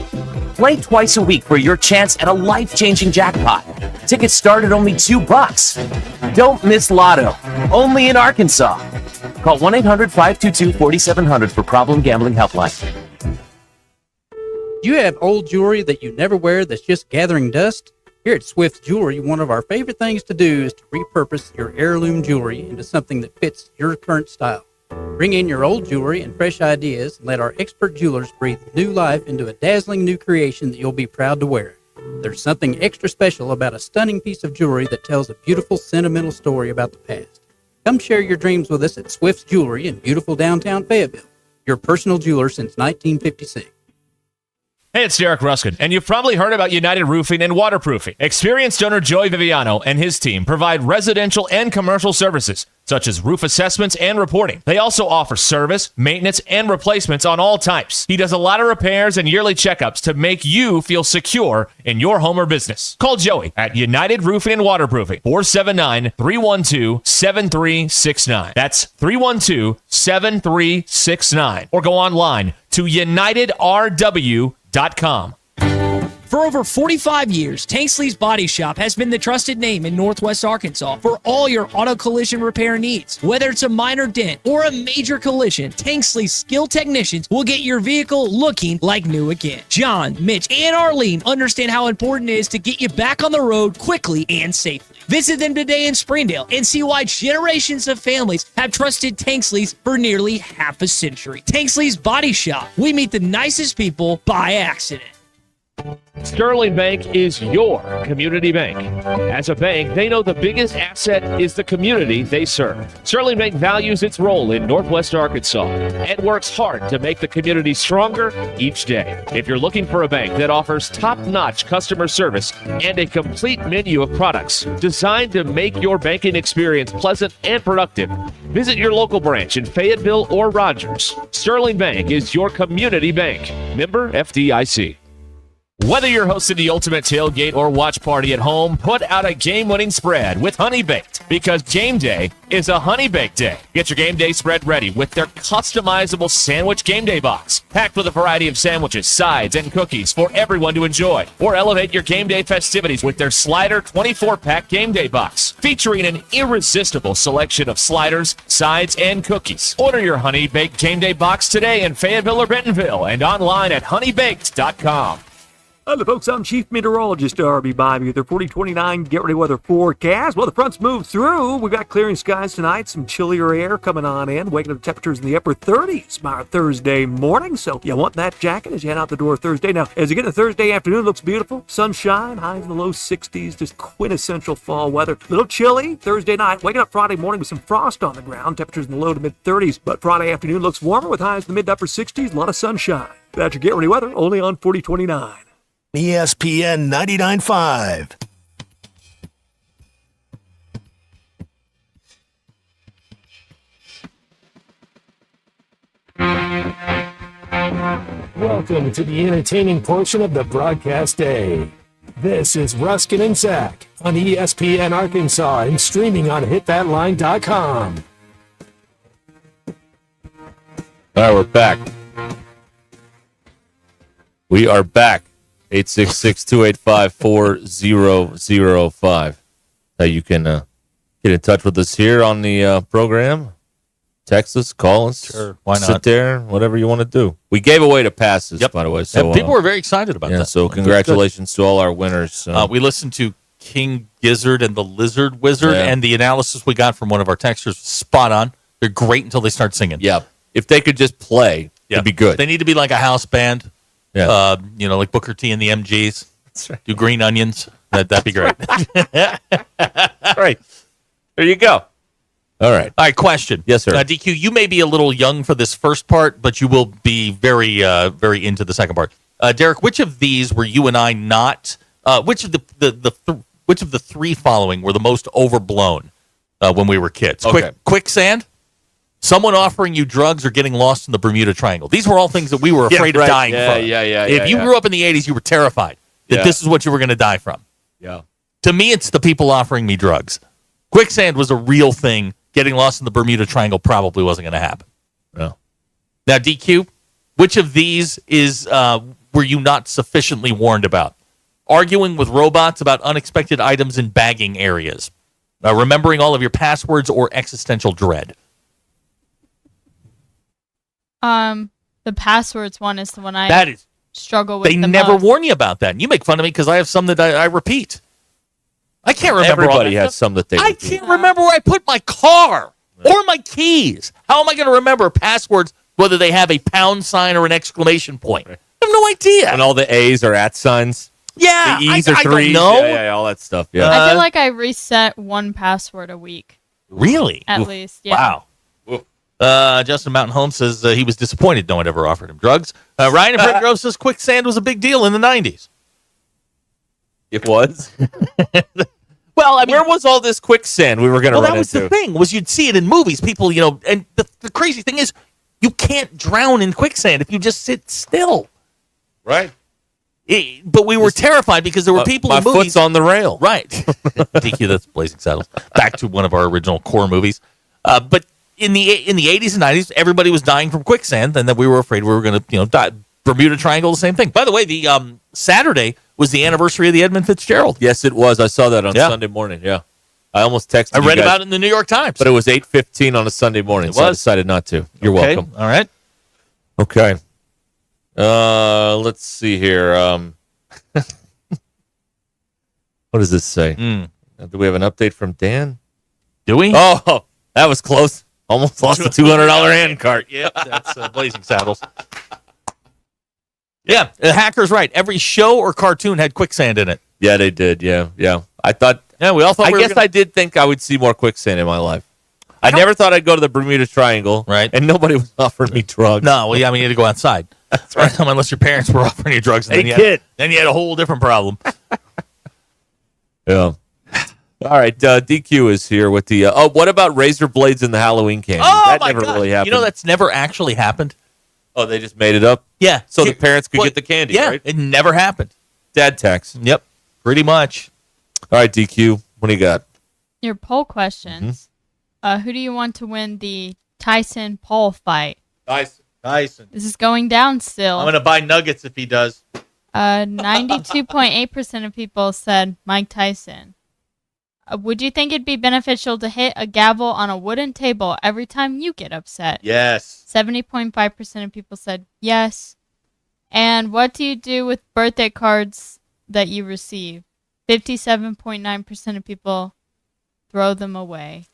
Play twice a week for your chance at a life-changing jackpot. Tickets start at only $2. Don't miss Lotto. Only in Arkansas. Call 1-800-522-4700 for Problem Gambling Helpline. Do you have old jewelry that you never wear that's just gathering dust? Here at Swift Jewelry, one of our favorite things to do is to repurpose your heirloom jewelry into something that fits your current style. Bring in your old jewelry and fresh ideas and let our expert jewelers breathe new life into a dazzling new creation that you'll be proud to wear. There's something extra special about a stunning piece of jewelry that tells a beautiful, sentimental story about the past. Come share your dreams with us at Swift's Jewelry in beautiful downtown Fayetteville, your personal jeweler since 1956. Hey, it's Derek Ruscin, and you've probably heard about United Roofing and Waterproofing. Experienced owner Joey Viviano and his team provide residential and commercial services, such as roof assessments and reporting. They also offer service, maintenance, and replacements on all types. He does a lot of repairs and yearly checkups to make you feel secure in your home or business. Call Joey at United Roofing and Waterproofing, 479-312-7369. That's 312-7369. Or go online to UnitedRW.com. For over 45 years, Tanksley's Body Shop has been the trusted name in Northwest Arkansas for all your auto collision repair needs. Whether it's a minor dent or a major collision, Tanksley's skilled technicians will get your vehicle looking like new again. John, Mitch, and Arlene understand how important it is to get you back on the road quickly and safely. Visit them today in Springdale and see why generations of families have trusted Tanksley's for nearly half a century. Tanksley's Body Shop. We meet the nicest people by accident. Sterling Bank is your community bank. As a bank, they know the biggest asset is the community they serve. Sterling Bank values its role in Northwest Arkansas and works hard to make the community stronger each day. If you're looking for a bank that offers top-notch customer service and a complete menu of products designed to make your banking experience pleasant and productive, visit your local branch in Fayetteville or Rogers. Sterling Bank is your community bank. Member FDIC. Whether you're hosting the ultimate tailgate or watch party at home, put out a game-winning spread with Honey Baked, because game day is a Honey Baked day. Get your game day spread ready with their customizable sandwich game day box, packed with a variety of sandwiches, sides, and cookies for everyone to enjoy. Or elevate your game day festivities with their Slider 24-pack game day box, featuring an irresistible selection of sliders, sides, and cookies. Order your Honey Baked game day box today in Fayetteville or Bentonville and online at honeybaked.com. Hello, folks. I'm Chief Meteorologist RB Bobby with their 4029 Get Ready Weather forecast. Well, the fronts move through. We've got clearing skies tonight, some chillier air coming on in, waking up temperatures in the upper 30s by our Thursday morning. So you want that jacket as you head out the door Thursday. Now, as you get into Thursday afternoon, it looks beautiful. Sunshine, highs in the low 60s, just quintessential fall weather. A little chilly Thursday night, waking up Friday morning with some frost on the ground, temperatures in the low to mid 30s. But Friday afternoon looks warmer with highs in the mid to upper 60s, a lot of sunshine. That's your Get Ready Weather, only on 4029. ESPN 99.5. Welcome to the entertaining portion of the broadcast day. This is Ruskin and Zach on ESPN Arkansas and streaming on hitthatline.com. All right, we're back. We are back. 866-285-4005. Now you can get in touch with us here on the program. Text us, call us. Sure, why not? Sit there, whatever you want to do. We gave away the passes, by the way. So and people were very excited about that. So congratulations to all our winners. We listened to King Gizzard and the Lizard Wizard, and the analysis we got from one of our texters was spot on. They're great until they start singing. Yeah. If they could just play, it'd be good. They need to be like a house band. Yeah. Like Booker T and the MGs. That's right. Do Green Onions. That'd be great. Right. There you go. All right. All right, question. Yes, sir. DQ, you may be a little young for this first part, but you will be very, very into the second part. Derek, which of these were you and I not? Which of the three following were the most overblown when we were kids? Okay. Quicksand, someone offering you drugs, or getting lost in the Bermuda Triangle. These were all things that we were afraid of dying from. If you grew up in the 80s, you were terrified that this is what you were going to die from. Yeah. To me, it's the people offering me drugs. Quicksand was a real thing. Getting lost in the Bermuda Triangle probably wasn't going to happen. No. Now, DQ, which of these were you not sufficiently warned about? Arguing with robots about unexpected items in bagging areas. Remembering all of your passwords, or existential dread. The passwords one is the one That is struggle with. They the never most. warn you about that. And you make fun of me because I have some that I repeat. I can't remember. Everybody has some that they I can't remember where I put my car or my keys. How am I going to remember passwords, whether they have a pound sign or an exclamation point? I have no idea. And all the A's are at signs. Yeah, the E's are I threes. don't know. Yeah, all that stuff. Yeah. I feel like I reset one password a week. Really? At least, yeah. Wow. Justin Mountain Home says he was disappointed no one ever offered him drugs. Ryan and Fred Grove says quicksand was a big deal in the 90s. It was? Well, I mean, where was all this quicksand we were going to run that was into? the thing, was you'd see it in movies. People, and the crazy thing is, you can't drown in quicksand if you just sit still. Right. But we were terrified because there were people my in movies. foot's on the rail. Right. DQ, that's Blazing Saddles. Back to one of our original core movies. But in the 80s and 90s, everybody was dying from quicksand, and that we were afraid we were going to die. Bermuda Triangle, the same thing. By the way, the Saturday was the anniversary of the Edmund Fitzgerald. Yes, it was. I saw that on Sunday morning. Yeah. I almost texted you I read guys, about it in the New York Times. but it was 8:15 on a Sunday morning, so I decided not to. You're Okay. welcome. All right. Okay. Let's see here. What does this say? Do we have an update from Dan? Do we? Oh, that was close. Almost lost a $200 hand cart. Yep, that's Blazing Saddles. Yeah, the hacker's right. Every show or cartoon had quicksand in it. Yeah, they did. Yeah. I thought. Yeah, we all thought. I did think I would see more quicksand in my life. I never thought I'd go to the Bermuda Triangle, right? And nobody was offering me drugs. No, well, yeah, I mean, you had to go outside. That's right. Unless your parents were offering you drugs, and then you had a whole different problem. Yeah. All right, DQ is here with the. What about razor blades in the Halloween candy? Oh, that my never God. really happened. You know, that's never actually happened. Oh, they just made it up? Yeah. So the parents could get the candy, yeah, right? it never happened. Dad tax. Yep, pretty much. All right, DQ, what do you got? Your poll questions. Who do you want to win the Tyson Paul fight? Tyson. This is going down still. I'm going to buy nuggets if he does. 92.8% of people said Mike Tyson. Would you think it'd be beneficial to hit a gavel on a wooden table every time you get upset? Yes. 70.5% of people said yes. And what do you do with birthday cards that you receive? 57.9% of people throw them away.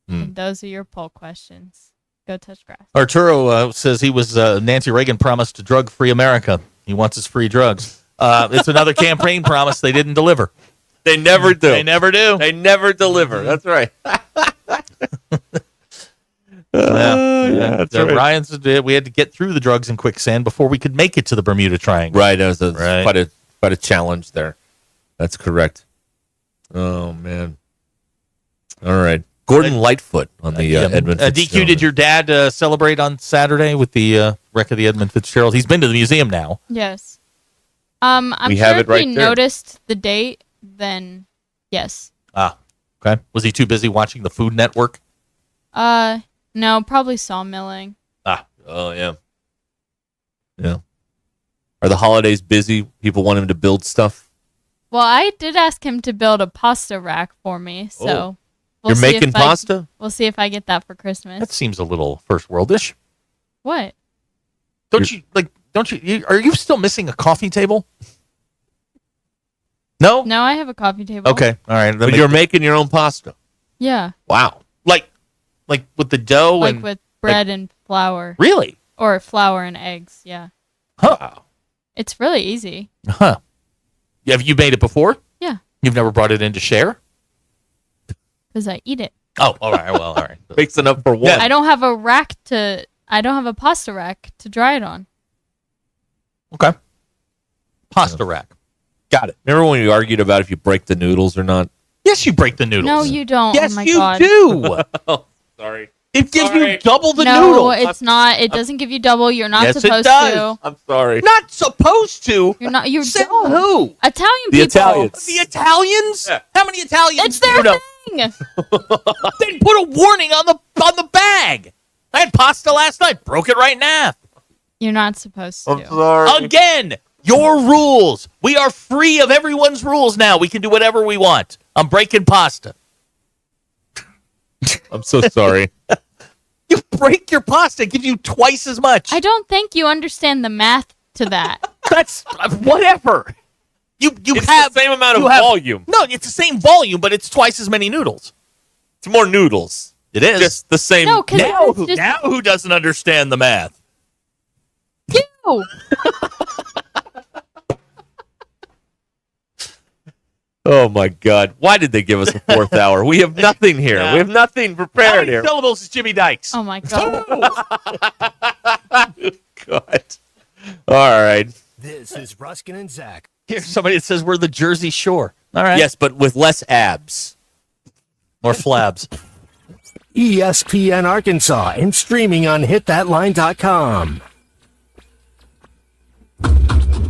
And those are your poll questions. Go touch grass. Arturo says he was Nancy Reagan promised to drug-free America. He wants his free drugs. It's another campaign promise they didn't deliver. They never do. They never do. They never deliver. That's right. That's right. Ryan said we had to get through the drugs in quicksand before we could make it to the Bermuda Triangle. Right. That was quite a challenge there. That's correct. Oh, man. All right. Gordon Lightfoot on the Edmund Fitzgerald. DQ, did your dad celebrate on Saturday with the wreck of the Edmund Fitzgerald? He's been to the museum now. Yes. I'm We sure have if it right he there. noticed the date, then yes. Ah, okay. Was he too busy watching the Food Network? No, probably sawmilling. Ah. Oh, yeah. Yeah. All Are the holidays busy? People want him to build stuff? Well, I did ask him to build a pasta rack for me, so You're making pasta? We'll see if I get that for Christmas. That seems a little first worldish. What? Don't you? Are you still missing a coffee table? No? No, I have a coffee table. Okay. All right. But you're making your own pasta. Yeah. Wow. Like with the dough Like and with bread and flour. Really? Or flour and eggs, yeah. Huh. It's really easy. Huh. Have you made it before? Yeah. You've never brought it in to share? Because I eat it. Oh, all right. Well, all right. Makes enough for one. I don't have a pasta rack to dry it on. Okay. Pasta rack. Got it. Remember when we argued about if you break the noodles or not? Yes, you break the noodles. No, you don't. Yes, oh my you God. do. Oh, sorry. It gives you double the no, noodle. it's not. It doesn't give you double. You're not Yes, supposed it does. to. I'm sorry. Not supposed to. You're not. You're Said don't. who? Italian The people. Italians. The Italians? Yeah. How many Italians? It's their do you know? thing. Then put a warning on the bag. I had pasta last night. Broke it right in half. You're not supposed to. I'm sorry. Again, your rules. We are free of everyone's rules now. We can do whatever we want. I'm breaking pasta. I'm so sorry. You break your pasta, give you twice as much. I don't think you understand the math to that. That's whatever. It's have the same amount of you have- volume. No, it's the same volume, but it's twice as many noodles. It's more noodles. It is. Just the same. No, because Now who doesn't understand the math? you. Oh my God! Why did they give us a fourth hour? We have nothing here. We have nothing How prepared many here. syllables is Jimmy Dykes? Oh my God. God. All right. This is Ruskin and Zach. Here's somebody that says we're the Jersey Shore. All right. Yes, but with less abs. More flabs. ESPN Arkansas and streaming on hitthatline.com.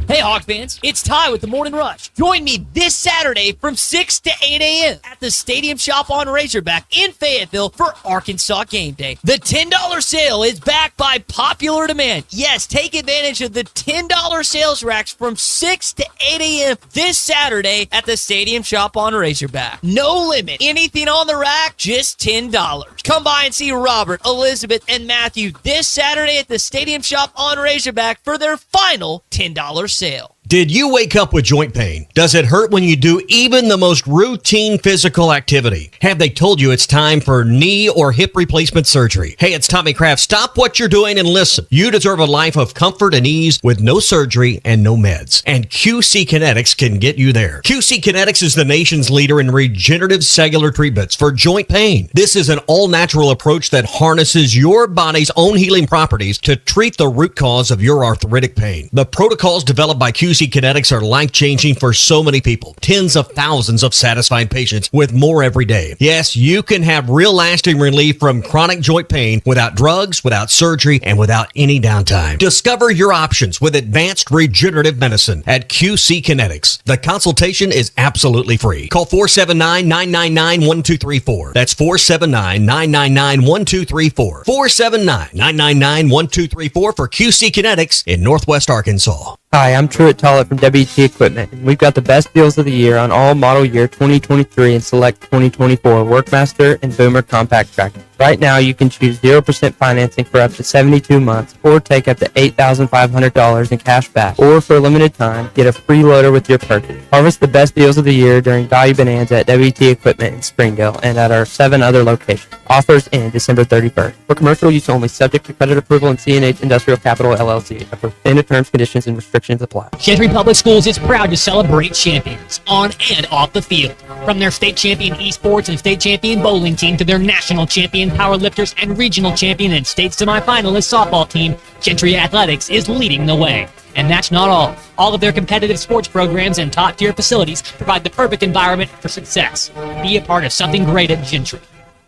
Hey, Hawk fans, it's Ty with the Morning Rush. Join me this Saturday from 6 to 8 a.m. at the Stadium Shop on Razorback in Fayetteville for Arkansas Game Day. The $10 sale is backed by popular demand. Yes, take advantage of the $10 sales racks from 6 to 8 a.m. this Saturday at the Stadium Shop on Razorback. No limit. Anything on the rack, just $10. Come by and see Robert, Elizabeth, and Matthew this Saturday at the Stadium Shop on Razorback for their final $10 sale. Did you wake up with joint pain? Does it hurt when you do even the most routine physical activity? Have they told you it's time for knee or hip replacement surgery? Hey, it's Tommy Kraft. Stop what you're doing and listen. You deserve a life of comfort and ease with no surgery and no meds. And QC Kinetics can get you there. QC Kinetics is the nation's leader in regenerative cellular treatments for joint pain. This is an all-natural approach that harnesses your body's own healing properties to treat the root cause of your arthritic pain. The protocols developed by QC Kinetics are life-changing for so many people. Tens of thousands of satisfied patients with more every day. Yes, you can have real lasting relief from chronic joint pain without drugs, without surgery, and without any downtime. Discover your options with advanced regenerative medicine at QC Kinetics. The consultation is absolutely free. Call 479-999-1234. That's 479-999-1234. 479-999-1234 for QC Kinetics in Northwest Arkansas. Hi, I'm Truett Tollett from WT Equipment, and we've got the best deals of the year on all model year 2023 and select 2024 Workmaster and Boomer compact tractors. Right now, you can choose 0% financing for up to 72 months or take up to $8,500 in cash back. Or for a limited time, get a free loader with your purchase. Harvest the best deals of the year during Value Bonanza at WT Equipment in Springdale and at our 7 other locations. Offers end December 31st. For commercial use only, subject to credit approval and CNH Industrial Capital LLC. Approved terms, conditions, and restrictions apply. Gentry Public Schools is proud to celebrate champions on and off the field. From their state champion esports and state champion bowling team to their national champion powerlifters and regional champion and state semifinalist softball team, Gentry Athletics is leading the way. And that's not all. All of their competitive sports programs and top-tier facilities provide the perfect environment for success. Be a part of something great at Gentry.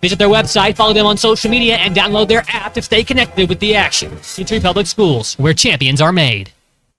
Visit their website, follow them on social media, and download their app to stay connected with the action. Gentry Public Schools, where champions are made.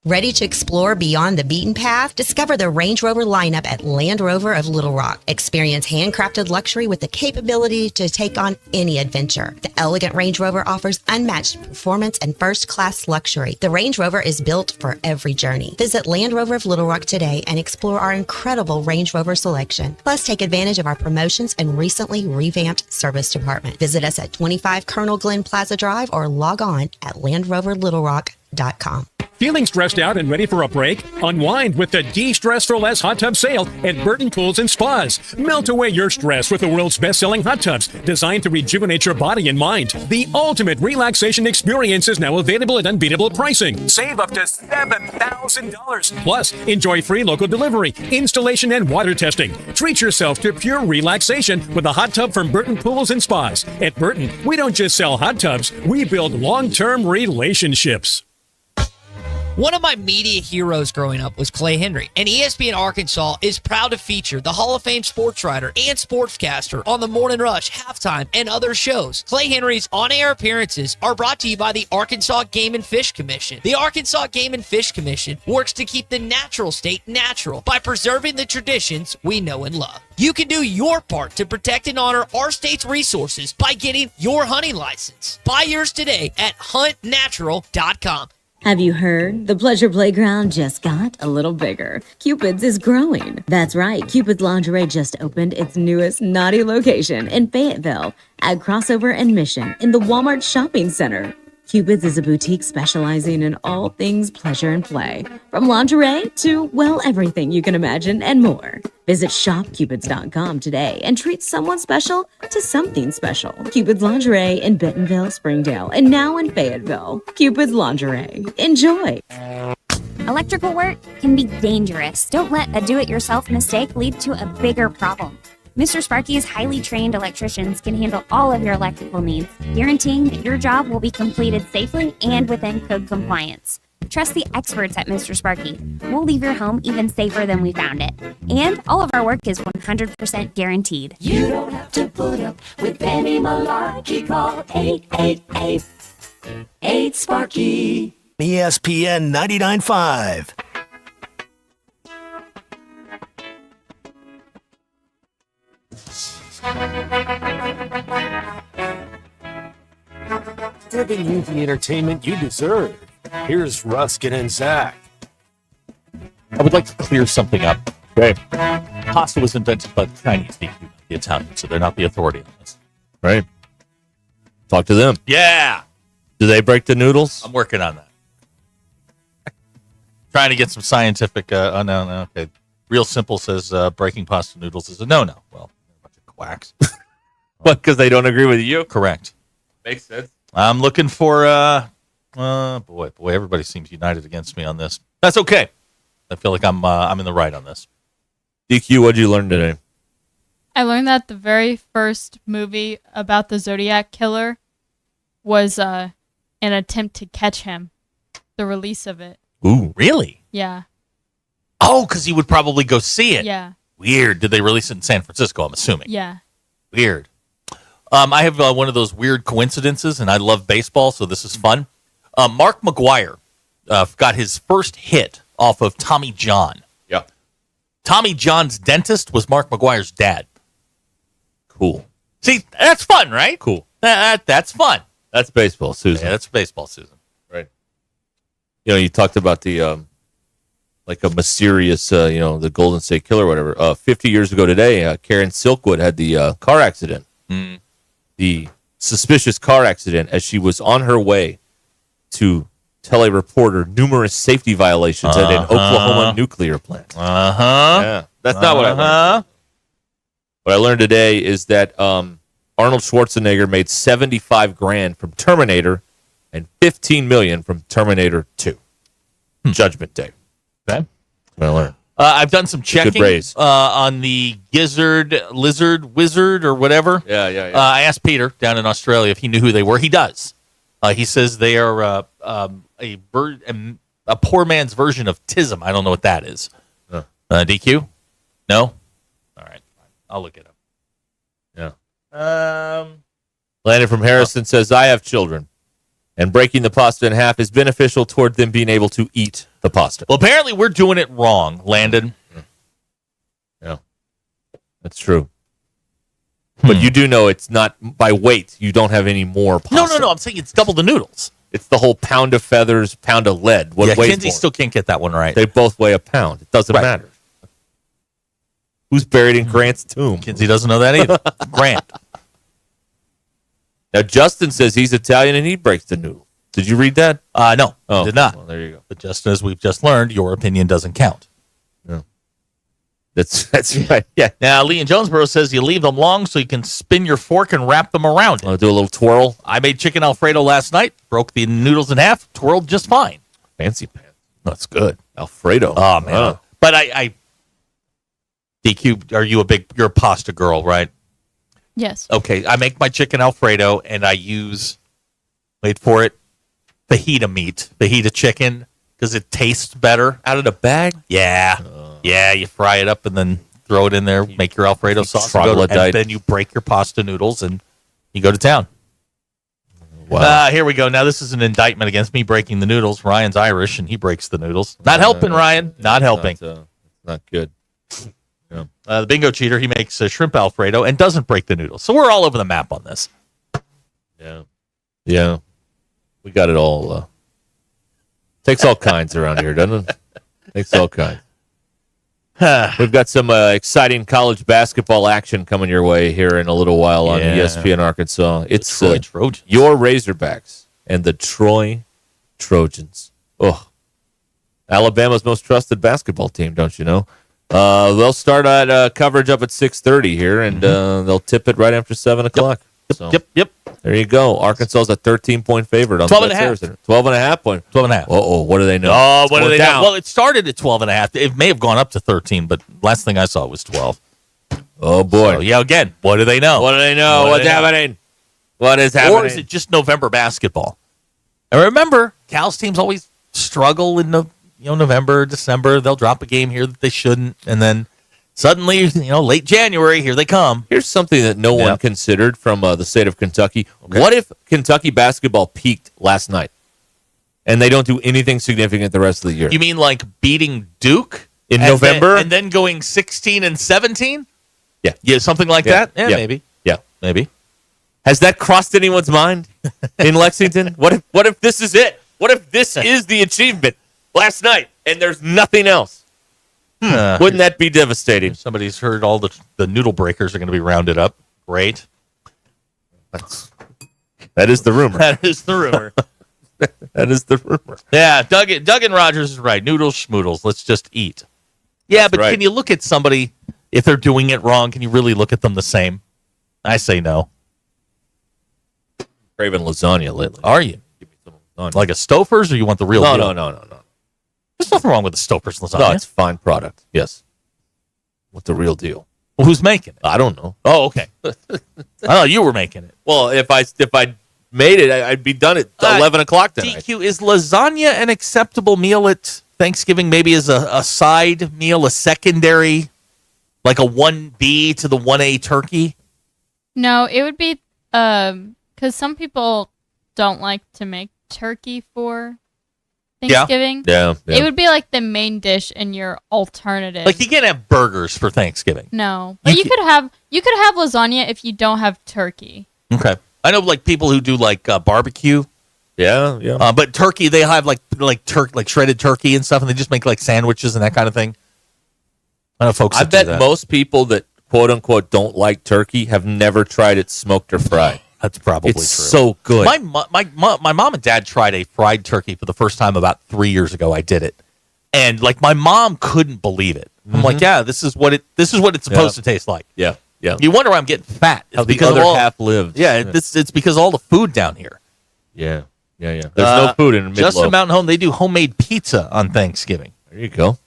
Ready to explore beyond the beaten path? Discover the Range Rover lineup at Land Rover of Little Rock. Experience handcrafted luxury with the capability to take on any adventure. The elegant Range Rover offers unmatched performance and first-class luxury. The Range Rover is built for every journey. Visit Land Rover of Little Rock today and explore our incredible Range Rover selection. Plus, take advantage of our promotions and recently revamped service department. Visit us at 25 Colonel Glenn Plaza Drive or log on at LandRoverLittleRock.com. Feeling stressed out and ready for a break? Unwind with the De-Stress for Less hot tub sale at Burton Pools and Spas. Melt away your stress with the world's best-selling hot tubs designed to rejuvenate your body and mind. The ultimate relaxation experience is now available at unbeatable pricing. Save up to $7,000. Plus, enjoy free local delivery, installation, and water testing. Treat yourself to pure relaxation with a hot tub from Burton Pools and Spas. At Burton, we don't just sell hot tubs, we build long-term relationships. One of my media heroes growing up was Clay Henry, and ESPN Arkansas is proud to feature the Hall of Fame sports writer and sportscaster on the Morning Rush, Halftime, and other shows. Clay Henry's on-air appearances are brought to you by the Arkansas Game and Fish Commission. The Arkansas Game and Fish Commission works to keep the natural state natural by preserving the traditions we know and love. You can do your part to protect and honor our state's resources by getting your hunting license. Buy yours today at huntnatural.com. Have you heard? The Pleasure Playground just got a little bigger. Cupid's is growing. That's right, Cupid's Lingerie just opened its newest naughty location in Fayetteville at Crossover and Mission in the Walmart Shopping Center. Cupid's is a boutique specializing in all things pleasure and play, from lingerie to, well, everything you can imagine and more. Visit shopcupids.com today and treat someone special to something special. Cupid's Lingerie in Bentonville, Springdale, and now in Fayetteville. Cupid's Lingerie. Enjoy. Electrical work can be dangerous. Don't let a do-it-yourself mistake lead to a bigger problem. Mr. Sparky's highly trained electricians can handle all of your electrical needs, guaranteeing that your job will be completed safely and within code compliance. Trust the experts at Mr. Sparky. We'll leave your home even safer than we found it. And all of our work is 100% guaranteed. You don't have to put up with any malarkey. Call 888-8-SPARKY. ESPN 99.5. Giving you the entertainment you deserve. Here's Ruskin and Zach. I would like to clear something up. Okay. Pasta was invented by the Chinese, the Italians, so they're not the authority on this. Right. Talk to them. Yeah. Do they break the noodles? I'm working on that. Trying to get some scientific. No. Okay. Real Simple says breaking pasta noodles is a no-no. Well, a bunch of quacks. What? Because they don't agree with you? Correct. Makes sense. I'm looking for. Boy, everybody seems united against me on this. That's okay. I feel like I'm in the right on this. DQ, what did you learn today? I learned that the very first movie about the Zodiac Killer was an attempt to catch him. The release of it. Ooh, really? Yeah. Oh, because he would probably go see it. Yeah. Weird. Did they release it in San Francisco, I'm assuming? Yeah. Weird. I have one of those weird coincidences, and I love baseball, so this is fun. Mark McGwire got his first hit off of Tommy John. Yeah. Tommy John's dentist was Mark McGwire's dad. Cool. See, that's fun, right? Cool. That's fun. That's baseball, Susan. Yeah, that's baseball, Susan. Right. You know, you talked about the like a mysterious, the Golden State Killer or whatever. 50 years ago today, Karen Silkwood had the car accident. Mm. The suspicious car accident as she was on her way to tell a reporter numerous safety violations at an Oklahoma nuclear plant. Yeah, that's not what I learned. What I learned today is that Arnold Schwarzenegger made $75,000 from Terminator and $15 million from Terminator 2. Judgment Day. Okay. What I learned. I've done some checking on the lizard, wizard, or whatever. Yeah. I asked Peter down in Australia if he knew who they were. He does. He says they are a poor man's version of TISM. I don't know what that is. DQ? No? All right. I'll look it up. Yeah. Landon from Harrison says, I have children. And breaking the pasta in half is beneficial toward them being able to eat the pasta. Well, apparently we're doing it wrong, Landon. Yeah, that's true. But you do know it's not by weight. You don't have any more pasta. No. I'm saying it's double the noodles. It's the whole pound of feathers, pound of lead. What weighs Kinsey more? still can't get that one right. They both weigh a pound. It doesn't matter. Who's buried in Grant's tomb? Kinsey doesn't know that either. Grant. Now, Justin says he's Italian and he breaks the noodle. Did you read that? No, Oh, did not. Well, there you go. But just as we've just learned, your opinion doesn't count. No. That's right. Yeah. Now, Lee in Jonesboro says you leave them long so you can spin your fork and wrap them around it. I'll do a little twirl. I made chicken Alfredo last night, broke the noodles in half, twirled just fine. Fancy pants. That's good. Alfredo. Oh, man. Wow. But I DQ, you're a pasta girl, right? Yes. Okay, I make my chicken Alfredo and I use, wait for it, fajita meat, fajita chicken, because it tastes better. Out of the bag? Yeah. Yeah, you fry it up and then throw it in there, make your Alfredo sauce, and then you break your pasta noodles and you go to town. Wow. Here we go. Now, this is an indictment against me breaking the noodles. Ryan's Irish and he breaks the noodles. Not helping, Ryan. Not helping. Not good. Yeah. The bingo cheater, he makes a shrimp Alfredo and doesn't break the noodles. So we're all over the map on this. Yeah. Yeah. We got it all. Takes all kinds around here, doesn't it? Takes all kinds. We've got some exciting college basketball action coming your way here in a little while on ESPN Arkansas. It's Troy Trojans. Your Razorbacks and the Troy Trojans. Oh, Alabama's most trusted basketball team, don't you know? They'll start at coverage up at 6:30 here, and they'll tip it right after 7 o'clock. Yep. There you go. Arkansas's a 13-point favorite on 12.5. 12.5 point. 12.5. Uh-oh, what do they know? Oh, It's what do going they down. know? Well, it started at 12.5. It may have gone up to 13, but last thing I saw was 12. Oh, boy. So, yeah, again, what do they know? What do they know? What do What's they know? happening? What is happening? Or is it just November basketball? And remember, Cal's teams always struggle in November, December. They'll drop a game here that they shouldn't, and then suddenly, late January, here they come. Here's something that no one considered from the state of Kentucky. Okay. What if Kentucky basketball peaked last night and they don't do anything significant the rest of the year? You mean like beating Duke in November? And then going 16-17? Yeah, something like that? Yeah, maybe. Yeah. Maybe. Has that crossed anyone's mind in Lexington? What if this is it? What if this is the achievement last night and there's nothing else? Wouldn't that be devastating? Somebody's heard all the noodle breakers are going to be rounded up. Great. That is the rumor. That is the rumor. That is the rumor. Yeah, Duggan Rogers is right. Noodles, schmoodles. Let's just eat. Yeah, That's but right. Can you look at somebody, if they're doing it wrong, can you really look at them the same? I say no. Craving lasagna lately. Are you? Give me some lasagna. Like a Stouffer's, or you want the real deal? No. There's nothing wrong with the Stouffer's lasagna. No, it's a fine product. Yes. What's the real deal? Well, who's making it? I don't know. Oh, okay. I thought you were making it. Well, if I made it, I'd be done at 11 o'clock tonight. DQ, is lasagna an acceptable meal at Thanksgiving? Maybe as a side meal, a secondary, like a 1B to the 1A turkey? No, it would be because some people don't like to make turkey for Thanksgiving. Yeah. It would be like the main dish and your alternative. Like you can't have burgers for Thanksgiving. No, but you could have lasagna if you don't have turkey. Okay. I know like people who do like barbecue. Yeah. But turkey, they have like shredded turkey and stuff, and they just make like sandwiches and that kind of thing. I know folks. I that do bet that. most people that quote unquote don't like turkey have never tried it smoked or fried. That's probably it's true. so good. My mom and dad tried a fried turkey for the first time about 3 years ago. I did it, and like my mom couldn't believe it. I'm like, yeah, this is what it's supposed to taste like. Yeah. You wonder why I'm getting fat. How the other half lives. Yeah, it's because of all the food down here. Yeah. There's no food in Midlow. Justin Mountain Home, they do homemade pizza on Thanksgiving. There you go.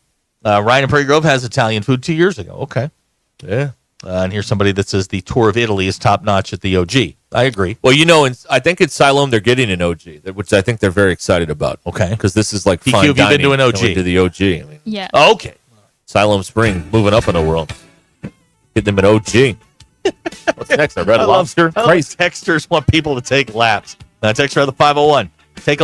Ryan in Prairie Grove has Italian food 2 years ago. Okay. Yeah. And here's somebody that says the tour of Italy is top notch at the OG. I agree. Well, I think at Siloam they're getting an OG, which I think they're very excited about. Okay. Because this is like PQ, fine have you been dining. to an OG? Going to the OG. I mean, Yeah. Okay. Siloam Spring, moving up in the world. Get them an OG. What's next? A Red Lobster? I love texters want people to take laps. Text her at the 501. Take a